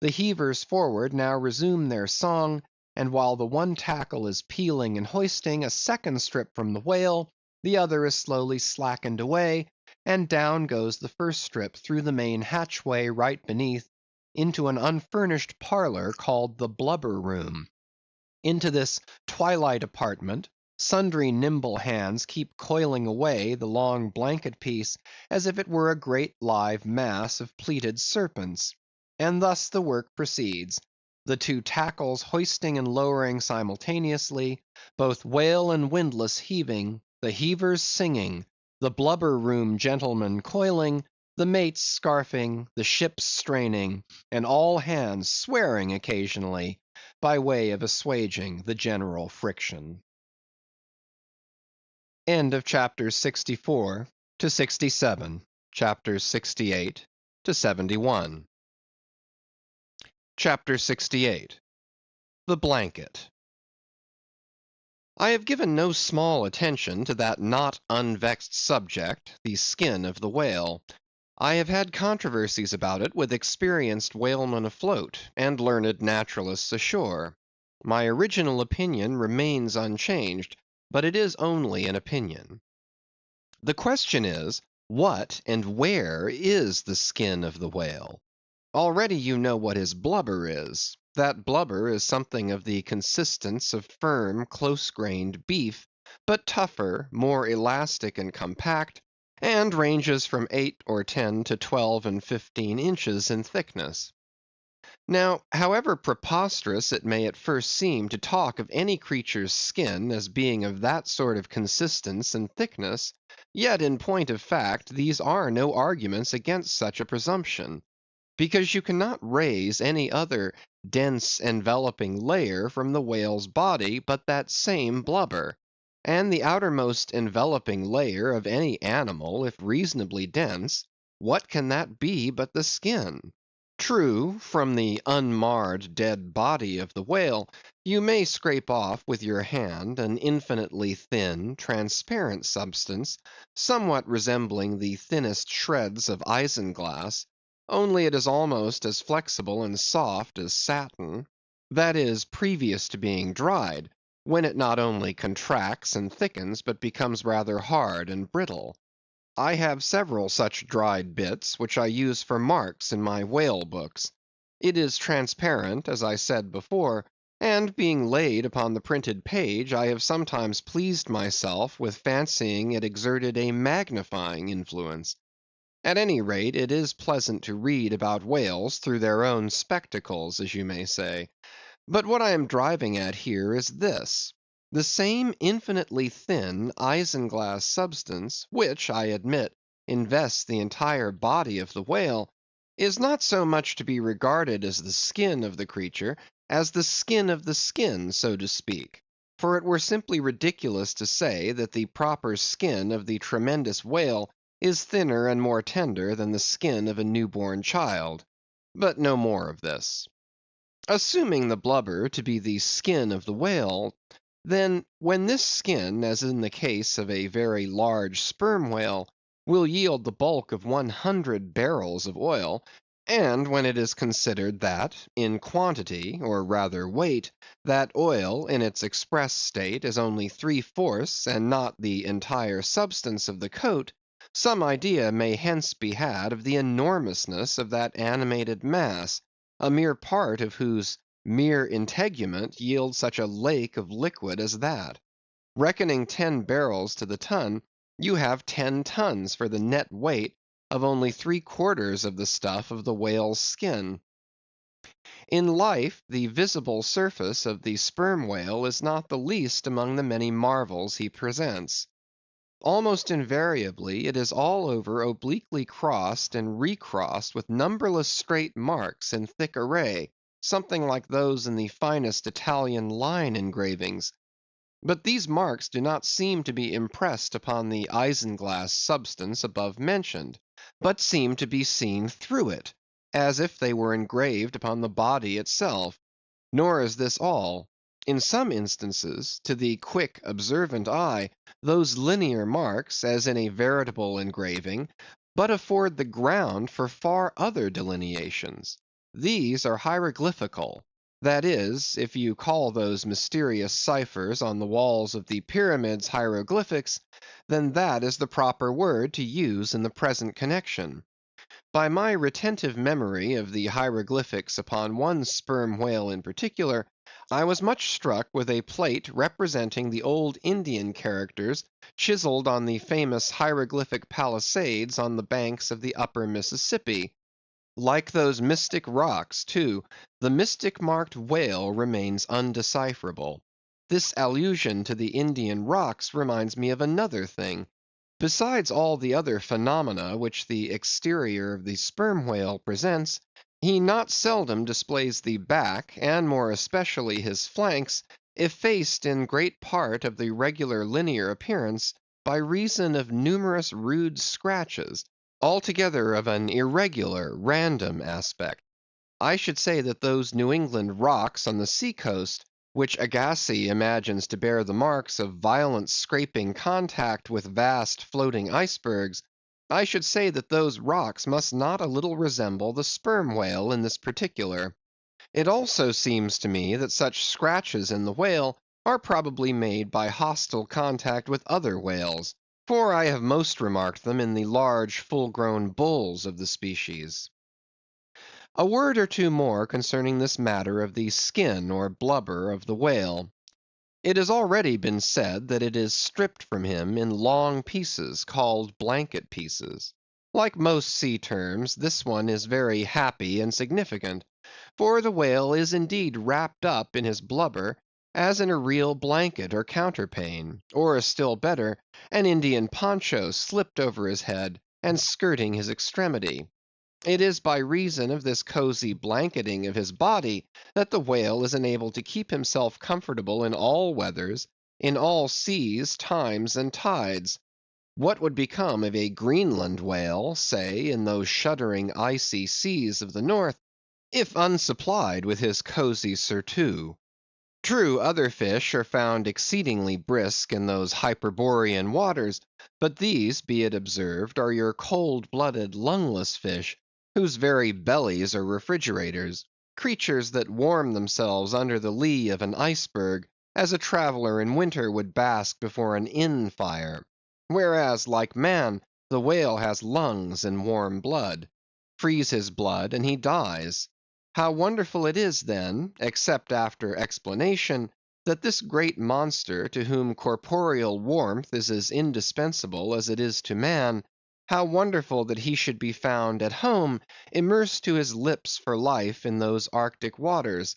The heavers forward now resume their song, and while the one tackle is peeling and hoisting a second strip from the whale, the other is slowly slackened away, and down goes the first strip through the main hatchway right beneath, into an unfurnished parlor called the blubber room. Into this twilight apartment, sundry nimble hands keep coiling away the long blanket piece as if it were a great live mass of pleated serpents. And thus the work proceeds, the two tackles hoisting and lowering simultaneously, both whale and windlass heaving, the heavers singing, the blubber room gentlemen coiling, the mates scarfing, the ship straining, and all hands swearing occasionally, by way of assuaging the general friction. End of chapter 64 to 67. Chapters 68 to 71. Chapter 68. The Blanket. I have given no small attention to that not unvexed subject, the skin of the whale. I have had controversies about it with experienced whalemen afloat, and learned naturalists ashore. My original opinion remains unchanged, but it is only an opinion. The question is, what and where is the skin of the whale? Already you know what his blubber is. That blubber is something of the consistence of firm, close-grained beef, but tougher, more elastic and compact, and ranges from 8 or 10 to 12 and 15 inches in thickness. Now, however preposterous it may at first seem to talk of any creature's skin as being of that sort of consistence and thickness, yet in point of fact these are no arguments against such a presumption, because you cannot raise any other dense enveloping layer from the whale's body but that same blubber, and the outermost enveloping layer of any animal, if reasonably dense, what can that be but the skin? True, from the unmarred dead body of the whale, you may scrape off with your hand an infinitely thin, transparent substance, somewhat resembling the thinnest shreds of isinglass, only it is almost as flexible and soft as satin; that is, previous to being dried, when it not only contracts and thickens, but becomes rather hard and brittle. I have several such dried bits, which I use for marks in my whale books. It is transparent, as I said before, and being laid upon the printed page, I have sometimes pleased myself with fancying it exerted a magnifying influence. At any rate, it is pleasant to read about whales through their own spectacles, as you may say. But what I am driving at here is this. The same infinitely thin isinglass substance, which, I admit, invests the entire body of the whale, is not so much to be regarded as the skin of the creature, as the skin of the skin, so to speak. For it were simply ridiculous to say that the proper skin of the tremendous whale is thinner and more tender than the skin of a newborn child. But no more of this. Assuming the blubber to be the skin of the whale, then when this skin, as in the case of a very large sperm whale, will yield the bulk of 100 barrels of oil, and when it is considered that, in quantity, or rather weight, that oil in its express state is only 3/4 and not the entire substance of the coat, some idea may hence be had of the enormousness of that animated mass, a mere part of whose mere integument yields such a lake of liquid as that. Reckoning 10 barrels to the ton, you have 10 tons for the net weight of only 3/4 of the stuff of the whale's skin. In life, the visible surface of the sperm whale is not the least among the many marvels he presents. Almost invariably it is all over obliquely crossed and recrossed with numberless straight marks in thick array, something like those in the finest Italian line engravings. But these marks do not seem to be impressed upon the isinglass substance above mentioned, but seem to be seen through it, as if they were engraved upon the body itself. Nor is this all. In some instances, to the quick, observant eye, those linear marks, as in a veritable engraving, but afford the ground for far other delineations. These are hieroglyphical. That is, if you call those mysterious ciphers on the walls of the pyramids hieroglyphics, then that is the proper word to use in the present connection. By my retentive memory of the hieroglyphics upon one sperm whale in particular, I was much struck with a plate representing the old Indian characters chiseled on the famous hieroglyphic palisades on the banks of the upper Mississippi. Like those mystic rocks, too, the mystic marked whale remains undecipherable. This allusion to the Indian rocks reminds me of another thing. Besides all the other phenomena which the exterior of the sperm whale presents, he not seldom displays the back, and more especially his flanks, effaced in great part of the regular linear appearance by reason of numerous rude scratches, altogether of an irregular, random aspect. I should say that those New England rocks on the sea coast, which Agassiz imagines to bear the marks of violent scraping contact with vast floating icebergs, I should say that those rocks must not a little resemble the sperm whale in this particular. It also seems to me that such scratches in the whale are probably made by hostile contact with other whales, for I have most remarked them in the large full-grown bulls of the species. A word or two more concerning this matter of the skin or blubber of the whale. It has already been said that it is stripped from him in long pieces, called blanket pieces. Like most sea terms, this one is very happy and significant, for the whale is indeed wrapped up in his blubber, as in a real blanket or counterpane, or still better, an Indian poncho slipped over his head and skirting his extremity. It is by reason of this cozy blanketing of his body that the whale is enabled to keep himself comfortable in all weathers, in all seas, times, and tides. What would become of a Greenland whale, say, in those shuddering icy seas of the north, if unsupplied with his cozy surtout? True, other fish are found exceedingly brisk in those Hyperborean waters, but these, be it observed, are your cold-blooded, lungless fish, whose very bellies are refrigerators; creatures that warm themselves under the lee of an iceberg, as a traveller in winter would bask before an inn fire; whereas, like man, the whale has lungs and warm blood. Freeze his blood and he dies. How wonderful it is then, except after explanation, that this great monster, to whom corporeal warmth is as indispensable as it is to man, how wonderful that he should be found at home, immersed to his lips for life in those Arctic waters,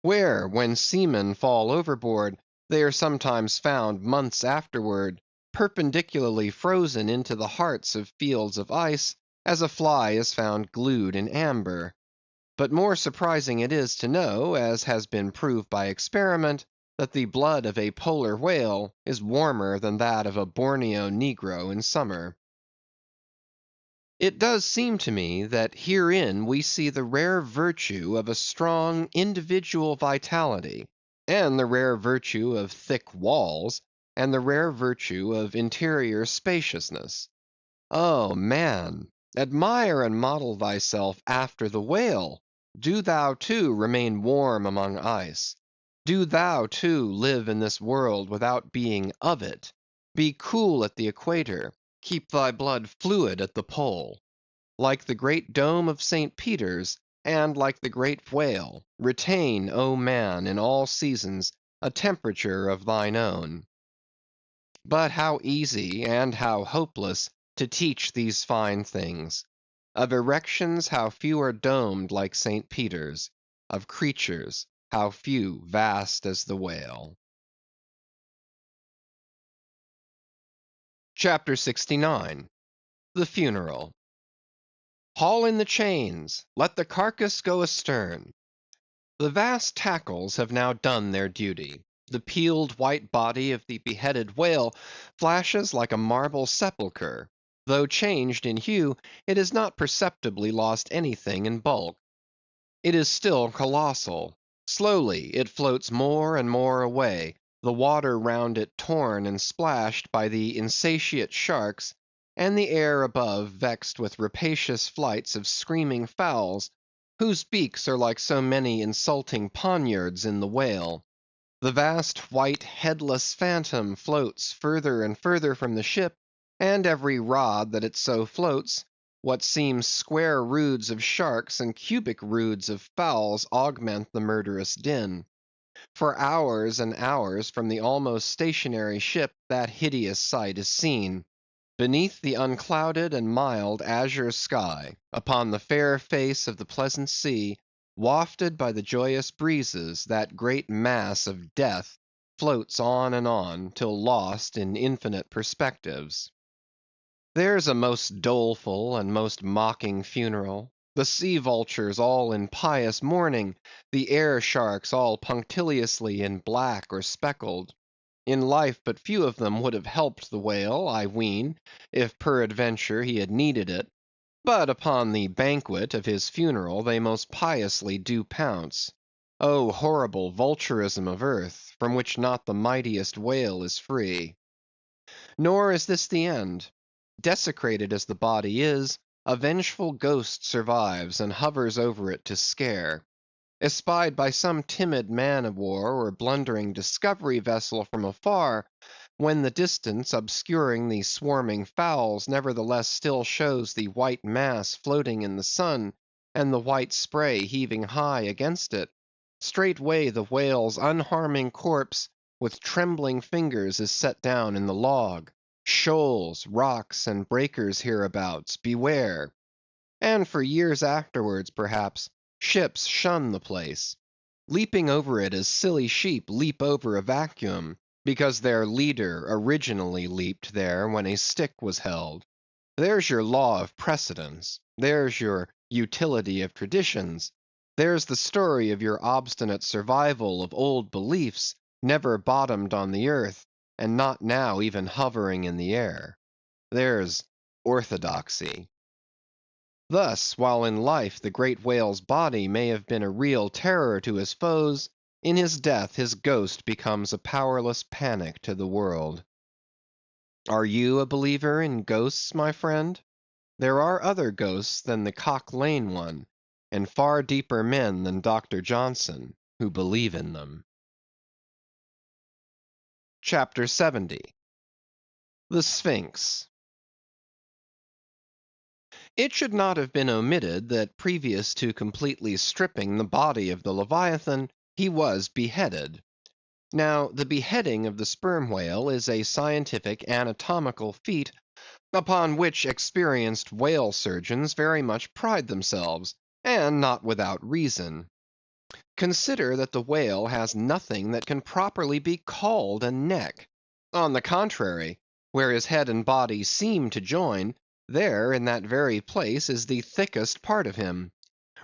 where, when seamen fall overboard, they are sometimes found months afterward, perpendicularly frozen into the hearts of fields of ice, as a fly is found glued in amber. But more surprising it is to know, as has been proved by experiment, that the blood of a polar whale is warmer than that of a Borneo negro in summer. It does seem to me that herein we see the rare virtue of a strong individual vitality, and the rare virtue of thick walls, and the rare virtue of interior spaciousness. Oh, man! admire and model thyself after the whale. Do thou too remain warm among ice. Do thou too live in this world without being of it. Be cool at the equator. Keep thy blood fluid at the pole. Like the great dome of St. Peter's, and like the great whale, retain, O man, in all seasons, a temperature of thine own. But how easy and how hopeless to teach these fine things. Of erections, how few are domed like St. Peter's. Of creatures, how few vast as the whale. Chapter 69. The Funeral. Haul in the chains! Let the carcass go astern! The vast tackles have now done their duty. The peeled white body of the beheaded whale flashes like a marble sepulchre. Though changed in hue, it has not perceptibly lost anything in bulk. It is still colossal. Slowly it floats more and more away, the water round it torn and splashed by the insatiate sharks, and the air above vexed with rapacious flights of screaming fowls, whose beaks are like so many insulting poniards in the whale. The vast white headless phantom floats further and further from the ship, and every rod that it so floats, what seem square roods of sharks and cubic roods of fowls augment the murderous din. For hours and hours from the almost stationary ship that hideous sight is seen. Beneath the unclouded and mild azure sky, upon the fair face of the pleasant sea, wafted by the joyous breezes, that great mass of death floats on, till lost in infinite perspectives. There's a most doleful and most mocking funeral. The sea vultures all in pious mourning, the air sharks all punctiliously in black or speckled. In life but few of them would have helped the whale, I ween, if peradventure he had needed it. But upon the banquet of his funeral they most piously do pounce. O horrible vulturism of earth, from which not the mightiest whale is free! Nor is this the end. Desecrated as the body is, a vengeful ghost survives and hovers over it to scare. Espied by some timid man of war or blundering discovery vessel from afar, when the distance obscuring the swarming fowls nevertheless still shows the white mass floating in the sun, and the white spray heaving high against it, straightway the whale's unharming corpse with trembling fingers is set down in the log. Shoals, rocks, and breakers hereabouts, beware! And for years afterwards, perhaps, ships shun the place, leaping over it as silly sheep leap over a vacuum, because their leader originally leaped there when a stick was held. There's your law of precedence. There's your utility of traditions. There's the story of your obstinate survival of old beliefs, never bottomed on the earth, and not now even hovering in the air. There's orthodoxy. Thus, while in life the great whale's body may have been a real terror to his foes, in his death his ghost becomes a powerless panic to the world. Are you a believer in ghosts, my friend? There are other ghosts than the Cock Lane one, and far deeper men than Dr. Johnson, who believe in them. Chapter 70. The Sphinx. It should not have been omitted that previous to completely stripping the body of the Leviathan, he was beheaded. Now, the beheading of the sperm whale is a scientific anatomical feat upon which experienced whale surgeons very much pride themselves, and not without reason. Consider that the whale has nothing that can properly be called a neck. On the contrary, where his head and body seem to join, there in that very place is the thickest part of him.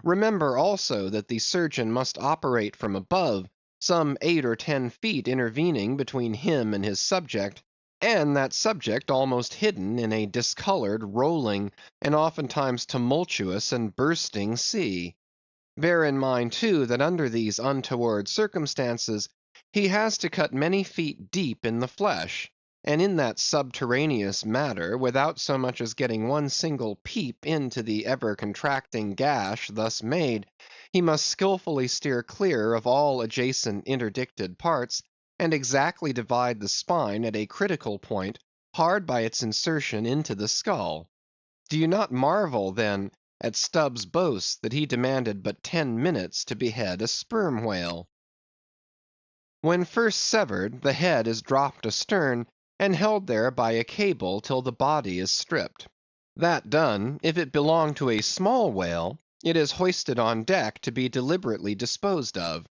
Remember also that the surgeon must operate from above, some 8 or 10 feet intervening between him and his subject, and that subject almost hidden in a discolored, rolling, and oftentimes tumultuous and bursting sea. Bear in mind, too, that under these untoward circumstances, he has to cut many feet deep in the flesh, and in that subterraneous matter, without so much as getting one single peep into the ever-contracting gash thus made, he must skillfully steer clear of all adjacent interdicted parts, and exactly divide the spine at a critical point hard by its insertion into the skull. Do you not marvel, then, at Stubb's boast that he demanded but 10 minutes to behead a sperm whale? When first severed, the head is dropped astern, and held there by a cable till the body is stripped. That done, if it belong to a small whale, it is hoisted on deck to be deliberately disposed of.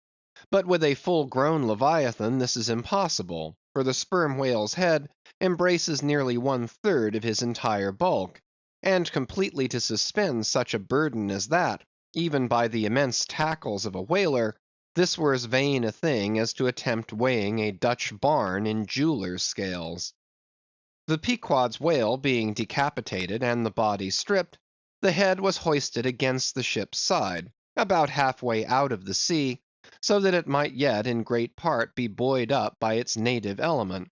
But with a full-grown Leviathan this is impossible, for the sperm whale's head embraces nearly 1/3 of his entire bulk, and completely to suspend such a burden as that, even by the immense tackles of a whaler, this were as vain a thing as to attempt weighing a Dutch barn in jeweller's scales. The Pequod's whale being decapitated and the body stripped, the head was hoisted against the ship's side, about halfway out of the sea, so that it might yet in great part be buoyed up by its native element.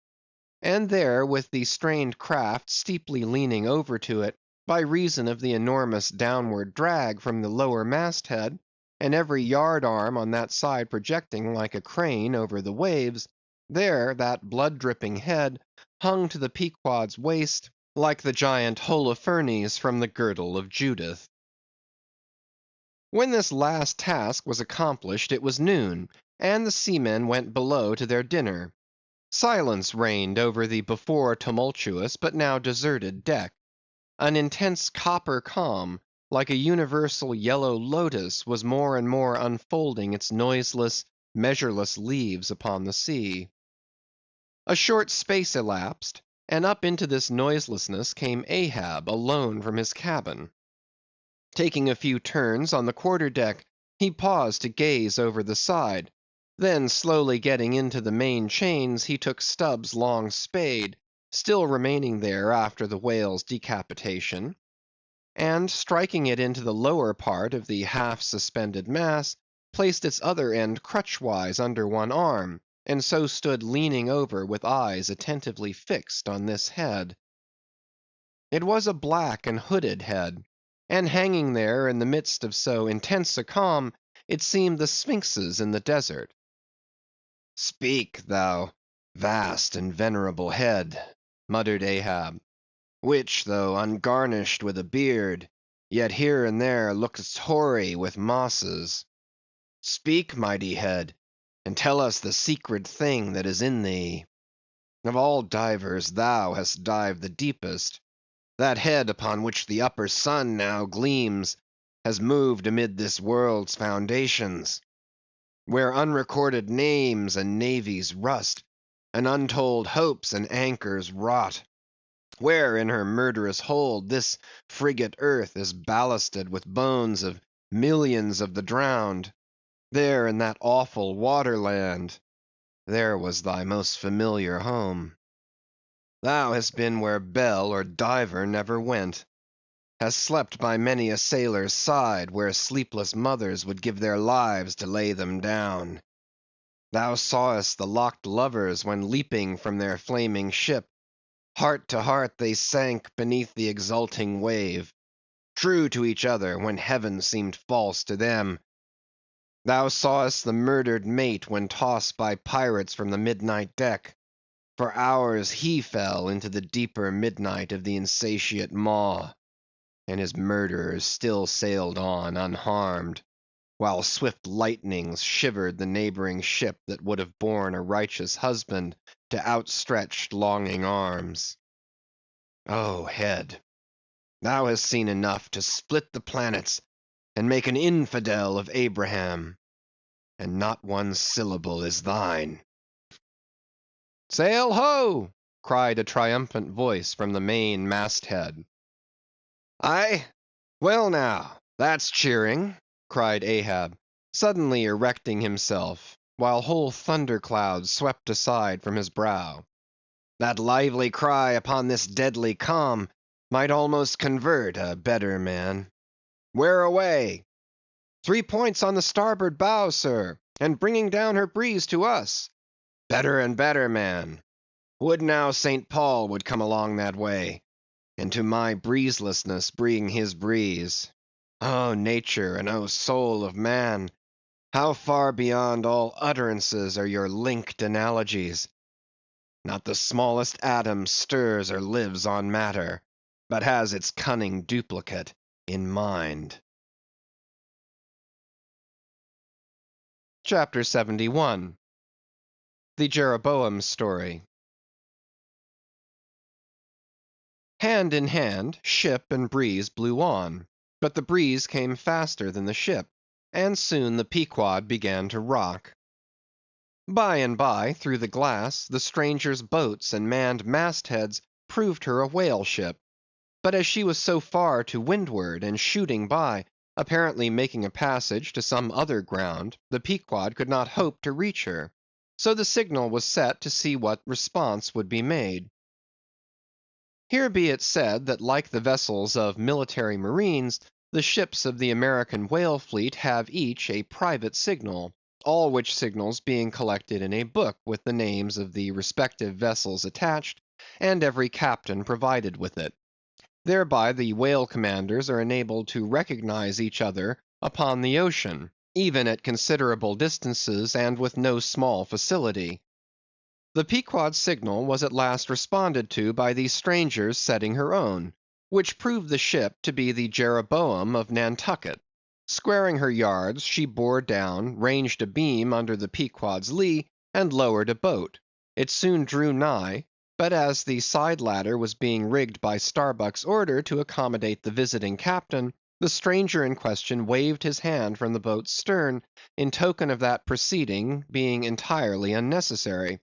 And there, with the strained craft steeply leaning over to it, by reason of the enormous downward drag from the lower masthead, and every yard arm on that side projecting like a crane over the waves, there that blood-dripping head hung to the Pequod's waist like the giant Holofernes from the girdle of Judith. When this last task was accomplished, it was noon, and the seamen went below to their dinner. Silence reigned over the before tumultuous but now deserted deck. An intense copper calm, like a universal yellow lotus, was more and more unfolding its noiseless, measureless leaves upon the sea. A short space elapsed, and up into this noiselessness came Ahab alone from his cabin. Taking a few turns on the quarter-deck, he paused to gaze over the side. Then slowly getting into the main chains, he took Stubb's long spade, still remaining there after the whale's decapitation, and striking it into the lower part of the half-suspended mass, placed its other end crutchwise under one arm, and so stood leaning over with eyes attentively fixed on this head. It was a black and hooded head, and hanging there in the midst of so intense a calm, it seemed the sphinxes in the desert. "Speak, thou vast and venerable head," muttered Ahab, "which, though ungarnished with a beard, yet here and there lookest hoary with mosses. Speak, mighty head, and tell us the secret thing that is in thee. Of all divers thou hast dived the deepest. That head upon which the upper sun now gleams has moved amid this world's foundations, where unrecorded names and navies rust, and untold hopes and anchors rot; where in her murderous hold this frigate earth is ballasted with bones of millions of the drowned; there in that awful waterland, there was thy most familiar home. Thou hast been where bell or diver never went; hast slept by many a sailor's side, where sleepless mothers would give their lives to lay them down. Thou sawest the locked lovers when leaping from their flaming ship, heart to heart they sank beneath the exulting wave, true to each other when heaven seemed false to them. Thou sawest the murdered mate when tossed by pirates from the midnight deck; for hours he fell into the deeper midnight of the insatiate maw. and his murderers still sailed on unharmed, while swift lightnings shivered the neighboring ship that would have borne a righteous husband to outstretched longing arms. O head, thou hast seen enough to split the planets and make an infidel of Abraham, and not one syllable is thine. "Sail ho!" cried a triumphant voice from the main masthead. "Aye? Well now, that's cheering," cried Ahab, suddenly erecting himself, while whole thunderclouds swept aside from his brow. "That lively cry upon this deadly calm might almost convert a better man. Where away?" "3 points on the starboard bow, sir, and bringing down her breeze to us." "Better and better, man. Would now St. Paul would come along that way, and to my breezelessness bring his breeze. O nature, and O soul of man, how far beyond all utterances are your linked analogies! Not the smallest atom stirs or lives on matter, but has its cunning duplicate in mind." Chapter 71. The Jeroboam Story. Hand in hand, ship and breeze blew on, but the breeze came faster than the ship, and soon the Pequod began to rock. By and by, through the glass, the stranger's boats and manned mastheads proved her a whale ship, but as she was so far to windward and shooting by, apparently making a passage to some other ground, the Pequod could not hope to reach her, so the signal was set to see what response would be made. Here be it said that like the vessels of military marines, the ships of the American whale fleet have each a private signal, all which signals being collected in a book with the names of the respective vessels attached, and every captain provided with it. Thereby the whale commanders are enabled to recognize each other upon the ocean, even at considerable distances and with no small facility. The Pequod's signal was at last responded to by the stranger's setting her own, which proved the ship to be the Jeroboam of Nantucket. Squaring her yards, she bore down, ranged a beam under the Pequod's lee, and lowered a boat. It soon drew nigh, but as the side ladder was being rigged by Starbuck's order to accommodate the visiting captain, the stranger in question waved his hand from the boat's stern, in token of that proceeding being entirely unnecessary.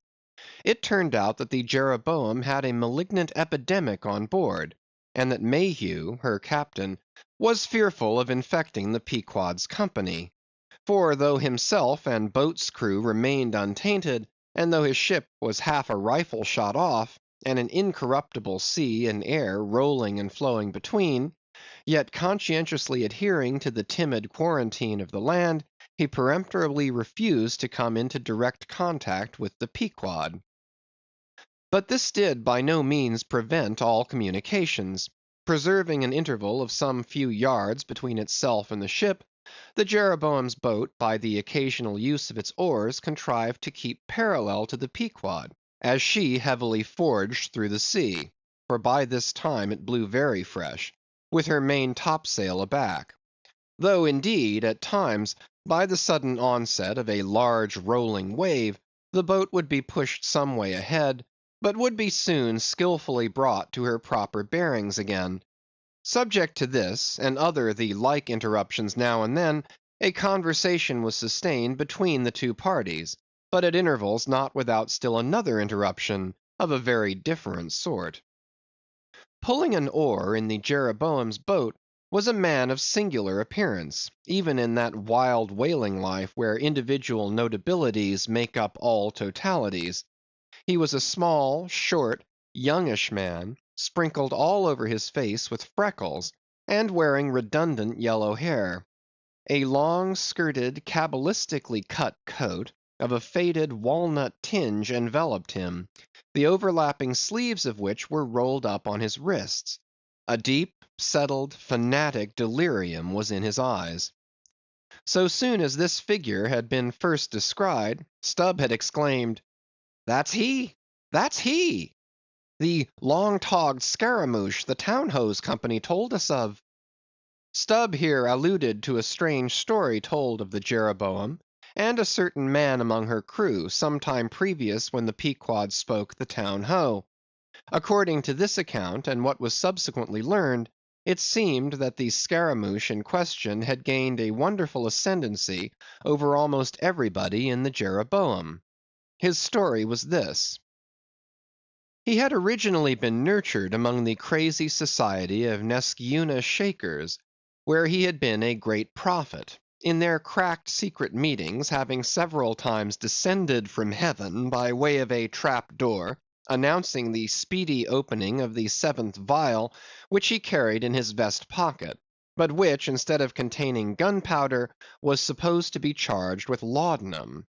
It turned out that the Jeroboam had a malignant epidemic on board, and that Mayhew, her captain, was fearful of infecting the Pequod's company. For though himself and boat's crew remained untainted, and though his ship was half a rifle shot off, and an incorruptible sea and air rolling and flowing between, yet conscientiously adhering to the timid quarantine of the land, he peremptorily refused to come into direct contact with the Pequod. But this did by no means prevent all communications. Preserving an interval of some few yards between itself and the ship, the Jeroboam's boat, by the occasional use of its oars, contrived to keep parallel to the Pequod, as she heavily forged through the sea, for by this time it blew very fresh, with her main topsail aback. Though, indeed, at times, by the sudden onset of a large rolling wave, the boat would be pushed some way ahead, but would be soon skillfully brought to her proper bearings again. Subject to this, and other the like interruptions now and then, a conversation was sustained between the two parties, but at intervals not without still another interruption of a very different sort. Pulling an oar in the Jeroboam's boat was a man of singular appearance, even in that wild whaling life where individual notabilities make up all totalities. He was a small, short, youngish man, sprinkled all over his face with freckles, and wearing redundant yellow hair. A long-skirted, cabalistically cut coat, of a faded walnut tinge enveloped him, the overlapping sleeves of which were rolled up on his wrists. A deep, settled, fanatic delirium was in his eyes. So soon as this figure had been first descried, Stubb had exclaimed, "That's he! That's he! The long-togged scaramouche the Town Hose Company told us of. Stubb here alluded to a strange story told of the Jeroboam, and a certain man among her crew, some time previous when the Pequod spoke the town ho. According to this account, and what was subsequently learned, it seemed that the scaramouche in question had gained a wonderful ascendancy over almost everybody in the Jeroboam. His story was this. He had originally been nurtured among the crazy society of Nesciuna Shakers, where he had been a great prophet, in their cracked secret meetings having several times descended from heaven by way of a trap door, announcing the speedy opening of the seventh vial, which he carried in his vest pocket, but which, instead of containing gunpowder, was supposed to be charged with laudanum.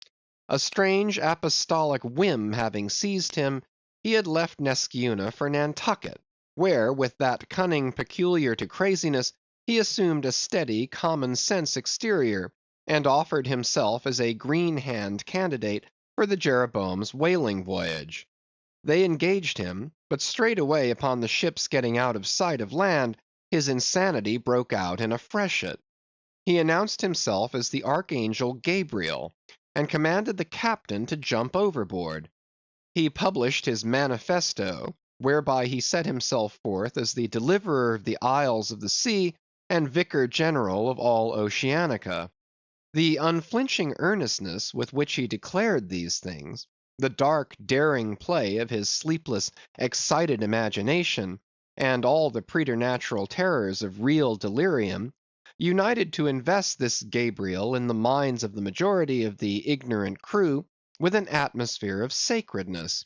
A strange apostolic whim having seized him, he had left Nesciuna for Nantucket, where, with that cunning peculiar to craziness, he assumed a steady, common sense exterior, and offered himself as a green hand candidate for the Jeroboam's whaling voyage. They engaged him, but straightway upon the ship's getting out of sight of land, his insanity broke out in a freshet. He announced himself as the Archangel Gabriel, and commanded the captain to jump overboard. He published his manifesto, whereby he set himself forth as the deliverer of the isles of the sea and vicar general of all Oceanica. The unflinching earnestness with which he declared these things, the dark, daring play of his sleepless, excited imagination, and all the preternatural terrors of real delirium, united to invest this Gabriel in the minds of the majority of the ignorant crew with an atmosphere of sacredness.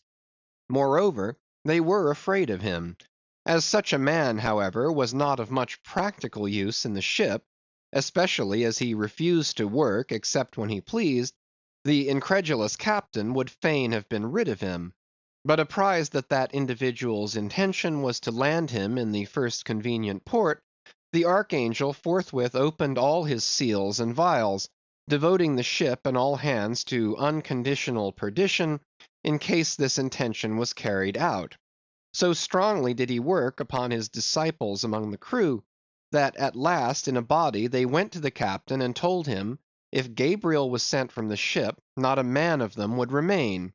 Moreover, they were afraid of him. As such a man, however, was not of much practical use in the ship, especially as he refused to work except when he pleased, the incredulous captain would fain have been rid of him. But apprised that that individual's intention was to land him in the first convenient port, the Archangel forthwith opened all his seals and vials, devoting the ship and all hands to unconditional perdition in case this intention was carried out. So strongly did he work upon his disciples among the crew, that at last in a body they went to the captain and told him, if Gabriel was sent from the ship, not a man of them would remain.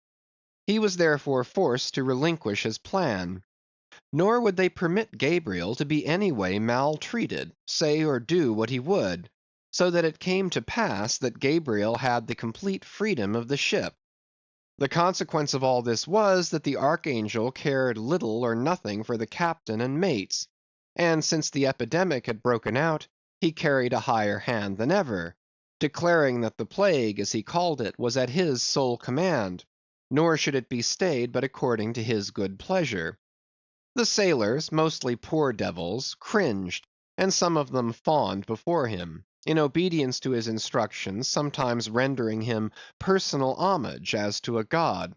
He was therefore forced to relinquish his plan. Nor would they permit Gabriel to be any way maltreated, say or do what he would, so that it came to pass that Gabriel had the complete freedom of the ship. The consequence of all this was, that the Archangel cared little or nothing for the captain and mates, and since the epidemic had broken out, he carried a higher hand than ever, declaring that the plague, as he called it, was at his sole command, nor should it be stayed but according to his good pleasure. The sailors, mostly poor devils, cringed, and some of them fawned before him, in obedience to his instructions, sometimes rendering him personal homage as to a god.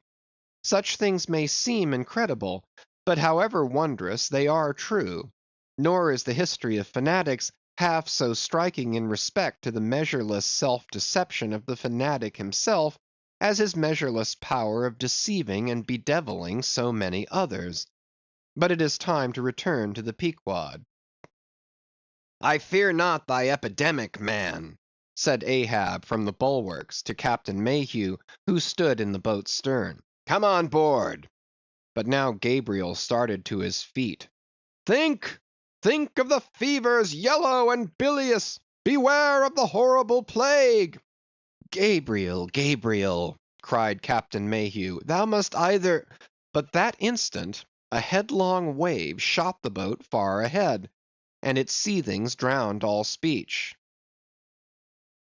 Such things may seem incredible, but however wondrous, they are true. Nor is the history of fanatics half so striking in respect to the measureless self-deception of the fanatic himself, as his measureless power of deceiving and bedeviling so many others. But it is time to return to the Pequod. "I fear not thy epidemic, man," said Ahab from the bulwarks to Captain Mayhew, who stood in the boat's stern. "Come on board." But now Gabriel started to his feet. "Think of the fevers yellow and bilious! Beware of the horrible plague!" "Gabriel, Gabriel," cried Captain Mayhew, "thou must either—" But that instant a headlong wave shot the boat far ahead, and its seethings drowned all speech.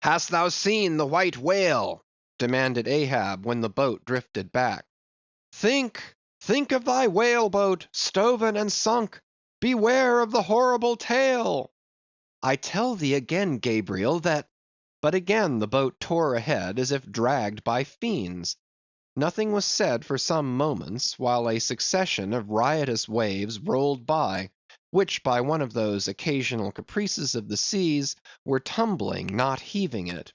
"Hast thou seen the white whale?" demanded Ahab when the boat drifted back. "Think of thy whale boat, stoven and sunk! Beware of the horrible tale!" "I tell thee again, Gabriel, that—" But again the boat tore ahead as if dragged by fiends. Nothing was said for some moments, while a succession of riotous waves rolled by, which by one of those occasional caprices of the seas, were tumbling, not heaving it.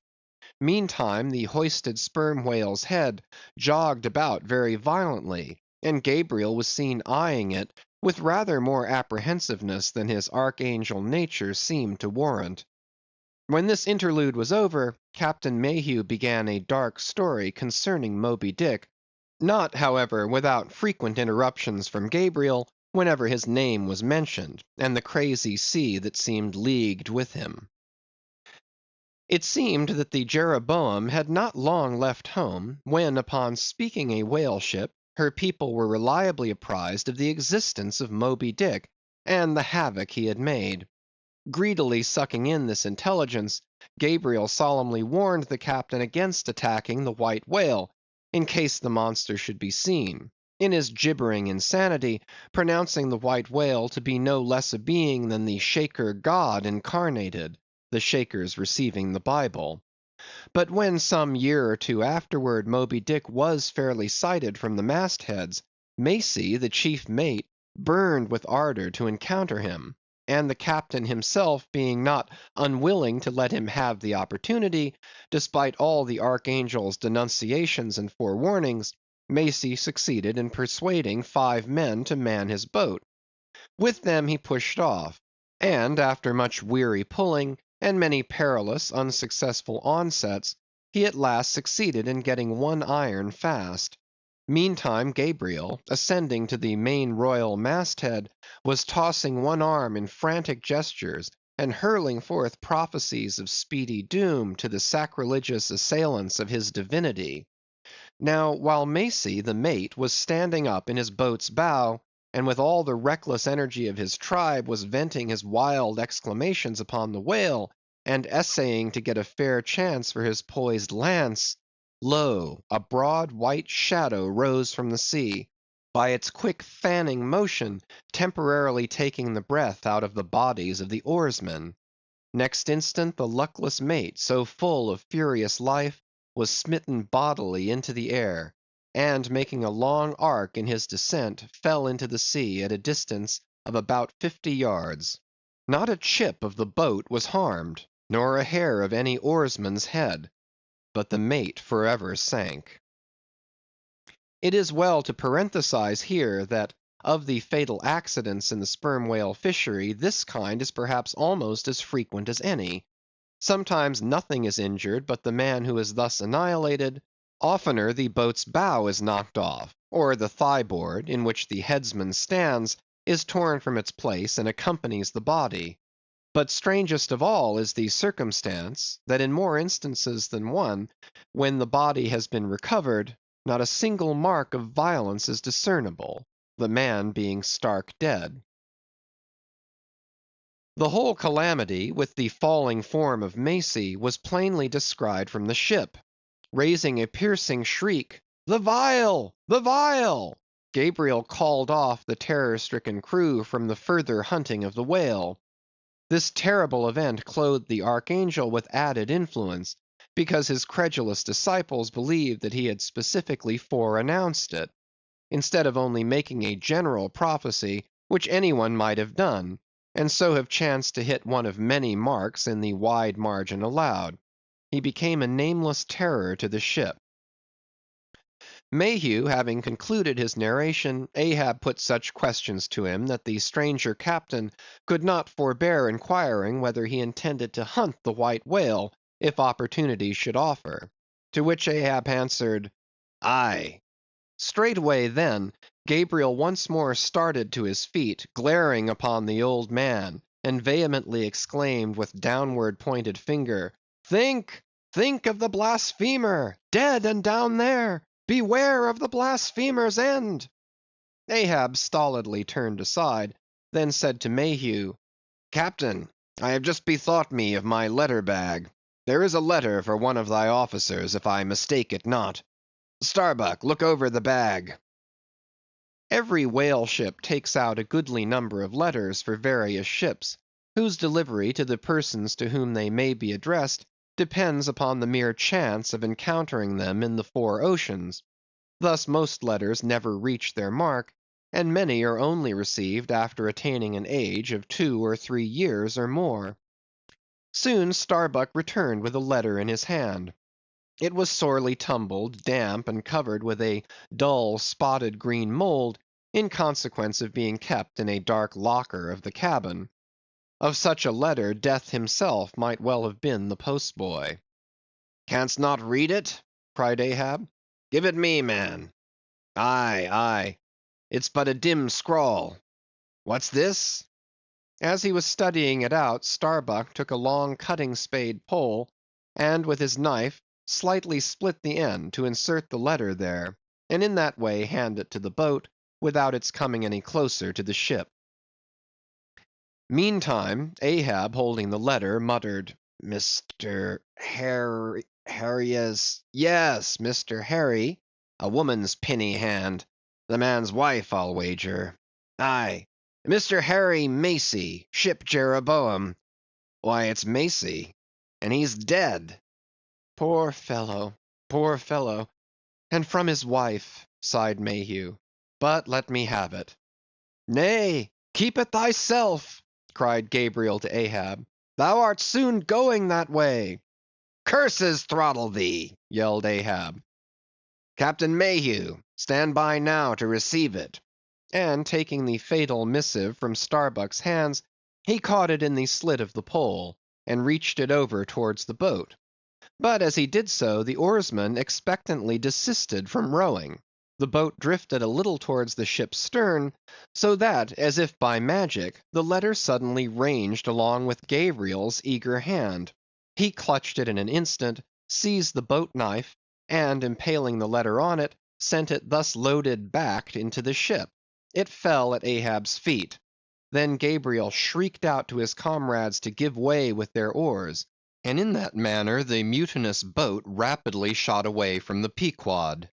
Meantime the hoisted sperm whale's head jogged about very violently, and Gabriel was seen eyeing it with rather more apprehensiveness than his archangel nature seemed to warrant. When this interlude was over, Captain Mayhew began a dark story concerning Moby Dick, not, however, without frequent interruptions from Gabriel whenever his name was mentioned, and the crazy sea that seemed leagued with him. It seemed that the Jeroboam had not long left home, when upon speaking a whale ship, her people were reliably apprised of the existence of Moby Dick, and the havoc he had made. Greedily sucking in this intelligence, Gabriel solemnly warned the captain against attacking the white whale, in case the monster should be seen, in his gibbering insanity, pronouncing the white whale to be no less a being than the Shaker God incarnated, the Shakers receiving the Bible. But when some year or two afterward Moby Dick was fairly sighted from the mastheads, Macey, the chief mate, burned with ardor to encounter him, and the captain himself being not unwilling to let him have the opportunity, despite all the archangel's denunciations and forewarnings, Macey succeeded in persuading 5 men to man his boat. With them he pushed off, and after much weary pulling, and many perilous, unsuccessful onsets, he at last succeeded in getting one iron fast. Meantime Gabriel, ascending to the main royal masthead, was tossing one arm in frantic gestures, and hurling forth prophecies of speedy doom to the sacrilegious assailants of his divinity. Now, while Macey, the mate, was standing up in his boat's bow, and with all the reckless energy of his tribe was venting his wild exclamations upon the whale, and essaying to get a fair chance for his poised lance, lo! a broad white shadow rose from the sea, by its quick fanning motion temporarily taking the breath out of the bodies of the oarsmen. Next instant the luckless mate, so full of furious life, was smitten bodily into the air, and making a long arc in his descent, fell into the sea at a distance of about 50 yards. Not a chip of the boat was harmed, nor a hair of any oarsman's head, but the mate forever sank. It is well to parenthesize here that of the fatal accidents in the sperm whale fishery, this kind is perhaps almost as frequent as any. Sometimes nothing is injured but the man who is thus annihilated; oftener the boat's bow is knocked off, or the thigh-board, in which the headsman stands, is torn from its place and accompanies the body. But strangest of all is the circumstance, that in more instances than one, when the body has been recovered, not a single mark of violence is discernible, the man being stark dead. The whole calamity, with the falling form of Macey, was plainly descried from the ship. Raising a piercing shriek, "The vial! The vial!" Gabriel called off the terror-stricken crew from the further hunting of the whale. This terrible event clothed the archangel with added influence, because his credulous disciples believed that he had specifically foreannounced it, instead of only making a general prophecy, which any one might have done, and so have chanced to hit one of many marks in the wide margin allowed. He became a nameless terror to the ship. Mayhew having concluded his narration, Ahab put such questions to him that the stranger captain could not forbear inquiring whether he intended to hunt the white whale, if opportunity should offer. To which Ahab answered, "Aye." Straightway then, Gabriel once more started to his feet, glaring upon the old man, and vehemently exclaimed with downward pointed finger, "Think, think of the blasphemer, dead and down there! Beware of the blasphemer's end!" Ahab stolidly turned aside, then said to Mayhew, "Captain, I have just bethought me of my letter bag. There is a letter for one of thy officers, if I mistake it not. Starbuck, look over the bag." Every whale ship takes out a goodly number of letters for various ships, whose delivery to the persons to whom they may be addressed depends upon the mere chance of encountering them in the 4 oceans. Thus most letters never reach their mark, and many are only received after attaining an age of 2 or 3 years or more. Soon Starbuck returned with a letter in his hand. It was sorely tumbled, damp, and covered with a dull spotted green mould, in consequence of being kept in a dark locker of the cabin. Of such a letter Death himself might well have been the postboy. "Canst not read it?" cried Ahab. "Give it me, man. Aye, aye, it's but a dim scrawl. What's this?" As he was studying it out, Starbuck took a long cutting spade pole, and with his knife slightly split the end to insert the letter there, and in that way hand it to the boat, without its coming any closer to the ship. Meantime, Ahab, holding the letter, muttered, "Mr. Harry, yes, Mr. Harry, a woman's pinny hand, the man's wife, I'll wager. Aye, Mr. Harry Macy, ship Jeroboam. Why, it's Macy, and he's dead." "Poor fellow, poor fellow, and from his wife," sighed Mayhew. "But let me have it." "Nay, keep it thyself," cried Gabriel to Ahab. "Thou art soon going that way." "Curses throttle thee!" yelled Ahab. "Captain Mayhew, stand by now to receive it." And taking the fatal missive from Starbuck's hands, he caught it in the slit of the pole, and reached it over towards the boat. But as he did so, the oarsman expectantly desisted from rowing. The boat drifted a little towards the ship's stern, so that, as if by magic, the letter suddenly ranged along with Gabriel's eager hand. He clutched it in an instant, seized the boat knife, and impaling the letter on it, sent it thus loaded back into the ship. It fell at Ahab's feet. Then Gabriel shrieked out to his comrades to give way with their oars, and in that manner the mutinous boat rapidly shot away from the Pequod.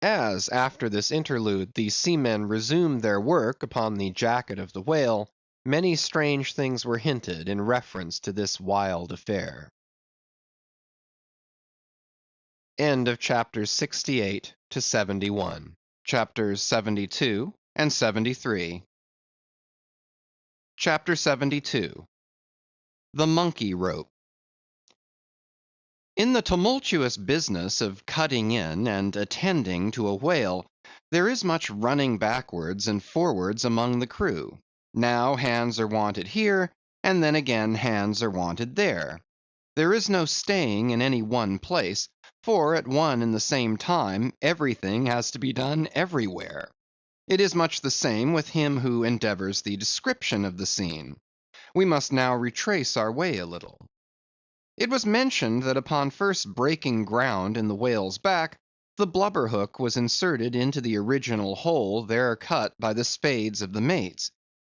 As, after this interlude, the seamen resumed their work upon the jacket of the whale, many strange things were hinted in reference to this wild affair. End of chapters 68 to 71. Chapters 72 and 73. Chapter 72. The Monkey Rope. In the tumultuous business of cutting in and attending to a whale, there is much running backwards and forwards among the crew. Now hands are wanted here, and then again hands are wanted there. There is no staying in any one place, for at one and the same time everything has to be done everywhere. It is much the same with him who endeavors the description of the scene. We must now retrace our way a little. It was mentioned that upon first breaking ground in the whale's back, the blubber hook was inserted into the original hole there cut by the spades of the mates.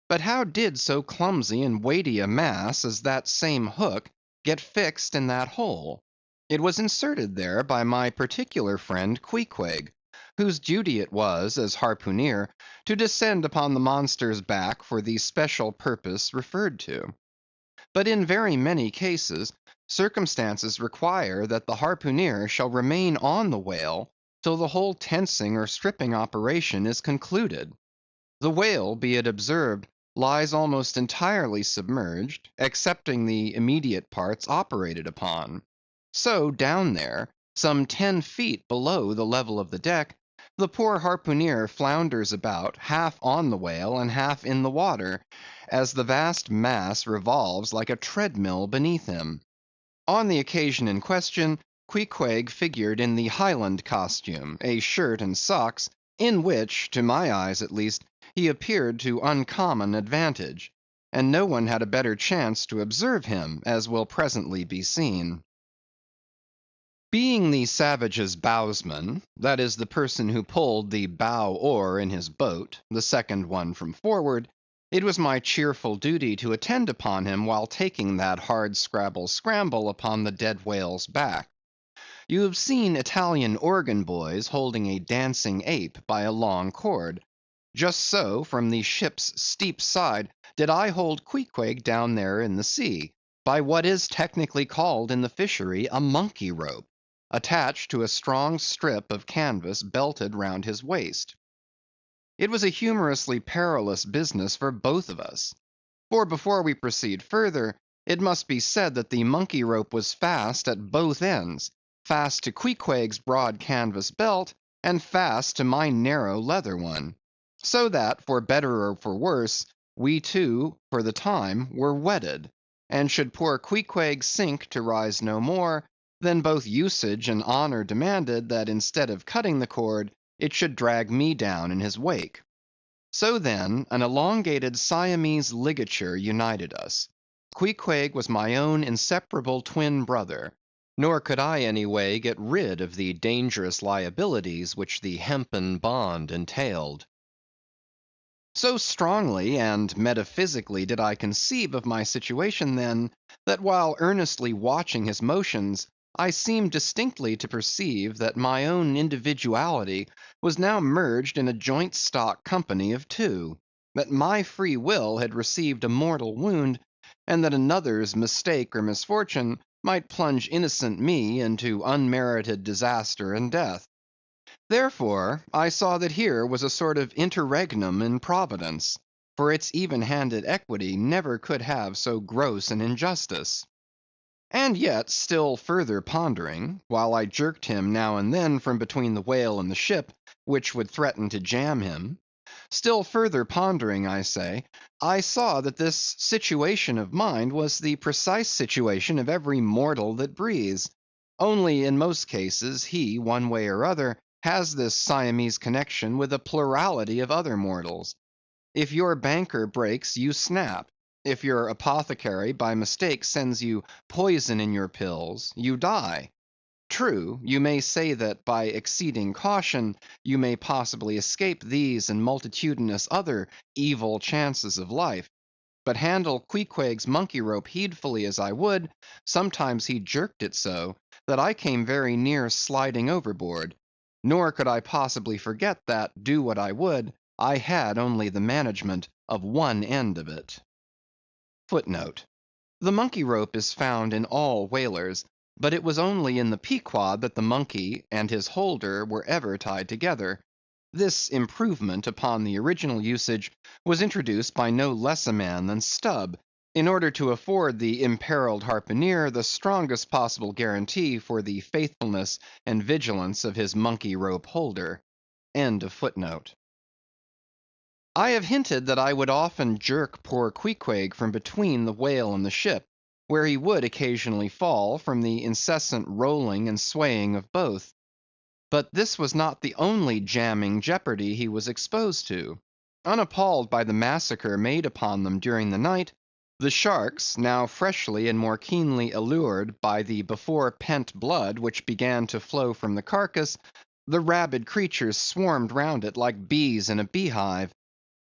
But how did so clumsy and weighty a mass as that same hook get fixed in that hole? It was inserted there by my particular friend Queequeg, whose duty it was, as harpooneer, to descend upon the monster's back for the special purpose referred to. But in very many cases, circumstances require that the harpooneer shall remain on the whale till the whole tensing or stripping operation is concluded. The whale, be it observed, lies almost entirely submerged, excepting the immediate parts operated upon. So down there, some 10 feet below the level of the deck, the poor harpooneer flounders about, half on the whale and half in the water, as the vast mass revolves like a treadmill beneath him. On the occasion in question, Queequeg figured in the Highland costume, a shirt and socks, in which, to my eyes at least, he appeared to uncommon advantage, and no one had a better chance to observe him, as will presently be seen. Being the savage's bowsman, that is the person who pulled the bow oar in his boat, the second one from forward, it was my cheerful duty to attend upon him while taking that hard scramble upon the dead whale's back. You have seen Italian organ boys holding a dancing ape by a long cord. Just so, from the ship's steep side, did I hold Queequeg down there in the sea, by what is technically called in the fishery a monkey rope, attached to a strong strip of canvas belted round his waist. It was a humorously perilous business for both of us. For before we proceed further, it must be said that the monkey rope was fast at both ends, fast to Queequeg's broad canvas belt, and fast to my narrow leather one; so that, for better or for worse, we two, for the time, were wedded; and should poor Queequeg sink to rise no more, then both usage and honor demanded that instead of cutting the cord, it should drag me down in his wake. So then, an elongated Siamese ligature united us. Queequeg was my own inseparable twin brother, nor could I any way get rid of the dangerous liabilities which the hempen bond entailed. So strongly and metaphysically did I conceive of my situation then, that while earnestly watching his motions, I seemed distinctly to perceive that my own individuality was now merged in a joint stock company of two; that my free will had received a mortal wound, and that another's mistake or misfortune might plunge innocent me into unmerited disaster and death. Therefore, I saw that here was a sort of interregnum in Providence, for its even-handed equity never could have so gross an injustice. And yet, still further pondering, while I jerked him now and then from between the whale and the ship, which would threaten to jam him; still further pondering, I say, I saw that this situation of mine was the precise situation of every mortal that breathes; only in most cases he, one way or other, has this Siamese connection with a plurality of other mortals. If your banker breaks, you snap; if your apothecary by mistake sends you poison in your pills, you die. True, you may say that by exceeding caution, you may possibly escape these and multitudinous other evil chances of life; but handle Queequeg's monkey rope heedfully as I would, sometimes he jerked it so, that I came very near sliding overboard; nor could I possibly forget that, do what I would, I had only the management of one end of it. Footnote: the monkey rope is found in all whalers, but it was only in the Pequod that the monkey and his holder were ever tied together. This improvement upon the original usage was introduced by no less a man than Stubb, in order to afford the imperiled harpooneer the strongest possible guarantee for the faithfulness and vigilance of his monkey rope holder. End of footnote. I have hinted that I would often jerk poor Queequeg from between the whale and the ship, where he would occasionally fall, from the incessant rolling and swaying of both. But this was not the only jamming jeopardy he was exposed to. Unappalled by the massacre made upon them during the night, the sharks, now freshly and more keenly allured by the before pent blood which began to flow from the carcass, the rabid creatures swarmed round it like bees in a beehive.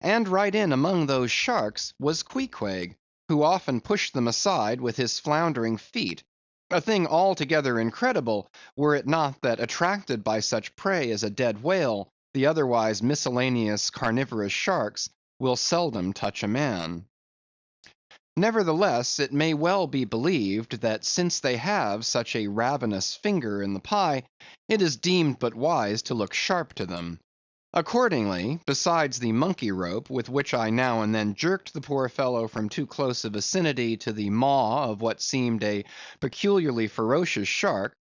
And right in among those sharks was Queequeg, who often pushed them aside with his floundering feet; a thing altogether incredible, were it not that attracted by such prey as a dead whale, the otherwise miscellaneous carnivorous sharks will seldom touch a man. Nevertheless, it may well be believed that since they have such a ravenous finger in the pie, it is deemed but wise to look sharp to them. Accordingly, besides the monkey rope with which I now and then jerked the poor fellow from too close a vicinity to the maw of what seemed a peculiarly ferocious shark,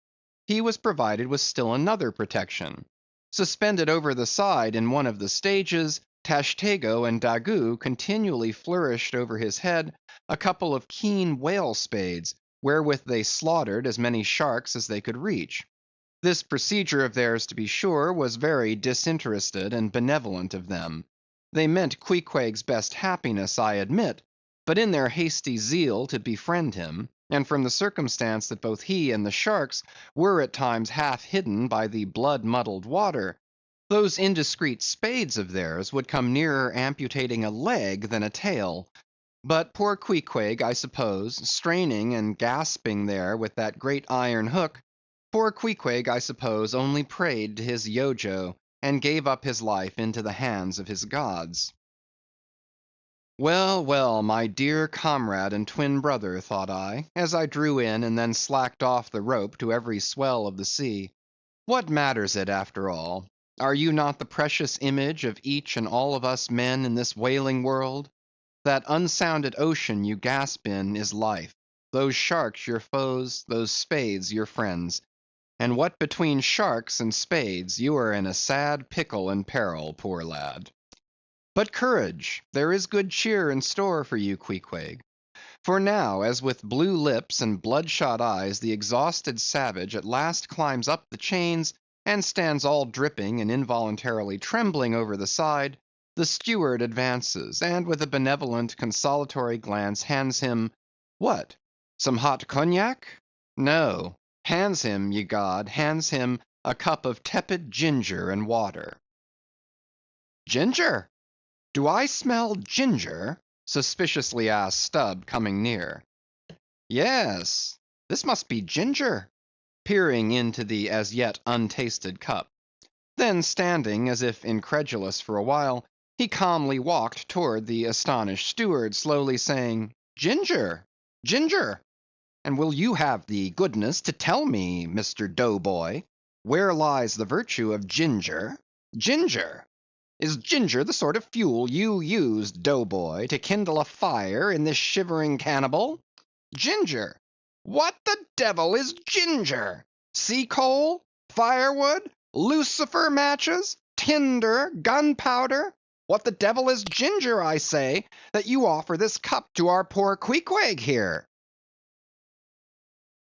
he was provided with still another protection. Suspended over the side in one of the stages, Tashtego and Daggoo continually flourished over his head a couple of keen whale spades, wherewith they slaughtered as many sharks as they could reach. This procedure of theirs, to be sure, was very disinterested and benevolent of them. They meant Queequeg's best happiness, I admit; but in their hasty zeal to befriend him, and from the circumstance that both he and the sharks were at times half hidden by the blood-muddled water, those indiscreet spades of theirs would come nearer amputating a leg than a tail. But poor Queequeg, I suppose, straining and gasping there with that great iron hook, poor Queequeg, I suppose, only prayed to his Yojo, and gave up his life into the hands of his gods. Well, well, my dear comrade and twin brother, thought I, as I drew in and then slacked off the rope to every swell of the sea, what matters it after all? Are you not the precious image of each and all of us men in this whaling world? That unsounded ocean you gasp in is life; those sharks your foes, those spades your friends. and what between sharks and spades, you are in a sad pickle and peril, poor lad. But courage, there is good cheer in store for you, Queequeg. For now, as with blue lips and bloodshot eyes the exhausted savage at last climbs up the chains and stands all dripping and involuntarily trembling over the side, the steward advances, and with a benevolent consolatory glance hands him, what? Some hot cognac? No, hands him, ye god, hands him a cup of tepid ginger and water. Ginger? Do I smell ginger? Suspiciously asked Stubb, coming near. Yes, this must be ginger, peering into the as yet untasted cup. Then standing as if incredulous for a while, he calmly walked toward the astonished steward, slowly saying, Ginger, ginger. And will you have the goodness to tell me, Mr. Doughboy, where lies the virtue of ginger? Ginger! Is ginger the sort of fuel you used, Doughboy, to kindle a fire in this shivering cannibal? Ginger! What the devil is ginger? Sea coal? Firewood? Lucifer matches? Tinder? Gunpowder? What the devil is ginger, I say, that you offer this cup to our poor Queequeg here?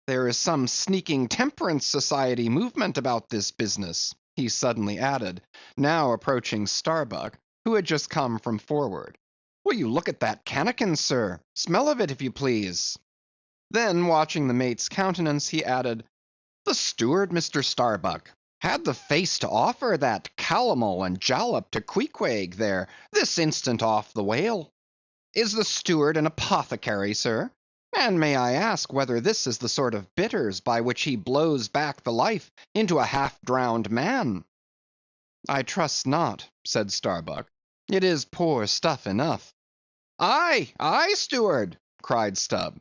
There is some sneaking temperance society movement about this business, he suddenly added, now approaching Starbuck, who had just come from forward. Will you look at that cannikin, sir? Smell of it, if you please. Then, watching the mate's countenance, he added, the steward, Mr. Starbuck, had the face to offer that calomel and jalap to Queequeg there, this instant off the whale. Is the steward an apothecary, sir? And may I ask whether this is the sort of bitters by which he blows back the life into a half-drowned man? I trust not, said Starbuck. It is poor stuff enough. Aye, aye, steward, cried Stubb.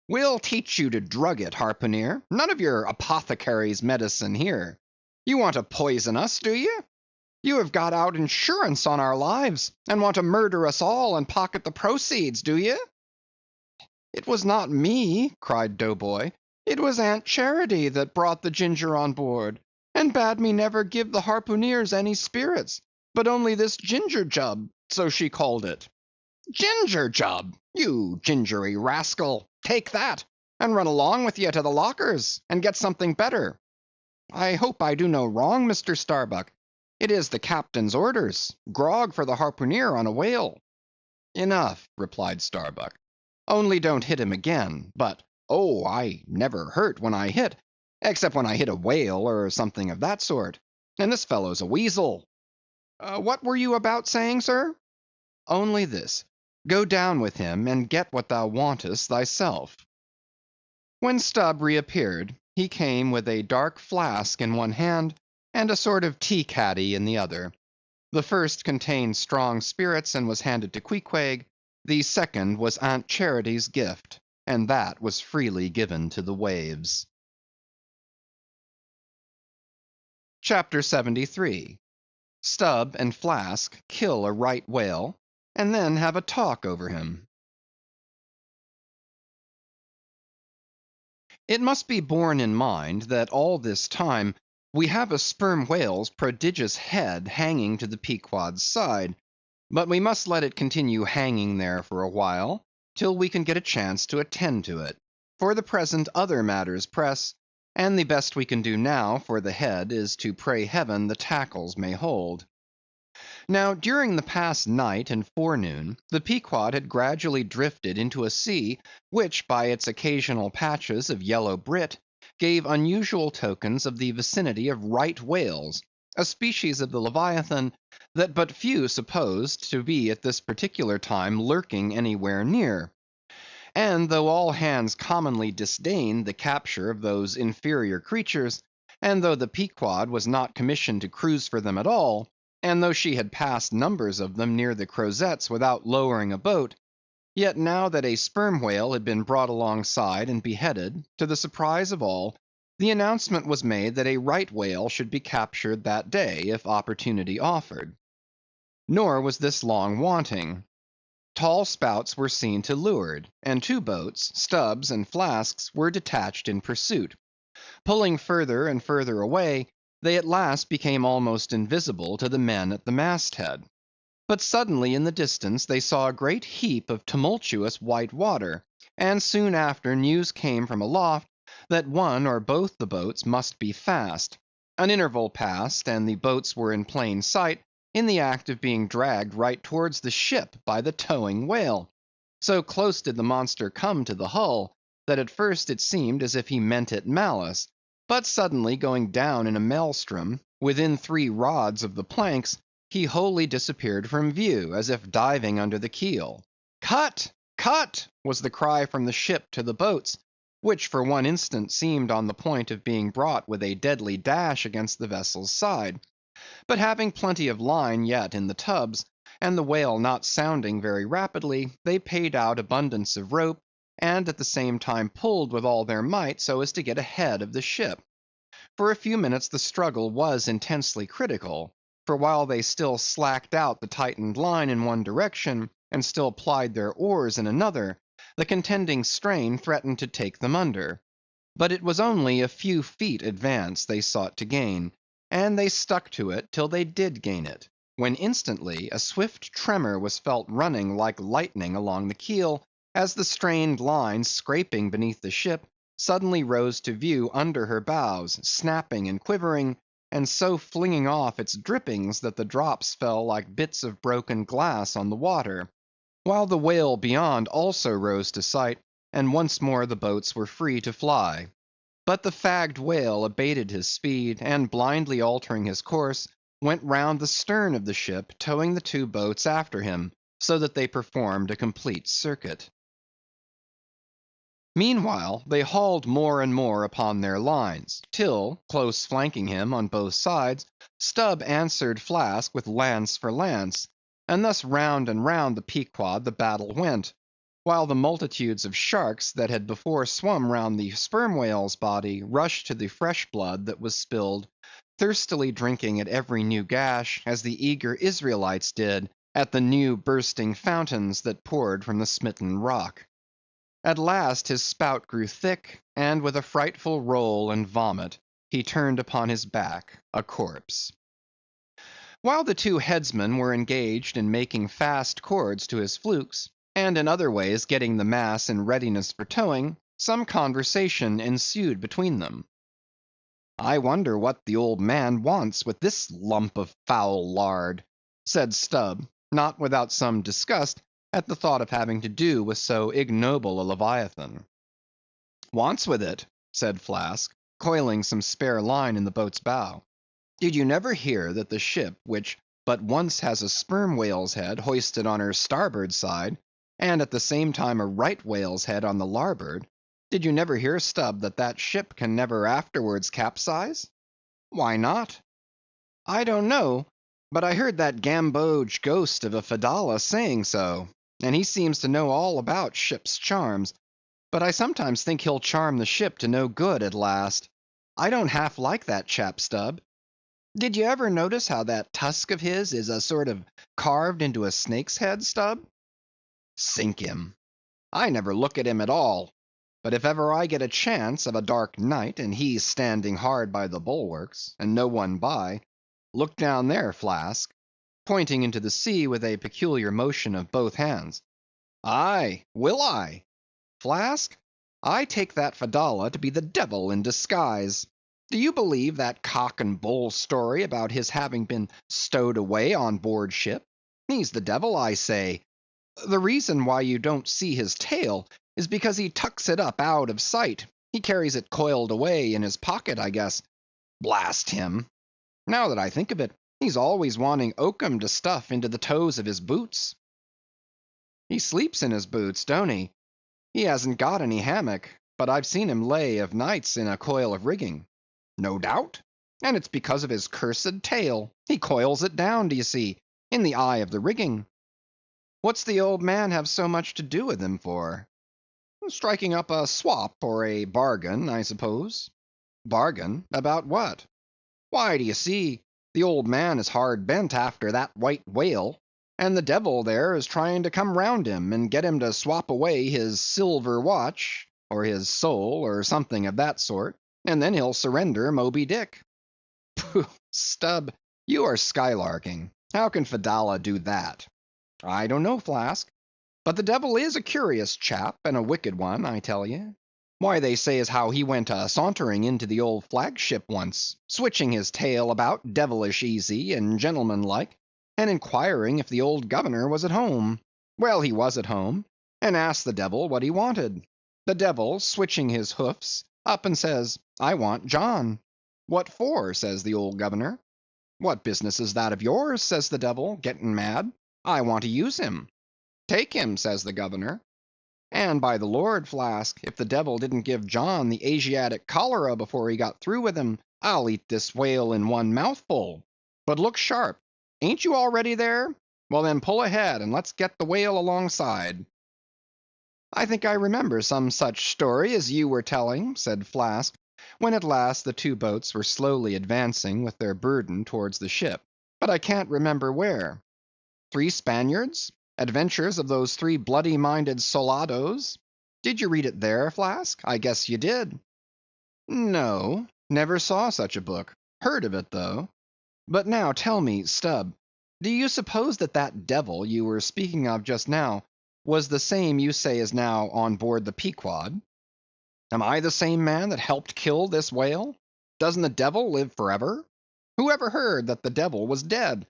We'll teach you to drug it, harpooneer. None of your apothecary's medicine here. You want to poison us, do you? You have got out insurance on our lives, and want to murder us all and pocket the proceeds, do you? It was not me, cried Doughboy. It was Aunt Charity that brought the ginger on board, and bade me never give the harpooneers any spirits, but only this ginger jub, so she called it. Ginger jub, you gingery rascal, take that, and run along with ye to the lockers, and get something better. I hope I do no wrong, Mr. Starbuck. It is the captain's orders, grog for the harpooneer on a whale. Enough, replied Starbuck. Only don't hit him again, but, oh, I never hurt when I hit, except when I hit a whale or something of that sort. And this fellow's a weasel. What were you about saying, sir? Only this. Go down with him and get what thou wantest thyself. When Stubb reappeared, he came with a dark flask in one hand and a sort of tea caddy in the other. The first contained strong spirits and was handed to Queequeg. The second was Aunt Charity's gift, and that was freely given to the waves. Chapter 73. Stubb and Flask kill a right whale, and then have a talk over him. It must be borne in mind that all this time we have a sperm whale's prodigious head hanging to the Pequod's side, but we must let it continue hanging there for a while, till we can get a chance to attend to it. For the present other matters press, and the best we can do now for the head is to pray heaven the tackles may hold. Now, during the past night and forenoon, the Pequod had gradually drifted into a sea which, by its occasional patches of yellow brit, gave unusual tokens of the vicinity of right whales, a species of the Leviathan that but few supposed to be at this particular time lurking anywhere near. And though all hands commonly disdained the capture of those inferior creatures, and though the Pequod was not commissioned to cruise for them at all, and though she had passed numbers of them near the Crozettes without lowering a boat, yet now that a sperm whale had been brought alongside and beheaded, to the surprise of all, the announcement was made that a right whale should be captured that day, if opportunity offered. Nor was this long wanting. Tall spouts were seen to leeward, and two boats, Stubb's and Flask's, were detached in pursuit. Pulling further and further away, they at last became almost invisible to the men at the masthead. But suddenly in the distance they saw a great heap of tumultuous white water, and soon after news came from aloft that one or both the boats must be fast. An interval passed, and the boats were in plain sight, in the act of being dragged right towards the ship by the towing whale. So close did the monster come to the hull, that at first it seemed as if he meant it malice, but suddenly going down in a maelstrom, within 3 rods of the planks, he wholly disappeared from view, as if diving under the keel. "Cut! Cut!" was the cry from the ship to the boats, which for one instant seemed on the point of being brought with a deadly dash against the vessel's side. But having plenty of line yet in the tubs, and the whale not sounding very rapidly, they paid out abundance of rope, and at the same time pulled with all their might so as to get ahead of the ship. For a few minutes the struggle was intensely critical, for while they still slacked out the tightened line in one direction, and still plied their oars in another, the contending strain threatened to take them under. But it was only a few feet advance they sought to gain, and they stuck to it till they did gain it, when instantly a swift tremor was felt running like lightning along the keel, as the strained line scraping beneath the ship suddenly rose to view under her bows, snapping and quivering, and so flinging off its drippings that the drops fell like bits of broken glass on the water, while the whale beyond also rose to sight, and once more the boats were free to fly. But the fagged whale abated his speed, and blindly altering his course, went round the stern of the ship, towing the 2 boats after him, so that they performed a complete circuit. Meanwhile they hauled more and more upon their lines, till, close flanking him on both sides, Stubb answered Flask with lance for lance, and thus round and round the Pequod the battle went, while the multitudes of sharks that had before swum round the sperm whale's body rushed to the fresh blood that was spilled, thirstily drinking at every new gash, as the eager Israelites did at the new bursting fountains that poured from the smitten rock. At last his spout grew thick, and with a frightful roll and vomit, he turned upon his back a corpse. While the 2 headsmen were engaged in making fast cords to his flukes, and in other ways getting the mass in readiness for towing, some conversation ensued between them. "I wonder what the old man wants with this lump of foul lard," said Stubb, not without some disgust at the thought of having to do with so ignoble a leviathan. "Wants with it?" said Flask, coiling some spare line in the boat's bow. "Did you never hear that the ship, which but once has a sperm whale's head hoisted on her starboard side, and at the same time a right whale's head on the larboard, did you never hear, Stubb, that that ship can never afterwards capsize?" "Why not?" "I don't know, but I heard that gamboge ghost of a Fedallah saying so, and he seems to know all about ship's charms, but I sometimes think he'll charm the ship to no good at last. I don't half like that chap, Stubb. Did you ever notice how that tusk of his is a sort of carved into a snake's head, Stubb?" "Sink him! I never look at him at all, but if ever I get a chance of a dark night, and he standing hard by the bulwarks, and no one by, look down there, Flask," pointing into the sea with a peculiar motion of both hands. "Aye, will I? Flask, I take that Fedallah to be the devil in disguise. Do you believe that cock and bull story about his having been stowed away on board ship? He's the devil, I say. The reason why you don't see his tail is because he tucks it up out of sight. He carries it coiled away in his pocket, I guess. Blast him! Now that I think of it, he's always wanting oakum to stuff into the toes of his boots." "He sleeps in his boots, don't he? He hasn't got any hammock, but I've seen him lay of nights in a coil of rigging." "No doubt, and it's because of his cursed tail. He coils it down, do you see, in the eye of the rigging." "What's the old man have so much to do with him for?" "Striking up a swap or a bargain, I suppose." "Bargain? About what?" "Why, do you see, the old man is hard bent after that white whale, and the devil there is trying to come round him, and get him to swap away his silver watch, or his soul, or something of that sort, and then he'll surrender Moby Dick. Pooh, Stubb, you are skylarking. How can Fedallah do that? I don't know, Flask. But the devil is a curious chap, and a wicked one, I tell ye. Why, they say as how he went sauntering into the old flagship once, switching his tail about devilish easy and gentlemanlike, and inquiring if the old governor was at home. Well, he was at home, and asked the devil what he wanted. The devil, switching his hoofs, up and says, I want John. What for? Says the old governor. What business is that of yours? Says the devil, getting mad. I want to use him. Take him, says the governor. And by the Lord, Flask, if the devil didn't give John the Asiatic cholera before he got through with him, I'll eat this whale in one mouthful. But look sharp. Ain't you already there? Well then pull ahead and let's get the whale alongside. I think I remember some such story as you were telling, said Flask, when at last the two boats were slowly advancing with their burden towards the ship. But I can't remember where. 3 Spaniards? Adventures of those 3 bloody-minded soldados? Did you read it there, Flask? I guess you did. No, never saw such a book. Heard of it, though. But now tell me, Stubb, do you suppose that that devil you were speaking of just now was the same you say is now on board the Pequod? Am I the same man that helped kill this whale? Doesn't the devil live forever? Who ever heard that the devil was dead?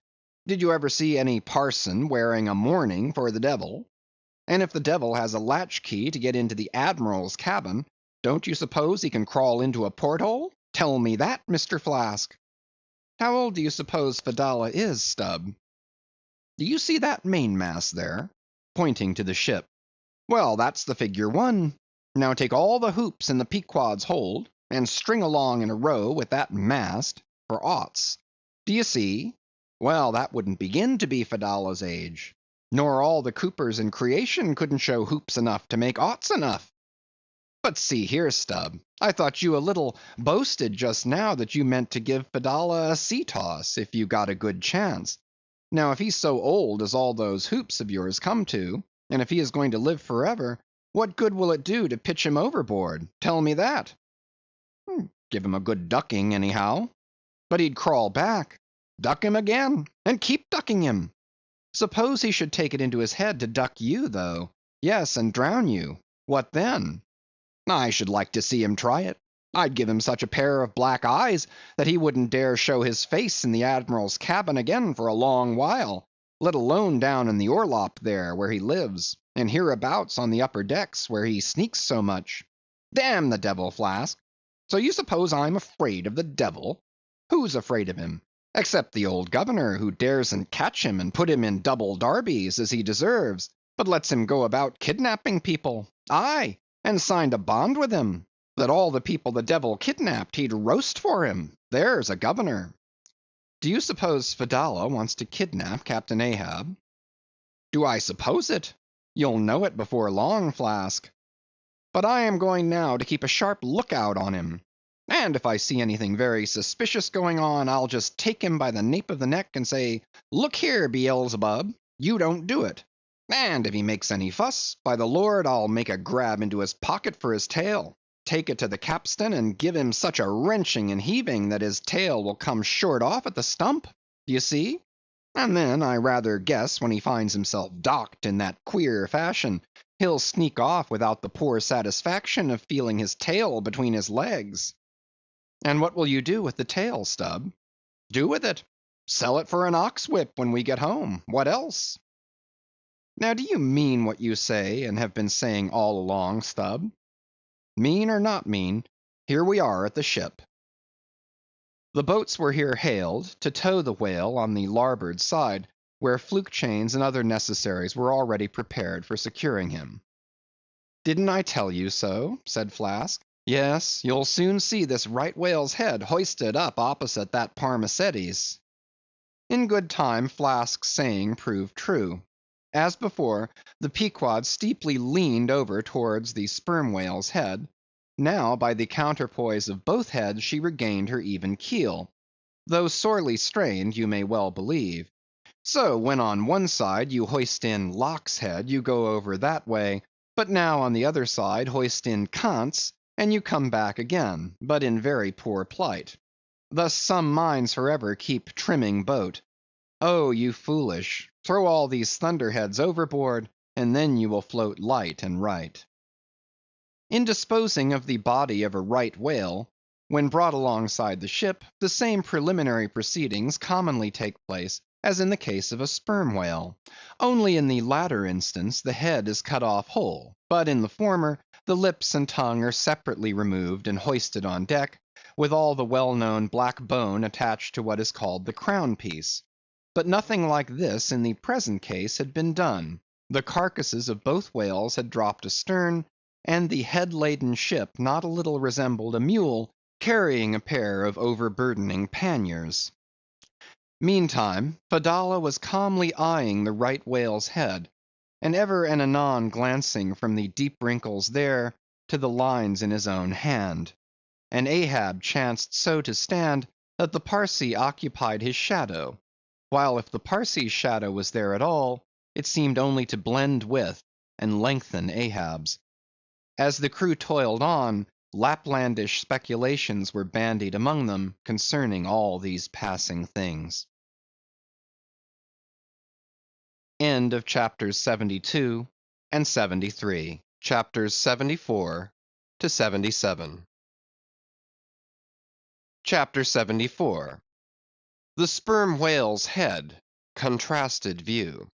Did you ever see any parson wearing a mourning for the devil? And if the devil has a latchkey to get into the admiral's cabin, don't you suppose he can crawl into a porthole? Tell me that, Mr. Flask. How old do you suppose Fedallah is, Stubb? Do you see that mainmast there? Pointing to the ship. Well, that's the figure 1. Now take all the hoops in the Pequod's hold, and string along in a row with that mast for oughts. Do you see? Well, that wouldn't begin to be Fedallah's age. Nor all the coopers in creation couldn't show hoops enough to make oughts enough. But see here, Stubb, I thought you a little boasted just now that you meant to give Fedallah a sea toss if you got a good chance. Now if he's so old as all those hoops of yours come to, and if he is going to live forever, what good will it do to pitch him overboard? Tell me that. Give him a good ducking anyhow. But he'd crawl back. Duck him again, and keep ducking him. Suppose he should take it into his head to duck you, though. Yes, and drown you. What then? I should like to see him try it. I'd give him such a pair of black eyes that he wouldn't dare show his face in the admiral's cabin again for a long while, let alone down in the orlop there where he lives, and hereabouts on the upper decks where he sneaks so much. Damn the devil, Flask. So you suppose I'm afraid of the devil? Who's afraid of him? Except the old governor, who daresn't catch him and put him in double darbies as he deserves, but lets him go about kidnapping people. Aye, and signed a bond with him, that all the people the devil kidnapped he'd roast for him. There's a governor. Do you suppose Fedallah wants to kidnap Captain Ahab? Do I suppose it? You'll know it before long, Flask. But I am going now to keep a sharp lookout on him. And if I see anything very suspicious going on, I'll just take him by the nape of the neck and say, look here, Beelzebub, you don't do it. And if he makes any fuss, by the Lord, I'll make a grab into his pocket for his tail, take it to the capstan, and give him such a wrenching and heaving that his tail will come short off at the stump. Do you see? And then I rather guess when he finds himself docked in that queer fashion, he'll sneak off without the poor satisfaction of feeling his tail between his legs. And what will you do with the tail, Stubb? Do with it? Sell it for an ox whip when we get home. What else? Now do you mean what you say and have been saying all along, Stubb? Mean or not mean, here we are at the ship. The boats were here hailed to tow the whale on the larboard side, where fluke chains and other necessaries were already prepared for securing him. Didn't I tell you so? Said Flask. Yes, you'll soon see this right whale's head hoisted up opposite that Parmacetes. In good time Flask's saying proved true. As before, the Pequod steeply leaned over towards the sperm whale's head. Now, by the counterpoise of both heads, she regained her even keel, though sorely strained, you may well believe. So, when on one side you hoist in Locke's head, you go over that way, but now on the other side hoist in Kant's, and you come back again, but in very poor plight. Thus some minds forever keep trimming boat. Oh, you foolish, throw all these thunderheads overboard, and then you will float light and right. In disposing of the body of a right whale, when brought alongside the ship, the same preliminary proceedings commonly take place as in the case of a sperm whale; only in the latter instance the head is cut off whole, but in the former the lips and tongue are separately removed and hoisted on deck, with all the well-known black bone attached to what is called the crown piece. But nothing like this in the present case had been done. The carcasses of both whales had dropped astern, and the head-laden ship not a little resembled a mule carrying a pair of overburdening panniers. Meantime, Fedallah was calmly eyeing the right whale's head, and ever and anon glancing from the deep wrinkles there to the lines in his own hand. And Ahab chanced so to stand that the Parsee occupied his shadow, while if the Parsee's shadow was there at all, it seemed only to blend with and lengthen Ahab's. As the crew toiled on, Laplandish speculations were bandied among them concerning all these passing things. End of chapters 72 and 73. Chapters 74 to 77. Chapter 74. The Sperm Whale's Head, Contrasted View.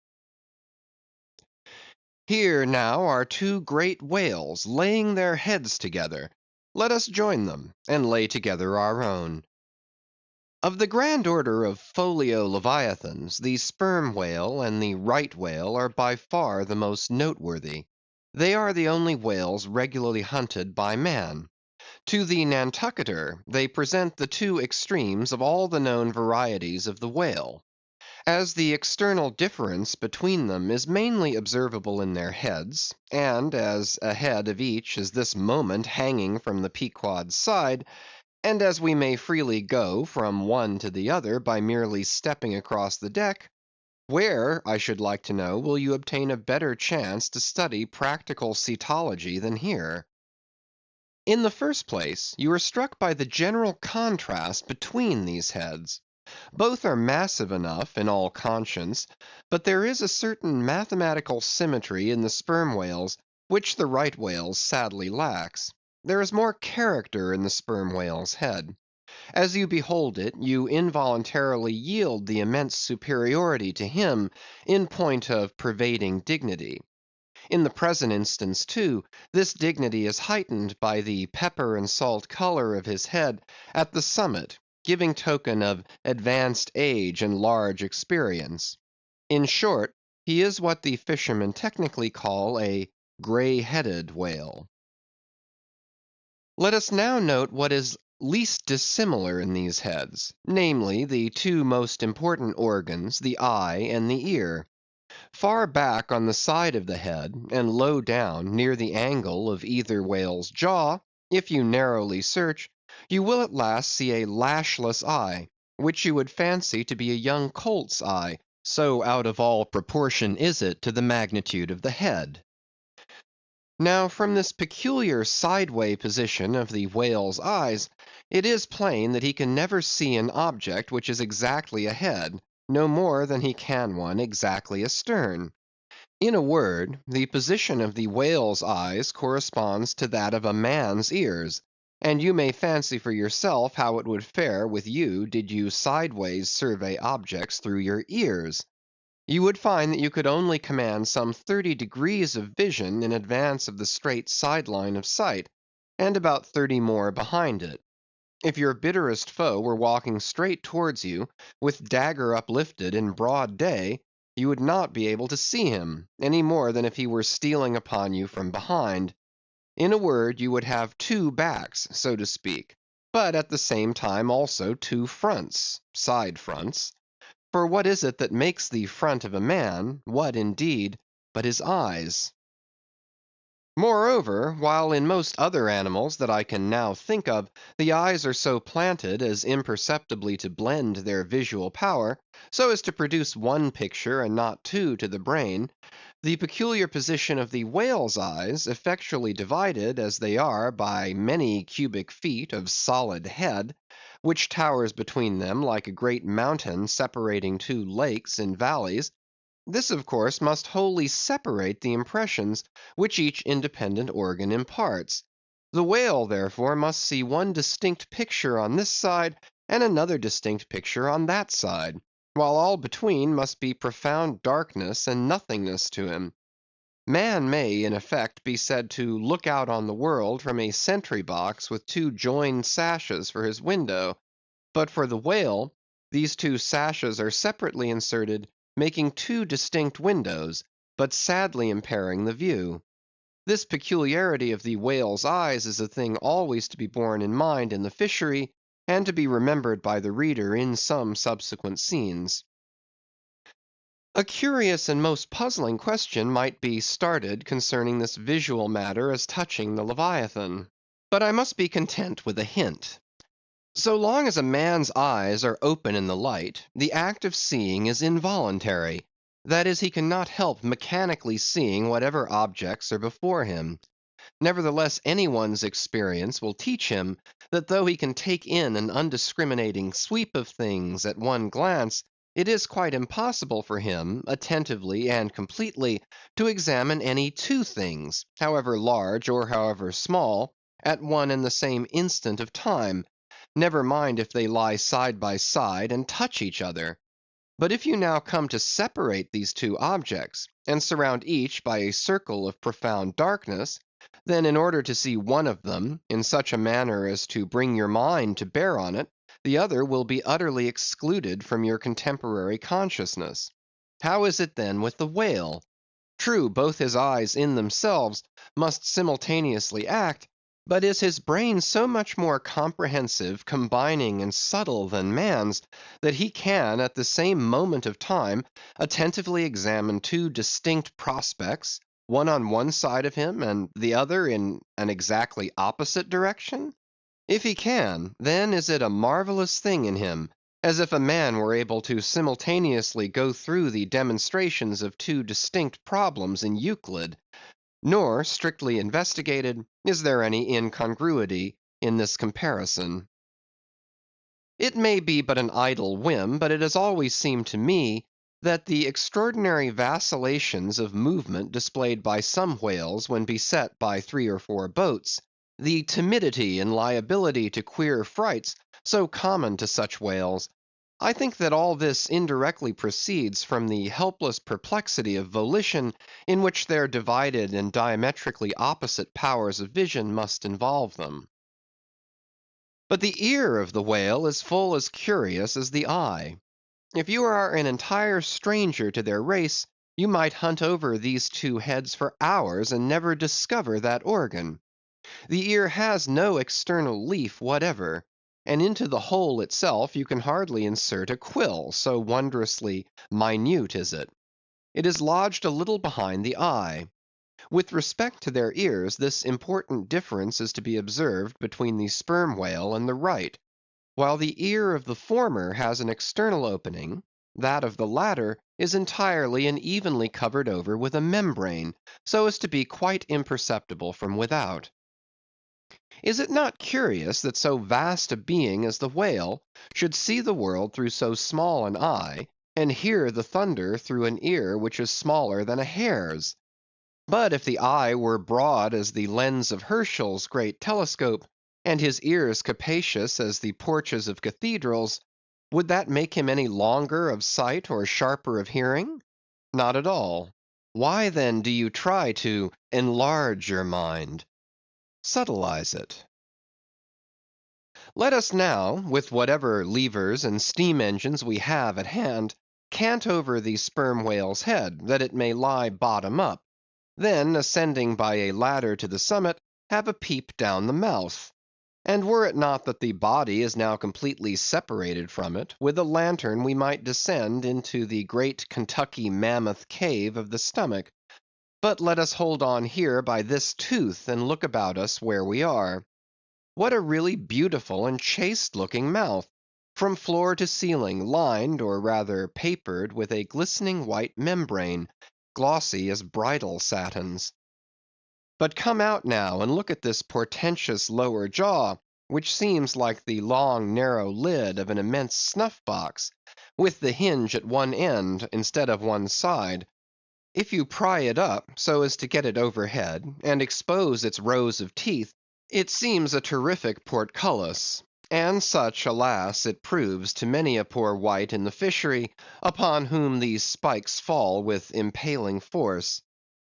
Here now are two great whales laying their heads together. Let us join them, and lay together our own. Of the grand order of folio leviathans, the sperm whale and the right whale are by far the most noteworthy. They are the only whales regularly hunted by man. To the Nantucketer they present the two extremes of all the known varieties of the whale. As the external difference between them is mainly observable in their heads, and as a head of each is this moment hanging from the Pequod's side, and as we may freely go from one to the other by merely stepping across the deck, where, I should like to know, will you obtain a better chance to study practical cetology than here? In the first place, you are struck by the general contrast between these heads. Both are massive enough in all conscience, but there is a certain mathematical symmetry in the sperm whales which the right whale's sadly lacks. There is more character in the sperm whale's head. As you behold it, you involuntarily yield the immense superiority to him in point of pervading dignity. In the present instance, too, this dignity is heightened by the pepper and salt color of his head at the summit, giving token of advanced age and large experience. In short, he is what the fishermen technically call a gray-headed whale. Let us now note what is least dissimilar in these heads, namely the two most important organs, the eye and the ear. Far back on the side of the head, and low down near the angle of either whale's jaw, if you narrowly search, you will at last see a lashless eye, which you would fancy to be a young colt's eye, so out of all proportion is it to the magnitude of the head. Now from this peculiar sideway position of the whale's eyes, it is plain that he can never see an object which is exactly ahead, no more than he can one exactly astern. In a word, the position of the whale's eyes corresponds to that of a man's ears, and you may fancy for yourself how it would fare with you did you sideways survey objects through your ears. You would find that you could only command some 30 degrees of vision in advance of the straight sideline of sight, and about 30 more behind it. If your bitterest foe were walking straight towards you, with dagger uplifted in broad day, you would not be able to see him, any more than if he were stealing upon you from behind. In a word, you would have two backs, so to speak, but at the same time also two fronts, side fronts. For what is it that makes the front of a man, what indeed, but his eyes? Moreover, while in most other animals that I can now think of, the eyes are so planted as imperceptibly to blend their visual power, so as to produce one picture and not two to the brain, the peculiar position of the whale's eyes, effectually divided as they are by many cubic feet of solid head, which towers between them like a great mountain separating two lakes in valleys, this, of course, must wholly separate the impressions which each independent organ imparts. The whale, therefore, must see one distinct picture on this side, and another distinct picture on that side, while all between must be profound darkness and nothingness to him. Man may, in effect, be said to look out on the world from a sentry box with two joined sashes for his window, but for the whale, these two sashes are separately inserted, making two distinct windows, but sadly impairing the view. This peculiarity of the whale's eyes is a thing always to be borne in mind in the fishery, and to be remembered by the reader in some subsequent scenes. A curious and most puzzling question might be started concerning this visual matter as touching the Leviathan. But I must be content with a hint. So long as a man's eyes are open in the light, the act of seeing is involuntary. That is, he cannot help mechanically seeing whatever objects are before him. Nevertheless, anyone's experience will teach him that though he can take in an undiscriminating sweep of things at one glance, it is quite impossible for him, attentively and completely, to examine any two things, however large or however small, at one and the same instant of time, never mind if they lie side by side and touch each other. But if you now come to separate these two objects, and surround each by a circle of profound darkness, then in order to see one of them, in such a manner as to bring your mind to bear on it, the other will be utterly excluded from your contemporary consciousness. How is it then with the whale? True, both his eyes in themselves must simultaneously act, but is his brain so much more comprehensive, combining, and subtle than man's, that he can, at the same moment of time, attentively examine two distinct prospects, one on one side of him, and the other in an exactly opposite direction? If he can, then is it a marvelous thing in him, as if a man were able to simultaneously go through the demonstrations of two distinct problems in Euclid. Nor, strictly investigated, is there any incongruity in this comparison. It may be but an idle whim, but it has always seemed to me that the extraordinary vacillations of movement displayed by some whales when beset by 3 or 4 boats, the timidity and liability to queer frights so common to such whales, I think that all this indirectly proceeds from the helpless perplexity of volition in which their divided and diametrically opposite powers of vision must involve them. But the ear of the whale is full as curious as the eye. If you are an entire stranger to their race, you might hunt over these two heads for hours and never discover that organ. The ear has no external leaf whatever, and into the hole itself you can hardly insert a quill, so wondrously minute is it. It is lodged a little behind the eye. With respect to their ears, this important difference is to be observed between the sperm whale and the right. While the ear of the former has an external opening, that of the latter is entirely and evenly covered over with a membrane, so as to be quite imperceptible from without. Is it not curious that so vast a being as the whale should see the world through so small an eye, and hear the thunder through an ear which is smaller than a hare's? But if the eye were broad as the lens of Herschel's great telescope, and his ears capacious as the porches of cathedrals, would that make him any longer of sight or sharper of hearing? Not at all. Why then do you try to enlarge your mind? Subtilize it. Let us now, with whatever levers and steam engines we have at hand, cant over the sperm whale's head, that it may lie bottom up; then, ascending by a ladder to the summit, have a peep down the mouth. And were it not that the body is now completely separated from it, with a lantern we might descend into the great Kentucky mammoth cave of the stomach. But let us hold on here by this tooth and look about us where we are. What a really beautiful and chaste-looking mouth, from floor to ceiling lined, or rather papered, with a glistening white membrane, glossy as bridal satins. But come out now and look at this portentous lower jaw, which seems like the long narrow lid of an immense snuff-box, with the hinge at one end instead of one side. If you pry it up so as to get it overhead, and expose its rows of teeth, it seems a terrific portcullis; and such, alas, it proves to many a poor wight in the fishery, upon whom these spikes fall with impaling force.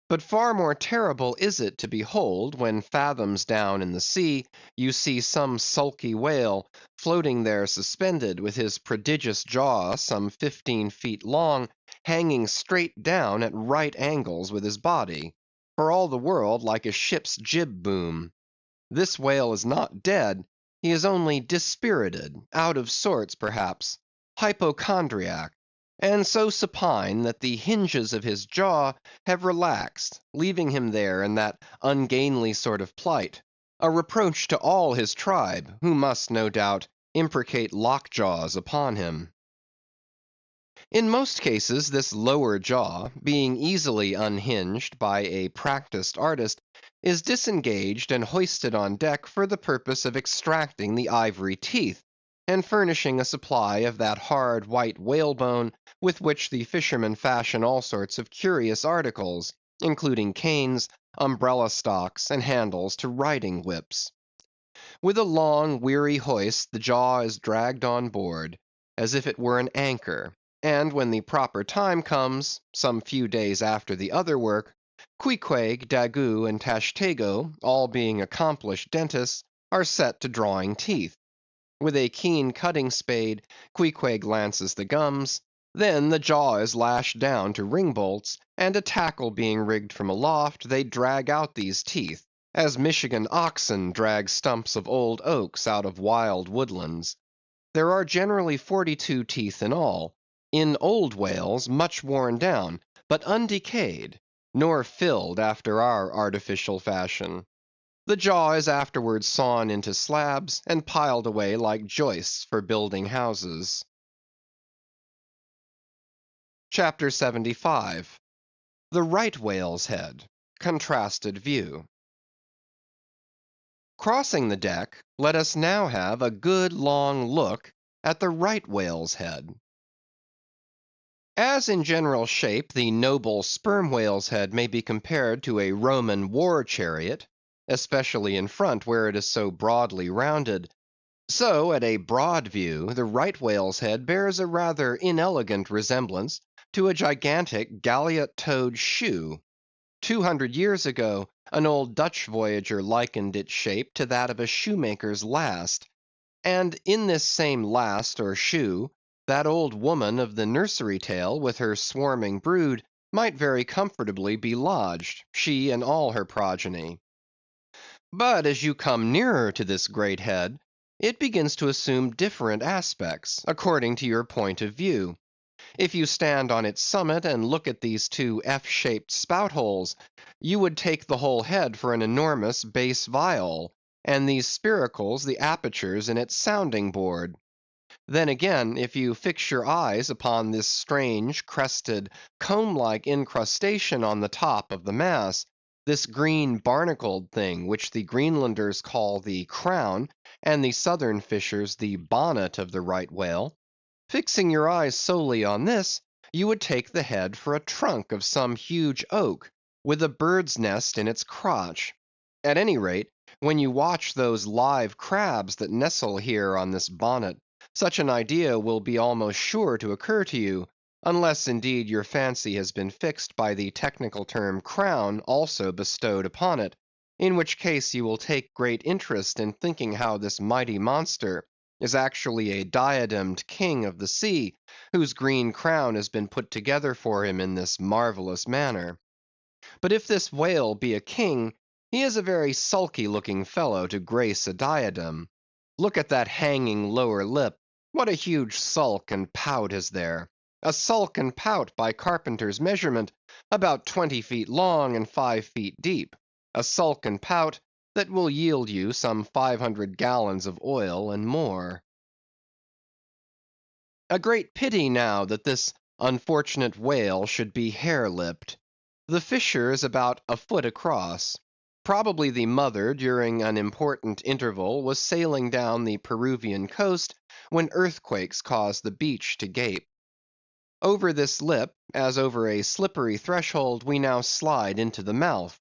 But far more terrible is it to behold, when fathoms down in the sea you see some sulky whale, floating there suspended, with his prodigious jaw, some 15 feet long, hanging straight down at right angles with his body, for all the world like a ship's jib boom. This whale is not dead; he is only dispirited, out of sorts perhaps, hypochondriac, and so supine that the hinges of his jaw have relaxed, leaving him there in that ungainly sort of plight, a reproach to all his tribe, who must, no doubt, imprecate lockjaws upon him. In most cases this lower jaw, being easily unhinged by a practised artist, is disengaged and hoisted on deck for the purpose of extracting the ivory teeth, and furnishing a supply of that hard white whalebone with which the fishermen fashion all sorts of curious articles, including canes, umbrella stocks, and handles to riding whips. With a long weary hoist the jaw is dragged on board, as if it were an anchor, and when the proper time comes, some few days after the other work, Queequeg, Daggoo, and Tashtego, all being accomplished dentists, are set to drawing teeth. With a keen cutting spade, Queequeg lances the gums; then the jaw is lashed down to ring bolts, and a tackle being rigged from aloft, they drag out these teeth, as Michigan oxen drag stumps of old oaks out of wild woodlands. There are generally 42 teeth in all, in old whales much worn down, but undecayed, nor filled after our artificial fashion. The jaw is afterwards sawn into slabs, and piled away like joists for building houses. CHAPTER 75. The Right Whale's Head. Contrasted View. Crossing the deck, let us now have a good long look at the right whale's head. As in general shape the noble sperm whale's head may be compared to a Roman war chariot, especially in front where it is so broadly rounded, so at a broad view the right whale's head bears a rather inelegant resemblance to a gigantic galliot-toed shoe. 200 years ago an old Dutch voyager likened its shape to that of a shoemaker's last, and in this same last or shoe, that old woman of the nursery tale with her swarming brood might very comfortably be lodged, she and all her progeny. But as you come nearer to this great head, it begins to assume different aspects, according to your point of view. If you stand on its summit and look at these two F-shaped spout holes, you would take the whole head for an enormous bass viol, and these spiracles the apertures in its sounding board. Then again, if you fix your eyes upon this strange, crested, comb-like incrustation on the top of the mass, this green barnacled thing which the Greenlanders call the crown, and the southern fishers the bonnet of the right whale, fixing your eyes solely on this, you would take the head for a trunk of some huge oak, with a bird's nest in its crotch. At any rate, when you watch those live crabs that nestle here on this bonnet, such an idea will be almost sure to occur to you, unless indeed your fancy has been fixed by the technical term crown also bestowed upon it, in which case you will take great interest in thinking how this mighty monster is actually a diademed king of the sea, whose green crown has been put together for him in this marvelous manner. But if this whale be a king, he is a very sulky looking fellow to grace a diadem. Look at that hanging lower lip; what a huge sulk and pout is there! a sulk and pout by carpenter's measurement, about 20 feet long and 5 feet deep, a sulk and pout that will yield you some 500 gallons of oil and more. A great pity now that this unfortunate whale should be hair-lipped. The fissure is about a foot across. Probably the mother, during an important interval, was sailing down the Peruvian coast when earthquakes caused the beach to gape. Over this lip, as over a slippery threshold, we now slide into the mouth.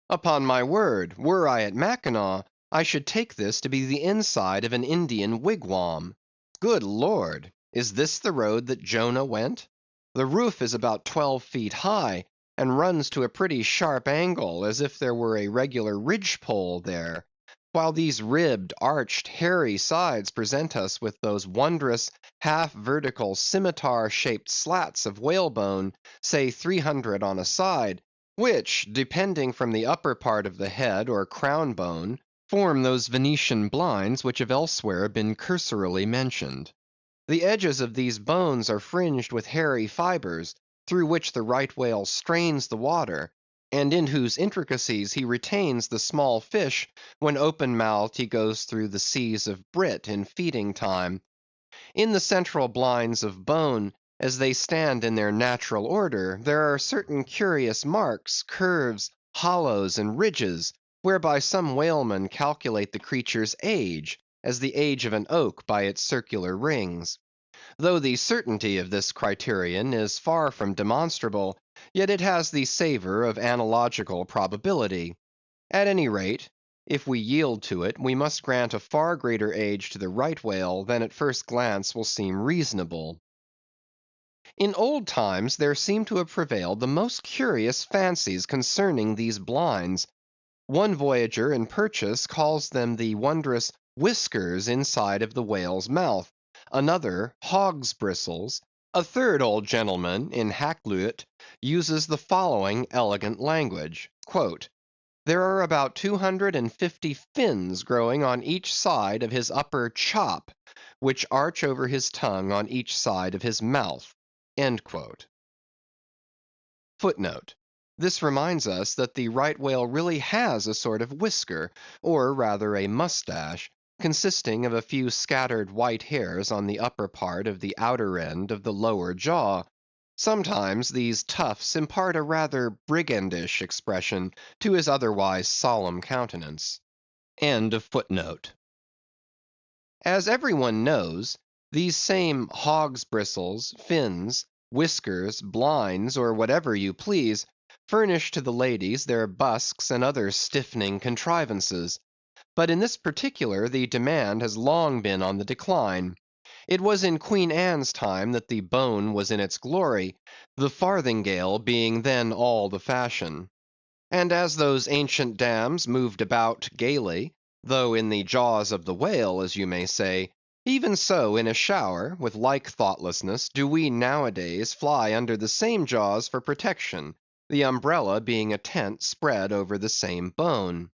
Upon my word, were I at Mackinaw, I should take this to be the inside of an Indian wigwam. Good Lord! Is this the road that Jonah went? The roof is about 12 feet high, and runs to a pretty sharp angle, as if there were a regular ridge-pole there, while these ribbed, arched, hairy sides present us with those wondrous, half-vertical, scimitar-shaped slats of whalebone, say 300 on a side, which, depending from the upper part of the head or crown bone, form those Venetian blinds which have elsewhere been cursorily mentioned. The edges of these bones are fringed with hairy fibres, through which the right whale strains the water, and in whose intricacies he retains the small fish when open-mouthed he goes through the seas of brit in feeding time. In the central blinds of bone, as they stand in their natural order, there are certain curious marks, curves, hollows, and ridges, whereby some whalemen calculate the creature's age, as the age of an oak by its circular rings. Though the certainty of this criterion is far from demonstrable, yet it has the savor of analogical probability. At any rate, if we yield to it, we must grant a far greater age to the right whale than at first glance will seem reasonable. In old times there seem to have prevailed the most curious fancies concerning these blinds. One voyager in Purchas calls them the wondrous whiskers inside of the whale's mouth, another hog's bristles, a third old gentleman in Hakluyt uses the following elegant language, "There are about 250 fins growing on each side of his upper chop, which arch over his tongue on each side of his mouth." Footnote. This reminds us that the right whale really has a sort of whisker, or rather a mustache, consisting of a few scattered white hairs on the upper part of the outer end of the lower jaw. Sometimes these tufts impart a rather brigandish expression to his otherwise solemn countenance. End of footnote. As everyone knows, these same hog's bristles, fins, whiskers, blinds, or whatever you please, furnish to the ladies their busks and other stiffening contrivances. But in this particular the demand has long been on the decline. It was in Queen Anne's time that the bone was in its glory, the farthingale being then all the fashion. And as those ancient dams moved about gaily, though in the jaws of the whale, as you may say, even so in a shower, with like thoughtlessness, do we nowadays fly under the same jaws for protection, the umbrella being a tent spread over the same bone.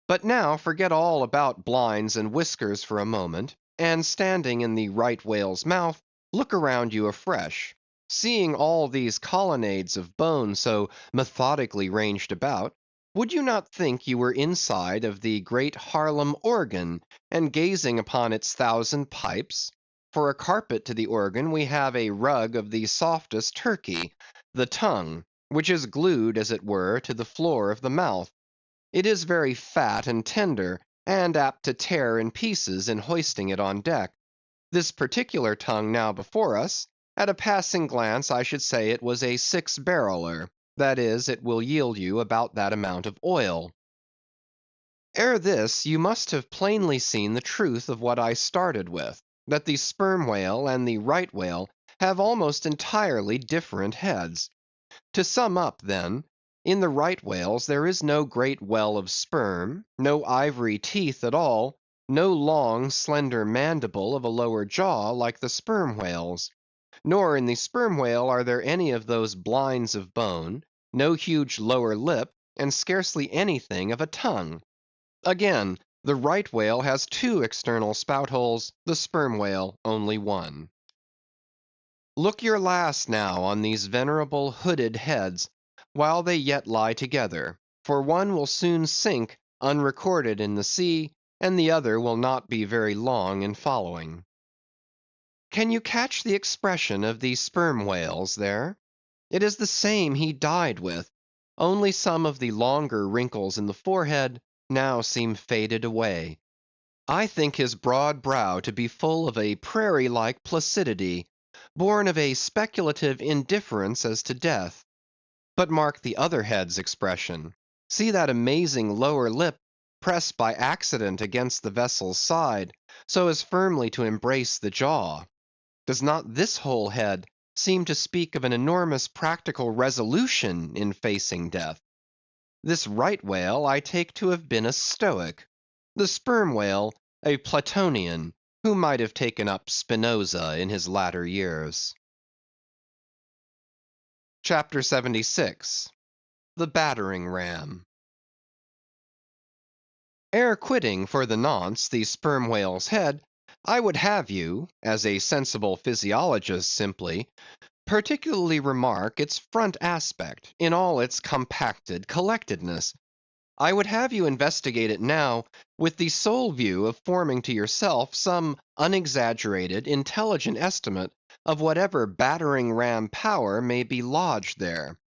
But now forget all about blinds and whiskers for a moment, and standing in the right whale's mouth, look around you afresh. Seeing all these colonnades of bone so methodically ranged about, would you not think you were inside of the great Haarlem organ, and gazing upon its 1,000 pipes? For a carpet to the organ we have a rug of the softest Turkey, the tongue, which is glued, as it were, to the floor of the mouth. It is very fat and tender, and apt to tear in pieces in hoisting it on deck. This particular tongue now before us, at a passing glance I should say it was a 6-barreler, that is, it will yield you about that amount of oil. Ere this, you must have plainly seen the truth of what I started with, that the sperm whale and the right whale have almost entirely different heads. To sum up, then, in the right whales there is no great well of sperm, no ivory teeth at all, no long, slender mandible of a lower jaw like the sperm whales. Nor in the sperm whale are there any of those blinds of bone, no huge lower lip, and scarcely anything of a tongue. Again, the right whale has 2 external spout holes, the sperm whale only 1. Look your last now on these venerable hooded heads, while they yet lie together, for one will soon sink unrecorded in the sea, and the other will not be very long in following. Can you catch the expression of the sperm whales there? It is the same he died with, only some of the longer wrinkles in the forehead now seem faded away. I think his broad brow to be full of a prairie-like placidity, born of a speculative indifference as to death. But mark the other head's expression. See that amazing lower lip pressed by accident against the vessel's side, so as firmly to embrace the jaw. Does not this whole head seem to speak of an enormous practical resolution in facing death? This right whale I take to have been a Stoic; the sperm whale a Platonian, who might have taken up Spinoza in his latter years. Chapter 76. The Battering Ram. Ere quitting for the nonce the sperm whale's head, I would have you, as a sensible physiologist simply, particularly remark its front aspect in all its compacted collectedness. I would have you investigate it now with the sole view of forming to yourself some unexaggerated, intelligent estimate of whatever battering ram power may be lodged there.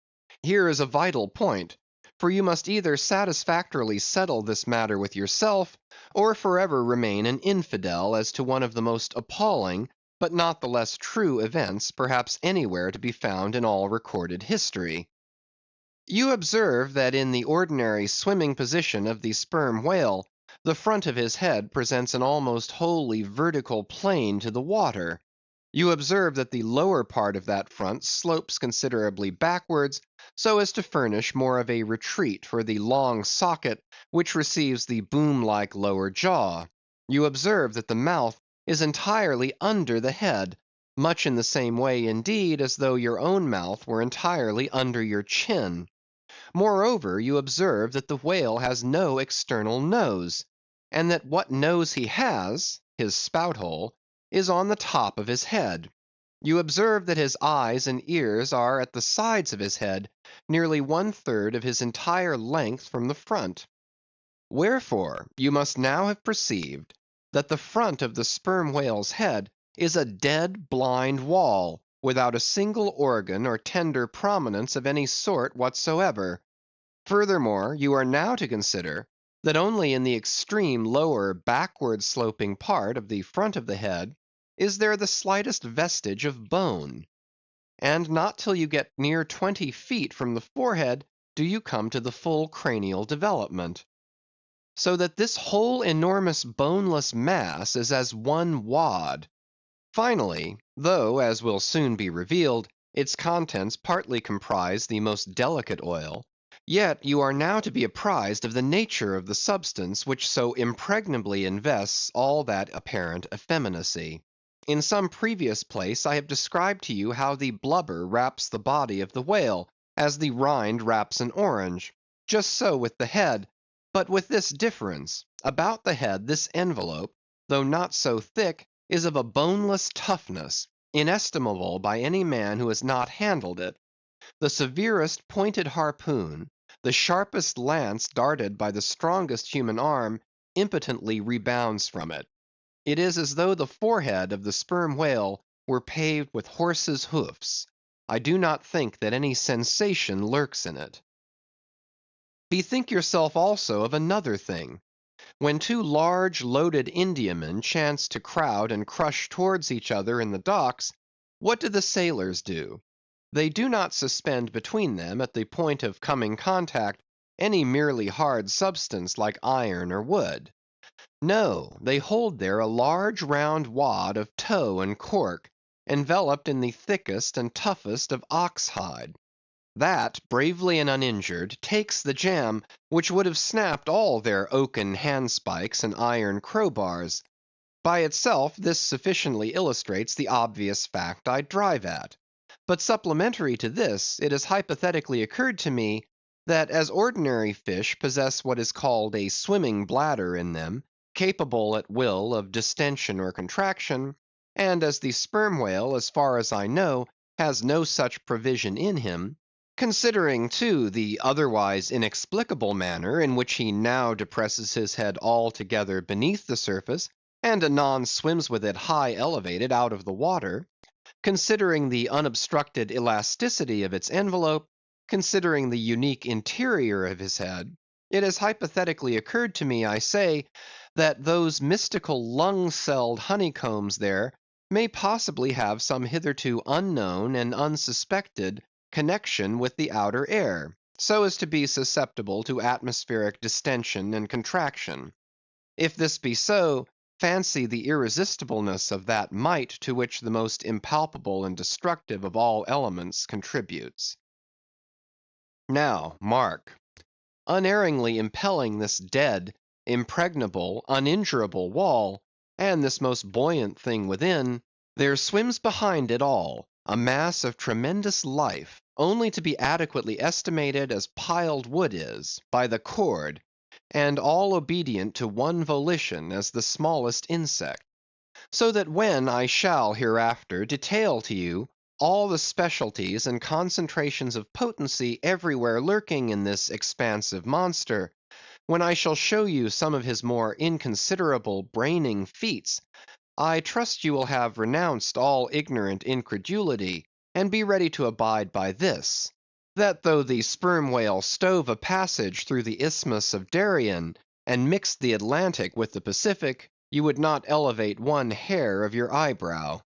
Here is a vital point, for you must either satisfactorily settle this matter with yourself, or forever remain an infidel as to one of the most appalling, but not the less true events perhaps anywhere to be found in all recorded history. You observe that in the ordinary swimming position of the sperm whale, the front of his head presents an almost wholly vertical plane to the water. You observe that the lower part of that front slopes considerably backwards, so as to furnish more of a retreat for the long socket which receives the boom-like lower jaw. You observe that the mouth is entirely under the head, much in the same way indeed as though your own mouth were entirely under your chin. Moreover, you observe that the whale has no external nose, and that what nose he has, his spout hole, is on the top of his head. You observe that his eyes and ears are at the sides of his head, nearly 1/3 of his entire length from the front. Wherefore, you must now have perceived that the front of the sperm whale's head is a dead blind wall, without a single organ or tender prominence of any sort whatsoever. Furthermore, you are now to consider that only in the extreme lower backward sloping part of the front of the head is there the slightest vestige of bone, and not till you get near 20 feet from the forehead do you come to the full cranial development. So that this whole enormous boneless mass is as one wad. Finally, though, as will soon be revealed, its contents partly comprise the most delicate oil, yet you are now to be apprised of the nature of the substance which so impregnably invests all that apparent effeminacy. In some previous place I have described to you how the blubber wraps the body of the whale, as the rind wraps an orange. Just so with the head, but with this difference: about the head this envelope, though not so thick, is of a boneless toughness, inestimable by any man who has not handled it. The severest pointed harpoon, the sharpest lance darted by the strongest human arm, impotently rebounds from it. It is as though the forehead of the sperm whale were paved with horses' hoofs. I do not think that any sensation lurks in it. Bethink yourself also of another thing. When two large loaded Indiamen chance to crowd and crush towards each other in the docks, what do the sailors do? They do not suspend between them at the point of coming contact any merely hard substance like iron or wood. No, they hold there a large round wad of tow and cork, enveloped in the thickest and toughest of ox hide. That, bravely and uninjured, takes the jam which would have snapped all their oaken handspikes and iron crowbars. By itself this sufficiently illustrates the obvious fact I drive at. But supplementary to this, it has hypothetically occurred to me, that as ordinary fish possess what is called a swimming bladder in them, capable at will of distension or contraction, and as the sperm whale, as far as I know, has no such provision in him, considering, too, the otherwise inexplicable manner in which he now depresses his head altogether beneath the surface, and anon swims with it high elevated out of the water, considering the unobstructed elasticity of its envelope, considering the unique interior of his head, it has hypothetically occurred to me, I say, that those mystical lung-celled honeycombs there may possibly have some hitherto unknown and unsuspected connection with the outer air, so as to be susceptible to atmospheric distension and contraction. If this be so, fancy the irresistibleness of that might to which the most impalpable and destructive of all elements contributes. Now, mark. Unerringly impelling this dead, impregnable, uninjurable wall, and this most buoyant thing within, there swims behind it all a mass of tremendous life, only to be adequately estimated as piled wood is, by the cord, and all obedient to one volition as the smallest insect; so that when I shall hereafter detail to you all the specialties and concentrations of potency everywhere lurking in this expansive monster, when I shall show you some of his more inconsiderable braining feats, I trust you will have renounced all ignorant incredulity, and be ready to abide by this, that though the sperm whale stove a passage through the Isthmus of Darien, and mixed the Atlantic with the Pacific, you would not elevate one hair of your eyebrow.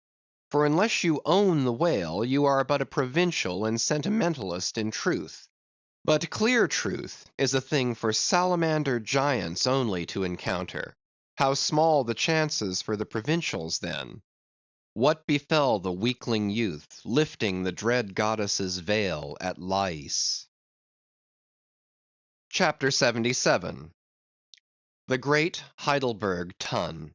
For unless you own the whale, you are but a provincial and sentimentalist in truth. But clear truth is a thing for salamander giants only to encounter. How small the chances for the provincials then! What befell the weakling youth, lifting the dread goddess's veil at Lais? CHAPTER 77. The Great Heidelberg Tun.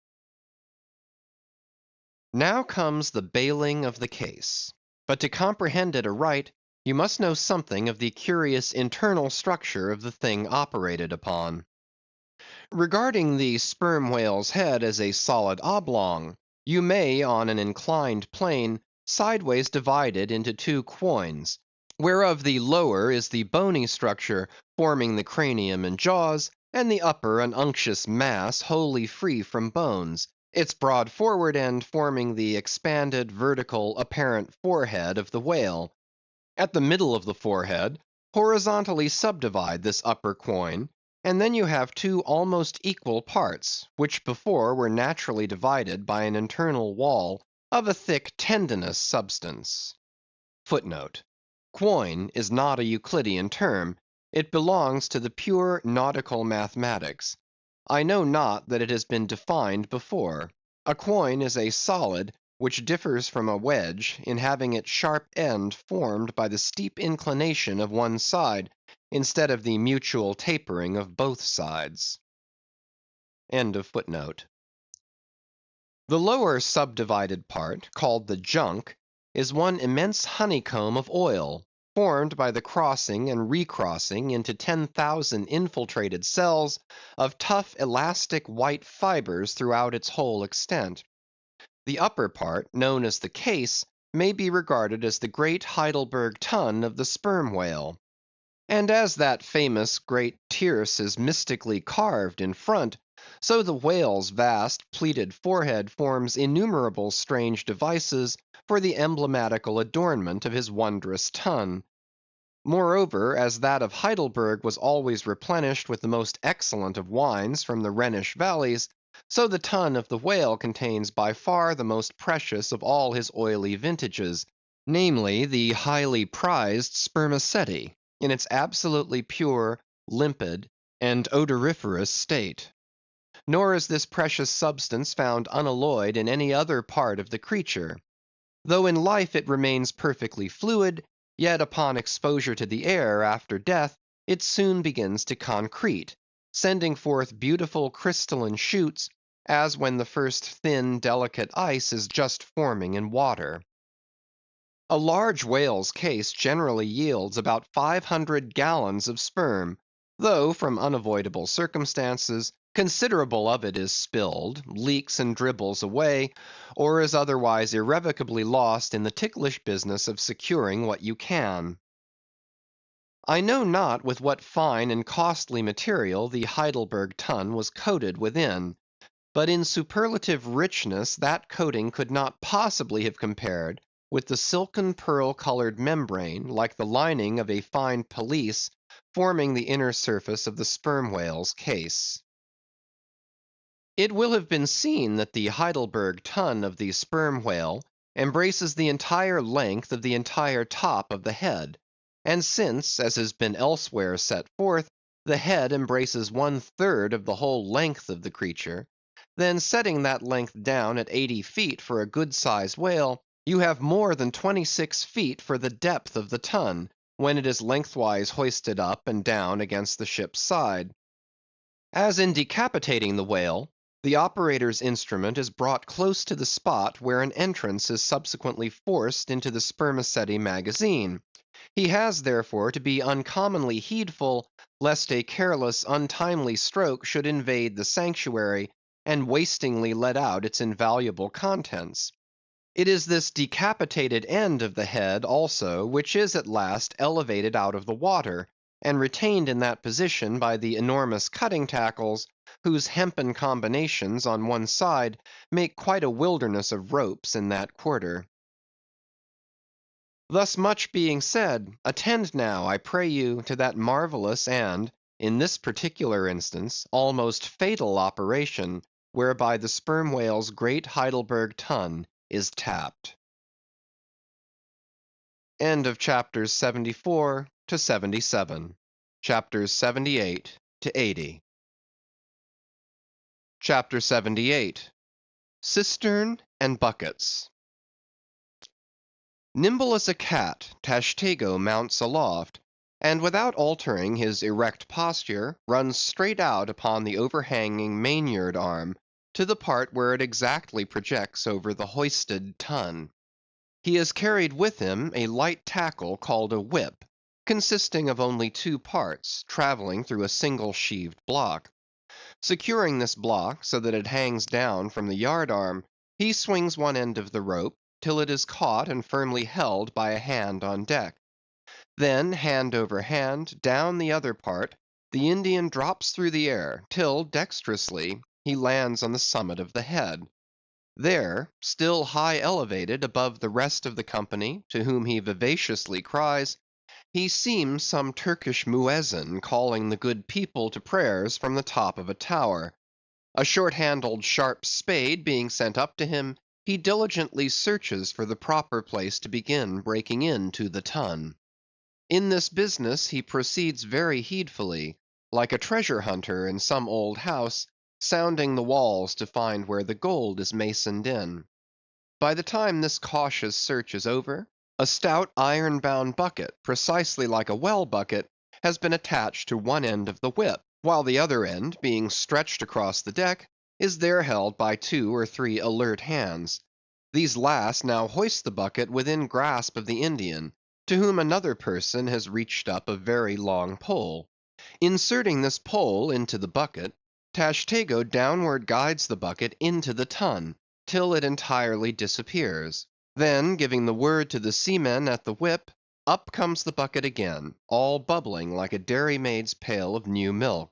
Now comes the bailing of the case. But to comprehend it aright, you must know something of the curious internal structure of the thing operated upon. Regarding the sperm whale's head as a solid oblong, you may, on an inclined plane, sideways divide it into two quoins, whereof the lower is the bony structure forming the cranium and jaws, and the upper an unctuous mass wholly free from bones, its broad forward end forming the expanded, vertical, apparent forehead of the whale. At the middle of the forehead, horizontally subdivide this upper quoin, and then you have two almost equal parts, which before were naturally divided by an internal wall of a thick tendinous substance. Footnote: Quoin is not a Euclidean term; it belongs to the pure nautical mathematics. I know not that it has been defined before. A quoin is a solid which differs from a wedge in having its sharp end formed by the steep inclination of one side, instead of the mutual tapering of both sides. End of footnote. The lower subdivided part, called the junk, is one immense honeycomb of oil, formed by the crossing and recrossing into 10,000 infiltrated cells of tough elastic white fibers throughout its whole extent. The upper part, known as the case, may be regarded as the great Heidelberg tun of the sperm whale. And as that famous great tierce is mystically carved in front, so the whale's vast pleated forehead forms innumerable strange devices for the emblematical adornment of his wondrous tun. Moreover, as that of Heidelberg was always replenished with the most excellent of wines from the Rhenish valleys, so the tun of the whale contains by far the most precious of all his oily vintages, namely the highly prized spermaceti, in its absolutely pure, limpid, and odoriferous state. Nor is this precious substance found unalloyed in any other part of the creature. Though in life it remains perfectly fluid, yet upon exposure to the air after death, it soon begins to concrete, sending forth beautiful crystalline shoots, as when the first thin, delicate ice is just forming in water. A large whale's case generally yields about 500 gallons of sperm, though from unavoidable circumstances, Considerable of it is spilled, leaks and dribbles away, or is otherwise irrevocably lost in the ticklish business of securing what you can. I know not with what fine and costly material the Heidelberg tun was coated within, but in superlative richness that coating could not possibly have compared with the silken pearl-colored membrane, like the lining of a fine pelisse, forming the inner surface of the sperm whale's case. It will have been seen that the Heidelberg tun of the sperm whale embraces the entire length of the entire top of the head, and since, as has been elsewhere set forth, the head embraces 1/3 of the whole length of the creature, then setting that length down at 80 feet for a good-sized whale, you have more than 26 feet for the depth of the tun, when it is lengthwise hoisted up and down against the ship's side. As in decapitating the whale, the operator's instrument is brought close to the spot where an entrance is subsequently forced into the spermaceti magazine. He has, therefore, to be uncommonly heedful, lest a careless, untimely stroke should invade the sanctuary, and wastingly let out its invaluable contents. It is this decapitated end of the head, also, which is at last elevated out of the water, and retained in that position by the enormous cutting tackles, whose hempen combinations on one side make quite a wilderness of ropes in that quarter. Thus much being said, attend now, I pray you, to that marvellous and, in this particular instance, almost fatal operation, whereby the sperm whale's great Heidelberg tun is tapped. End of chapters 74 to 77. Chapters 78 to 80. Chapter 78. Cistern and Buckets. Nimble as a cat, Tashtego mounts aloft, and without altering his erect posture, runs straight out upon the overhanging mainyard arm, to the part where it exactly projects over the hoisted tun. He has carried with him a light tackle called a whip, consisting of only 2 parts, travelling through a single sheaved block. Securing this block so that it hangs down from the yard arm, he swings one end of the rope, till it is caught and firmly held by a hand on deck. Then, hand over hand, down the other part, the Indian drops through the air, till, dexterously, he lands on the summit of the head. There, still high elevated above the rest of the company, to whom he vivaciously cries, he seems some Turkish muezzin calling the good people to prayers from the top of a tower. A short-handled sharp spade being sent up to him, he diligently searches for the proper place to begin breaking into the tun. In this business he proceeds very heedfully, like a treasure hunter in some old house, sounding the walls to find where the gold is masoned in. By the time this cautious search is over, a stout iron-bound bucket, precisely like a well bucket, has been attached to one end of the whip, while the other end, being stretched across the deck, is there held by 2 or 3 alert hands. These last now hoist the bucket within grasp of the Indian, to whom another person has reached up a very long pole. Inserting this pole into the bucket, Tashtego downward guides the bucket into the tun, till it entirely disappears. Then, giving the word to the seamen at the whip, up comes the bucket again, all bubbling like a dairymaid's pail of new milk.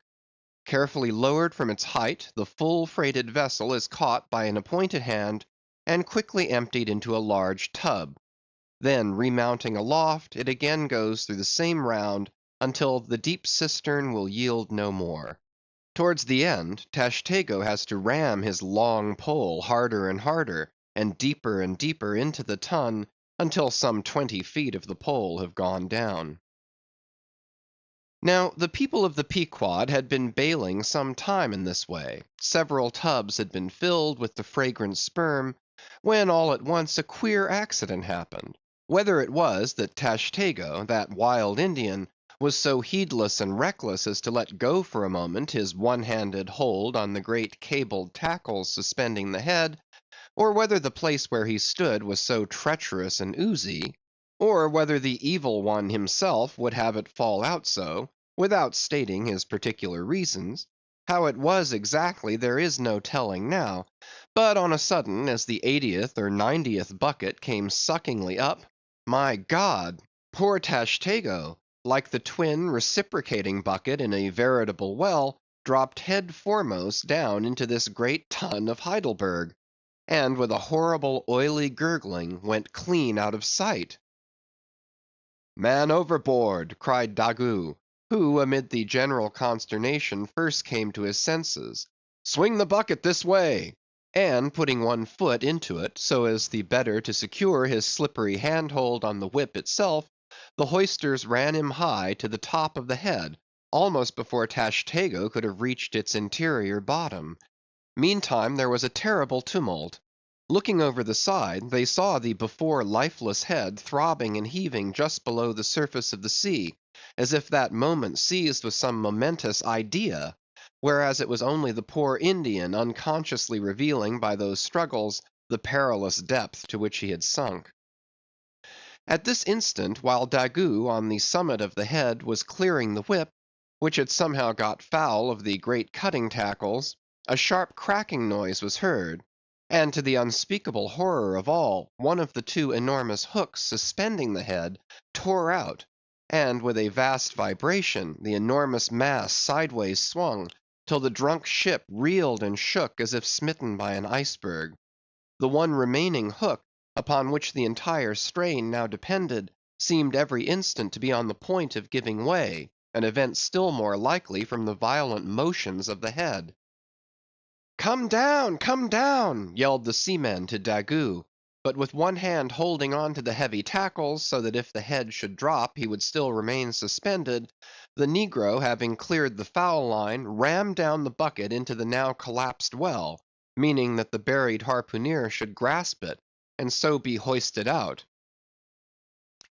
Carefully lowered from its height, the full-freighted vessel is caught by an appointed hand, and quickly emptied into a large tub. Then, remounting aloft, it again goes through the same round, until the deep cistern will yield no more. Towards the end, Tashtego has to ram his long pole harder and harder, and deeper into the tun, until some 20 feet of the pole have gone down. Now, the people of the Pequod had been bailing some time in this way. Several tubs had been filled with the fragrant sperm, when all at once a queer accident happened. Whether it was that Tashtego, that wild Indian, was so heedless and reckless as to let go for a moment his one-handed hold on the great cabled tackles suspending the head, or whether the place where he stood was so treacherous and oozy, or whether the evil one himself would have it fall out so, without stating his particular reasons, How it was exactly there is no telling now, but on a sudden, as the 80th or 90th bucket came suckingly up, my God, poor Tashtego, like the twin reciprocating bucket in a veritable well, dropped head foremost down into this great tun of Heidelberg, and with a horrible oily gurgling went clean out of sight. "Man overboard!" cried Daggoo, who, amid the general consternation, first came to his senses. "Swing the bucket this way!" and putting one foot into it, so as the better to secure his slippery handhold on the whip itself, the hoisters ran him high to the top of the head, almost before Tashtego could have reached its interior bottom. Meantime there was a terrible tumult. Looking over the side, they saw the before lifeless head throbbing and heaving just below the surface of the sea, as if that moment seized with some momentous idea, whereas it was only the poor Indian unconsciously revealing by those struggles the perilous depth to which he had sunk. At this instant, while Daggoo on the summit of the head was clearing the whip, which had somehow got foul of the great cutting tackles, a sharp cracking noise was heard, and to the unspeakable horror of all, one of the two enormous hooks suspending the head tore out, and with a vast vibration the enormous mass sideways swung, till the drunk ship reeled and shook as if smitten by an iceberg. The one remaining hook, upon which the entire strain now depended, seemed every instant to be on the point of giving way, an event still more likely from the violent motions of the head. "Come down, come down!" yelled the seamen to Daggoo, but with one hand holding on to the heavy tackles, so that if the head should drop he would still remain suspended, the negro having cleared the foul line, rammed down the bucket into the now collapsed well, meaning that the buried harpooneer should grasp it, and so be hoisted out.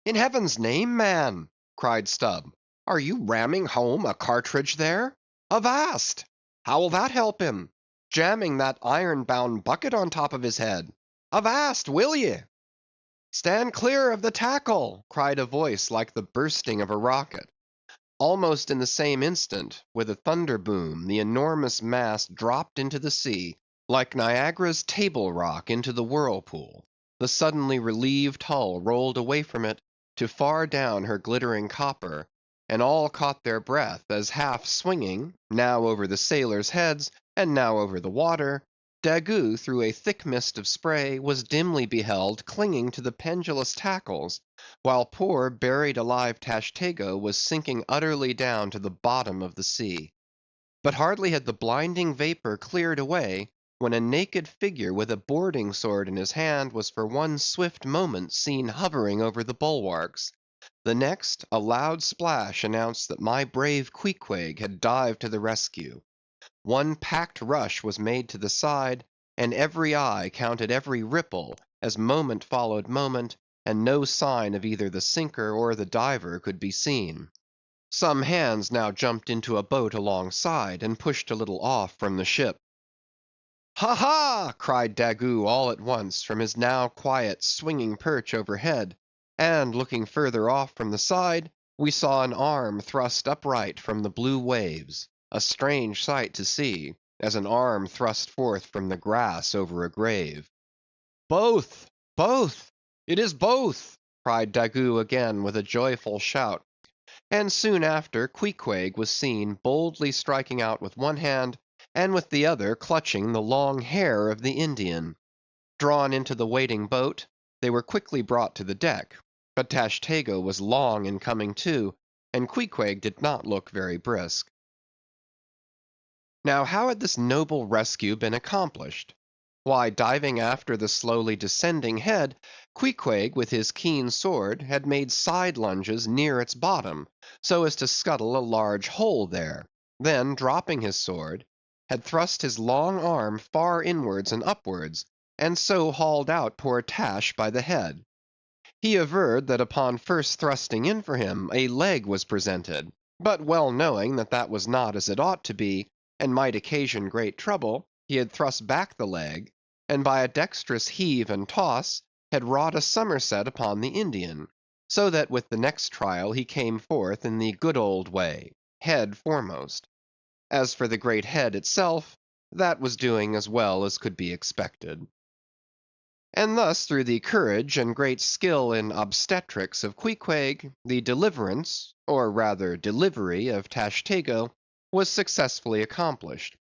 "In Heaven's name, man," cried Stubb, "are you ramming home a cartridge there? Avast! How'll that help him? Jamming that iron-bound bucket on top of his head. Avast, will ye?" "Stand clear of the tackle!" cried a voice like the bursting of a rocket. Almost in the same instant, with a thunder boom, the enormous mass dropped into the sea, like Niagara's Table Rock into the whirlpool. The suddenly relieved hull rolled away from it to far down her glittering copper, and all caught their breath as half swinging, now over the sailors' heads, and now over the water, Daggoo through a thick mist of spray was dimly beheld clinging to the pendulous tackles, while poor buried alive Tashtego was sinking utterly down to the bottom of the sea. But hardly had the blinding vapor cleared away, when a naked figure with a boarding sword in his hand was for one swift moment seen hovering over the bulwarks. The next, a loud splash announced that my brave Queequeg had dived to the rescue. One packed rush was made to the side, and every eye counted every ripple, as moment followed moment, and no sign of either the sinker or the diver could be seen. Some hands now jumped into a boat alongside, and pushed a little off from the ship. "Ha, ha!" cried Daggoo all at once from his now quiet swinging perch overhead, and looking further off from the side, we saw an arm thrust upright from the blue waves, a strange sight to see, as an arm thrust forth from the grass over a grave. "Both! both! It is both!" cried Daggoo again with a joyful shout, and soon after Queequeg was seen boldly striking out with one hand, and with the other clutching the long hair of the Indian. Drawn into the waiting boat, they were quickly brought to the deck, but Tashtego was long in coming to, and Queequeg did not look very brisk. Now how had this noble rescue been accomplished? Why, diving after the slowly descending head, Queequeg with his keen sword had made side lunges near its bottom, so as to scuttle a large hole there; then dropping his sword, had thrust his long arm far inwards and upwards, and so hauled out poor Tash by the head. He averred that upon first thrusting in for him, a leg was presented, but well knowing that that was not as it ought to be, and might occasion great trouble, he had thrust back the leg, and by a dexterous heave and toss, had wrought a somerset upon the Indian, so that with the next trial he came forth in the good old way, head foremost. As for the great head itself, that was doing as well as could be expected. And thus through the courage and great skill in obstetrics of Queequeg, the deliverance, or rather delivery of Tashtego was successfully accomplished.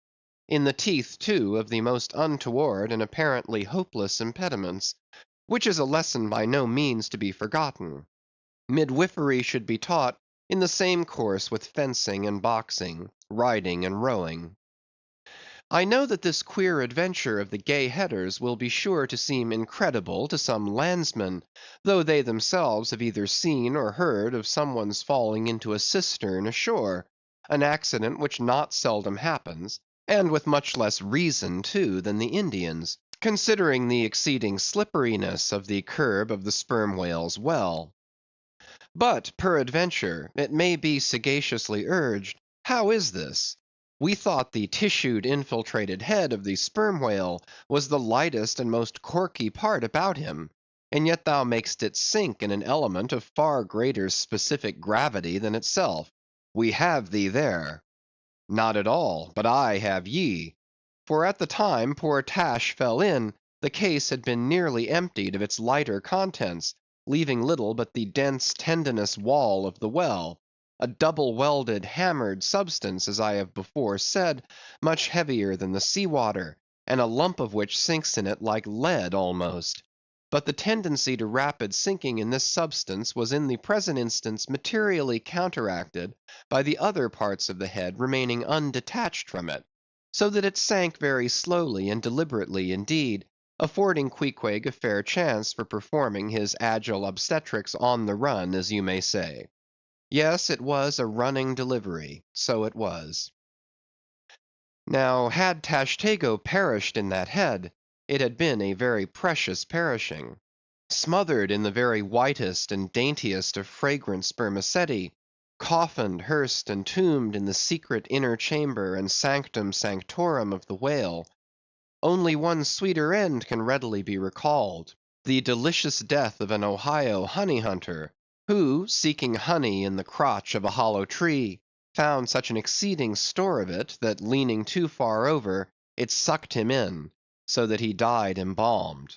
In the teeth, too, of the most untoward and apparently hopeless impediments, which is a lesson by no means to be forgotten. Midwifery should be taught in the same course with fencing and boxing, riding and rowing. I know that this queer adventure of the Gay Headers will be sure to seem incredible to some landsmen, though they themselves have either seen or heard of some one's falling into a cistern ashore, an accident which not seldom happens, and with much less reason too than the Indians, considering the exceeding slipperiness of the curb of the sperm whale's well. But peradventure, it may be sagaciously urged, how is this? We thought the tissued infiltrated head of the sperm whale was the lightest and most corky part about him, and yet thou makest it sink in an element of far greater specific gravity than itself. We have thee there. Not at all, but I have ye. For at the time poor Tash fell in, the case had been nearly emptied of its lighter contents, leaving little but the dense tendinous wall of the well, a double-welded, hammered substance, as I have before said, much heavier than the sea water, and a lump of which sinks in it like lead almost. But the tendency to rapid sinking in this substance was in the present instance materially counteracted by the other parts of the head remaining undetached from it, so that it sank very slowly and deliberately indeed, affording Queequeg a fair chance for performing his agile obstetrics on the run, as you may say. Yes, it was a running delivery, so it was. Now, had Tashtego perished in that head, it had been a very precious perishing. Smothered in the very whitest and daintiest of fragrant spermaceti, coffined, hearsed, and tombed in the secret inner chamber and sanctum sanctorum of the whale, only one sweeter end can readily be recalled, the delicious death of an Ohio honey hunter, who, seeking honey in the crotch of a hollow tree, found such an exceeding store of it, that leaning too far over, it sucked him in, so that he died embalmed.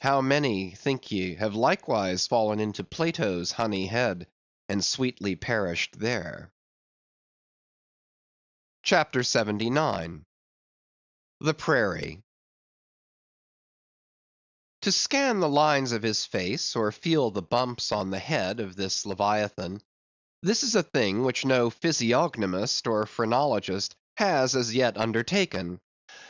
How many, think ye, have likewise fallen into Plato's honey head, and sweetly perished there? Chapter 79. The Prairie. To scan the lines of his face, or feel the bumps on the head of this Leviathan, this is a thing which no physiognomist or phrenologist has as yet undertaken.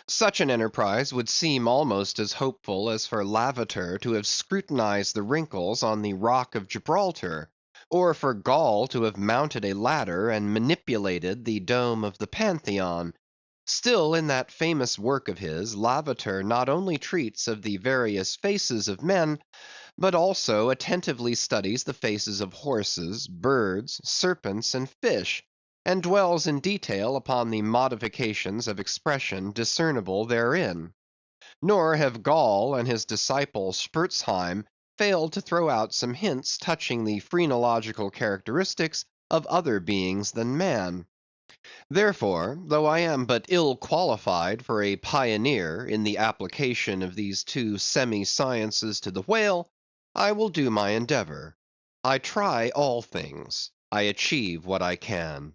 Such an enterprise would seem almost as hopeful as for Lavater to have scrutinized the wrinkles on the rock of Gibraltar, or for Gall to have mounted a ladder and manipulated the dome of the Pantheon. Still, in that famous work of his, Lavater not only treats of the various faces of men, but also attentively studies the faces of horses, birds, serpents, and fish, and dwells in detail upon the modifications of expression discernible therein. Nor have Gall and his disciple Spurzheim failed to throw out some hints touching the phrenological characteristics of other beings than man. Therefore, though I am but ill qualified for a pioneer in the application of these two semi-sciences to the whale, I will do my endeavor. I try all things. I achieve what I can.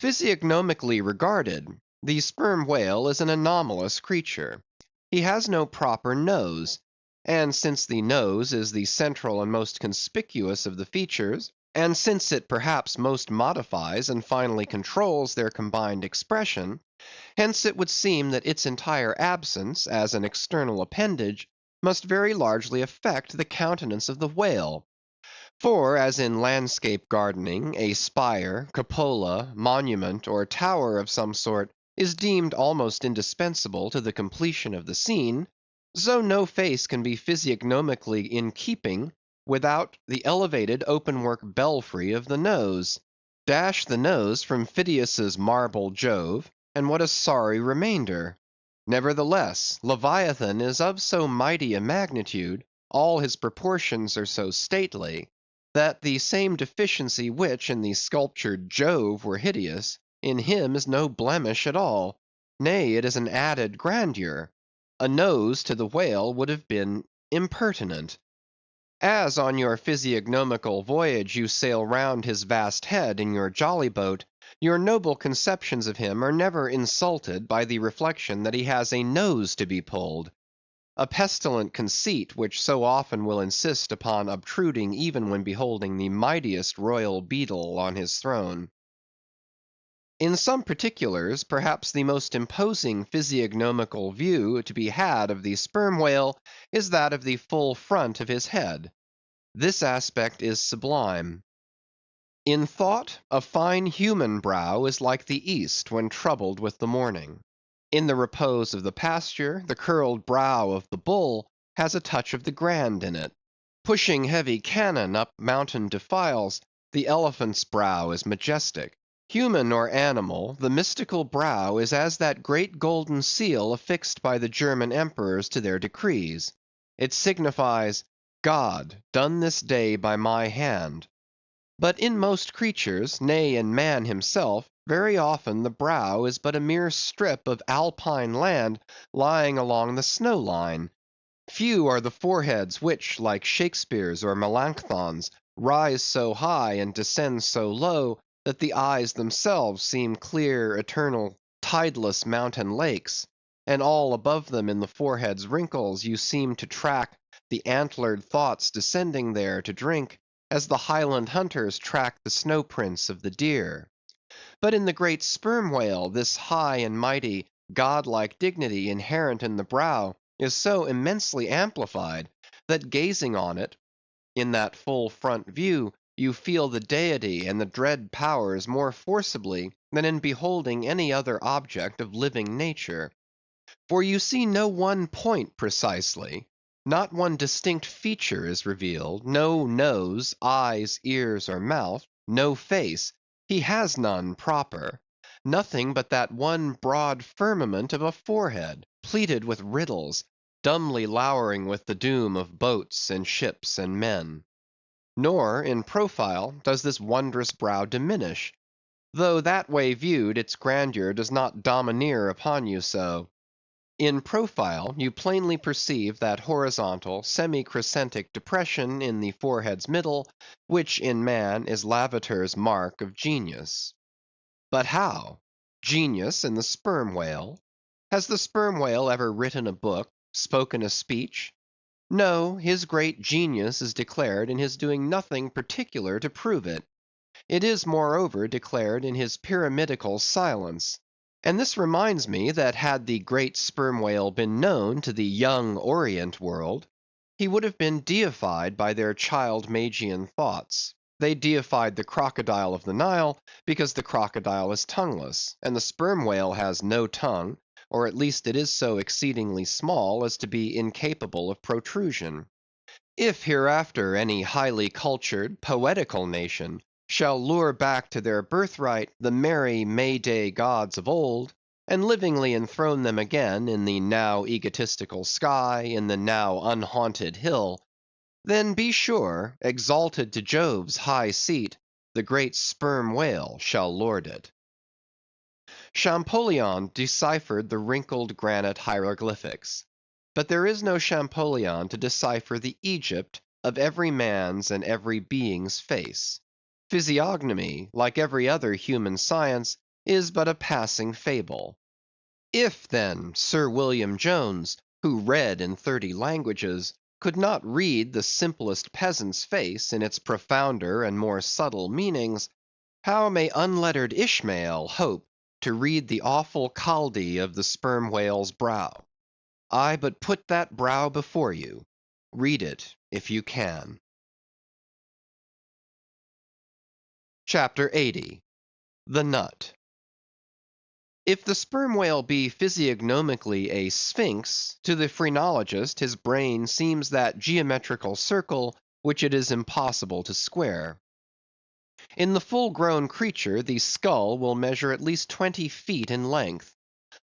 Physiognomically regarded, the sperm whale is an anomalous creature. He has no proper nose, and since the nose is the central and most conspicuous of the features, and since it perhaps most modifies and finally controls their combined expression, hence it would seem that its entire absence, as an external appendage, must very largely affect the countenance of the whale. For as in landscape gardening, a spire, cupola, monument, or tower of some sort is deemed almost indispensable to the completion of the scene, so no face can be physiognomically in keeping without the elevated open-work belfry of the nose. Dash the nose from Phidias's marble Jove, and what a sorry remainder! Nevertheless, Leviathan is of so mighty a magnitude, all his proportions are so stately, that the same deficiency which in the sculptured Jove were hideous, In him is no blemish at all; nay, it is an added grandeur. A nose to the whale would have been impertinent. As on your physiognomical voyage you sail round his vast head in your jolly boat, your noble conceptions of him are never insulted by the reflection that he has a nose to be pulled; a pestilent conceit which so often will insist upon obtruding even when beholding the mightiest royal beadle on his throne. In some particulars, perhaps the most imposing physiognomical view to be had of the sperm whale is that of the full front of his head. This aspect is sublime. In thought, a fine human brow is like the east when troubled with the morning. In the repose of the pasture, the curled brow of the bull has a touch of the grand in it. Pushing heavy cannon up mountain defiles, the elephant's brow is majestic. Human or animal, the mystical brow is as that great golden seal affixed by the German emperors to their decrees. It signifies, God, done this day by my hand. But in most creatures, nay, in man himself, very often the brow is but a mere strip of alpine land lying along the snow line. Few are the foreheads which, like Shakespeare's or Melanchthon's, rise so high and descend so low that the eyes themselves seem clear, eternal, tideless mountain lakes, and all above them in the forehead's wrinkles you seem to track the antlered thoughts descending there to drink, as the Highland hunters track the snow prints of the deer. But in the great sperm whale this high and mighty, godlike dignity inherent in the brow is so immensely amplified, that gazing on it in that full front view, you feel the deity and the dread powers more forcibly than in beholding any other object of living nature. For you see no one point precisely, not one distinct feature is revealed, no nose, eyes, ears, or mouth, no face; he has none proper; nothing but that one broad firmament of a forehead, pleated with riddles, dumbly lowering with the doom of boats and ships and men. Nor, in profile, does this wondrous brow diminish; though that way viewed its grandeur does not domineer upon you so. In profile, you plainly perceive that horizontal, semi-crescentic depression in the forehead's middle, which in man is Lavater's mark of genius. But how? Genius in the sperm whale? Has the sperm whale ever written a book, spoken a speech? No, his great genius is declared in his doing nothing particular to prove it. It is, moreover, declared in his pyramidical silence. And this reminds me that had the great sperm whale been known to the young Orient world, he would have been deified by their child Magian thoughts. They deified the crocodile of the Nile because the crocodile is tongueless, and the sperm whale has no tongue, or at least it is so exceedingly small as to be incapable of protrusion. If hereafter any highly cultured, poetical nation shall lure back to their birthright the merry May day gods of old, and livingly enthrone them again in the now egotistical sky, in the now unhaunted hill, then be sure, exalted to Jove's high seat, the great sperm whale shall lord it. Champollion deciphered the wrinkled granite hieroglyphics. But there is no Champollion to decipher the Egypt of every man's and every being's face. Physiognomy, like every other human science, is but a passing fable. If, then, Sir William Jones, who read in 30 languages, could not read the simplest peasant's face in its profounder and more subtle meanings, how may unlettered Ishmael hope to read the awful Chaldee of the sperm whale's brow? I but put that brow before you. Read it if you can. Chapter 80. The Nut. If the sperm whale be physiognomically a sphinx, to the phrenologist his brain seems that geometrical circle which it is impossible to square. In the full-grown creature the skull will measure at least 20 feet in length.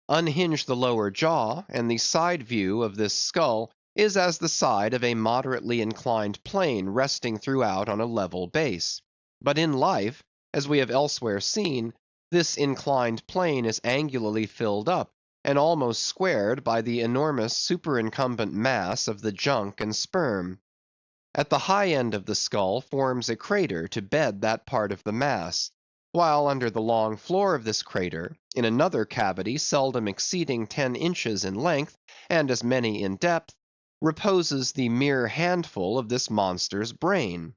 Unhinge the lower jaw, and the side view of this skull is as the side of a moderately inclined plane resting throughout on a level base. But in life, as we have elsewhere seen, This inclined plane is angularly filled up, and almost squared by the enormous superincumbent mass of the junk and sperm. At the high end of the skull forms a crater to bed that part of the mass, while under the long floor of this crater, in another cavity seldom exceeding 10 inches in length, and as many in depth, reposes the mere handful of this monster's brain.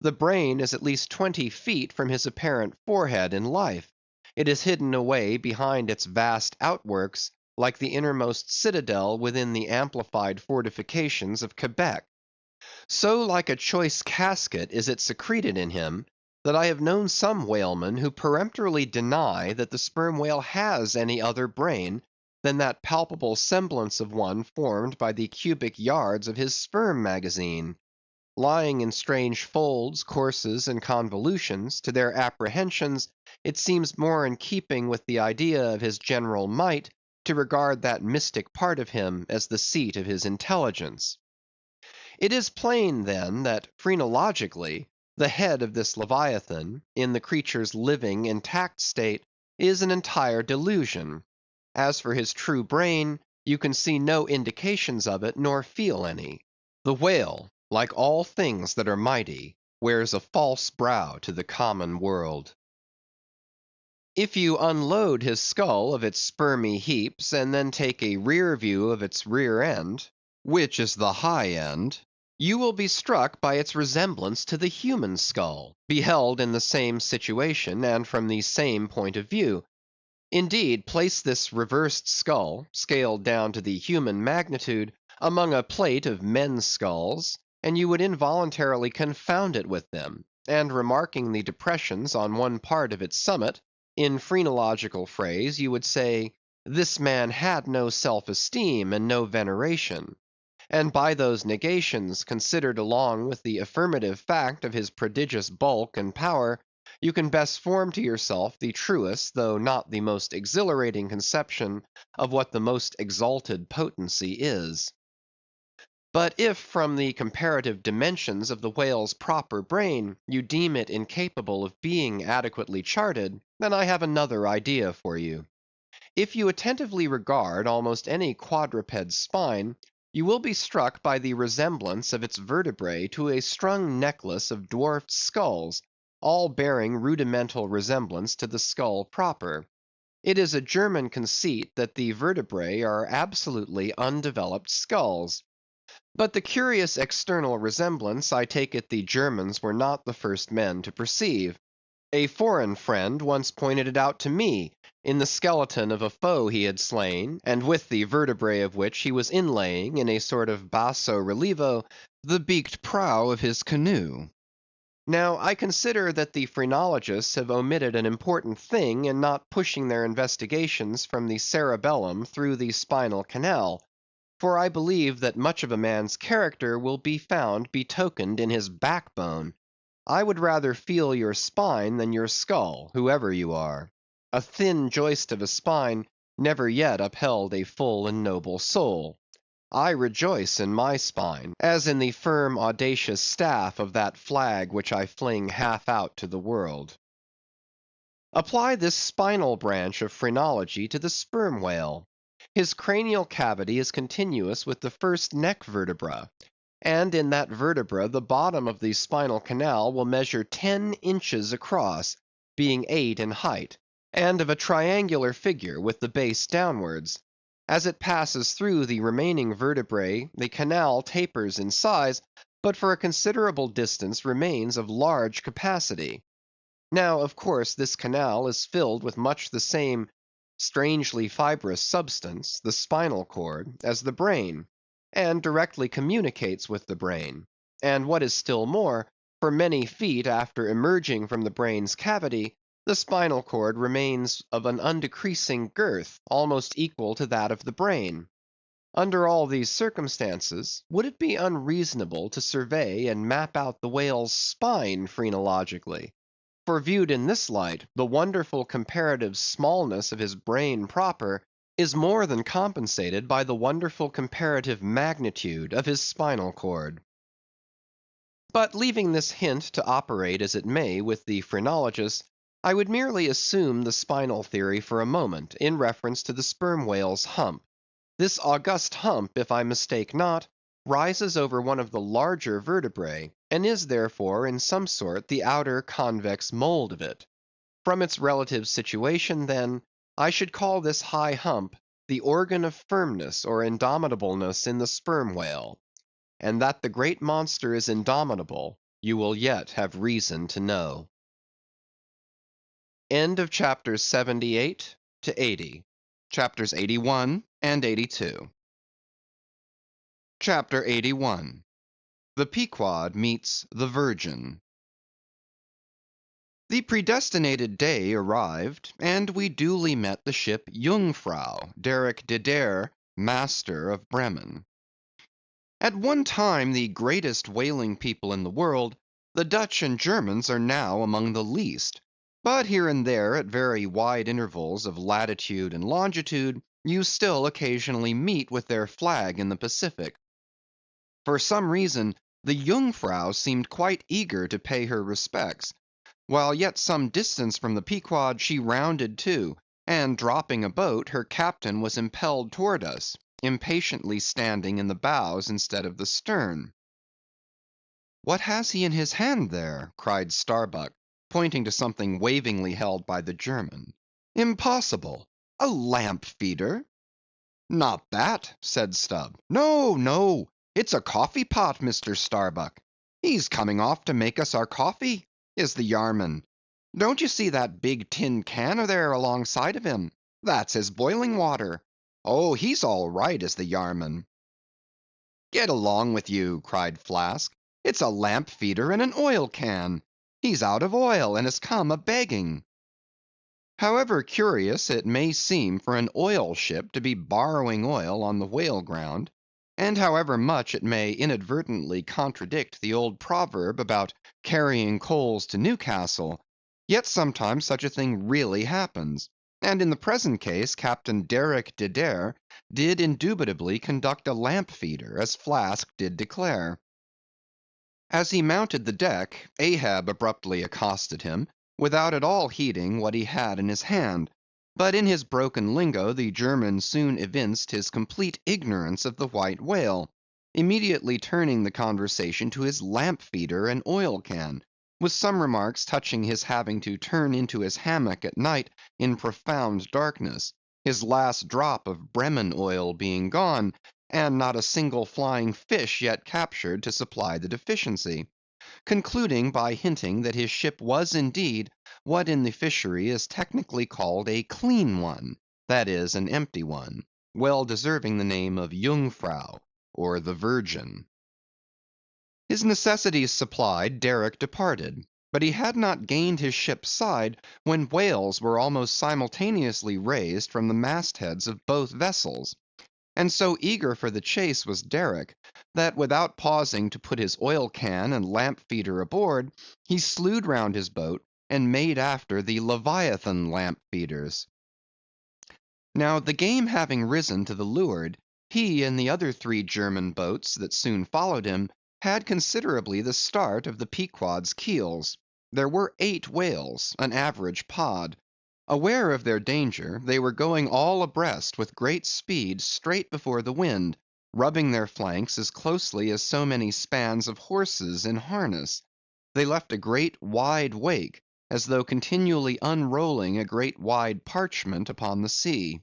The brain is at least 20 feet from his apparent forehead in life. It is hidden away behind its vast outworks, like the innermost citadel within the amplified fortifications of Quebec. So like a choice casket is it secreted in him, that I have known some whalemen who peremptorily deny that the sperm whale has any other brain than that palpable semblance of one formed by the cubic yards of his sperm magazine. Lying in strange folds, courses, and convolutions, to their apprehensions it seems more in keeping with the idea of his general might to regard that mystic part of him as the seat of his intelligence. It is plain, then, that phrenologically, the head of this Leviathan, in the creature's living, intact state, is an entire delusion. As for his true brain, you can see no indications of it, nor feel any. The whale, like all things that are mighty, wears a false brow to the common world. If you unload his skull of its spermy heaps, and then take a rear view of its rear end, which is the high end, you will be struck by its resemblance to the human skull, beheld in the same situation and from the same point of view. Indeed, place this reversed skull, scaled down to the human magnitude, among a plate of men's skulls, and you would involuntarily confound it with them, and remarking the depressions on one part of its summit, in phrenological phrase you would say, this man had no self-esteem and no veneration. And by those negations, considered along with the affirmative fact of his prodigious bulk and power, you can best form to yourself the truest, though not the most exhilarating conception of what the most exalted potency is. But if from the comparative dimensions of the whale's proper brain you deem it incapable of being adequately charted, then I have another idea for you. If you attentively regard almost any quadruped's spine, you will be struck by the resemblance of its vertebrae to a strung necklace of dwarfed skulls, all bearing rudimental resemblance to the skull proper. It is a German conceit that the vertebrae are absolutely undeveloped skulls. But the curious external resemblance I take it the Germans were not the first men to perceive. A foreign friend once pointed it out to me, in the skeleton of a foe he had slain, and with the vertebrae of which he was inlaying in a sort of basso relievo the beaked prow of his canoe. Now I consider that the phrenologists have omitted an important thing in not pushing their investigations from the cerebellum through the spinal canal, for I believe that much of a man's character will be found betokened in his backbone. I would rather feel your spine than your skull, whoever you are. A thin joist of a spine never yet upheld a full and noble soul. I rejoice in my spine, as in the firm audacious staff of that flag which I fling half out to the world. Apply this spinal branch of phrenology to the sperm whale. His cranial cavity is continuous with the first neck vertebra, and in that vertebra the bottom of the spinal canal will measure 10 inches across, being 8 in height, and of a triangular figure with the base downwards. As it passes through the remaining vertebrae, the canal tapers in size, but for a considerable distance remains of large capacity. Now, of course, this canal is filled with much the same strangely fibrous substance, the spinal cord, as the brain, and directly communicates with the brain. And what is still more, for many feet after emerging from the brain's cavity, the spinal cord remains of an undecreasing girth, almost equal to that of the brain. Under all these circumstances, would it be unreasonable to survey and map out the whale's spine phrenologically? For viewed in this light, the wonderful comparative smallness of his brain proper is more than compensated by the wonderful comparative magnitude of his spinal cord. But leaving this hint to operate as it may with the phrenologist, I would merely assume the spinal theory for a moment in reference to the sperm whale's hump. This august hump, if I mistake not, rises over one of the larger vertebrae, and is therefore in some sort the outer convex mold of it. From its relative situation, then, I should call this high hump the organ of firmness or indomitableness in the sperm whale. And that the great monster is indomitable, you will yet have reason to know. End of chapters 78 to 80. Chapters 81 and 82. Chapter 81. The Pequod meets the Virgin. The predestinated day arrived, and we duly met the ship Jungfrau, Derrick de Dare, master of Bremen. At one time the greatest whaling people in the world, the Dutch and Germans are now among the least. But here and there, at very wide intervals of latitude and longitude, you still occasionally meet with their flag in the Pacific. For some reason, the Jungfrau seemed quite eager to pay her respects. While yet some distance from the Pequod, she rounded to, and dropping a boat, her captain was impelled toward us, impatiently standing in the bows instead of the stern. "What has he in his hand there?" cried Starbuck, pointing to something wavingly held by the German. "Impossible! A lamp feeder?" "Not that," said Stubb. "No, no, it's a coffee pot, Mr. Starbuck. He's coming off to make us our coffee, is the Yarman. Don't you see that big tin can there alongside of him? That's his boiling water. Oh, he's all right, is the Yarman." "Get along with you," cried Flask. "It's a lamp feeder and an oil can. He's out of oil and has come a-begging." However curious it may seem for an oil ship to be borrowing oil on the whale ground, and however much it may inadvertently contradict the old proverb about carrying coals to Newcastle, yet sometimes such a thing really happens, and in the present case Captain Derrick de Dare did indubitably conduct a lamp feeder, as Flask did declare. As he mounted the deck, Ahab abruptly accosted him, without at all heeding what he had in his hand; but in his broken lingo the German soon evinced his complete ignorance of the white whale, immediately turning the conversation to his lamp feeder and oil can, with some remarks touching his having to turn into his hammock at night in profound darkness, his last drop of Bremen oil being gone, and not a single flying fish yet captured to supply the deficiency; concluding by hinting that his ship was indeed what in the fishery is technically called a clean one, that is, an empty one, well deserving the name of Jungfrau, or the Virgin. His necessities supplied, Derrick departed; but he had not gained his ship's side when whales were almost simultaneously raised from the mastheads of both vessels. And so eager for the chase was Derrick, that without pausing to put his oil can and lamp feeder aboard, he slewed round his boat and made after the Leviathan lamp feeders. Now the game having risen to the leeward, he and the other 3 German boats that soon followed him had considerably the start of the Pequod's keels. There were 8 whales, an average pod. Aware of their danger, they were going all abreast with great speed straight before the wind, rubbing their flanks as closely as so many spans of horses in harness. They left a great wide wake, as though continually unrolling a great wide parchment upon the sea.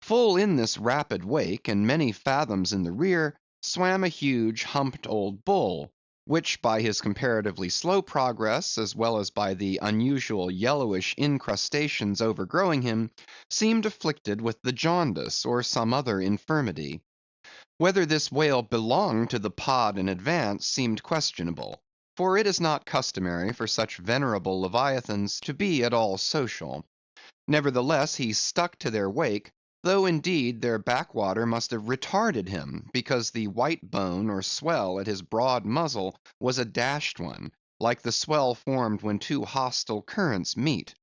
Full in this rapid wake, and many fathoms in the rear, swam a huge humped old bull, which by his comparatively slow progress, as well as by the unusual yellowish incrustations overgrowing him, seemed afflicted with the jaundice, or some other infirmity. Whether this whale belonged to the pod in advance seemed questionable, for it is not customary for such venerable leviathans to be at all social. Nevertheless he stuck to their wake, though indeed their backwater must have retarded him, because the white bone or swell at his broad muzzle was a dashed one, like the swell formed when 2 hostile currents meet.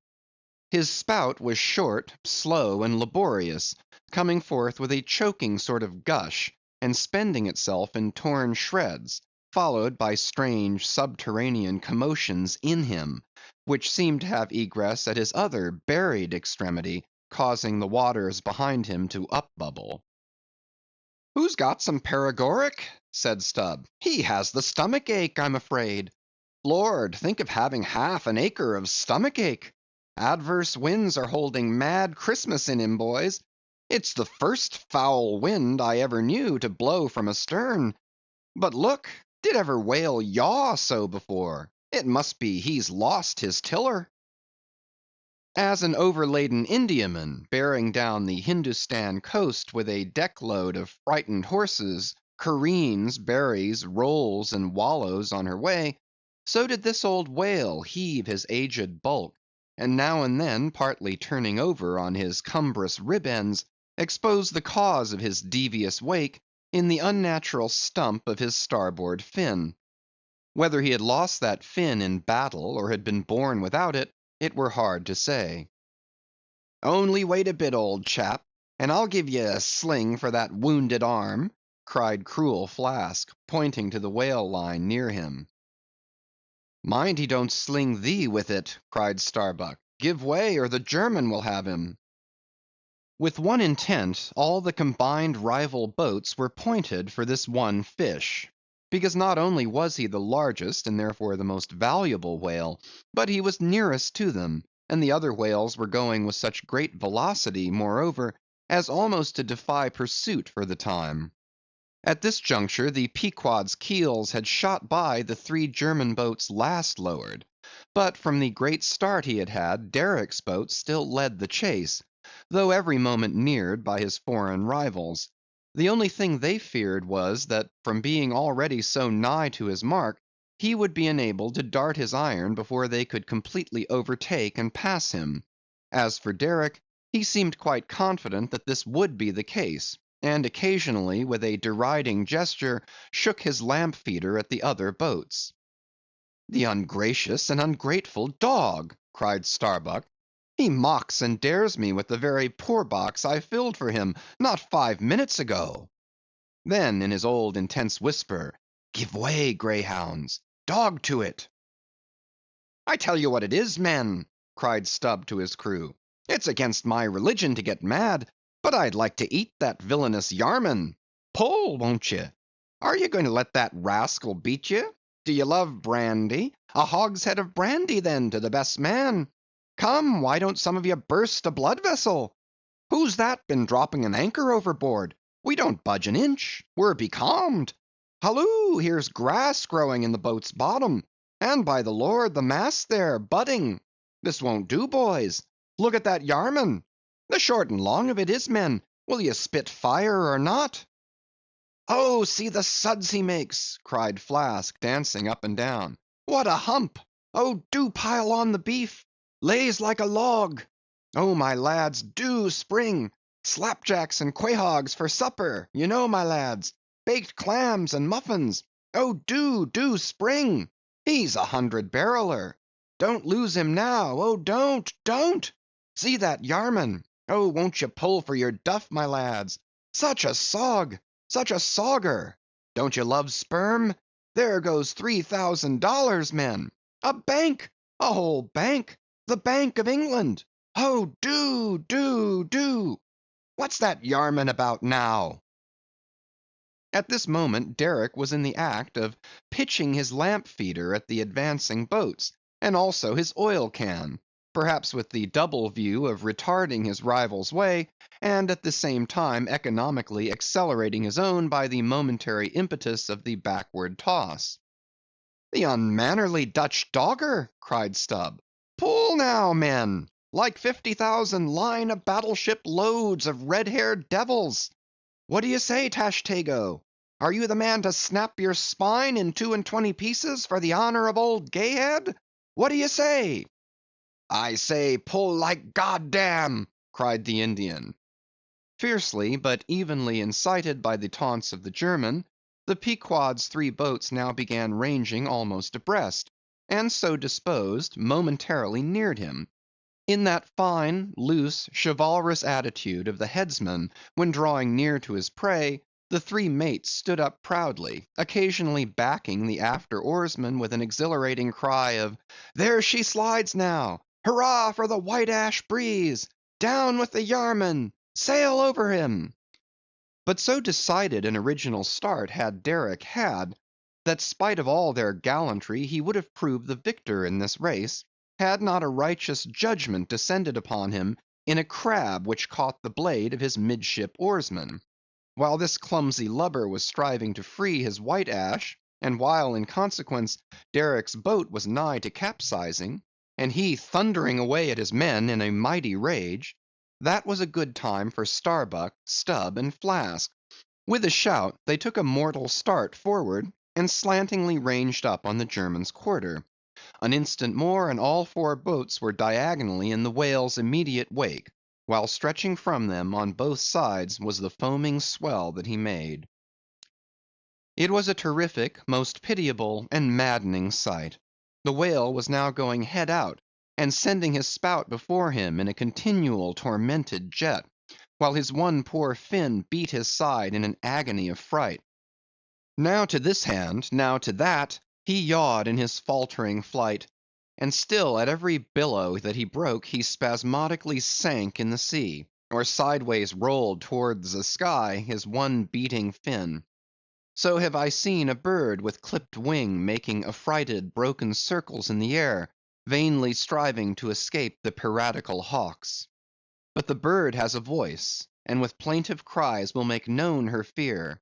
His spout was short, slow, and laborious, coming forth with a choking sort of gush, and spending itself in torn shreds, followed by strange subterranean commotions in him, which seemed to have egress at his other buried extremity, causing the waters behind him to upbubble. "Who's got some paregoric?" said Stubb. "He has the stomach ache, I'm afraid. Lord, think of having half an acre of stomach ache! Adverse winds are holding mad Christmas in him, boys. It's the first foul wind I ever knew to blow from astern. But look, did ever whale yaw so before? It must be he's lost his tiller." As an overladen Indiaman, bearing down the Hindustan coast with a deck-load of frightened horses, careens, berries, rolls, and wallows on her way, so did this old whale heave his aged bulk, and now and then, partly turning over on his cumbrous rib ends, expose the cause of his devious wake in the unnatural stump of his starboard fin. Whether he had lost that fin in battle, or had been born without it, it were hard to say. "Only wait a bit, old chap, and I'll give ye a sling for that wounded arm," cried cruel Flask, pointing to the whale line near him. "Mind he don't sling thee with it," cried Starbuck. "Give way, or the German will have him." With one intent, all the combined rival boats were pointed for this one fish; because not only was he the largest, and therefore the most valuable whale, but he was nearest to them, and the other whales were going with such great velocity, moreover, as almost to defy pursuit for the time. At this juncture the Pequod's keels had shot by the 3 German boats last lowered; but from the great start he had had, Derick's boat still led the chase, though every moment neared by his foreign rivals. The only thing they feared was, that from being already so nigh to his mark, he would be enabled to dart his iron before they could completely overtake and pass him. As for Derick, he seemed quite confident that this would be the case, and occasionally, with a deriding gesture, shook his lamp feeder at the other boats. "The ungracious and ungrateful dog!" cried Starbuck. "He mocks and dares me with the very poor box I filled for him not 5 minutes ago." Then in his old intense whisper, "Give way, greyhounds! Dog to it!" "I tell you what it is, men," cried Stubb to his crew, "it's against my religion to get mad, but I'd like to eat that villainous Yarman. Pull, won't ye? Are ye going to let that rascal beat ye? Do ye love brandy? A hogshead of brandy, then, to the best man. Come, why don't some of ye burst a blood vessel? Who's that been dropping an anchor overboard? We don't budge an inch; we're becalmed. Halloo, here's grass growing in the boat's bottom, and by the Lord, the mast there, budding. This won't do, boys. Look at that Yarman. The short and long of it is, men, will ye spit fire or not?" "Oh, see the suds he makes!" cried Flask, dancing up and down. "What a hump! Oh, do pile on the beef! Lays like a log! Oh, my lads, do spring! Slapjacks and quahogs for supper, you know, my lads! Baked clams and muffins! Oh, do spring! He's 100-barreler! Don't lose him now! Oh, don't! See that Yarman! Oh, won't ye pull for your duff, my lads? Such a sog! Such a sogger! Don't you love sperm? There goes $3,000, men! A bank! A whole bank! The Bank of England! Oh, do! What's that Yarman about now?" At this moment Derick was in the act of pitching his lamp feeder at the advancing boats, and also his oil can; perhaps with the double view of retarding his rival's way, and at the same time economically accelerating his own by the momentary impetus of the backward toss. "The unmannerly Dutch dogger!" cried Stubb. "Pull now, men! Like 50,000 line a battleship loads of red-haired devils! What do ye say, Tashtego? Are you the man to snap your spine in 22 pieces for the honor of old Gayhead? What do ye say?" "I say, pull like goddam!" cried the Indian. Fiercely but evenly incited by the taunts of the German, the Pequod's 3 boats now began ranging almost abreast, and so disposed, momentarily neared him, in that fine, loose, chivalrous attitude of the headsman when drawing near to his prey, The three mates stood up proudly, occasionally backing the after oarsman with an exhilarating cry of, "There she slides now! Hurrah for the white ash breeze! Down with the yarman! Sail over him!" But so decided an original start had Derick had, that spite of all their gallantry he would have proved the victor in this race, had not a righteous judgment descended upon him in a crab which caught the blade of his midship oarsman. While this clumsy lubber was striving to free his white ash, and while in consequence Derick's boat was nigh to capsizing, and he thundering away at his men in a mighty rage, that was a good time for Starbuck, Stubb, and Flask. With a shout they took a mortal start forward, and slantingly ranged up on the German's quarter. An instant more and all four boats were diagonally in the whale's immediate wake, while stretching from them on both sides was the foaming swell that he made. It was a terrific, most pitiable, and maddening sight. The whale was now going head out, and sending his spout before him in a continual tormented jet, while his one poor fin beat his side in an agony of fright. Now to this hand, now to that, he yawed in his faltering flight, and still at every billow that he broke he spasmodically sank in the sea, or sideways rolled towards the sky his one beating fin. So have I seen a bird with clipped wing making affrighted broken circles in the air, vainly striving to escape the piratical hawks. But the bird has a voice, and with plaintive cries will make known her fear.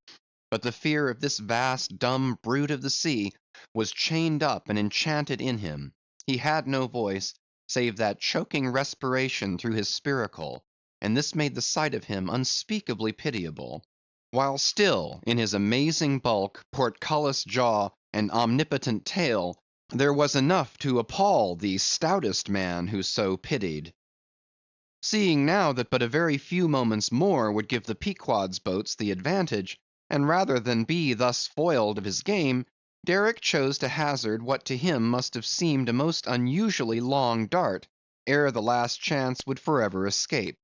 But the fear of this vast dumb brute of the sea was chained up and enchanted in him. He had no voice, save that choking respiration through his spiracle, and this made the sight of him unspeakably pitiable. While still, in his amazing bulk, portcullis jaw, and omnipotent tail, there was enough to appall the stoutest man who so pitied. Seeing now that but a very few moments more would give the Pequod's boats the advantage, and rather than be thus foiled of his game, Derick chose to hazard what to him must have seemed a most unusually long dart, ere the last chance would forever escape.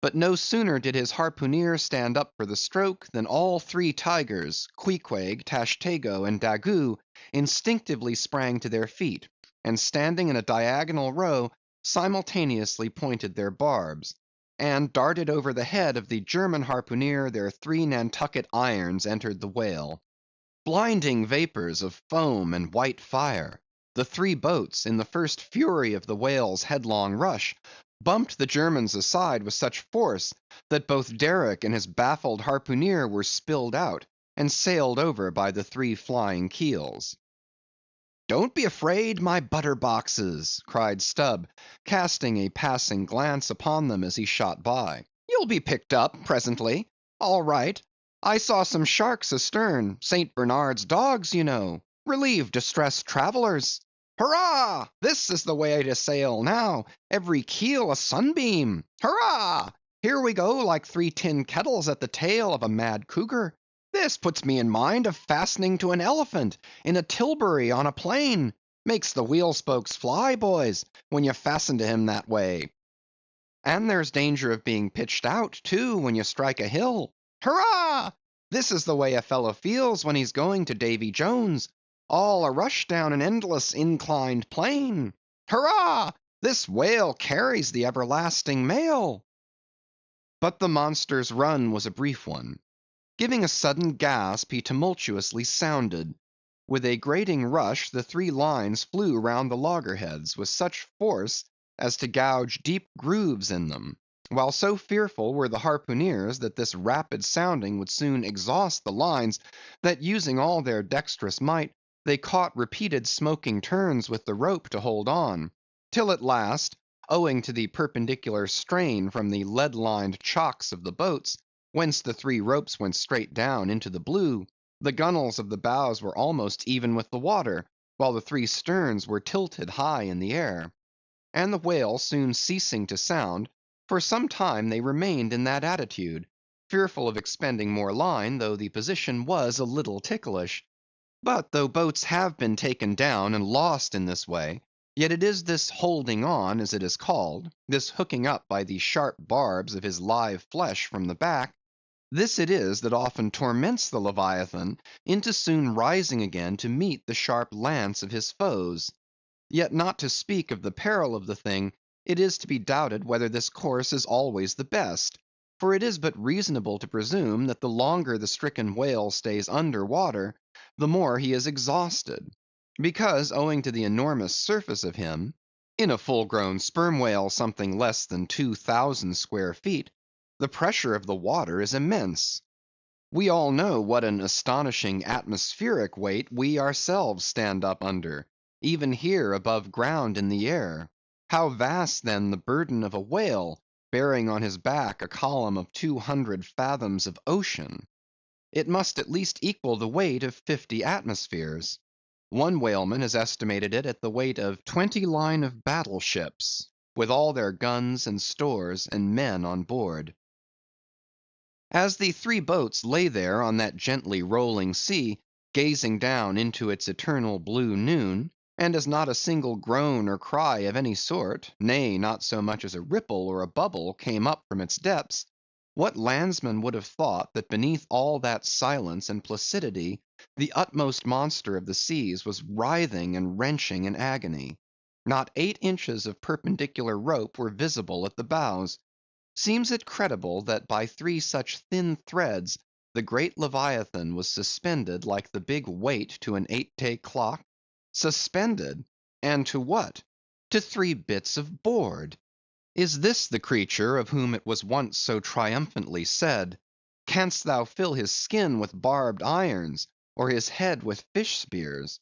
But no sooner did his harpooneer stand up for the stroke, than all three tigers, Queequeg, Tashtego, and Daggoo, instinctively sprang to their feet, and standing in a diagonal row, simultaneously pointed their barbs, and darted over the head of the German harpooneer their three Nantucket irons entered the whale. Blinding vapors of foam and white fire, the three boats, in the first fury of the whale's headlong rush, bumped the Germans aside with such force, that both Derick and his baffled harpooneer were spilled out, and sailed over by the three flying keels. "Don't be afraid, my butter boxes," cried Stubb, casting a passing glance upon them as he shot by. "You'll be picked up presently. All right. I saw some sharks astern, St. Bernard's dogs, you know. Relieve distressed travellers. Hurrah! This is the way to sail now, every keel a sunbeam. Hurrah! Here we go like three tin kettles at the tail of a mad cougar. This puts me in mind of fastening to an elephant in a tilbury on a plain. Makes the wheel spokes fly, boys, when you fasten to him that way. And there's danger of being pitched out, too, when you strike a hill. Hurrah! This is the way a fellow feels when he's going to Davy Jones. All a rush down an endless inclined plane. Hurrah! This whale carries the everlasting mail." But the monster's run was a brief one. Giving a sudden gasp, he tumultuously sounded. With a grating rush, the three lines flew round the loggerheads with such force as to gouge deep grooves in them, while so fearful were the harpooneers that this rapid sounding would soon exhaust the lines, that using all their dexterous might, they caught repeated smoking turns with the rope to hold on, till at last, owing to the perpendicular strain from the lead-lined chocks of the boats, whence the three ropes went straight down into the blue, the gunwales of the bows were almost even with the water, while the three sterns were tilted high in the air. And the whale soon ceasing to sound, for some time they remained in that attitude, fearful of expending more line, though the position was a little ticklish. But though boats have been taken down and lost in this way, yet it is this holding on, as it is called, this hooking up by the sharp barbs of his live flesh from the back, This it is that often torments the Leviathan into soon rising again to meet the sharp lance of his foes. Yet not to speak of the peril of the thing, it is to be doubted whether this course is always the best, for it is but reasonable to presume that the longer the stricken whale stays under water, the more he is exhausted; because owing to the enormous surface of him, in a full grown sperm whale something less than 2,000 square feet, the pressure of the water is immense. We all know what an astonishing atmospheric weight we ourselves stand up under, even here above ground in the air. How vast then the burden of a whale, bearing on his back a column of 200 fathoms of ocean! It must at least equal the weight of 50 atmospheres. One whaleman has estimated it at the weight of 20 line of battle ships, with all their guns and stores and men on board. As the three boats lay there on that gently rolling sea, gazing down into its eternal blue noon, and as not a single groan or cry of any sort, nay, not so much as a ripple or a bubble came up from its depths, what landsman would have thought that beneath all that silence and placidity, the utmost monster of the seas was writhing and wrenching in agony? Not 8 inches of perpendicular rope were visible at the bows. Seems it credible that by 3 such thin threads the great Leviathan was suspended like the big weight to an 8-day clock? Suspended! And to what? To 3 bits of board! Is this the creature of whom it was once so triumphantly said, "Canst thou fill his skin with barbed irons, or his head with fish spears?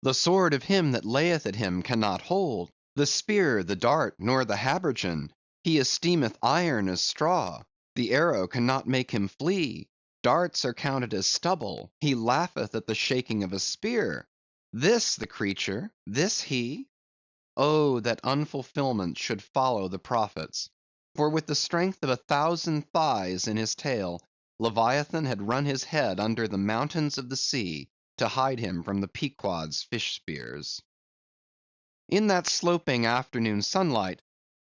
The sword of him that layeth at him cannot hold, the spear, the dart, nor the habergeon. He esteemeth iron as straw; the arrow cannot make him flee; darts are counted as stubble; he laugheth at the shaking of a spear." This the creature? This he? Oh, that unfulfillment should follow the prophets! For with the strength of 1,000 thighs in his tail, Leviathan had run his head under the mountains of the sea, to hide him from the Pequod's fish spears. In that sloping afternoon sunlight,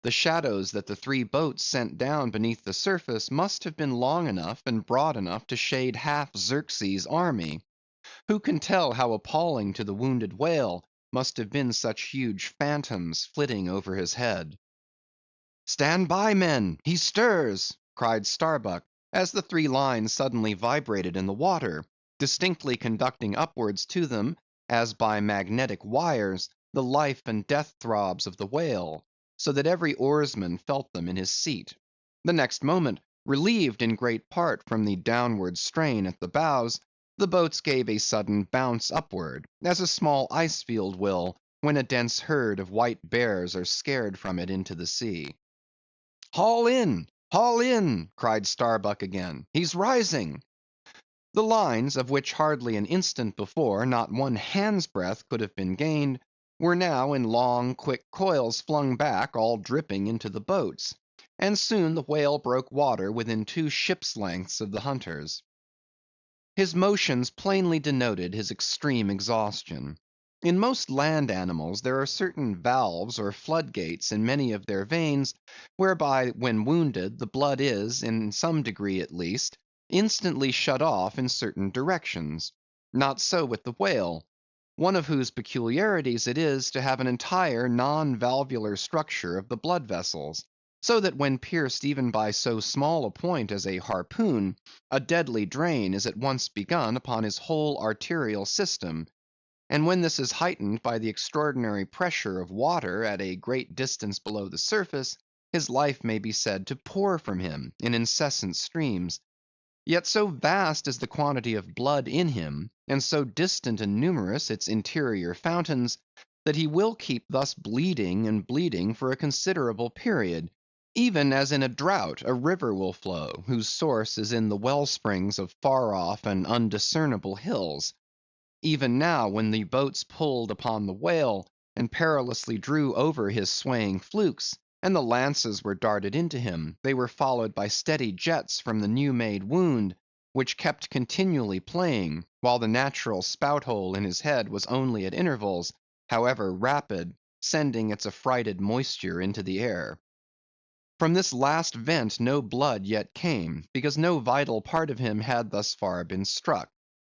the shadows that the 3 boats sent down beneath the surface must have been long enough and broad enough to shade half Xerxes' army. Who can tell how appalling to the wounded whale must have been such huge phantoms flitting over his head? "Stand by, men! He stirs!" cried Starbuck, as the 3 lines suddenly vibrated in the water, distinctly conducting upwards to them, as by magnetic wires, the life and death throbs of the whale, so that every oarsman felt them in his seat. The next moment, relieved in great part from the downward strain at the bows, the boats gave a sudden bounce upward, as a small ice field will, when a dense herd of white bears are scared from it into the sea. "Haul in! Haul in!" cried Starbuck again. "He's rising!" The lines, of which hardly an instant before not one hand's breadth could have been gained, were now in long, quick coils flung back, all dripping into the boats; and soon the whale broke water within 2 ships' lengths of the hunters. His motions plainly denoted his extreme exhaustion. In most land animals there are certain valves or floodgates in many of their veins, whereby when wounded the blood is, in some degree at least, instantly shut off in certain directions. Not so with the whale, one of whose peculiarities it is to have an entire non-valvular structure of the blood vessels, so that when pierced even by so small a point as a harpoon, a deadly drain is at once begun upon his whole arterial system; and when this is heightened by the extraordinary pressure of water at a great distance below the surface, his life may be said to pour from him in incessant streams. Yet so vast is the quantity of blood in him, and so distant and numerous its interior fountains, that he will keep thus bleeding and bleeding for a considerable period, even as in a drought a river will flow, whose source is in the well springs of far off and undiscernible hills. Even now, when the boats pulled upon the whale, and perilously drew over his swaying flukes, and the lances were darted into him, they were followed by steady jets from the new-made wound, which kept continually playing, while the natural spout-hole in his head was only at intervals, however rapid, sending its affrighted moisture into the air. From this last vent no blood yet came, because no vital part of him had thus far been struck.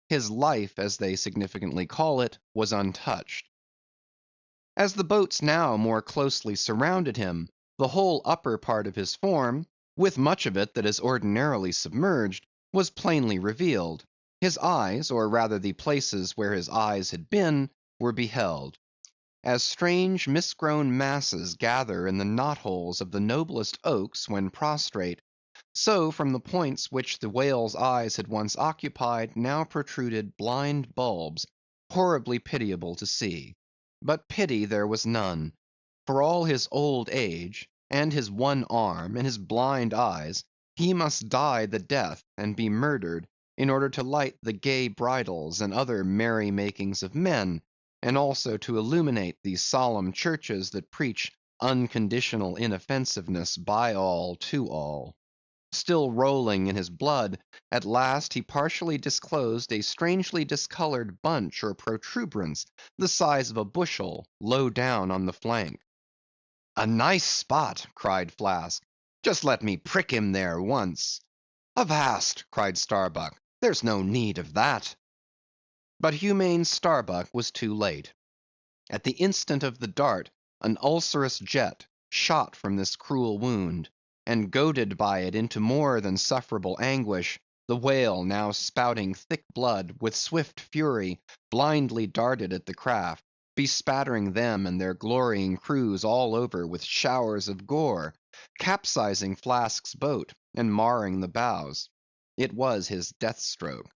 His life, as they significantly call it, was untouched. As the boats now more closely surrounded him, the whole upper part of his form, with much of it that is ordinarily submerged, was plainly revealed. His eyes, or rather the places where his eyes had been, were beheld. As strange misgrown masses gather in the knot-holes of the noblest oaks when prostrate, so from the points which the whale's eyes had once occupied now protruded blind bulbs, horribly pitiable to see. But pity there was none. For all his old age, and his one arm, and his blind eyes, he must die the death, and be murdered, in order to light the gay bridals and other merry makings of men, and also to illuminate the solemn churches that preach unconditional inoffensiveness by all to all. Still rolling in his blood, at last he partially disclosed a strangely discolored bunch or protuberance, the size of a bushel, low down on the flank. "A nice spot!" cried Flask. "Just let me prick him there once." "Avast!" cried Starbuck. "There's no need of that." But humane Starbuck was too late. At the instant of the dart, an ulcerous jet shot from this cruel wound, and goaded by it into more than sufferable anguish, the whale, now spouting thick blood, with swift fury, blindly darted at the craft, bespattering them and their glorying crews all over with showers of gore, capsizing Flask's boat, and marring the bows. It was his death stroke.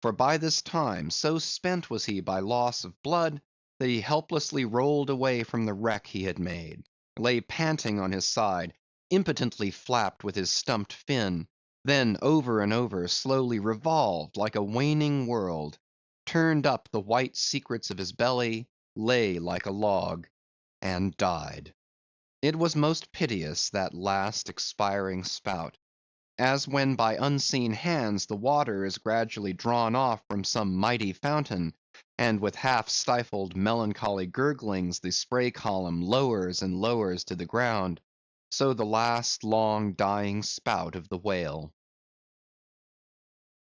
For by this time, so spent was he by loss of blood, that he helplessly rolled away from the wreck he had made, lay panting on his side, impotently flapped with his stumped fin, then over and over slowly revolved like a waning world, turned up the white secrets of his belly, lay like a log, and died. It was most piteous, that last expiring spout, as when by unseen hands the water is gradually drawn off from some mighty fountain, and with half-stifled melancholy gurglings the spray column lowers and lowers to the ground, so the last long dying spout of the whale.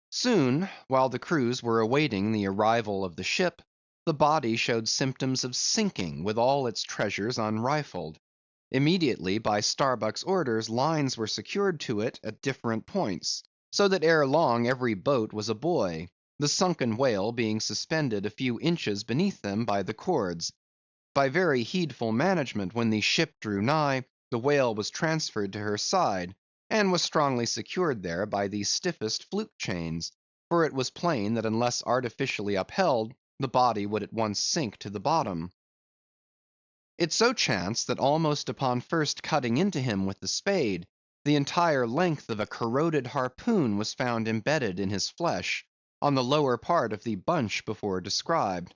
Soon, while the crews were awaiting the arrival of the ship, the body showed symptoms of sinking with all its treasures unrifled. Immediately, by Starbuck's orders, lines were secured to it at different points, so that ere long every boat was a buoy, the sunken whale being suspended a few inches beneath them by the cords. By very heedful management, when the ship drew nigh, the whale was transferred to her side, and was strongly secured there by the stiffest fluke chains, for it was plain that unless artificially upheld, the body would at once sink to the bottom. It so chanced that almost upon first cutting into him with the spade, the entire length of a corroded harpoon was found embedded in his flesh, on the lower part of the bunch before described.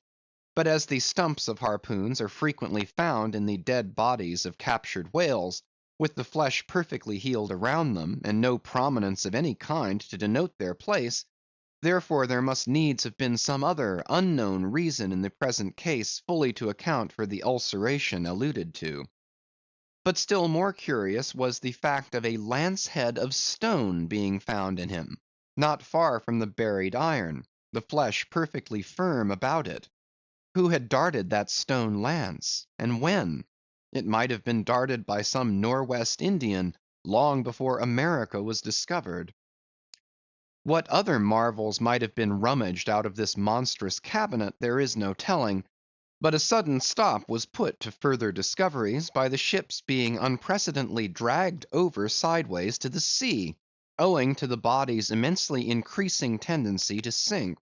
But as the stumps of harpoons are frequently found in the dead bodies of captured whales, with the flesh perfectly healed around them, and no prominence of any kind to denote their place, therefore there must needs have been some other unknown reason in the present case fully to account for the ulceration alluded to. But still more curious was the fact of a lance head of stone being found in him, not far from the buried iron, the flesh perfectly firm about it. Who had darted that stone lance, and when? It might have been darted by some Norwest Indian, long before America was discovered. What other marvels might have been rummaged out of this monstrous cabinet, there is no telling, but a sudden stop was put to further discoveries by the ship's being unprecedentedly dragged over sideways to the sea, owing to the body's immensely increasing tendency to sink.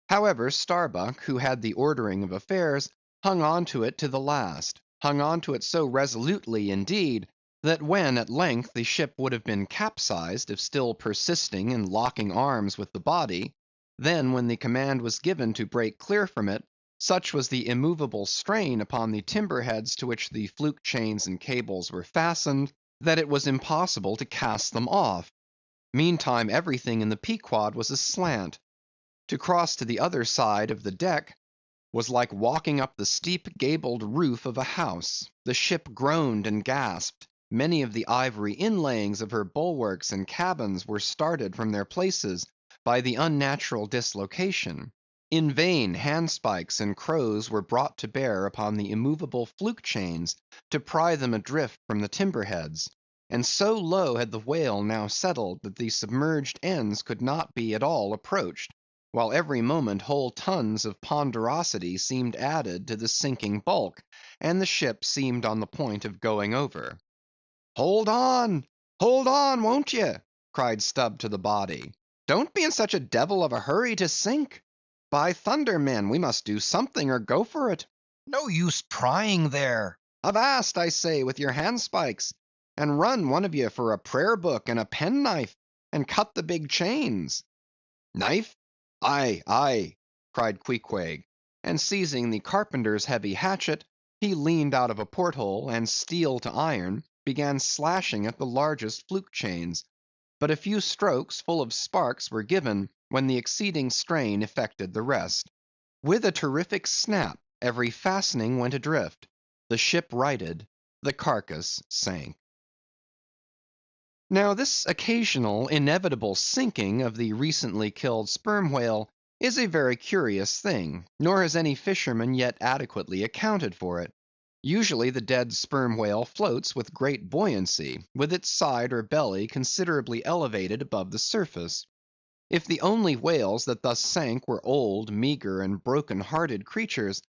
However, Starbuck, who had the ordering of affairs, hung on to it to the last; hung on to it so resolutely, indeed, that when at length the ship would have been capsized if still persisting in locking arms with the body, then when the command was given to break clear from it, such was the immovable strain upon the timber heads to which the fluke chains and cables were fastened, that it was impossible to cast them off. Meantime everything in the Pequod was aslant. To cross to the other side of the deck was like walking up the steep gabled roof of a house. The ship groaned and gasped. Many of the ivory inlayings of her bulwarks and cabins were started from their places by the unnatural dislocation. In vain handspikes and crows were brought to bear upon the immovable fluke chains to pry them adrift from the timber heads; and so low had the whale now settled that the submerged ends could not be at all approached, while every moment whole tons of ponderosity seemed added to the sinking bulk, and the ship seemed on the point of going over. "Hold on, won't ye?" cried Stubb to the body. "Don't be in such a devil of a hurry to sink. By thunder, men, we must do something or go for it. No use prying there. Avast, I say, with your handspikes, and run one of ye for a prayer book and a penknife, and cut the big chains." "Knife? Aye, aye," cried Queequeg, and seizing the carpenter's heavy hatchet, he leaned out of a porthole, and steel to iron, began slashing at the largest fluke chains. But a few strokes, full of sparks, were given, when the exceeding strain effected the rest. With a terrific snap, every fastening went adrift, the ship righted, the carcass sank. Now this occasional, inevitable sinking of the recently killed sperm whale is a very curious thing, nor has any fisherman yet adequately accounted for it. Usually the dead sperm whale floats with great buoyancy, with its side or belly considerably elevated above the surface. If the only whales that thus sank were old, meagre, and broken‐hearted creatures,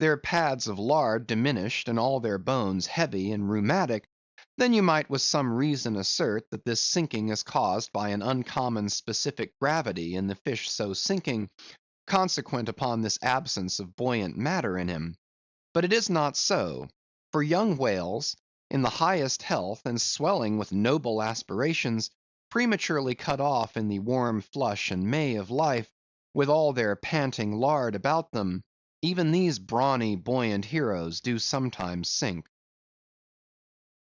their pads of lard diminished, and all their bones heavy and rheumatic, then you might with some reason assert that this sinking is caused by an uncommon specific gravity in the fish so sinking, consequent upon this absence of buoyant matter in him. But it is not so; for young whales, in the highest health and swelling with noble aspirations, prematurely cut off in the warm flush and May of life, with all their panting lard about them, even these brawny, buoyant heroes do sometimes sink.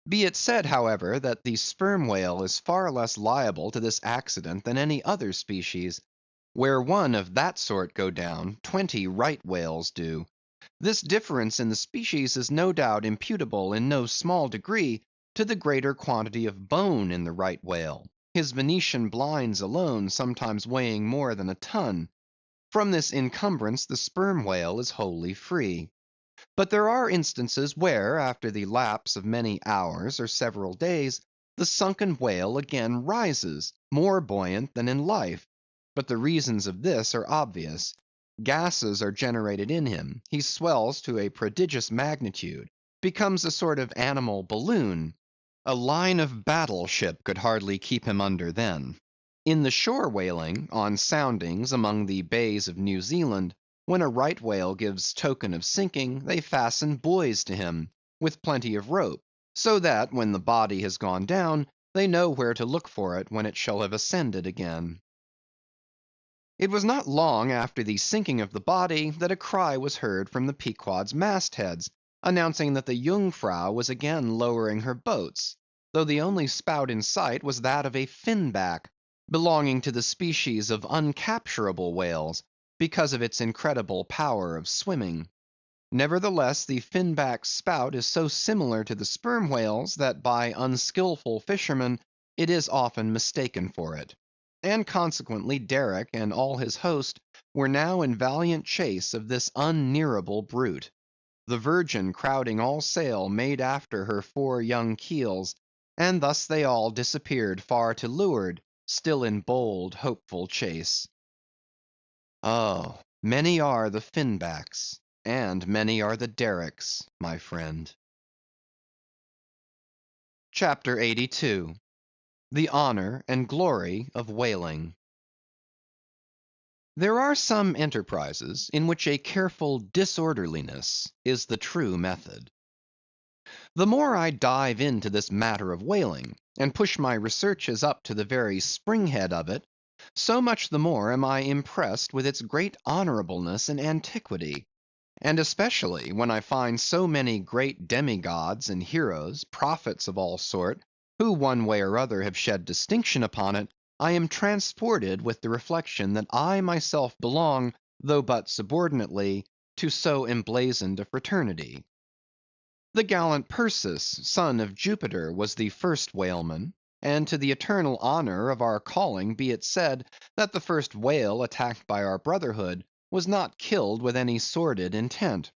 Be it said, however, that the sperm whale is far less liable to this accident than any other species. Where one of that sort go down, 20 right whales do. This difference in the species is no doubt imputable in no small degree to the greater quantity of bone in the right whale, his Venetian blinds alone sometimes weighing more than a ton. From this encumbrance the sperm whale is wholly free. But there are instances where, after the lapse of many hours or several days, the sunken whale again rises, more buoyant than in life. But the reasons of this are obvious. Gases are generated in him, he swells to a prodigious magnitude, becomes a sort of animal balloon. A line of battle ship could hardly keep him under then. In the shore whaling, on soundings among the bays of New Zealand, when a right whale gives token of sinking, they fasten buoys to him, with plenty of rope, so that when the body has gone down, they know where to look for it when it shall have ascended again. It was not long after the sinking of the body that a cry was heard from the Pequod's mastheads, announcing that the Jungfrau was again lowering her boats, though the only spout in sight was that of a finback, belonging to the species of uncapturable whales, because of its incredible power of swimming. Nevertheless, the finback's spout is so similar to the sperm whale's that by unskilful fishermen it is often mistaken for it. And consequently Derick and all his host were now in valiant chase of this unnearable brute. The Virgin crowding all sail made after her 4 young keels, and thus they all disappeared far to leeward, still in bold, hopeful chase. Oh, many are the finbacks, and many are the Derricks, my friend. CHAPTER 82. The Honor and Glory of Whaling. There are some enterprises in which a careful disorderliness is the true method. The more I dive into this matter of whaling, and push my researches up to the very spring‐head of it, so much the more am I impressed with its great honorableness and antiquity; and especially when I find so many great demigods and heroes, prophets of all sort, who one way or other have shed distinction upon it, I am transported with the reflection that I myself belong, though but subordinately, to so emblazoned a fraternity. The gallant Perseus, son of Jupiter, was the first whaleman, and to the eternal honor of our calling be it said, that the first whale attacked by our brotherhood was not killed with any sordid intent.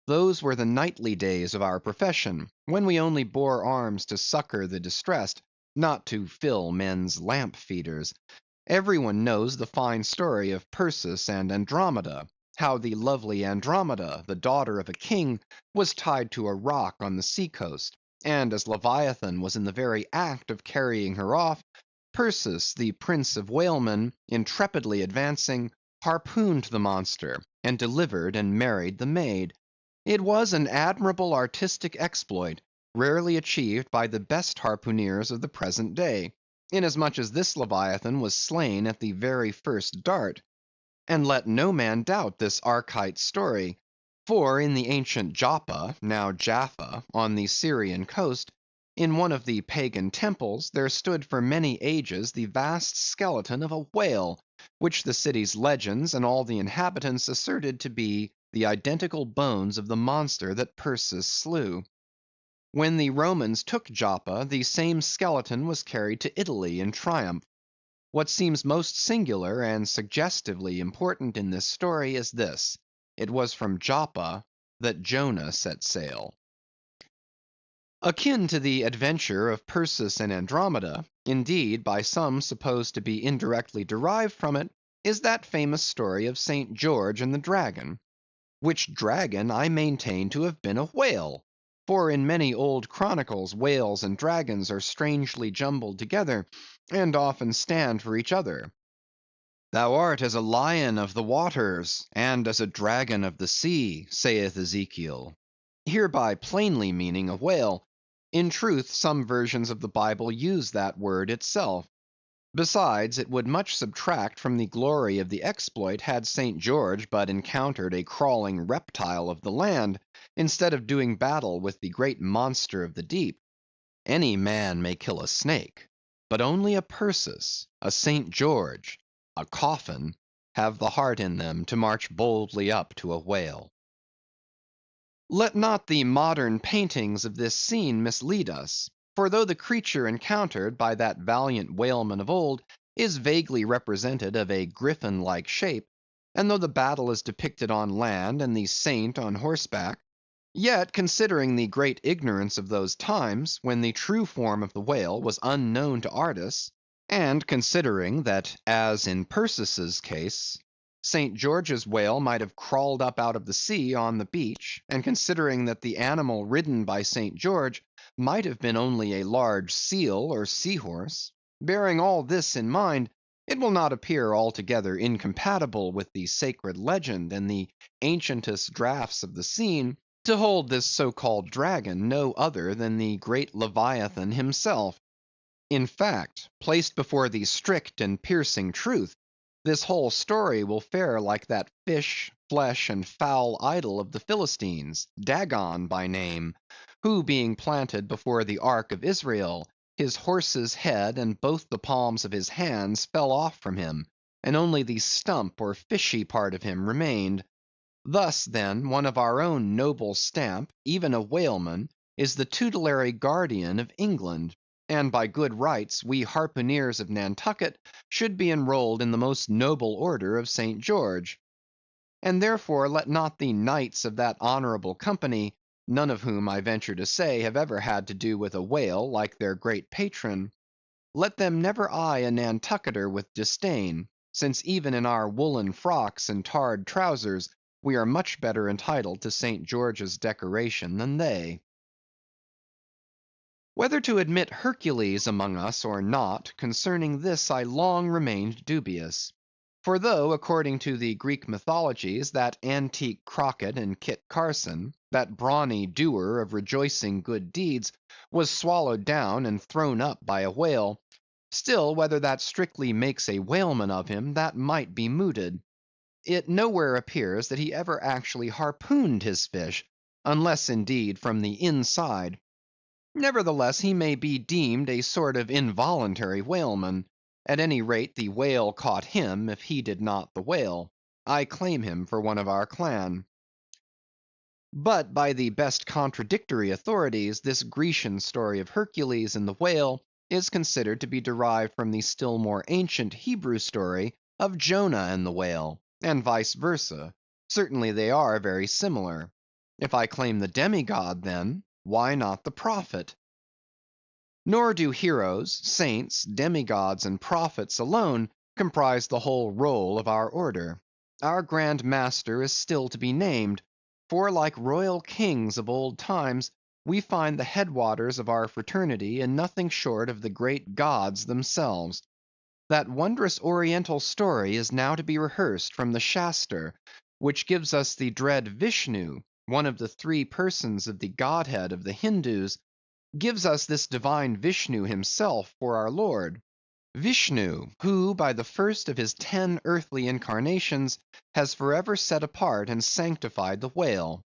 Those were the knightly days of our profession, when we only bore arms to succor the distressed, not to fill men's lamp feeders. Everyone knows the fine story of Perseus and Andromeda, how the lovely Andromeda, the daughter of a king, was tied to a rock on the sea coast, and as Leviathan was in the very act of carrying her off, Perseus, the prince of whalemen, intrepidly advancing, harpooned the monster, and delivered and married the maid. It was an admirable artistic exploit, rarely achieved by the best harpooneers of the present day, inasmuch as this Leviathan was slain at the very first dart. And let no man doubt this archite story, for in the ancient Joppa, now Jaffa, on the Syrian coast, in one of the pagan temples, there stood for many ages the vast skeleton of a whale, which the city's legends and all the inhabitants asserted to be the identical bones of the monster that Perseus slew. When the Romans took Joppa, the same skeleton was carried to Italy in triumph. What seems most singular and suggestively important in this story is this: it was from Joppa that Jonah set sail. Akin to the adventure of Perseus and Andromeda, indeed by some supposed to be indirectly derived from it, is that famous story of St. George and the dragon, which dragon I maintain to have been a whale, for in many old chronicles whales and dragons are strangely jumbled together, and often stand for each other. Thou art as a lion of the waters, and as a dragon of the sea, saith Ezekiel, hereby plainly meaning a whale. In truth, some versions of the Bible use that word itself. Besides, it would much subtract from the glory of the exploit had St. George but encountered a crawling reptile of the land, instead of doing battle with the great monster of the deep. Any man may kill a snake, but only a Perseus, a St. George, a coffin, have the heart in them to march boldly up to a whale. Let not the modern paintings of this scene mislead us, for though the creature encountered by that valiant whaleman of old is vaguely represented of a griffin-like shape, and though the battle is depicted on land and the saint on horseback, yet considering the great ignorance of those times, when the true form of the whale was unknown to artists, and considering that, as in Perseus's case, St. George's whale might have crawled up out of the sea on the beach, and considering that the animal ridden by St. George might have been only a large seal or seahorse, bearing all this in mind, it will not appear altogether incompatible with the sacred legend and the ancientest draughts of the scene, to hold this so-called dragon no other than the great Leviathan himself. In fact, placed before the strict and piercing truth, this whole story will fare like that fish, flesh, and foul idol of the Philistines, Dagon by name, who being planted before the ark of Israel, his horse's head and both the palms of his hands fell off from him, and only the stump or fishy part of him remained. Thus, then, one of our own noble stamp, even a whaleman, is the tutelary guardian of England, and by good rights we harpooneers of Nantucket should be enrolled in the most noble order of St. George. And therefore let not the knights of that honorable company, none of whom I venture to say have ever had to do with a whale like their great patron, let them never eye a Nantucketer with disdain, since even in our woolen frocks and tarred trousers we are much better entitled to St. George's decoration than they. Whether to admit Hercules among us or not, concerning this I long remained dubious. For though, according to the Greek mythologies, that antique Crockett and Kit Carson, that brawny doer of rejoicing good deeds, was swallowed down and thrown up by a whale, still whether that strictly makes a whaleman of him, that might be mooted. It nowhere appears that he ever actually harpooned his fish, unless indeed from the inside. Nevertheless, he may be deemed a sort of involuntary whaleman. At any rate, the whale caught him, if he did not the whale. I claim him for one of our clan. But by the best contradictory authorities, this Grecian story of Hercules and the whale is considered to be derived from the still more ancient Hebrew story of Jonah and the whale, and vice versa. Certainly they are very similar. If I claim the demigod, then, why not the prophet? Nor do heroes, saints, demigods, and prophets alone comprise the whole roll of our order. Our Grand Master is still to be named, for like royal kings of old times, we find the headwaters of our fraternity in nothing short of the great gods themselves. That wondrous oriental story is now to be rehearsed from the Shaster, which gives us the dread Vishnu, one of the three persons of the Godhead of the Hindoos, gives us this divine Vishnu himself for our Lord. Vishnu, who by the first of his 10 earthly incarnations has forever set apart and sanctified the whale.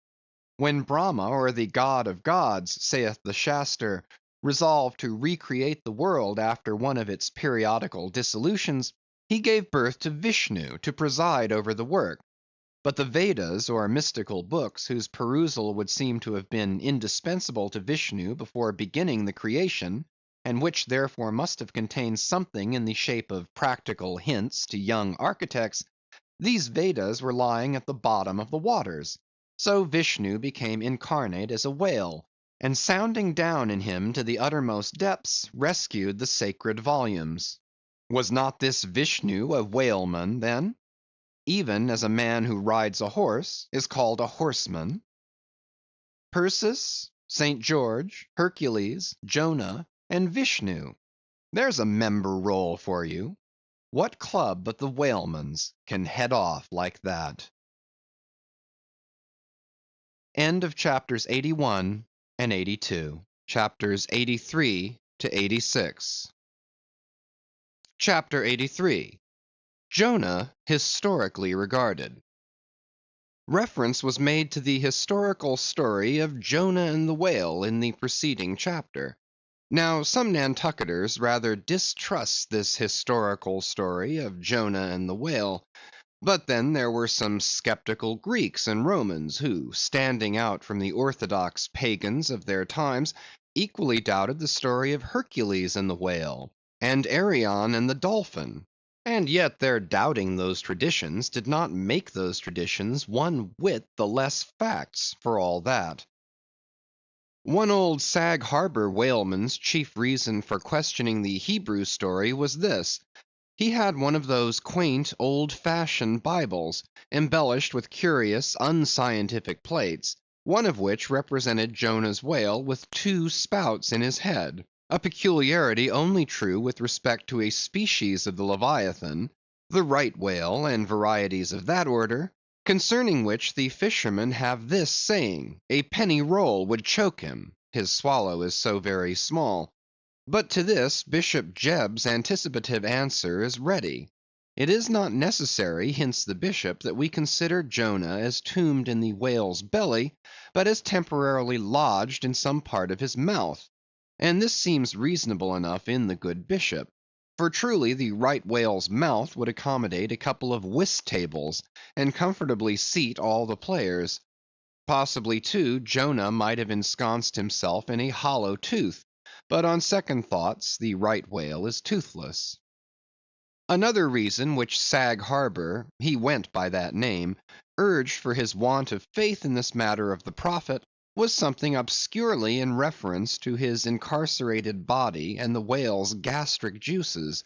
When Brahma, or the God of gods, saith the Shaster, resolved to recreate the world after one of its periodical dissolutions, he gave birth to Vishnu to preside over the work. But the Vedas, or mystical books, whose perusal would seem to have been indispensable to Vishnu before beginning the creation, and which therefore must have contained something in the shape of practical hints to young architects, these Vedas were lying at the bottom of the waters. So Vishnu became incarnate as a whale, and sounding down in him to the uttermost depths, rescued the sacred volumes. Was not this Vishnu a whaleman then? Even as a man who rides a horse is called a horseman. Perseus, St. George, Hercules, Jonah, and Vishnu. There's a member roll for you. What club but the whaleman's can head off like that? End of chapters 81 and 82. Chapters 83 to 86. Chapter 83. Jonah historically regarded. Reference was made to the historical story of Jonah and the whale in the preceding chapter. Now, some Nantucketers rather distrust this historical story of Jonah and the whale, but then there were some skeptical Greeks and Romans who, standing out from the orthodox pagans of their times, equally doubted the story of Hercules and the whale, and Arion and the dolphin. And yet their doubting those traditions did not make those traditions one whit the less facts for all that. One old Sag Harbor whaleman's chief reason for questioning the Hebrew story was this. He had one of those quaint, old-fashioned Bibles, embellished with curious, unscientific plates, one of which represented Jonah's whale with 2 spouts in his head, a peculiarity only true with respect to a species of the Leviathan, the right whale, and varieties of that order, concerning which the fishermen have this saying, a penny roll would choke him, his swallow is so very small. But to this Bishop Jebb's anticipative answer is ready. It is not necessary, hints the bishop, that we consider Jonah as tombed in the whale's belly, but as temporarily lodged in some part of his mouth. And this seems reasonable enough in the good bishop. For truly the right whale's mouth would accommodate a couple of whist tables, and comfortably seat all the players. Possibly, too, Jonah might have ensconced himself in a hollow tooth, but on second thoughts, the right whale is toothless. Another reason which Sag Harbor, he went by that name, urged for his want of faith in this matter of the prophet, was something obscurely in reference to his incarcerated body and the whale's gastric juices.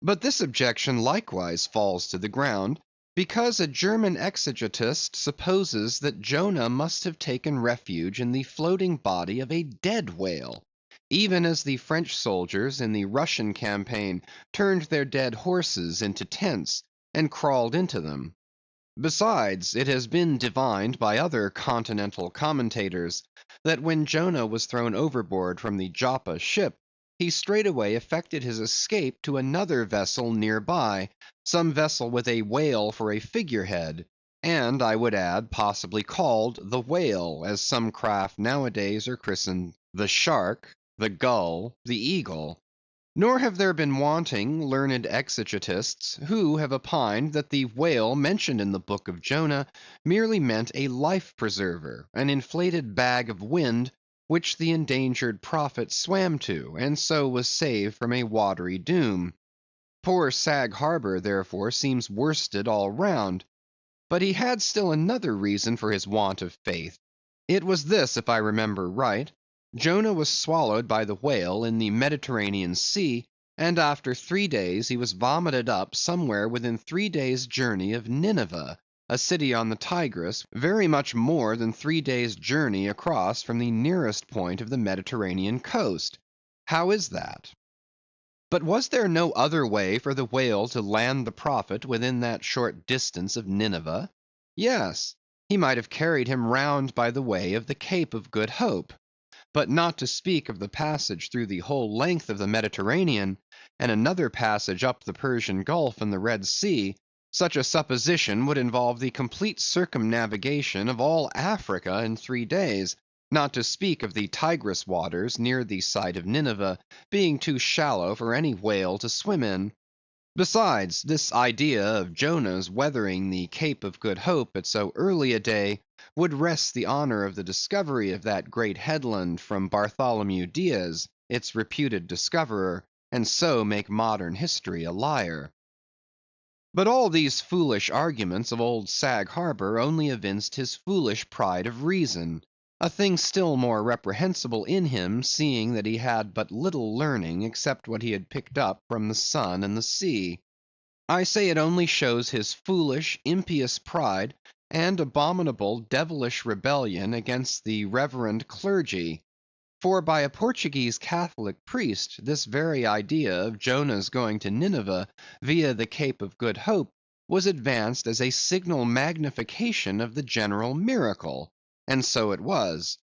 But this objection likewise falls to the ground, because a German exegetist supposes that Jonah must have taken refuge in the floating body of a dead whale, even as the French soldiers in the Russian campaign turned their dead horses into tents and crawled into them. Besides, it has been divined by other continental commentators that when Jonah was thrown overboard from the Joppa ship, he straightway effected his escape to another vessel near by, some vessel with a whale for a figurehead, and I would add, possibly called the whale, as some craft nowadays are christened the shark, the gull, the eagle. Nor have there been wanting learned exegetists who have opined that the whale mentioned in the book of Jonah merely meant a life preserver, an inflated bag of wind which the endangered prophet swam to, and so was saved from a watery doom. Poor Sag Harbor, therefore, seems worsted all round. But he had still another reason for his want of faith. It was this, if I remember right. Jonah was swallowed by the whale in the Mediterranean Sea, and after 3 days he was vomited up somewhere within 3 days' journey of Nineveh, a city on the Tigris, very much more than 3 days' journey across from the nearest point of the Mediterranean coast. How is that? But was there no other way for the whale to land the prophet within that short distance of Nineveh? Yes, he might have carried him round by the way of the Cape of Good Hope. But not to speak of the passage through the whole length of the Mediterranean, and another passage up the Persian Gulf and the Red Sea, such a supposition would involve the complete circumnavigation of all Africa in 3 days, not to speak of the Tigris waters near the site of Nineveh being too shallow for any whale to swim in. Besides, this idea of Jonah's weathering the Cape of Good Hope at so early a day would wrest the honor of the discovery of that great headland from Bartholomew Diaz, its reputed discoverer, and so make modern history a liar. But all these foolish arguments of old Sag Harbor only evinced his foolish pride of reason, a thing still more reprehensible in him, seeing that he had but little learning except what he had picked up from the sun and the sea. I say it only shows his foolish, impious pride and abominable, devilish rebellion against the reverend clergy. For by a Portuguese Catholic priest, this very idea of Jonah's going to Nineveh via the Cape of Good Hope was advanced as a signal magnification of the general miracle, and so it was.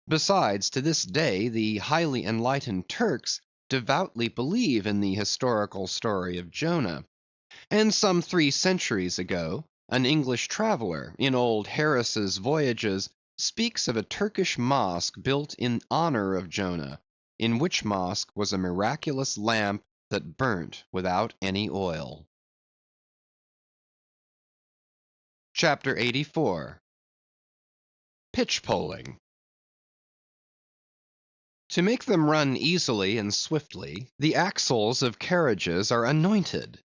Besides, to this day, the highly enlightened Turks devoutly believe in the historical story of Jonah. And some 3 centuries ago, an English traveller, in old Harris's Voyages, speaks of a Turkish mosque built in honor of Jonah, in which mosque was a miraculous lamp that burnt without any oil. Chapter 84. Pitch-poling. To make them run easily and swiftly, the axles of carriages are anointed.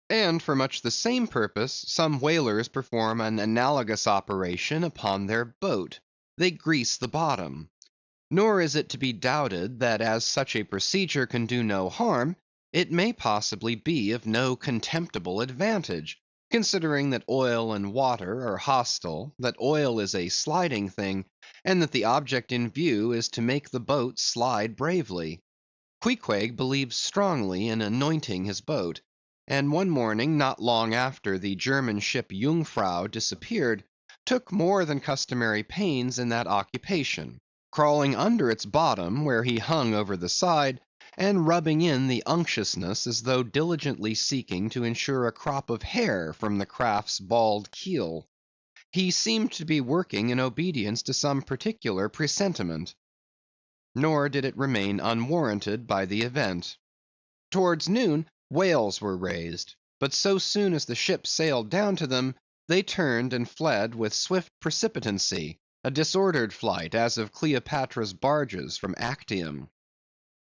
And for much the same purpose, some whalers perform an analogous operation upon their boat. They grease the bottom. Nor is it to be doubted that as such a procedure can do no harm, it may possibly be of no contemptible advantage, considering that oil and water are hostile, that oil is a sliding thing, and that the object in view is to make the boat slide bravely. Queequeg believes strongly in anointing his boat, and one morning not long after the German ship Jungfrau disappeared, took more than customary pains in that occupation, crawling under its bottom where he hung over the side, and rubbing in the unctuousness as though diligently seeking to ensure a crop of hair from the craft's bald keel. He seemed to be working in obedience to some particular presentiment. Nor did it remain unwarranted by the event. Towards noon, whales were raised, but so soon as the ship sailed down to them, they turned and fled with swift precipitancy, a disordered flight as of Cleopatra's barges from Actium.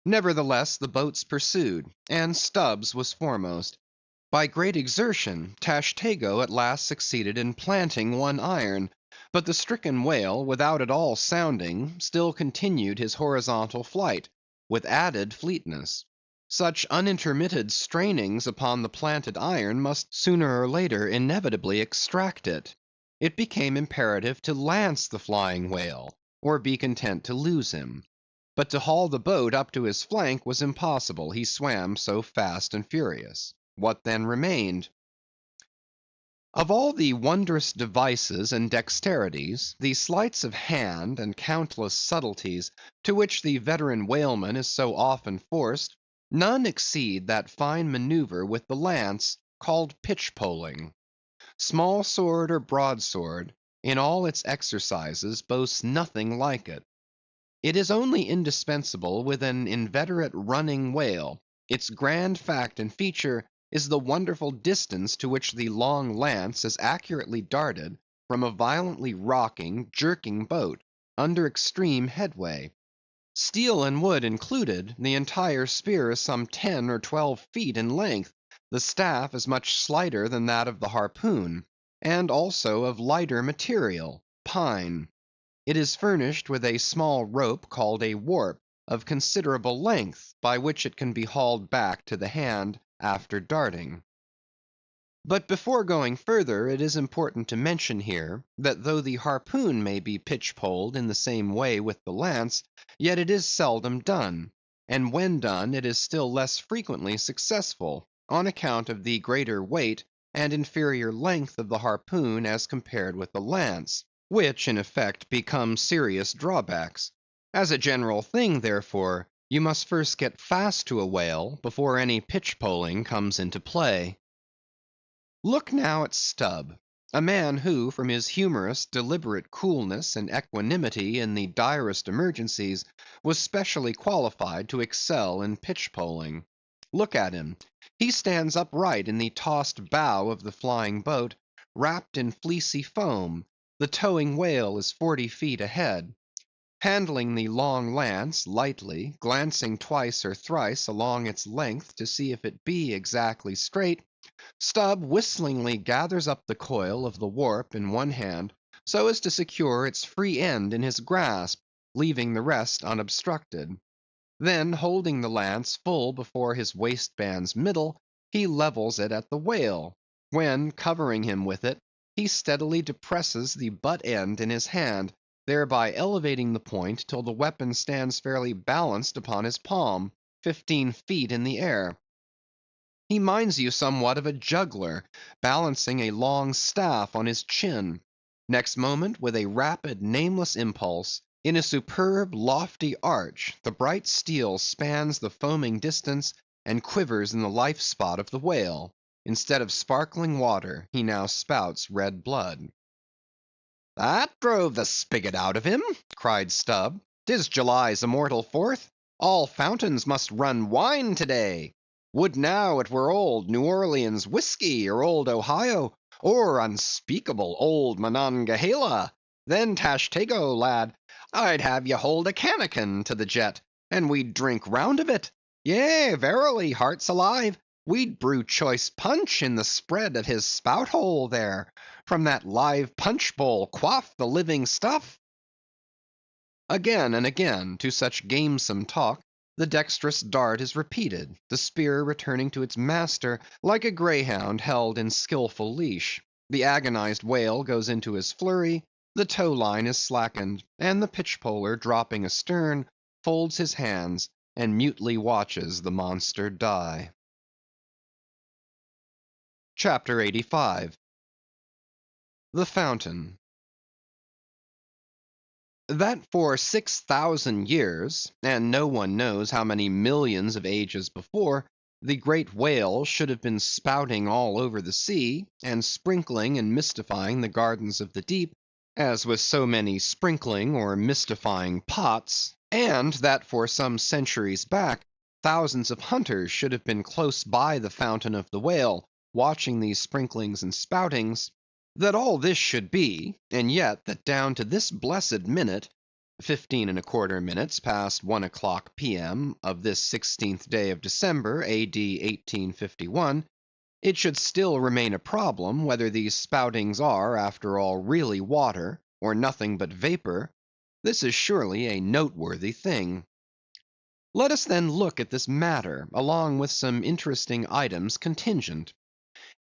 Nevertheless, the boats pursued, and Stubbs was foremost. By great exertion, Tashtego at last succeeded in planting one iron, but the stricken whale, without at all sounding, still continued his horizontal flight, with added fleetness. Such unintermitted strainings upon the planted iron must sooner or later inevitably extract it. It became imperative to lance the flying whale, or be content to lose him. But to haul the boat up to his flank was impossible, he swam so fast and furious. What then remained? Of all the wondrous devices and dexterities, the sleights of hand and countless subtleties to which the veteran whaleman is so often forced, none exceed that fine maneuver with the lance, called pitch-poling. Small sword or broadsword, in all its exercises boasts nothing like it. It is only indispensable with an inveterate running whale, Its grand fact and feature is the wonderful distance to which the long lance is accurately darted from a violently rocking, jerking boat, under extreme headway. Steel and wood included, the entire spear is some 10 or 12 feet in length, the staff is much slighter than that of the harpoon, and also of lighter material, pine. It is furnished with a small rope called a warp, of considerable length, by which it can be hauled back to the hand after darting. But before going further, it is important to mention here, that though the harpoon may be pitch-poled in the same way with the lance, yet it is seldom done, and when done it is still less frequently successful, on account of the greater weight and inferior length of the harpoon as compared with the lance, which in effect become serious drawbacks. As a general thing, therefore, you must first get fast to a whale before any pitch-poling comes into play. Look now at Stubb, a man who, from his humorous, deliberate coolness and equanimity in the direst emergencies, was specially qualified to excel in pitch-poling. Look at him. He stands upright in the tossed bow of the flying boat, wrapped in fleecy foam; the towing whale is 40 feet ahead. Handling the long lance lightly, glancing twice or thrice along its length to see if it be exactly straight, Stubb whistlingly gathers up the coil of the warp in one hand, so as to secure its free end in his grasp, leaving the rest unobstructed. Then holding the lance full before his waistband's middle, he levels it at the whale, when, covering him with it, he steadily depresses the butt end in his hand, thereby elevating the point till the weapon stands fairly balanced upon his palm, 15 feet in the air. He minds you somewhat of a juggler balancing a long staff on his chin. Next moment, with a rapid, nameless impulse, in a superb, lofty arch, the bright steel spans the foaming distance and quivers in the life spot of the whale. Instead of sparkling water, he now spouts red blood. "That drove the spigot out of him," cried Stubb. "'Tis July's immortal 4th. All fountains must run wine to day. Would now it were old New Orleans whiskey, or old Ohio, or unspeakable old Monongahela. Then, Tashtego, lad, I'd have ye hold a cannikin to the jet, and we'd drink round of it. Yea, verily, hearts alive, we'd brew choice punch in the spread of his spout hole there. From that live punch bowl quaff the living stuff." Again and again, to such gamesome talk, the dexterous dart is repeated, the spear returning to its master like a greyhound held in skillful leash. The agonized whale goes into his flurry, the tow line is slackened, and the pitch-poler dropping astern, folds his hands, and mutely watches the monster die. Chapter 85. The Fountain. That for 6,000 years, and no one knows how many millions of ages before, the great whale should have been spouting all over the sea, and sprinkling and mystifying the gardens of the deep, as with so many sprinkling or mystifying pots; and that for some centuries back, thousands of hunters should have been close by the fountain of the whale, watching these sprinklings and spoutings; that all this should be, and yet that down to this blessed minute, 15¼ minutes past 1 o'clock P.M. of this 16th day of December, A.D. 1851, it should still remain a problem whether these spoutings are, after all, really water, or nothing but vapor, this is surely a noteworthy thing. Let us then look at this matter, along with some interesting items contingent.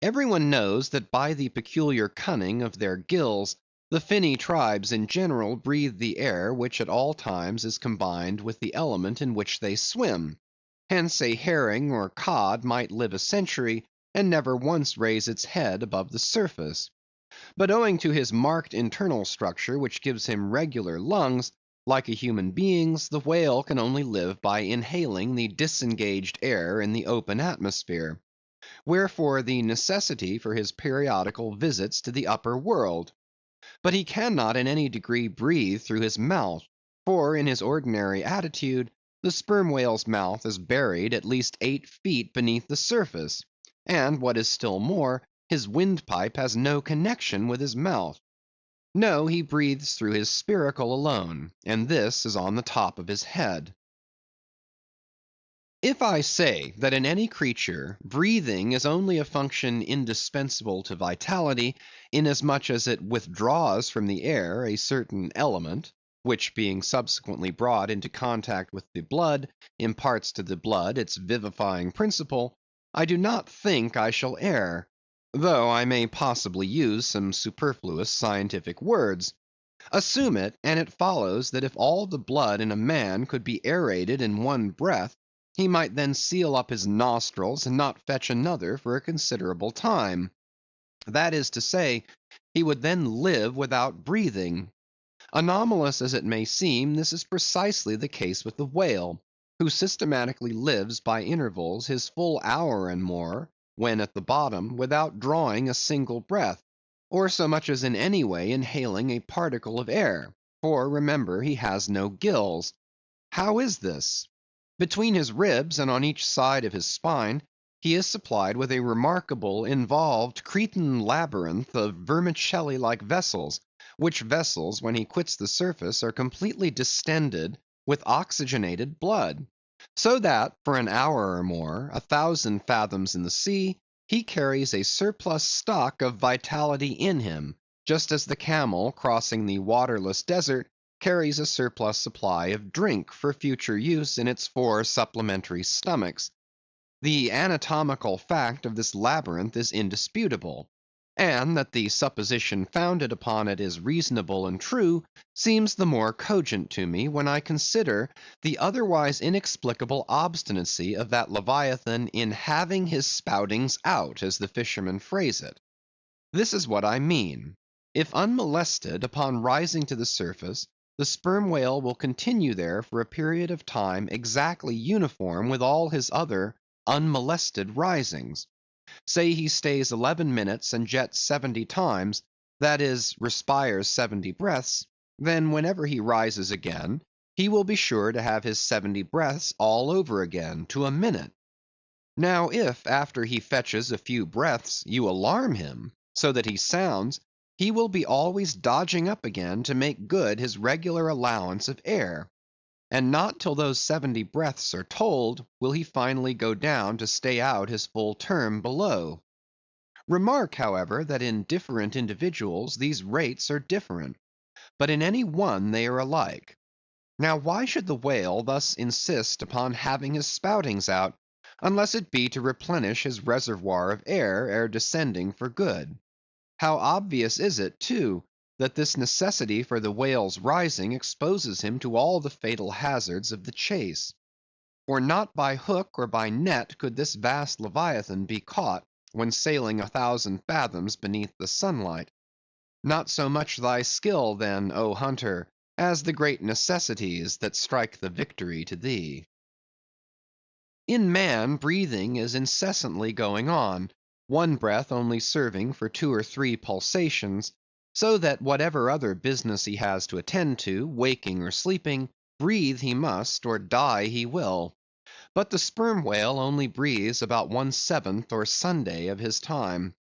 Every one knows that by the peculiar cunning of their gills, the finny tribes in general breathe the air which at all times is combined with the element in which they swim. Hence a herring or cod might live a century, and never once raise its head above the surface. But owing to his marked internal structure which gives him regular lungs, like a human being's, the whale can only live by inhaling the disengaged air in the open atmosphere. Wherefore the necessity for his periodical visits to the upper world. But he cannot in any degree breathe through his mouth, for in his ordinary attitude the sperm whale's mouth is buried at least 8 feet beneath the surface, and what is still more, his windpipe has no connection with his mouth. No, he breathes through his spiracle alone, and this is on the top of his head. If I say that in any creature, breathing is only a function indispensable to vitality, inasmuch as it withdraws from the air a certain element, which being subsequently brought into contact with the blood, imparts to the blood its vivifying principle, I do not think I shall err, though I may possibly use some superfluous scientific words. Assume it, and it follows that if all the blood in a man could be aerated in one breath, he might then seal up his nostrils and not fetch another for a considerable time. That is to say, he would then live without breathing. Anomalous as it may seem, this is precisely the case with the whale, who systematically lives by intervals his full hour and more, when at the bottom, without drawing a single breath, or so much as in any way inhaling a particle of air, for remember he has no gills. How is this? Between his ribs and on each side of his spine, he is supplied with a remarkable involved Cretan labyrinth of vermicelli-like vessels, which vessels, when he quits the surface, are completely distended with oxygenated blood; so that for an hour or more, 1,000 fathoms in the sea, he carries a surplus stock of vitality in him, just as the camel crossing the waterless desert carries a surplus supply of drink for future use in its 4 supplementary stomachs. The anatomical fact of this labyrinth is indisputable, and that the supposition founded upon it is reasonable and true, seems the more cogent to me when I consider the otherwise inexplicable obstinacy of that Leviathan in having his spoutings out, as the fishermen phrase it. This is what I mean. If unmolested, upon rising to the surface, the sperm whale will continue there for a period of time exactly uniform with all his other unmolested risings. Say he stays 11 minutes and jets 70 times, that is, respires 70 breaths, then whenever he rises again, he will be sure to have his 70 breaths all over again, to a minute. Now if, after he fetches a few breaths, you alarm him, so that he sounds, he will be always dodging up again to make good his regular allowance of air, and not till those 70 breaths are told, will he finally go down to stay out his full term below. Remark, however, that in different individuals these rates are different, but in any one they are alike. Now why should the whale thus insist upon having his spoutings out, unless it be to replenish his reservoir of air ere descending for good? How obvious is it, too, that this necessity for the whale's rising exposes him to all the fatal hazards of the chase. For not by hook or by net could this vast Leviathan be caught when sailing 1,000 fathoms beneath the sunlight. Not so much thy skill, then, O hunter, as the great necessities that strike the victory to thee. In man, breathing is incessantly going on, one breath only serving for 2 or 3 pulsations, so that whatever other business he has to attend to, waking or sleeping, breathe he must, or die he will. But the sperm whale only breathes about 1/7 or Sunday of his time.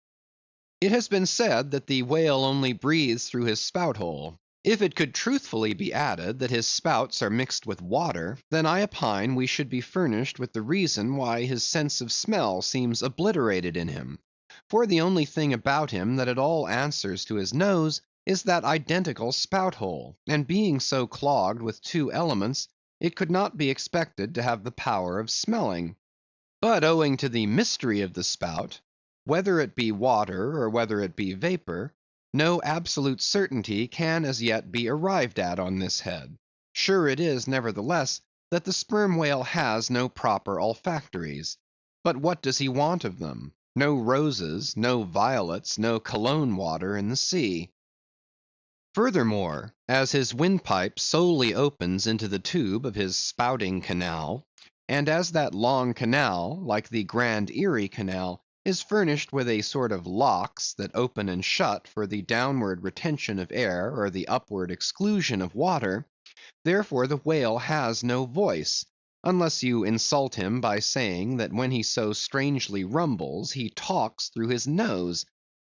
It has been said that the whale only breathes through his spout hole. If it could truthfully be added that his spouts are mixed with water, then I opine we should be furnished with the reason why his sense of smell seems obliterated in him; for the only thing about him that at all answers to his nose is that identical spout hole, and being so clogged with 2 elements, it could not be expected to have the power of smelling. But owing to the mystery of the spout, whether it be water or whether it be vapor, no absolute certainty can as yet be arrived at on this head. Sure it is, nevertheless, that the sperm whale has no proper olfactories. But what does he want of them? No roses, no violets, no cologne water in the sea. Furthermore, as his windpipe solely opens into the tube of his spouting canal, and as that long canal, like the Grand Erie Canal, is furnished with a sort of locks that open and shut for the downward retention of air or the upward exclusion of water, therefore the whale has no voice, unless you insult him by saying that when he so strangely rumbles, he talks through his nose.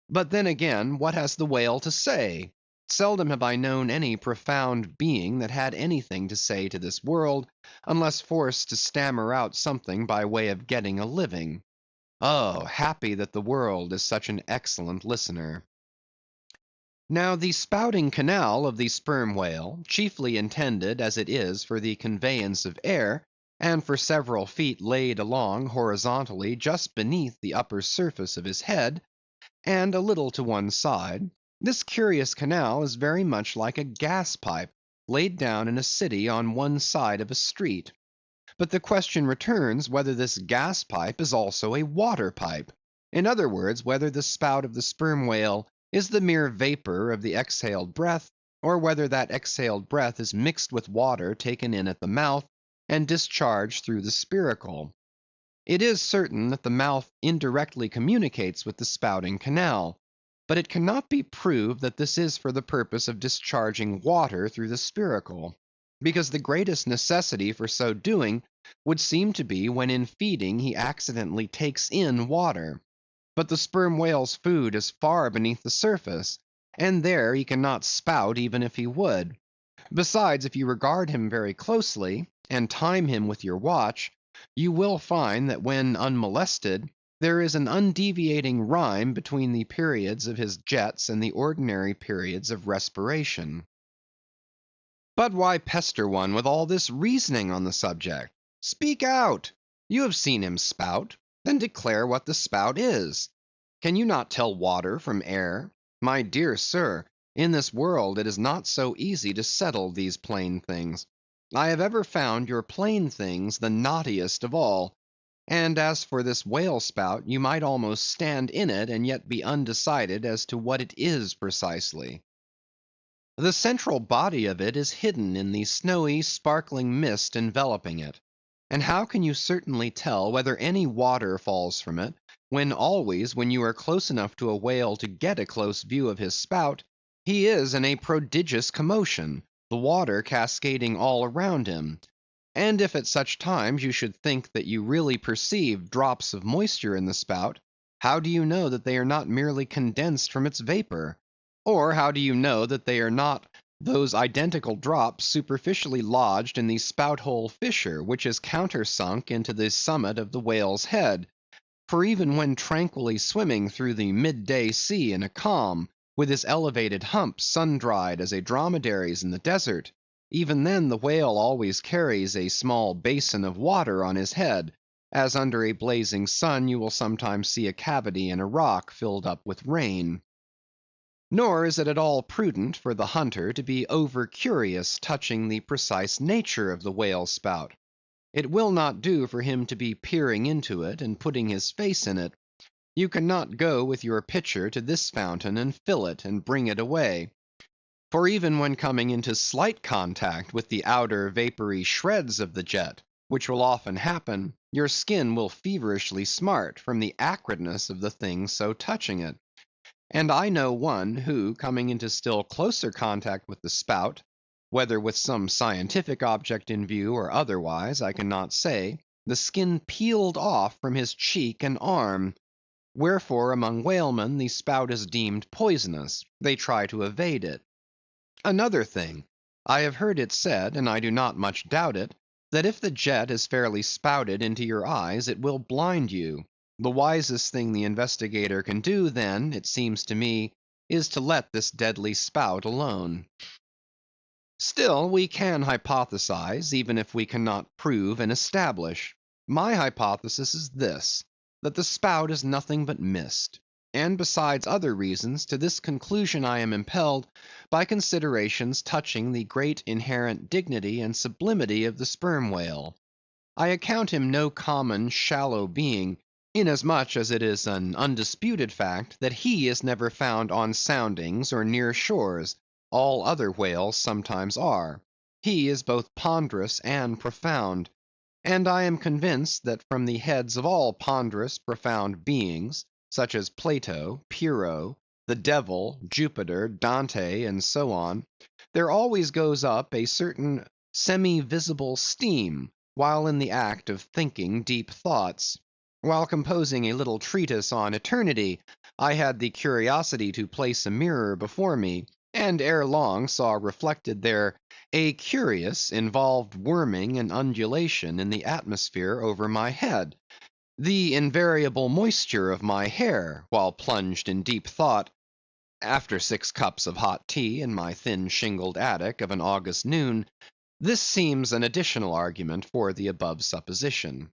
But then again, what has the whale to say? Seldom have I known any profound being that had anything to say to this world, unless forced to stammer out something by way of getting a living. Oh, happy that the world is such an excellent listener. Now the spouting canal of the sperm whale, chiefly intended as it is for the conveyance of air, and for several feet laid along horizontally just beneath the upper surface of his head, and a little to one side, this curious canal is very much like a gas pipe laid down in a city on one side of a street. But the question returns whether this gas pipe is also a water pipe. In other words, whether the spout of the sperm whale is the mere vapor of the exhaled breath, or whether that exhaled breath is mixed with water taken in at the mouth and discharged through the spiracle. It is certain that the mouth indirectly communicates with the spouting canal, but it cannot be proved that this is for the purpose of discharging water through the spiracle, because the greatest necessity for so doing would seem to be when in feeding he accidentally takes in water. But the sperm whale's food is far beneath the surface, and there he cannot spout even if he would. Besides, if you regard him very closely, and time him with your watch, you will find that when unmolested, there is an undeviating rhyme between the periods of his jets and the ordinary periods of respiration. But why pester one with all this reasoning on the subject? Speak out! You have seen him spout, then declare what the spout is. Can you not tell water from air? My dear sir, in this world it is not so easy to settle these plain things. I have ever found your plain things the knottiest of all. And as for this whale spout, you might almost stand in it and yet be undecided as to what it is precisely. The central body of it is hidden in the snowy, sparkling mist enveloping it. And how can you certainly tell whether any water falls from it, when always when you are close enough to a whale to get a close view of his spout, he is in a prodigious commotion, the water cascading all around him. And if at such times you should think that you really perceive drops of moisture in the spout, how do you know that they are not merely condensed from its vapor? Or how do you know that they are not those identical drops superficially lodged in the spout hole fissure, which is countersunk into the summit of the whale's head? For even when tranquilly swimming through the midday sea in a calm, with his elevated hump sun-dried as a dromedary's in the desert, even then the whale always carries a small basin of water on his head, as under a blazing sun you will sometimes see a cavity in a rock filled up with rain. Nor is it at all prudent for the hunter to be over-curious touching the precise nature of the whale's spout. It will not do for him to be peering into it and putting his face in it. You cannot go with your pitcher to this fountain and fill it and bring it away. For even when coming into slight contact with the outer vapory shreds of the jet, which will often happen, your skin will feverishly smart from the acridness of the thing so touching it. And I know one who, coming into still closer contact with the spout, whether with some scientific object in view or otherwise, I cannot say, the skin peeled off from his cheek and arm. Wherefore among whalemen the spout is deemed poisonous; they try to evade it. Another thing, I have heard it said, and I do not much doubt it, that if the jet is fairly spouted into your eyes, it will blind you. The wisest thing the investigator can do, then, it seems to me, is to let this deadly spout alone. Still, we can hypothesize, even if we cannot prove and establish. My hypothesis is this, that the spout is nothing but mist. And besides other reasons, to this conclusion I am impelled by considerations touching the great inherent dignity and sublimity of the sperm whale. I account him no common shallow being, inasmuch as it is an undisputed fact that he is never found on soundings or near shores; all other whales sometimes are. He is both ponderous and profound. And I am convinced that from the heads of all ponderous, profound beings, such as Plato, Pyrrho, the Devil, Jupiter, Dante, and so on, there always goes up a certain semi-visible steam, while in the act of thinking deep thoughts. While composing a little treatise on eternity, I had the curiosity to place a mirror before me, and ere long saw reflected there a curious, involved worming and undulation in the atmosphere over my head, the invariable moisture of my hair, while plunged in deep thought. After 6 cups of hot tea in my thin shingled attic of an August noon, this seems an additional argument for the above supposition.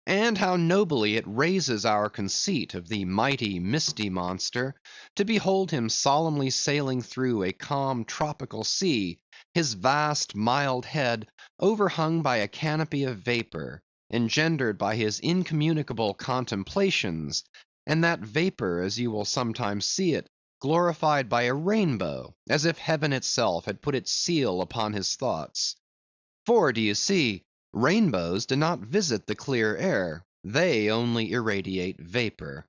And how nobly it raises our conceit of the mighty, misty monster, to behold him solemnly sailing through a calm tropical sea, his vast mild head overhung by a canopy of vapor, engendered by his incommunicable contemplations, and that vapor, as you will sometimes see it, glorified by a rainbow, as if heaven itself had put its seal upon his thoughts. For, do you see, rainbows do not visit the clear air, they only irradiate vapor.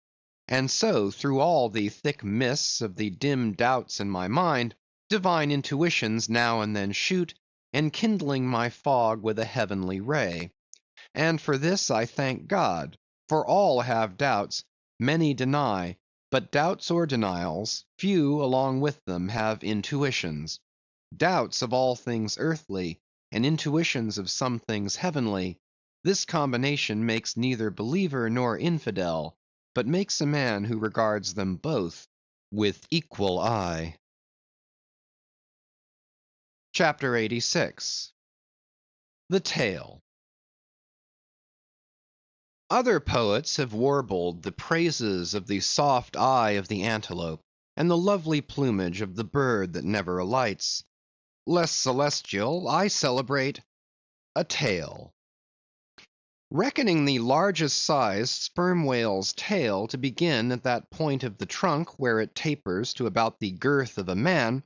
And so, through all the thick mists of the dim doubts in my mind, divine intuitions now and then shoot, enkindling my fog with a heavenly ray. And for this I thank God, for all have doubts, many deny, but doubts or denials, few along with them have intuitions. Doubts of all things earthly, and intuitions of some things heavenly, this combination makes neither believer nor infidel, but makes a man who regards them both with equal eye. Chapter 86. The Tale. Other poets have warbled the praises of the soft eye of the antelope, and the lovely plumage of the bird that never alights. Less celestial, I celebrate a tale. Reckoning the largest sized sperm whale's tail to begin at that point of the trunk where it tapers to about the girth of a man,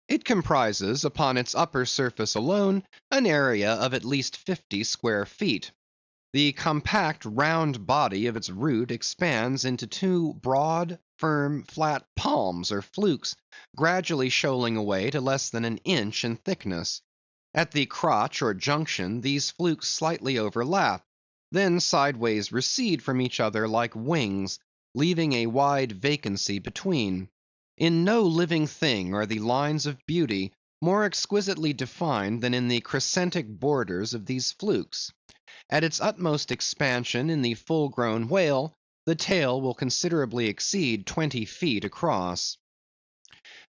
it comprises upon its upper surface alone an area of at least 50 square feet. The compact round body of its root expands into 2 broad, firm, flat palms or flukes, gradually shoaling away to less than an inch in thickness. At the crotch or junction these flukes slightly overlap, then sideways recede from each other like wings, leaving a wide vacancy between. In no living thing are the lines of beauty more exquisitely defined than in the crescentic borders of these flukes. At its utmost expansion in the full-grown whale, the tail will considerably exceed 20 feet across.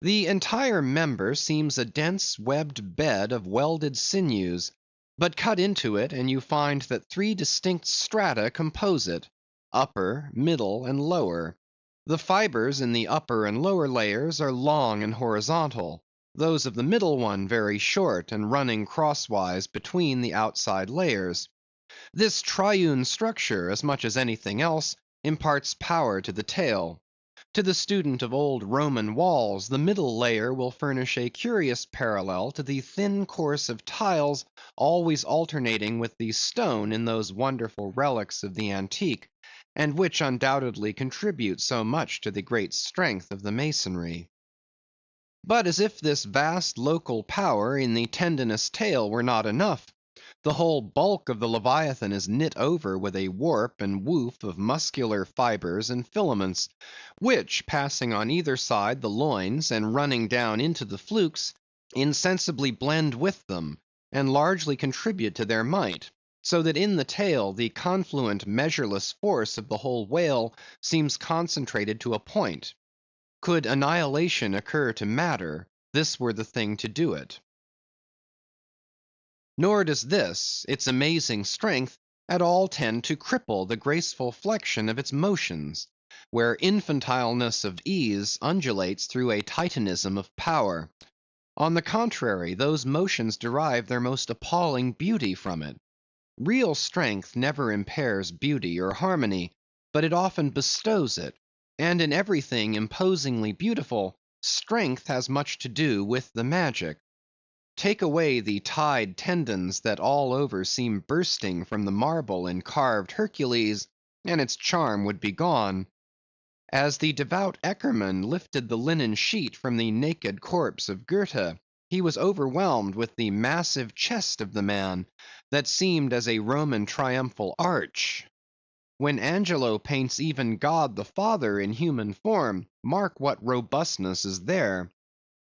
The entire member seems a dense webbed bed of welded sinews, but cut into it and you find that 3 distinct strata compose it, upper, middle, and lower. The fibers in the upper and lower layers are long and horizontal, those of the middle one very short and running crosswise between the outside layers. This triune structure, as much as anything else, imparts power to the tail. To the student of old Roman walls, the middle layer will furnish a curious parallel to the thin course of tiles always alternating with the stone in those wonderful relics of the antique, and which undoubtedly contribute so much to the great strength of the masonry. But as if this vast local power in the tendinous tail were not enough, the whole bulk of the Leviathan is knit over with a warp and woof of muscular fibers and filaments, which, passing on either side the loins and running down into the flukes, insensibly blend with them, and largely contribute to their might, so that in the tail the confluent measureless force of the whole whale seems concentrated to a point. Could annihilation occur to matter, this were the thing to do it. Nor does this, its amazing strength, at all tend to cripple the graceful flexion of its motions, where infantileness of ease undulates through a titanism of power. On the contrary, those motions derive their most appalling beauty from it. Real strength never impairs beauty or harmony, but it often bestows it, and in everything imposingly beautiful, strength has much to do with the magic. Take away the tied tendons that all over seem bursting from the marble in carved Hercules, and its charm would be gone. As the devout Eckermann lifted the linen sheet from the naked corpse of Goethe, he was overwhelmed with the massive chest of the man, that seemed as a Roman triumphal arch. When Angelo paints even God the Father in human form, mark what robustness is there.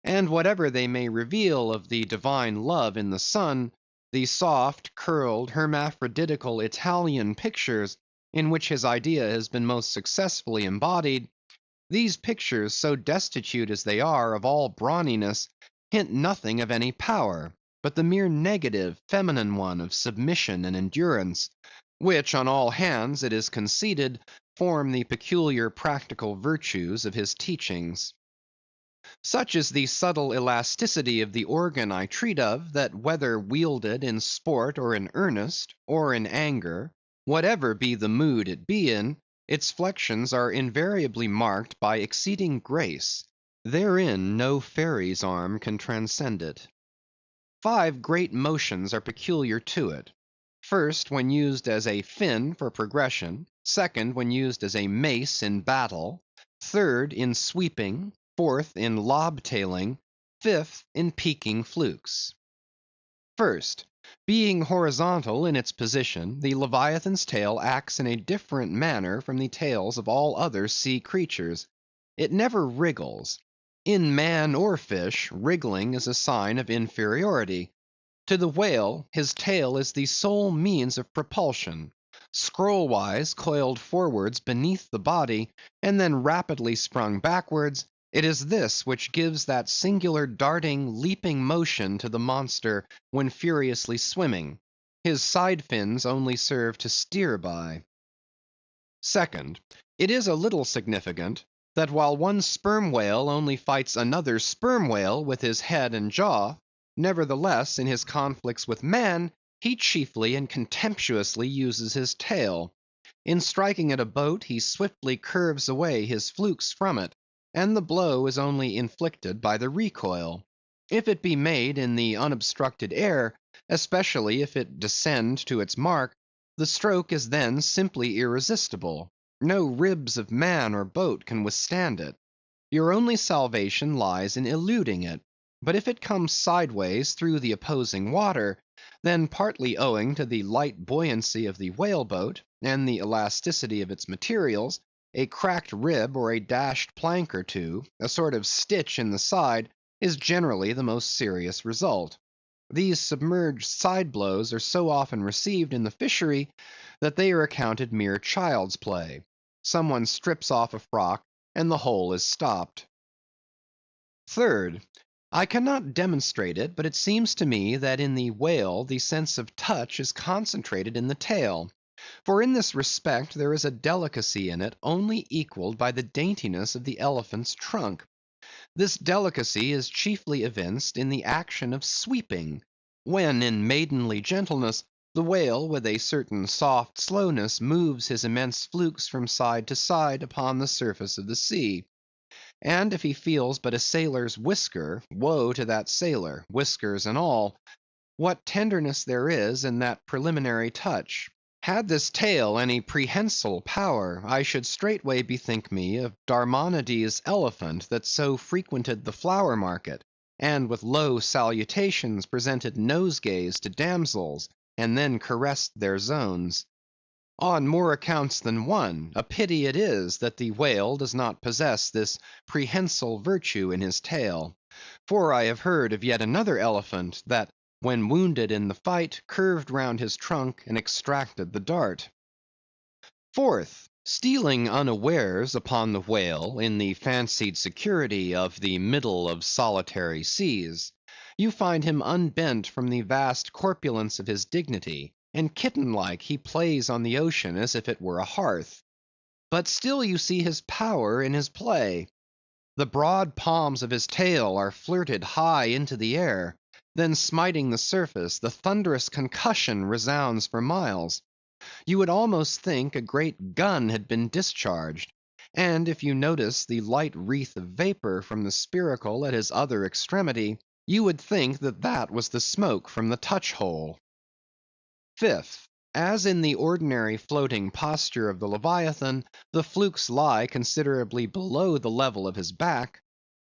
And whatever they may reveal of the divine love in the Son, the soft, curled, hermaphroditical Italian pictures in which his idea has been most successfully embodied, these pictures, so destitute as they are of all brawniness, hint nothing of any power, but the mere negative, feminine one of submission and endurance, which on all hands, it is conceded, form the peculiar practical virtues of his teachings. Such is the subtle elasticity of the organ I treat of, that whether wielded in sport or in earnest, or in anger, whatever be the mood it be in, its flexions are invariably marked by exceeding grace. Therein no fairy's arm can transcend it. 5 great motions are peculiar to it. First, when used as a fin for progression. Second, when used as a mace in battle. Third, in sweeping. Fourth, in lob-tailing. Fifth, in peaking flukes. First, being horizontal in its position, the Leviathan's tail acts in a different manner from the tails of all other sea creatures. It never wriggles. In man or fish, wriggling is a sign of inferiority. To the whale, his tail is the sole means of propulsion. Scroll-wise coiled forwards beneath the body, and then rapidly sprung backwards, it is this which gives that singular darting, leaping motion to the monster when furiously swimming. His side fins only serve to steer by. Second, it is a little significant, that while one sperm whale only fights another sperm whale with his head and jaw, nevertheless, in his conflicts with man, he chiefly and contemptuously uses his tail. In striking at a boat, he swiftly curves away his flukes from it, and the blow is only inflicted by the recoil. If it be made in the unobstructed air, especially if it descend to its mark, the stroke is then simply irresistible. No ribs of man or boat can withstand it. Your only salvation lies in eluding it. But if it comes sideways through the opposing water, then partly owing to the light buoyancy of the whale boat, and the elasticity of its materials, a cracked rib or a dashed plank or two, a sort of stitch in the side, is generally the most serious result. These submerged side blows are so often received in the fishery, that they are accounted mere child's play. Someone strips off a frock, and the whole is stopped. Third, I cannot demonstrate it, but it seems to me that in the whale the sense of touch is concentrated in the tail. For in this respect there is a delicacy in it only equalled by the daintiness of the elephant's trunk. This delicacy is chiefly evinced in the action of sweeping, when in maidenly gentleness the whale with a certain soft slowness moves his immense flukes from side to side upon the surface of the sea. And if he feels but a sailor's whisker, woe to that sailor, whiskers and all. What tenderness there is in that preliminary touch! Had this tail any prehensile power, I should straightway bethink me of Darmonides' elephant that so frequented the flower market, and with low salutations presented nosegays to damsels, and then caressed their zones. On more accounts than one, a pity it is that the whale does not possess this prehensile virtue in his tail. For I have heard of yet another elephant, that, when wounded in the fight, curved round his trunk and extracted the dart. Fourth, stealing unawares upon the whale in the fancied security of the middle of solitary seas, you find him unbent from the vast corpulence of his dignity, and kitten-like he plays on the ocean as if it were a hearth. But still you see his power in his play. The broad palms of his tail are flirted high into the air, then smiting the surface, the thunderous concussion resounds for miles. You would almost think a great gun had been discharged, and if you notice the light wreath of vapor from the spiracle at his other extremity, you would think that that was the smoke from the touch-hole. Fifth, as in the ordinary floating posture of the Leviathan, the flukes lie considerably below the level of his back,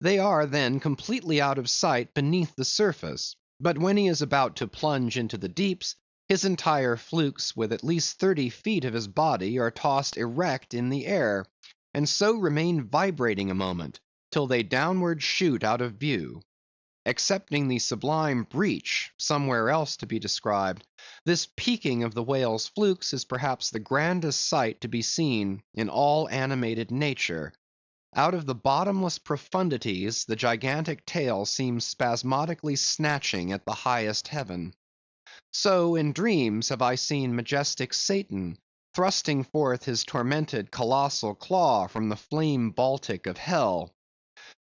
they are then completely out of sight beneath the surface, but when he is about to plunge into the deeps, His entire flukes with at least 30 feet of his body are tossed erect in the air, and so remain vibrating a moment, till they downward shoot out of view. Excepting the sublime breach, somewhere else to be described, this peaking of the whale's flukes is perhaps the grandest sight to be seen in all animated nature. Out of the bottomless profundities the gigantic tail seems spasmodically snatching at the highest heaven. So in dreams have I seen majestic Satan thrusting forth his tormented colossal claw from the flame Baltic of hell.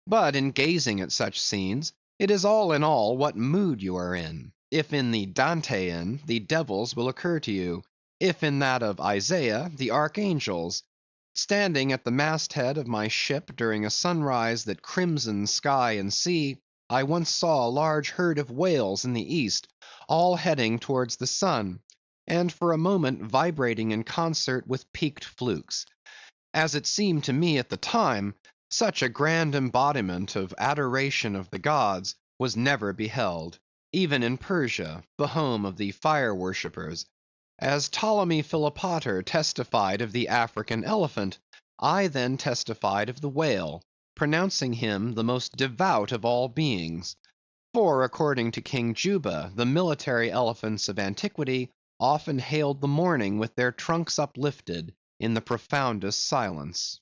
But in gazing at such scenes, it is all in all what mood you are in. If in the Dantean, the devils will occur to you; if in that of Isaiah, the archangels. Standing at the masthead of my ship during a sunrise that crimsoned sky and sea, I once saw a large herd of whales in the east, all heading towards the sun, and for a moment vibrating in concert with peaked flukes. As it seemed to me at the time, such a grand embodiment of adoration of the gods was never beheld, even in Persia, the home of the fire worshippers. As Ptolemy Philopater testified of the African elephant, I then testified of the whale, pronouncing him the most devout of all beings. For according to King Juba, the military elephants of antiquity often hailed the morning with their trunks uplifted in the profoundest silence.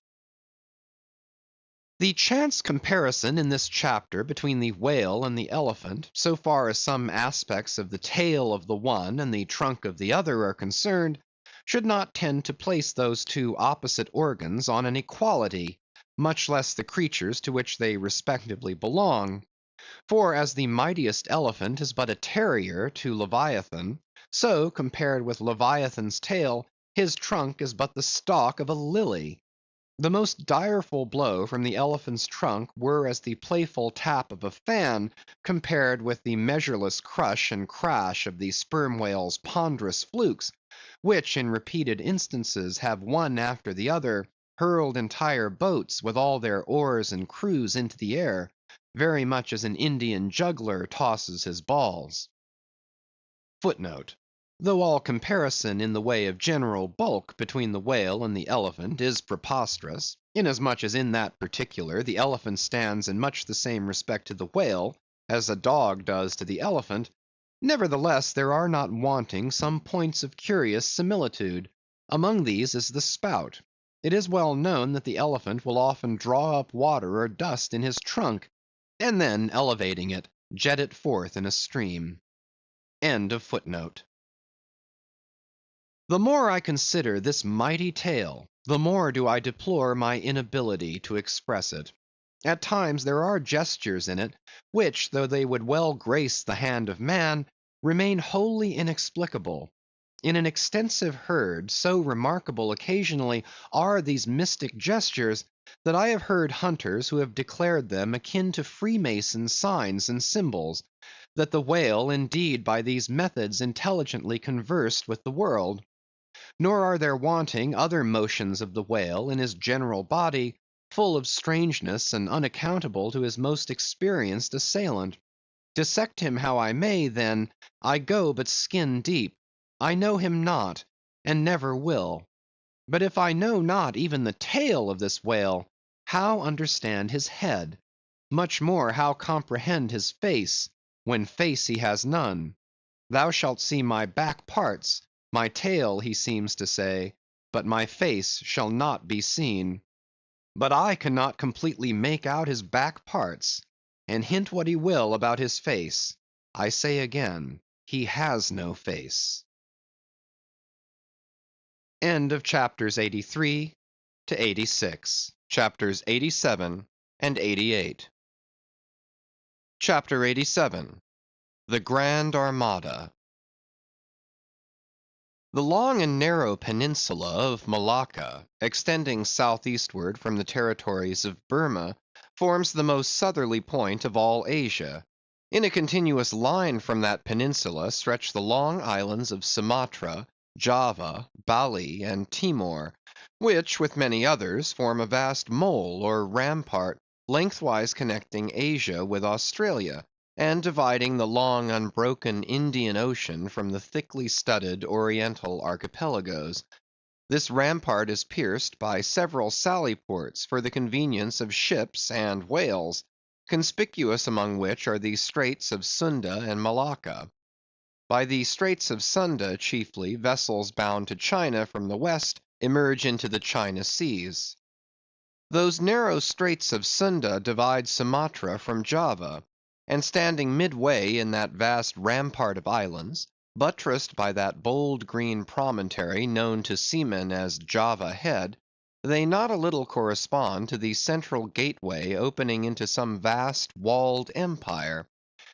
The chance comparison in this chapter between the whale and the elephant, so far as some aspects of the tail of the one and the trunk of the other are concerned, should not tend to place those two opposite organs on an equality, much less the creatures to which they respectively belong. For as the mightiest elephant is but a terrier to Leviathan, so, compared with Leviathan's tail, his trunk is but the stalk of a lily. The most direful blow from the elephant's trunk were as the playful tap of a fan, compared with the measureless crush and crash of the sperm whale's ponderous flukes, which in repeated instances have one after the other hurled entire boats with all their oars and crews into the air, very much as an Indian juggler tosses his balls. Footnote: Though all comparison in the way of general bulk between the whale and the elephant is preposterous, inasmuch as in that particular the elephant stands in much the same respect to the whale as a dog does to the elephant, nevertheless there are not wanting some points of curious similitude. Among these is the spout. It is well known that the elephant will often draw up water or dust in his trunk, and then elevating it, jet it forth in a stream. End of footnote. The more I consider this mighty tale, the more do I deplore my inability to express it. At times there are gestures in it, which, though they would well grace the hand of man, remain wholly inexplicable. In an extensive herd, so remarkable occasionally are these mystic gestures, that I have heard hunters who have declared them akin to Freemason signs and symbols, that the whale indeed by these methods intelligently conversed with the world. Nor are there wanting other motions of the whale in his general body, full of strangeness and unaccountable to his most experienced assailant. Dissect him how I may, then, I go but skin deep. I know him not, and never will. But if I know not even the tail of this whale, how understand his head? Much more how comprehend his face, when face he has none? Thou shalt see my back parts, my tail, he seems to say, but my face shall not be seen. But I cannot completely make out his back parts, and hint what he will about his face, I say again, he has no face. End of chapters 83 to 86. Chapters 87 and 88. Chapter 87. The Grand Armada. The long and narrow peninsula of Malacca, extending southeastward from the territories of Burma, forms the most southerly point of all Asia. In a continuous line from that peninsula stretch the long islands of Sumatra, Java, Bali, and Timor, which, with many others, form a vast mole or rampart lengthwise connecting Asia with Australia, and dividing the long unbroken Indian Ocean from the thickly studded Oriental archipelagos. This rampart is pierced by several sally ports for the convenience of ships and whales, conspicuous among which are the Straits of Sunda and Malacca. By the Straits of Sunda chiefly, vessels bound to China from the west emerge into the China seas. Those narrow Straits of Sunda divide Sumatra from Java, and standing midway in that vast rampart of islands, buttressed by that bold green promontory known to seamen as Java Head, they not a little correspond to the central gateway opening into some vast walled empire;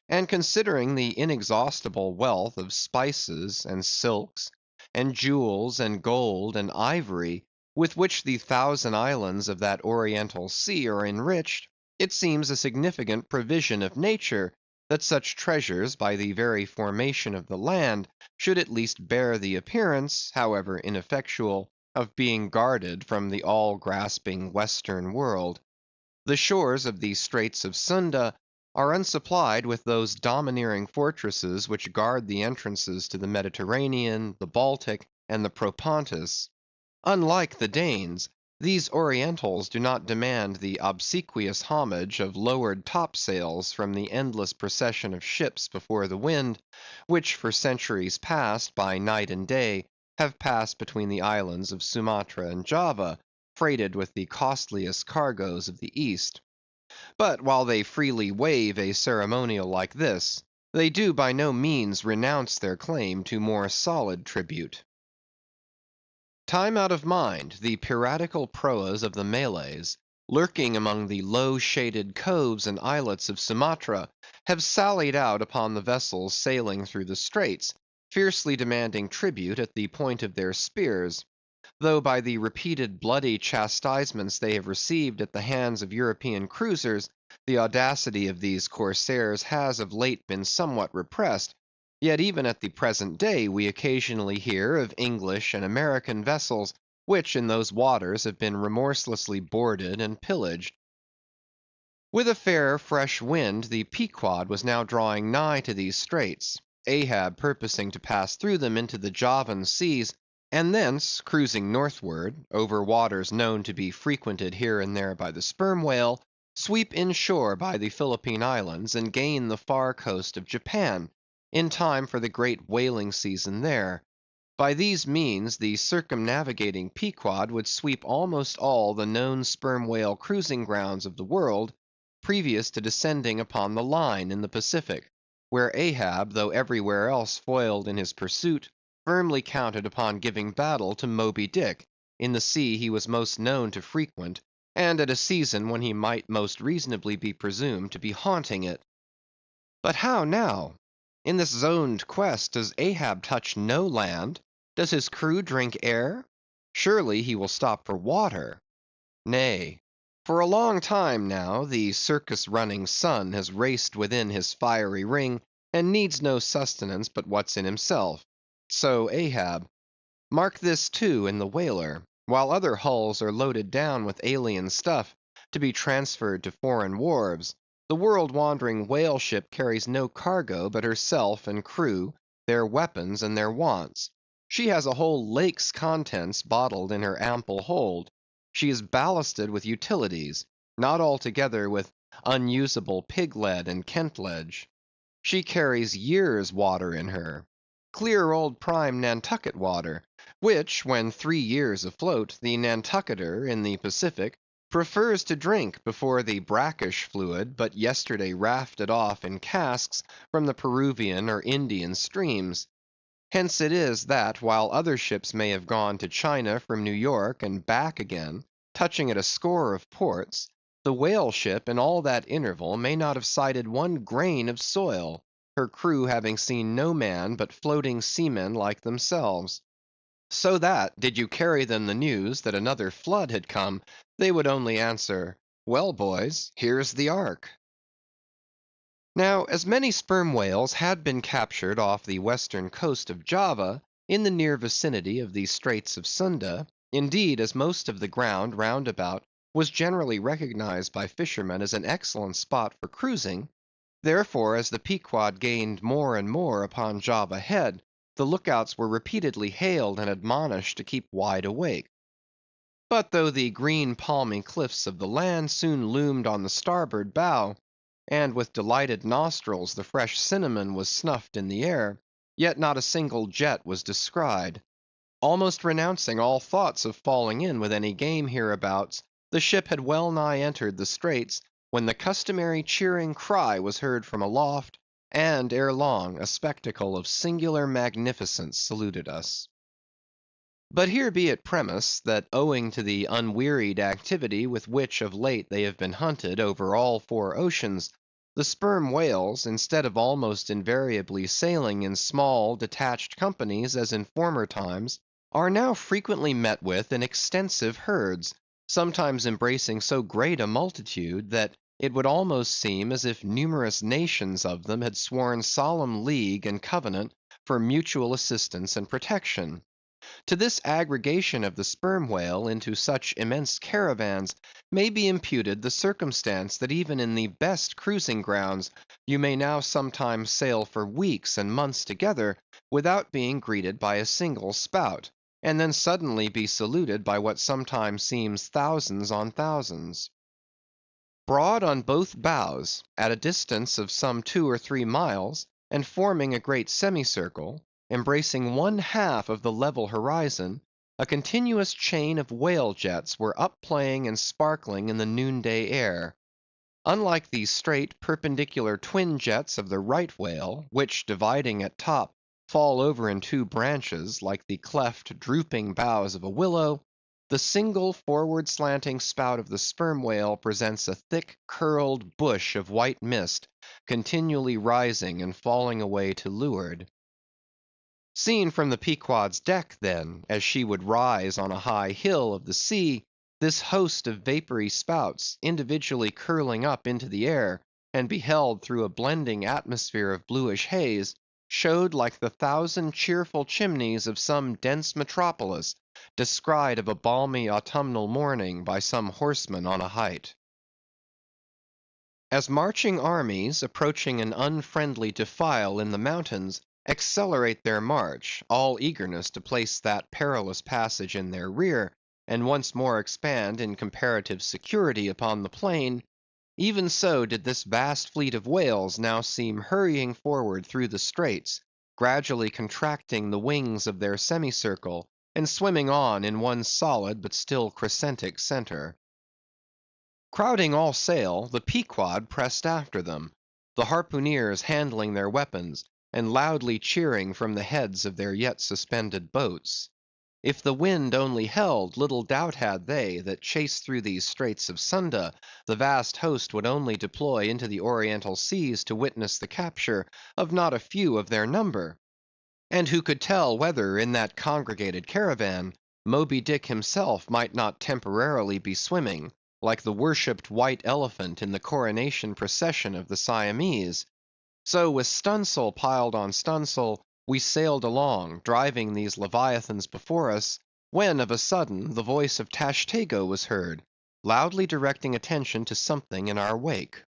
and considering the inexhaustible wealth of spices and silks, and jewels and gold and ivory with which the thousand islands of that Oriental Sea are enriched, it seems a significant provision of nature that such treasures, by the very formation of the land, should at least bear the appearance, however ineffectual, of being guarded from the all-grasping Western world. The shores of these Straits of Sunda are unsupplied with those domineering fortresses which guard the entrances to the Mediterranean, the Baltic, and the Propontis. Unlike the Danes, these Orientals do not demand the obsequious homage of lowered topsails from the endless procession of ships before the wind, which for centuries past, by night and day, have passed between the islands of Sumatra and Java, freighted with the costliest cargoes of the East. But while they freely waive a ceremonial like this, they do by no means renounce their claim to more solid tribute. Time out of mind, the piratical proas of the Malays, lurking among the low shaded coves and islets of Sumatra, have sallied out upon the vessels sailing through the straits, fiercely demanding tribute at the point of their spears; though by the repeated bloody chastisements they have received at the hands of European cruisers, the audacity of these corsairs has of late been somewhat repressed. Yet even at the present day we occasionally hear of English and American vessels which in those waters have been remorselessly boarded and pillaged. With a fair fresh wind the Pequod was now drawing nigh to these straits, Ahab purposing to pass through them into the Javan seas, and thence cruising northward, over waters known to be frequented here and there by the sperm whale, sweep inshore by the Philippine Islands and gain the far coast of Japan, in time for the great whaling season there. By these means the circumnavigating Pequod would sweep almost all the known sperm whale cruising grounds of the world, previous to descending upon the line in the Pacific, where Ahab, though everywhere else foiled in his pursuit, firmly counted upon giving battle to Moby Dick, in the sea he was most known to frequent, and at a season when he might most reasonably be presumed to be haunting it. But how now? In this zoned quest does Ahab touch no land? Does his crew drink air? Surely he will stop for water. Nay, for a long time now the circus-running sun has raced within his fiery ring, and needs no sustenance but what's in himself. So Ahab. Mark this too in the whaler, while other hulls are loaded down with alien stuff, to be transferred to foreign wharves, the world-wandering whale ship carries no cargo but herself and crew, their weapons and their wants. She has a whole lake's contents bottled in her ample hold. She is ballasted with utilities, not altogether with unusable pig lead and Kent ledge. She carries years' water in her, clear old prime Nantucket water, which, when 3 years afloat, the Nantucketer in the Pacific prefers to drink before the brackish fluid but yesterday rafted off in casks from the Peruvian or Indian streams. Hence it is that while other ships may have gone to China from New York and back again, touching at a score of ports, the whale ship in all that interval may not have sighted one grain of soil, her crew having seen no man but floating seamen like themselves. So that, did you carry them the news that another flood had come, they would only answer, well, boys, here's the ark. Now, as many sperm whales had been captured off the western coast of Java, in the near vicinity of the Straits of Sunda, indeed as most of the ground round about was generally recognized by fishermen as an excellent spot for cruising, Therefore, as the Pequod gained more and more upon Java Head, the lookouts were repeatedly hailed and admonished to keep wide awake. But though the green palmy cliffs of the land soon loomed on the starboard bow, and with delighted nostrils the fresh cinnamon was snuffed in the air, yet not a single jet was descried. Almost renouncing all thoughts of falling in with any game hereabouts, the ship had well nigh entered the straits, when the customary cheering cry was heard from aloft, and ere long a spectacle of singular magnificence saluted us. But here be it premised, that owing to the unwearied activity with which of late they have been hunted over all four oceans, the sperm whales, instead of almost invariably sailing in small detached companies as in former times, are now frequently met with in extensive herds, sometimes embracing so great a multitude, that it would almost seem as if numerous nations of them had sworn solemn league and covenant for mutual assistance and protection. To this aggregation of the sperm whale into such immense caravans may be imputed the circumstance that even in the best cruising grounds you may now sometimes sail for weeks and months together without being greeted by a single spout, and then suddenly be saluted by what sometimes seems thousands on thousands. Broad on both bows, at a distance of some 2 or 3 miles, and forming a great semicircle, embracing one half of the level horizon, a continuous chain of whale jets were up playing and sparkling in the noonday air. Unlike the straight perpendicular twin jets of the right whale, which dividing at top, fall over in two branches, like the cleft drooping boughs of a willow, the single forward slanting spout of the sperm whale presents a thick curled bush of white mist, continually rising and falling away to leeward. Seen from the Pequod's deck, then, as she would rise on a high hill of the sea, this host of vapory spouts, individually curling up into the air, and beheld through a blending atmosphere of bluish haze, showed like the thousand cheerful chimneys of some dense metropolis, descried of a balmy autumnal morning by some horseman on a height. As marching armies, approaching an unfriendly defile in the mountains, accelerate their march, all eagerness to place that perilous passage in their rear, and once more expand in comparative security upon the plain, even so did this vast fleet of whales now seem hurrying forward through the straits, gradually contracting the wings of their semicircle, and swimming on in one solid but still crescentic center. Crowding all sail, the Pequod pressed after them, the harpooneers handling their weapons, and loudly cheering from the heads of their yet suspended boats. If the wind only held, little doubt had they, that chased through these straits of Sunda, the vast host would only deploy into the Oriental seas to witness the capture of not a few of their number. And who could tell whether in that congregated caravan, Moby Dick himself might not temporarily be swimming, like the worshipped white elephant in the coronation procession of the Siamese? So with stunsail piled on stunsail, we sailed along, driving these leviathans before us, when of a sudden the voice of Tashtego was heard, loudly directing attention to something in our wake.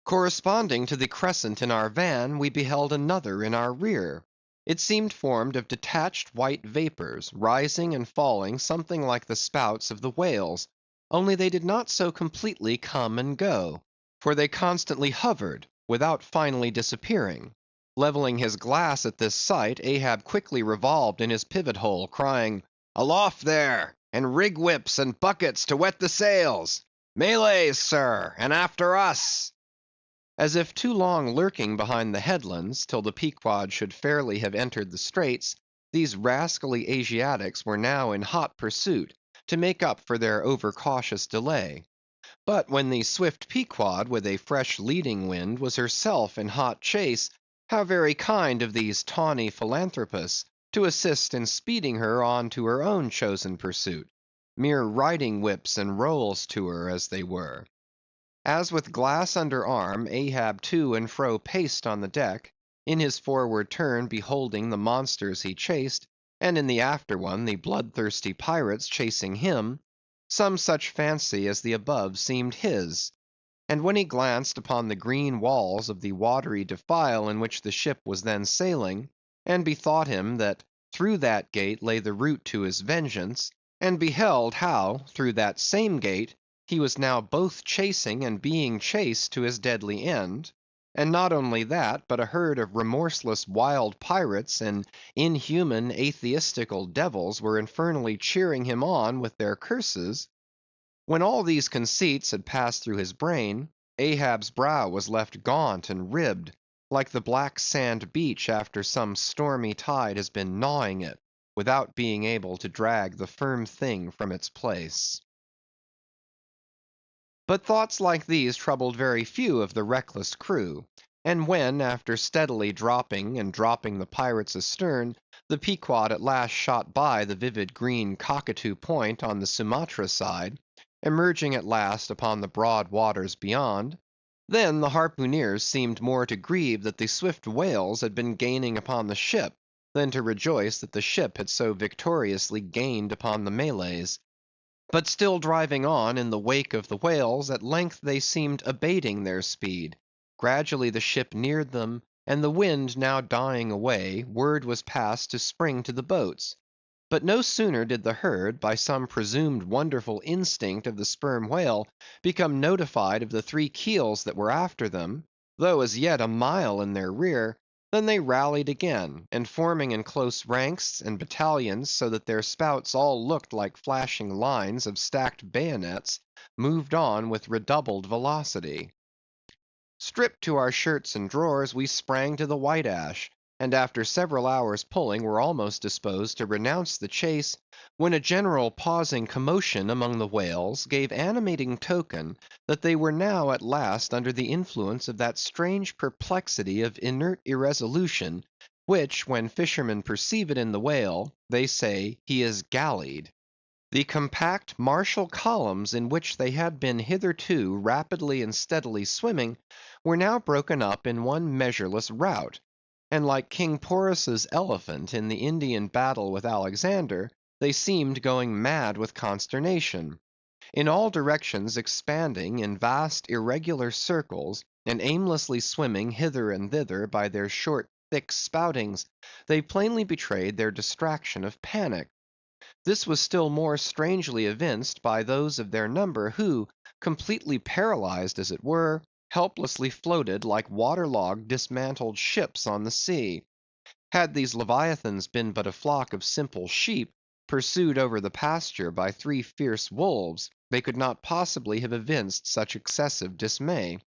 Corresponding to the crescent in our van, we beheld another in our rear. It seemed formed of detached white vapors, rising and falling something like the spouts of the whales, only they did not so completely come and go, for they constantly hovered, without finally disappearing. Leveling his glass at this sight, Ahab quickly revolved in his pivot hole, crying, "Aloft there, and rig whips and buckets to wet the sails! Malays, sir, and after us!" As if too long lurking behind the headlands, till the Pequod should fairly have entered the straits, these rascally Asiatics were now in hot pursuit, to make up for their overcautious delay. But when the swift Pequod, with a fresh leading wind, was herself in hot chase, how very kind of these tawny philanthropists to assist in speeding her on to her own chosen pursuit; mere riding whips and rowels to her, as they were. As with glass under arm, Ahab to and fro paced on the deck, in his forward turn beholding the monsters he chased, and in the after one the bloodthirsty pirates chasing him, some such fancy as the above seemed his. and when he glanced upon the green walls of the watery defile in which the ship was then sailing, and bethought him that through that gate lay the route to his vengeance, and beheld how, through that same gate, he was now both chasing and being chased to his deadly end, and not only that, but a herd of remorseless wild pirates and inhuman atheistical devils were infernally cheering him on with their curses, when all these conceits had passed through his brain, Ahab's brow was left gaunt and ribbed, like the black sand beach after some stormy tide has been gnawing it, without being able to drag the firm thing from its place. But thoughts like these troubled very few of the reckless crew, and when, after steadily dropping and dropping the pirates astern, the Pequod at last shot by the vivid green Cockatoo Point on the Sumatra side, emerging at last upon the broad waters beyond, then the harpooneers seemed more to grieve that the swift whales had been gaining upon the ship, than to rejoice that the ship had so victoriously gained upon the Malays. But still driving on in the wake of the whales, at length they seemed abating their speed. Gradually the ship neared them, and the wind now dying away, word was passed to spring to the boats. But no sooner did the herd, by some presumed wonderful instinct of the sperm whale, become notified of the three keels that were after them, though as yet a mile in their rear, than they rallied again, and forming in close ranks and battalions so that their spouts all looked like flashing lines of stacked bayonets, moved on with redoubled velocity. Stripped to our shirts and drawers, we sprang to the White Ash, and after several hours pulling were almost disposed to renounce the chase, when a general pausing commotion among the whales gave animating token that they were now at last under the influence of that strange perplexity of inert irresolution, which, when fishermen perceive it in the whale, they say he is gallied. The compact martial columns in which they had been hitherto rapidly and steadily swimming, were now broken up in one measureless rout, and like King Porus's elephant in the Indian battle with Alexander, they seemed going mad with consternation, in all directions expanding in vast irregular circles, and aimlessly swimming hither and thither by their short thick spoutings, they plainly betrayed their distraction of panic. This was still more strangely evinced by those of their number who, completely paralyzed as it were, helplessly floated like waterlogged dismantled ships on the sea. Had these leviathans been but a flock of simple sheep, pursued over the pasture by three fierce wolves, they could not possibly have evinced such excessive dismay.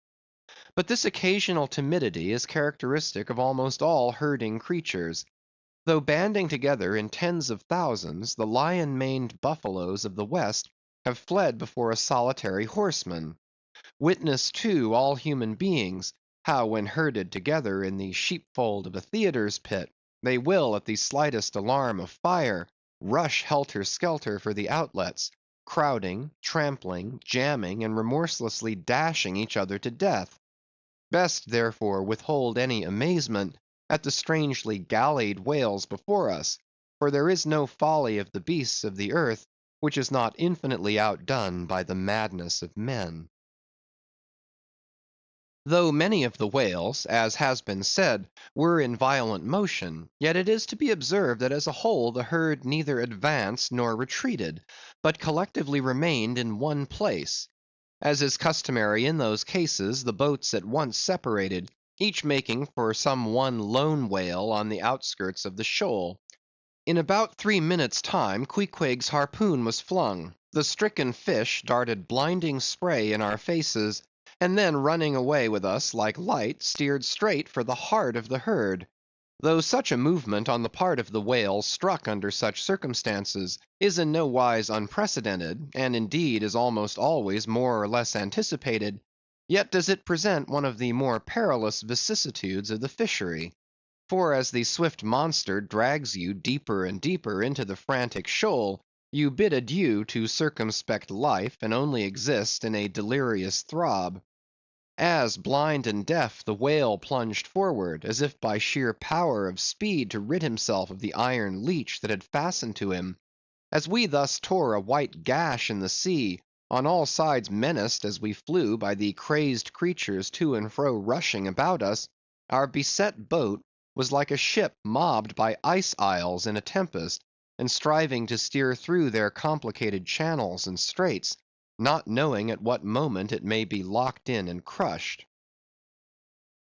But this occasional timidity is characteristic of almost all herding creatures. Though banding together in tens of thousands, the lion-maned buffaloes of the West have fled before a solitary horseman. Witness, too, all human beings, how when herded together in the sheepfold of a theatre's pit, they will, at the slightest alarm of fire, rush helter-skelter for the outlets, crowding, trampling, jamming, and remorselessly dashing each other to death. Best, therefore, withhold any amazement at the strangely gallied whales before us, for there is no folly of the beasts of the earth which is not infinitely outdone by the madness of men. Though many of the whales, as has been said, were in violent motion, yet it is to be observed that as a whole the herd neither advanced nor retreated, but collectively remained in one place. As is customary in those cases, the boats at once separated, each making for some one lone whale on the outskirts of the shoal. In about 3 minutes' time, Queequeg's harpoon was flung, the stricken fish darted blinding spray in our faces, and then running away with us like light, steered straight for the heart of the herd. Though such a movement on the part of the whale struck under such circumstances is in no wise unprecedented, and indeed is almost always more or less anticipated, yet does it present one of the more perilous vicissitudes of the fishery. For as the swift monster drags you deeper and deeper into the frantic shoal, you bid adieu to circumspect life and only exist in a delirious throb. As, blind and deaf, the whale plunged forward, as if by sheer power of speed to rid himself of the iron leech that had fastened to him, as we thus tore a white gash in the sea, on all sides menaced as we flew by the crazed creatures to and fro rushing about us, our beset boat was like a ship mobbed by ice isles in a tempest, and striving to steer through their complicated channels and straits, not knowing at what moment it may be locked in and crushed.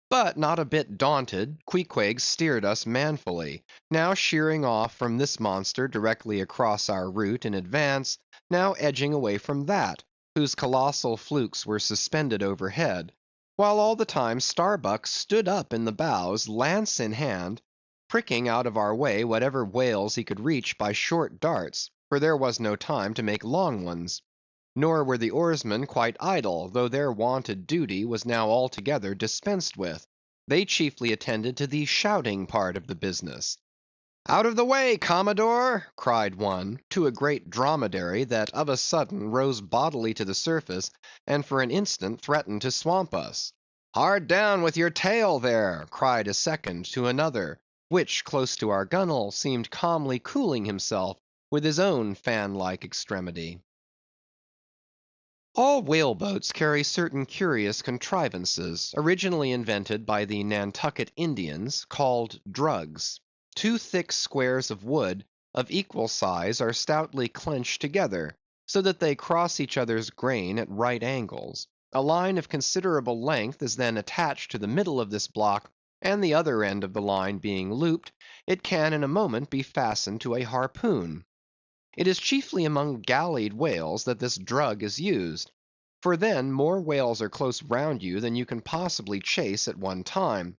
But not a bit daunted, Queequeg steered us manfully, now sheering off from this monster directly across our route in advance, now edging away from that, whose colossal flukes were suspended overhead, while all the time Starbuck stood up in the bows, lance in hand, pricking out of our way whatever whales he could reach by short darts, for there was no time to make long ones. Nor were the oarsmen quite idle, though their wonted duty was now altogether dispensed with. They chiefly attended to the shouting part of the business. "Out of the way, Commodore!" cried one, to a great dromedary that of a sudden rose bodily to the surface, and for an instant threatened to swamp us. "Hard down with your tail there!" cried a second to another, which, close to our gunwale, seemed calmly cooling himself with his own fan-like extremity. All whale boats carry certain curious contrivances, originally invented by the Nantucket Indians, called drugs. Two thick squares of wood, of equal size, are stoutly clenched together, so that they cross each other's grain at right angles. A line of considerable length is then attached to the middle of this block, and the other end of the line being looped, it can in a moment be fastened to a harpoon. It is chiefly among gallied whales that this drug is used, for then more whales are close round you than you can possibly chase at one time.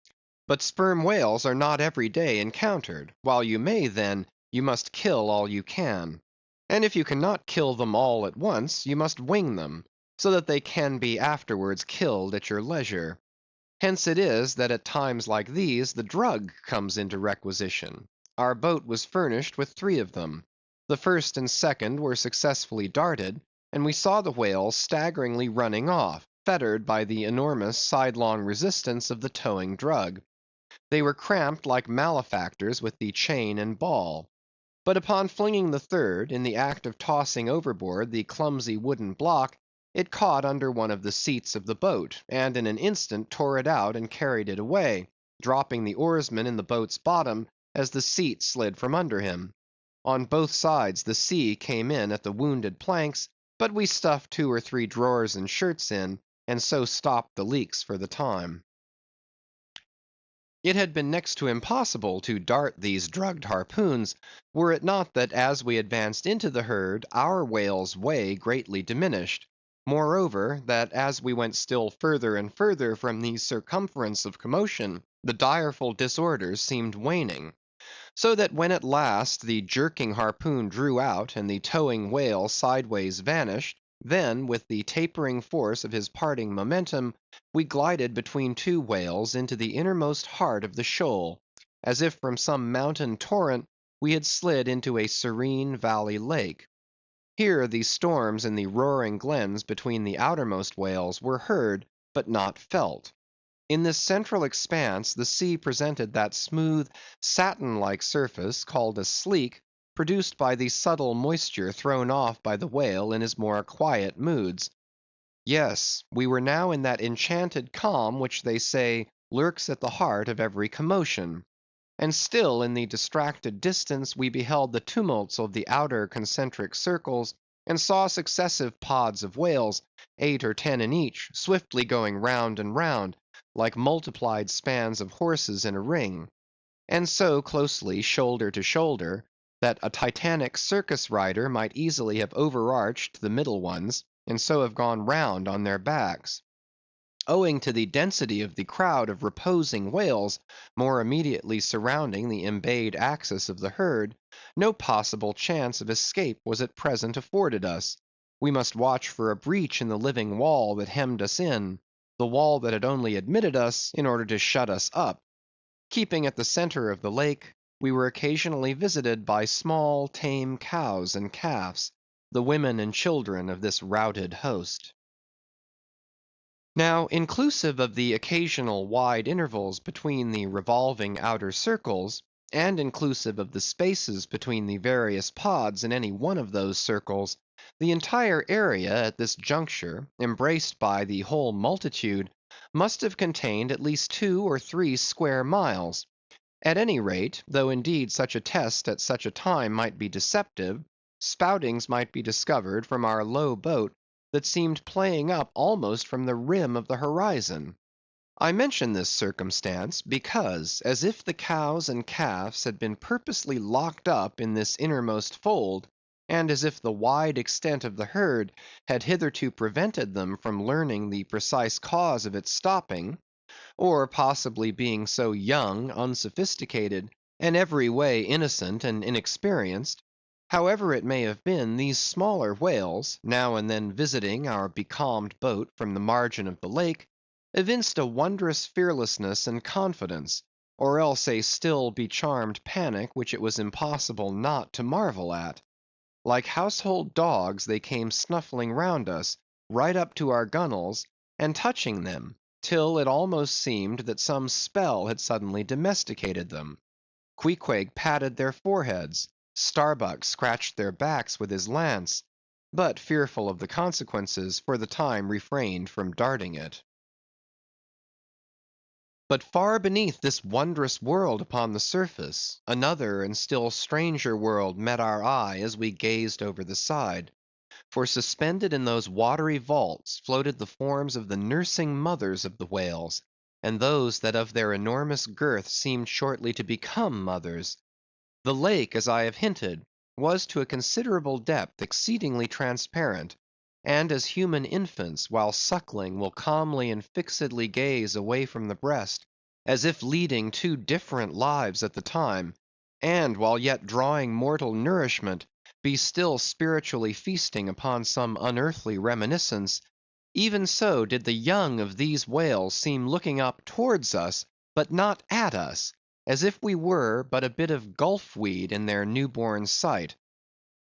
But sperm whales are not every day encountered, while you may then, you must kill all you can. And if you cannot kill them all at once, you must wing them, so that they can be afterwards killed at your leisure. Hence it is that at times like these the drug comes into requisition. Our boat was furnished with 3 of them. The first and second were successfully darted, and we saw the whales staggeringly running off, fettered by the enormous sidelong resistance of the towing drug. They were cramped like malefactors with the chain and ball. But upon flinging the third, in the act of tossing overboard the clumsy wooden block, it caught under one of the seats of the boat, and in an instant tore it out and carried it away, dropping the oarsman in the boat's bottom as the seat slid from under him. On both sides the sea came in at the wounded planks, but we stuffed 2 or 3 drawers and shirts in, and so stopped the leaks for the time. It had been next to impossible to dart these drugged harpoons, were it not that as we advanced into the herd, our whale's way greatly diminished. Moreover, that as we went still further and further from the circumference of commotion, the direful disorders seemed waning. So that when at last the jerking harpoon drew out and the towing whale sideways vanished, then, with the tapering force of his parting momentum, we glided between 2 whales into the innermost heart of the shoal, as if from some mountain torrent we had slid into a serene valley lake. Here the storms in the roaring glens between the outermost whales were heard, but not felt. In this central expanse the sea presented that smooth, satin-like surface called a sleek, produced by the subtle moisture thrown off by the whale in his more quiet moods. Yes, we were now in that enchanted calm which they say lurks at the heart of every commotion. And still in the distracted distance we beheld the tumults of the outer concentric circles, and saw successive pods of whales, 8 or 10 in each, swiftly going round and round, like multiplied spans of horses in a ring, and so closely shoulder to shoulder, that a Titanic circus rider might easily have overarched the middle ones, and so have gone round on their backs. Owing to the density of the crowd of reposing whales more immediately surrounding the embayed axis of the herd, no possible chance of escape was at present afforded us. We must watch for a breach in the living wall that hemmed us in, the wall that had only admitted us in order to shut us up. Keeping at the center of the lake, we were occasionally visited by small tame cows and calves, the women and children of this routed host. Now, inclusive of the occasional wide intervals between the revolving outer circles, and inclusive of the spaces between the various pods in any one of those circles, The entire area at this juncture, embraced by the whole multitude, must have contained at least 2 or 3 square miles. At any rate, though indeed such a test at such a time might be deceptive, spoutings might be discovered from our low boat that seemed playing up almost from the rim of the horizon. I mention this circumstance because, as if the cows and calves had been purposely locked up in this innermost fold, and as if the wide extent of the herd had hitherto prevented them from learning the precise cause of its stopping, or possibly being so young, unsophisticated, and every way innocent and inexperienced, however it may have been, these smaller whales, now and then visiting our becalmed boat from the margin of the lake, evinced a wondrous fearlessness and confidence, or else a still becharmed panic which it was impossible not to marvel at. Like household dogs they came snuffling round us, right up to our gunwales, and touching them, till it almost seemed that some spell had suddenly domesticated them. Queequeg patted their foreheads, Starbuck scratched their backs with his lance, but fearful of the consequences, for the time refrained from darting it. But far beneath this wondrous world upon the surface, another and still stranger world met our eye as we gazed over the side. For suspended in those watery vaults floated the forms of the nursing mothers of the whales, and those that of their enormous girth seemed shortly to become mothers. The lake, as I have hinted, was to a considerable depth exceedingly transparent, and as human infants while suckling will calmly and fixedly gaze away from the breast, as if leading 2 different lives at the time, and while yet drawing mortal nourishment, be still spiritually feasting upon some unearthly reminiscence, even so did the young of these whales seem looking up towards us, but not at us, as if we were but a bit of gulf weed in their new-born sight.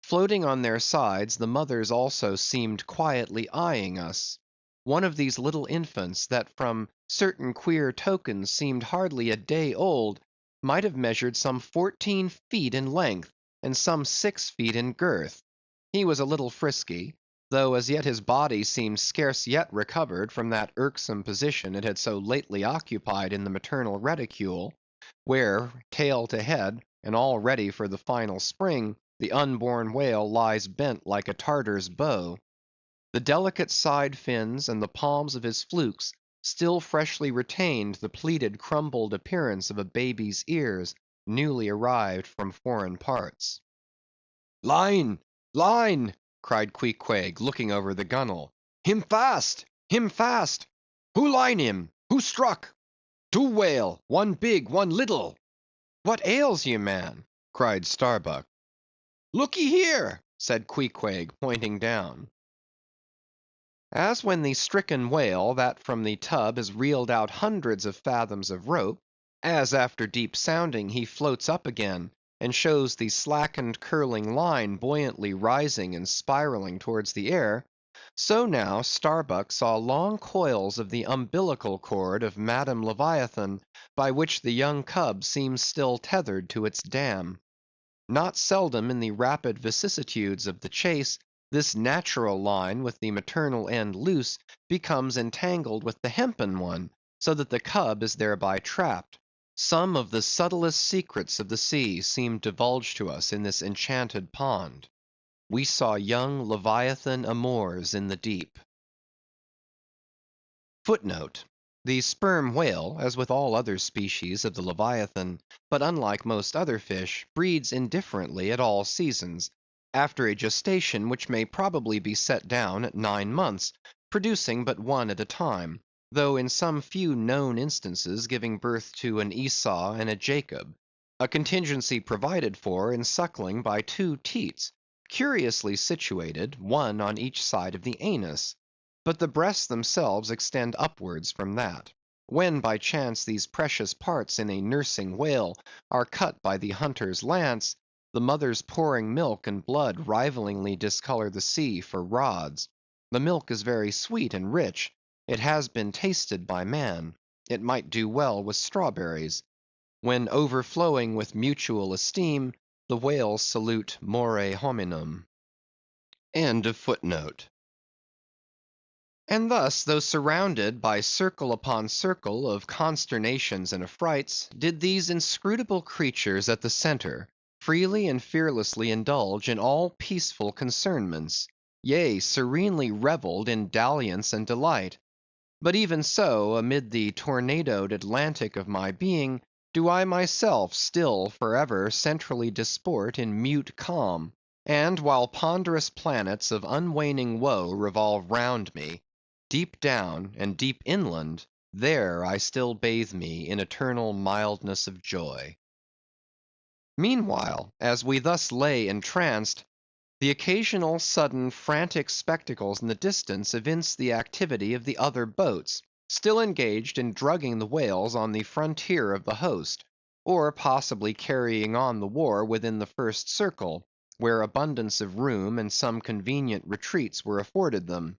Floating on their sides, the mothers also seemed quietly eyeing us. One of these little infants, that from certain queer tokens seemed hardly a day old, might have measured some 14 feet in length, and some 6 feet in girth. He was a little frisky, though as yet his body seemed scarce yet recovered from that irksome position it had so lately occupied in the maternal reticule, where, tail to head, and all ready for the final spring, the unborn whale lies bent like a Tartar's bow. The delicate side fins and the palms of his flukes still freshly retained the pleated crumbled appearance of a baby's ears, newly arrived from foreign parts. "Line! Line!" cried Queequeg, looking over the gunwale. "Him fast! Him fast! Who line him? Who struck? 2 whale, 1 big, 1 little." "What ails ye, man?" cried Starbuck. "Lookee here," said Queequeg, pointing down. As when the stricken whale that from the tub has reeled out hundreds of fathoms of rope, as after deep sounding he floats up again, and shows the slackened curling line buoyantly rising and spiraling towards the air, so now Starbuck saw long coils of the umbilical cord of Madam Leviathan, by which the young cub seems still tethered to its dam. Not seldom in the rapid vicissitudes of the chase, this natural line with the maternal end loose becomes entangled with the hempen one, so that the cub is thereby trapped. Some of the subtlest secrets of the sea seemed divulged to us in this enchanted pond. We saw young Leviathan amours in the deep. Footnote: the sperm whale, as with all other species of the Leviathan, but unlike most other fish, breeds indifferently at all seasons, after a gestation which may probably be set down at 9 months, producing but one at a time, though in some few known instances giving birth to an Esau and a Jacob; a contingency provided for in suckling by 2 teats, curiously situated, one on each side of the anus. But the breasts themselves extend upwards from that. When by chance these precious parts in a nursing whale are cut by the hunter's lance, the mother's pouring milk and blood rivalingly discolor the sea for rods. The milk is very sweet and rich. It has been tasted by man. It might do well with strawberries. When overflowing with mutual esteem, the whales salute more hominum. End of footnote. And thus, though surrounded by circle upon circle of consternations and affrights, did these inscrutable creatures at the centre freely and fearlessly indulge in all peaceful concernments, yea, serenely revelled in dalliance and delight. But even so, amid the tornadoed Atlantic of my being, do I myself still for ever centrally disport in mute calm; and while ponderous planets of unwaning woe revolve round me, deep down and deep inland, there I still bathe me in eternal mildness of joy. Meanwhile, as we thus lay entranced, the occasional sudden frantic spectacles in the distance evinced the activity of the other boats, still engaged in drugging the whales on the frontier of the host, or possibly carrying on the war within the first circle, where abundance of room and some convenient retreats were afforded them.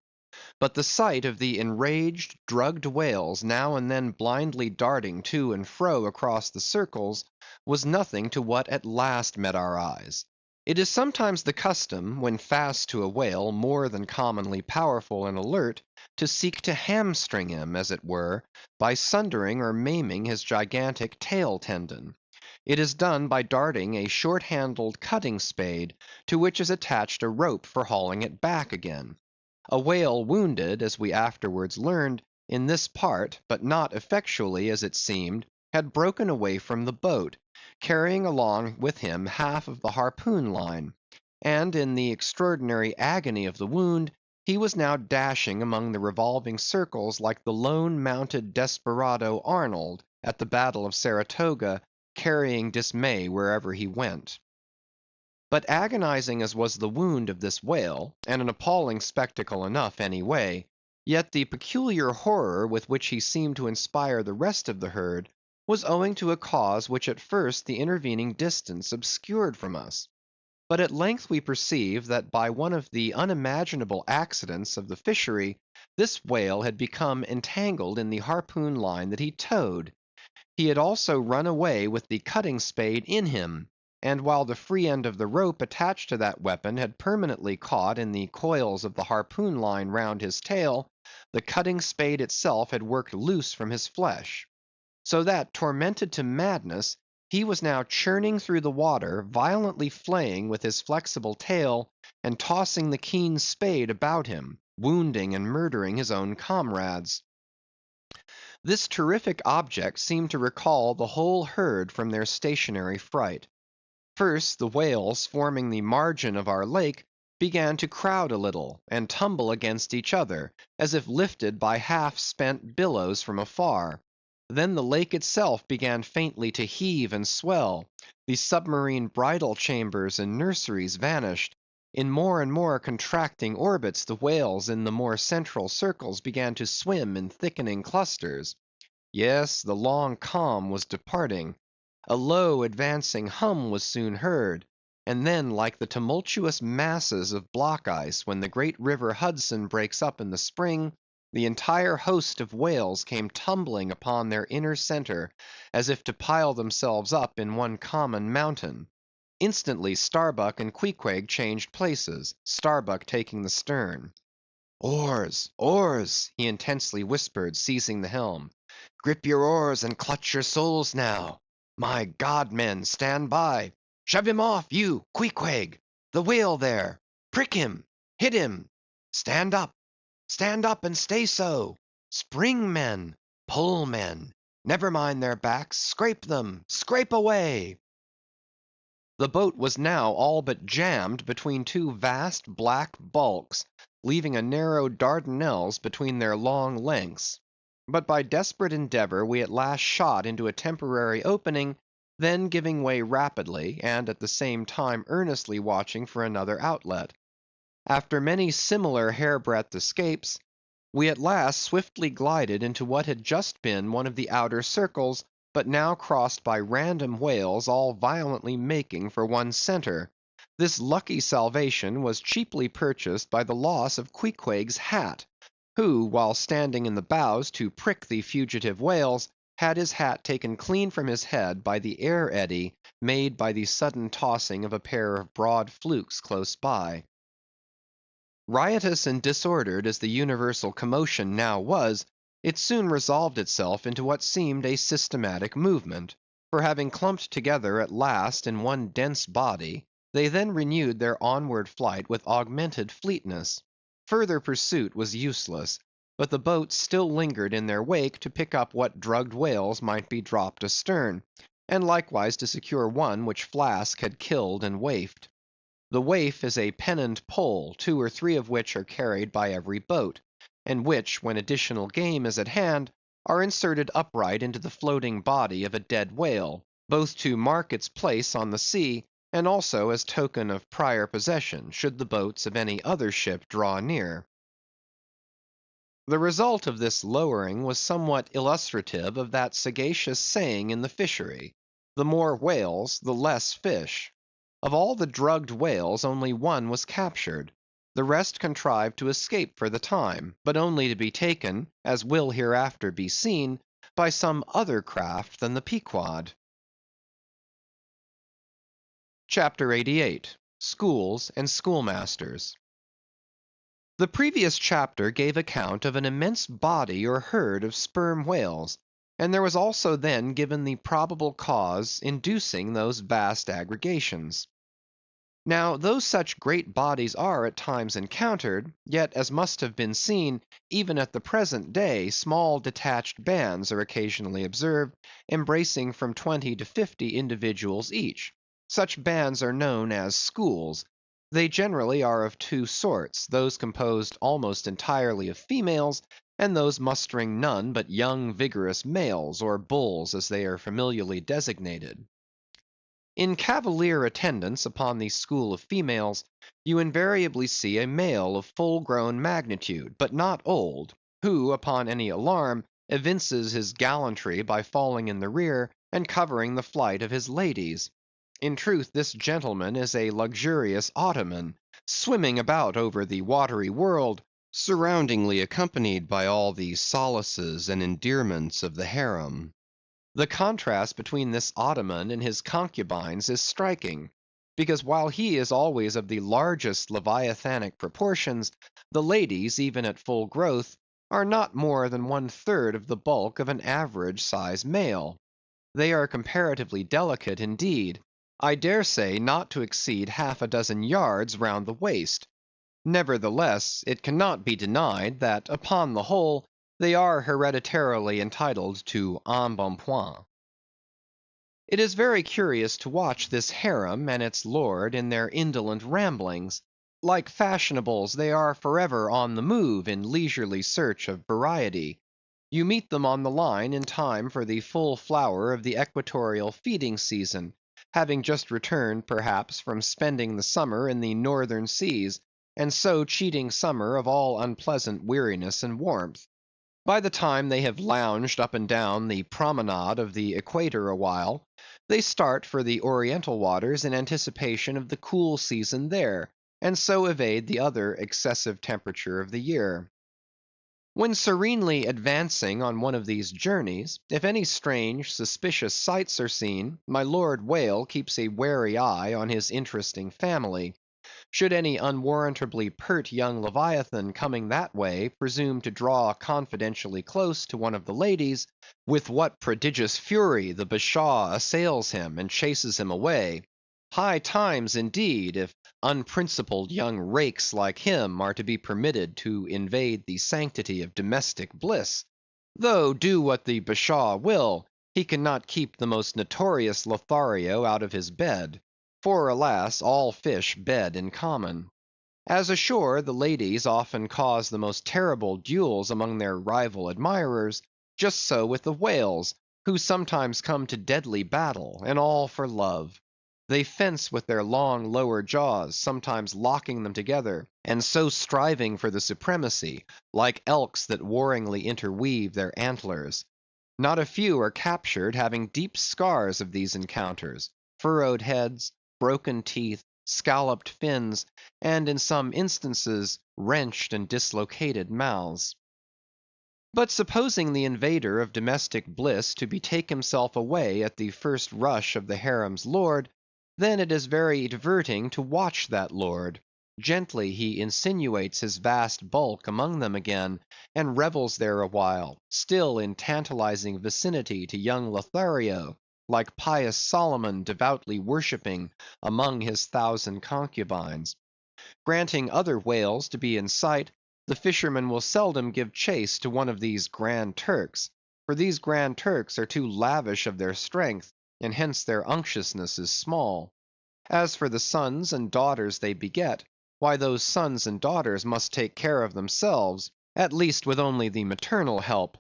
But the sight of the enraged, drugged whales now and then blindly darting to and fro across the circles, was nothing to what at last met our eyes. It is sometimes the custom, when fast to a whale more than commonly powerful and alert, to seek to hamstring him, as it were, by sundering or maiming his gigantic tail tendon. It is done by darting a short-handled cutting spade, to which is attached a rope for hauling it back again. A whale wounded, as we afterwards learned, in this part, but not effectually as it seemed, had broken away from the boat, carrying along with him half of the harpoon line; and in the extraordinary agony of the wound, he was now dashing among the revolving circles like the lone mounted desperado Arnold at the battle of Saratoga, carrying dismay wherever he went. But agonizing as was the wound of this whale, and an appalling spectacle enough any way, yet the peculiar horror with which he seemed to inspire the rest of the herd was owing to a cause which at first the intervening distance obscured from us. But at length we perceived that by one of the unimaginable accidents of the fishery, this whale had become entangled in the harpoon line that he towed. He had also run away with the cutting spade in him; and while the free end of the rope attached to that weapon had permanently caught in the coils of the harpoon line round his tail, the cutting spade itself had worked loose from his flesh. So that, tormented to madness, he was now churning through the water, violently flaying with his flexible tail, and tossing the keen spade about him, wounding and murdering his own comrades. This terrific object seemed to recall the whole herd from their stationary fright. First, the whales forming the margin of our lake began to crowd a little, and tumble against each other, as if lifted by half-spent billows from afar. Then the lake itself began faintly to heave and swell; the submarine bridal chambers and nurseries vanished; in more and more contracting orbits the whales in the more central circles began to swim in thickening clusters. Yes, the long calm was departing. A low advancing hum was soon heard; and then, like the tumultuous masses of block ice when the great river Hudson breaks up in the spring, the entire host of whales came tumbling upon their inner centre, as if to pile themselves up in one common mountain. Instantly Starbuck and Queequeg changed places, Starbuck taking the stern. "Oars, oars!" he intensely whispered, seizing the helm. "Grip your oars and clutch your souls now. My God, men, stand by! Shove him off, you, Queequeg! The whale there! Prick him! Hit him! Stand up! Stand up and stay so! Spring, men! Pull, men! Never mind their backs; scrape them! Scrape away!" The boat was now all but jammed between two vast black bulks, leaving a narrow Dardanelles between their long lengths. But by desperate endeavor we at last shot into a temporary opening, then giving way rapidly, and at the same time earnestly watching for another outlet. After many similar hairbreadth escapes, we at last swiftly glided into what had just been one of the outer circles, but now crossed by random whales all violently making for one centre. This lucky salvation was cheaply purchased by the loss of Queequeg's hat, who, while standing in the bows to prick the fugitive whales, had his hat taken clean from his head by the air eddy made by the sudden tossing of a pair of broad flukes close by. Riotous and disordered as the universal commotion now was, it soon resolved itself into what seemed a systematic movement; for having clumped together at last in one dense body, they then renewed their onward flight with augmented fleetness. Further pursuit was useless, but the boats still lingered in their wake to pick up what drugged whales might be dropped astern, and likewise to secure one which Flask had killed and waifed. The waif is a pennant pole, 2 or 3 of which are carried by every boat, and which, when additional game is at hand, are inserted upright into the floating body of a dead whale, both to mark its place on the sea, and also as token of prior possession, should the boats of any other ship draw near. The result of this lowering was somewhat illustrative of that sagacious saying in the fishery, "The more whales, the less fish." Of all the drugged whales only one was captured; the rest contrived to escape for the time, but only to be taken, as will hereafter be seen, by some other craft than the Pequod. CHAPTER 88. Schools and Schoolmasters. The previous chapter gave account of an immense body or herd of sperm whales, and there was also then given the probable cause inducing those vast aggregations. Now, though such great bodies are at times encountered, yet, as must have been seen, even at the present day, small detached bands are occasionally observed, embracing from 20 to 50 individuals each. Such bands are known as schools. They generally are of 2 sorts, those composed almost entirely of females, and those mustering none but young vigorous males, or bulls as they are familiarly designated. In cavalier attendance upon the school of females, you invariably see a male of full grown magnitude, but not old, who, upon any alarm, evinces his gallantry by falling in the rear, and covering the flight of his ladies. In truth, this gentleman is a luxurious Ottoman, swimming about over the watery world, surroundingly accompanied by all the solaces and endearments of the harem. The contrast between this Ottoman and his concubines is striking, because while he is always of the largest leviathanic proportions, the ladies, even at full growth, are not more than 1/3 of the bulk of an average sized male. They are comparatively delicate indeed, I dare say not to exceed half a dozen yards round the waist. Nevertheless, it cannot be denied that, upon the whole, they are hereditarily entitled to embonpoint. It is very curious to watch this harem and its lord in their indolent ramblings. Like fashionables, they are forever on the move in leisurely search of variety. You meet them on the line in time for the full flower of the equatorial feeding season, having just returned perhaps from spending the summer in the northern seas, and so cheating summer of all unpleasant weariness and warmth. By the time they have lounged up and down the promenade of the equator awhile, they start for the oriental waters in anticipation of the cool season there, and so evade the other excessive temperature of the year. When serenely advancing on one of these journeys, if any strange, suspicious sights are seen, my Lord Whale keeps a wary eye on his interesting family. Should any unwarrantably pert young Leviathan coming that way presume to draw confidentially close to one of the ladies, with what prodigious fury the Bashaw assails him and chases him away. High times indeed, if unprincipled young rakes like him are to be permitted to invade the sanctity of domestic bliss; though, do what the Bashaw will, he cannot keep the most notorious Lothario out of his bed. For, alas, all fish bed in common. As ashore, the ladies often cause the most terrible duels among their rival admirers, just so with the whales, who sometimes come to deadly battle, and all for love. They fence with their long lower jaws, sometimes locking them together, and so striving for the supremacy, like elks that warringly interweave their antlers. Not a few are captured having deep scars of these encounters, furrowed heads, broken teeth, scalloped fins, and in some instances wrenched and dislocated mouths. But supposing the invader of domestic bliss to betake himself away at the first rush of the harem's lord, then it is very diverting to watch that lord. Gently he insinuates his vast bulk among them again, and revels there awhile, still in tantalizing vicinity to young Lothario, like pious Solomon devoutly worshipping among his 1,000 concubines. Granting other whales to be in sight, the fisherman will seldom give chase to one of these Grand Turks, for these Grand Turks are too lavish of their strength, and hence their unctuousness is small. As for the sons and daughters they beget, why those sons and daughters must take care of themselves, at least with only the maternal help;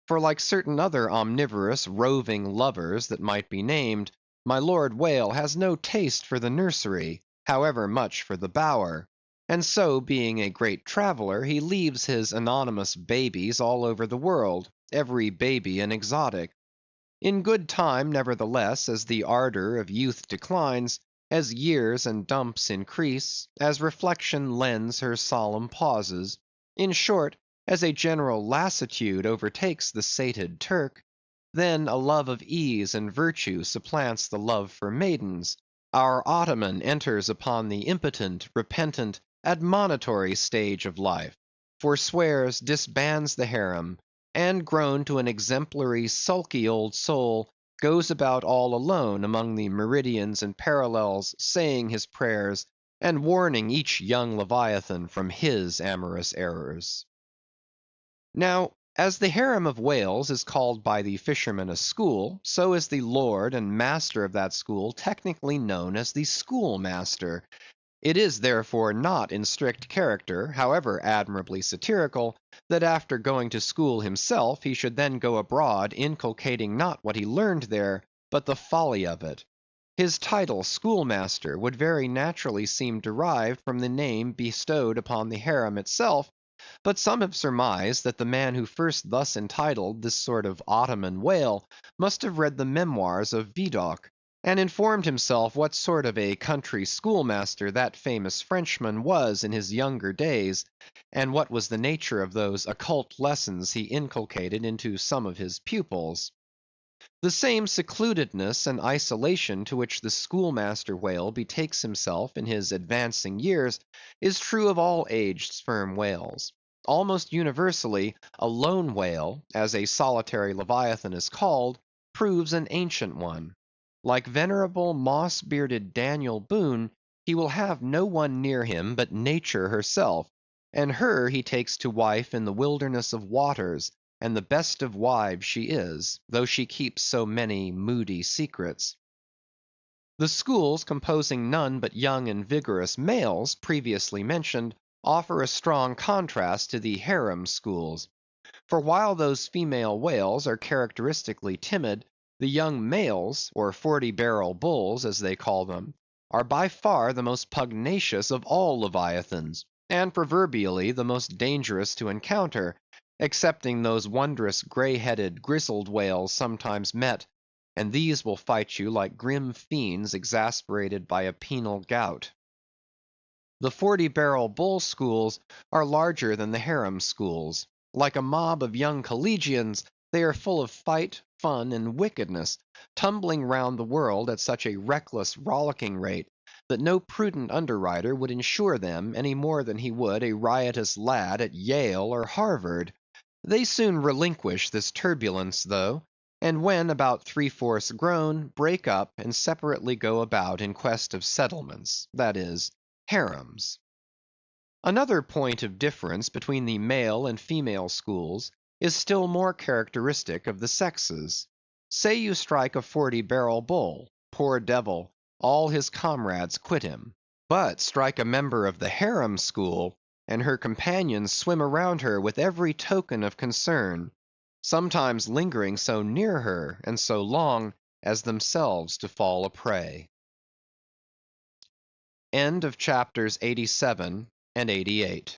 for like certain other omnivorous roving lovers that might be named, my Lord Whale has no taste for the nursery, however much for the bower; and so being a great traveller, he leaves his anonymous babies all over the world, every baby an exotic. In good time, nevertheless, as the ardour of youth declines, as years and dumps increase, as reflection lends her solemn pauses; in short, as a general lassitude overtakes the sated Turk, then a love of ease and virtue supplants the love for maidens, our Ottoman enters upon the impotent, repentant, admonitory stage of life, forswears, disbands the harem, and grown to an exemplary, sulky old soul, goes about all alone among the meridians and parallels, saying his prayers, and warning each young Leviathan from his amorous errors. Now, as the harem of whales is called by the fishermen a school, so is the lord and master of that school technically known as the schoolmaster. It is therefore not in strict character, however admirably satirical, that after going to school himself, he should then go abroad inculcating not what he learned there, but the folly of it. His title, schoolmaster, would very naturally seem derived from the name bestowed upon the harem itself, but some have surmised that the man who first thus entitled this sort of Ottoman whale must have read the memoirs of Vidocq, and informed himself what sort of a country schoolmaster that famous Frenchman was in his younger days, and what was the nature of those occult lessons he inculcated into some of his pupils. The same secludedness and isolation to which the schoolmaster whale betakes himself in his advancing years, is true of all aged sperm whales. Almost universally, a lone whale, as a solitary leviathan is called, proves an ancient one. Like venerable moss-bearded Daniel Boone, he will have no one near him but Nature herself, and her he takes to wife in the wilderness of waters, and the best of wives she is, though she keeps so many moody secrets. The schools composing none but young and vigorous males, previously mentioned, offer a strong contrast to the harem schools. For while those female whales are characteristically timid, the young males, or 40-barrel bulls as they call them, are by far the most pugnacious of all leviathans, and proverbially the most dangerous to encounter, excepting those wondrous grey-headed, grizzled whales sometimes met, and these will fight you like grim fiends exasperated by a penal gout. The 40-barrel bull schools are larger than the harem schools. Like a mob of young collegians, they are full of fight, fun, and wickedness, tumbling round the world at such a reckless, rollicking rate, that no prudent underwriter would insure them any more than he would a riotous lad at Yale or Harvard. They soon relinquish this turbulence, though, and when about 3/4 grown, break up and separately go about in quest of settlements, that is, harems. Another point of difference between the male and female schools is still more characteristic of the sexes. Say you strike a 40-barrel bull, poor devil, all his comrades quit him; but strike a member of the harem school, and her companions swim around her with every token of concern, sometimes lingering so near her and so long as themselves to fall a prey. End of chapters 87 and 88.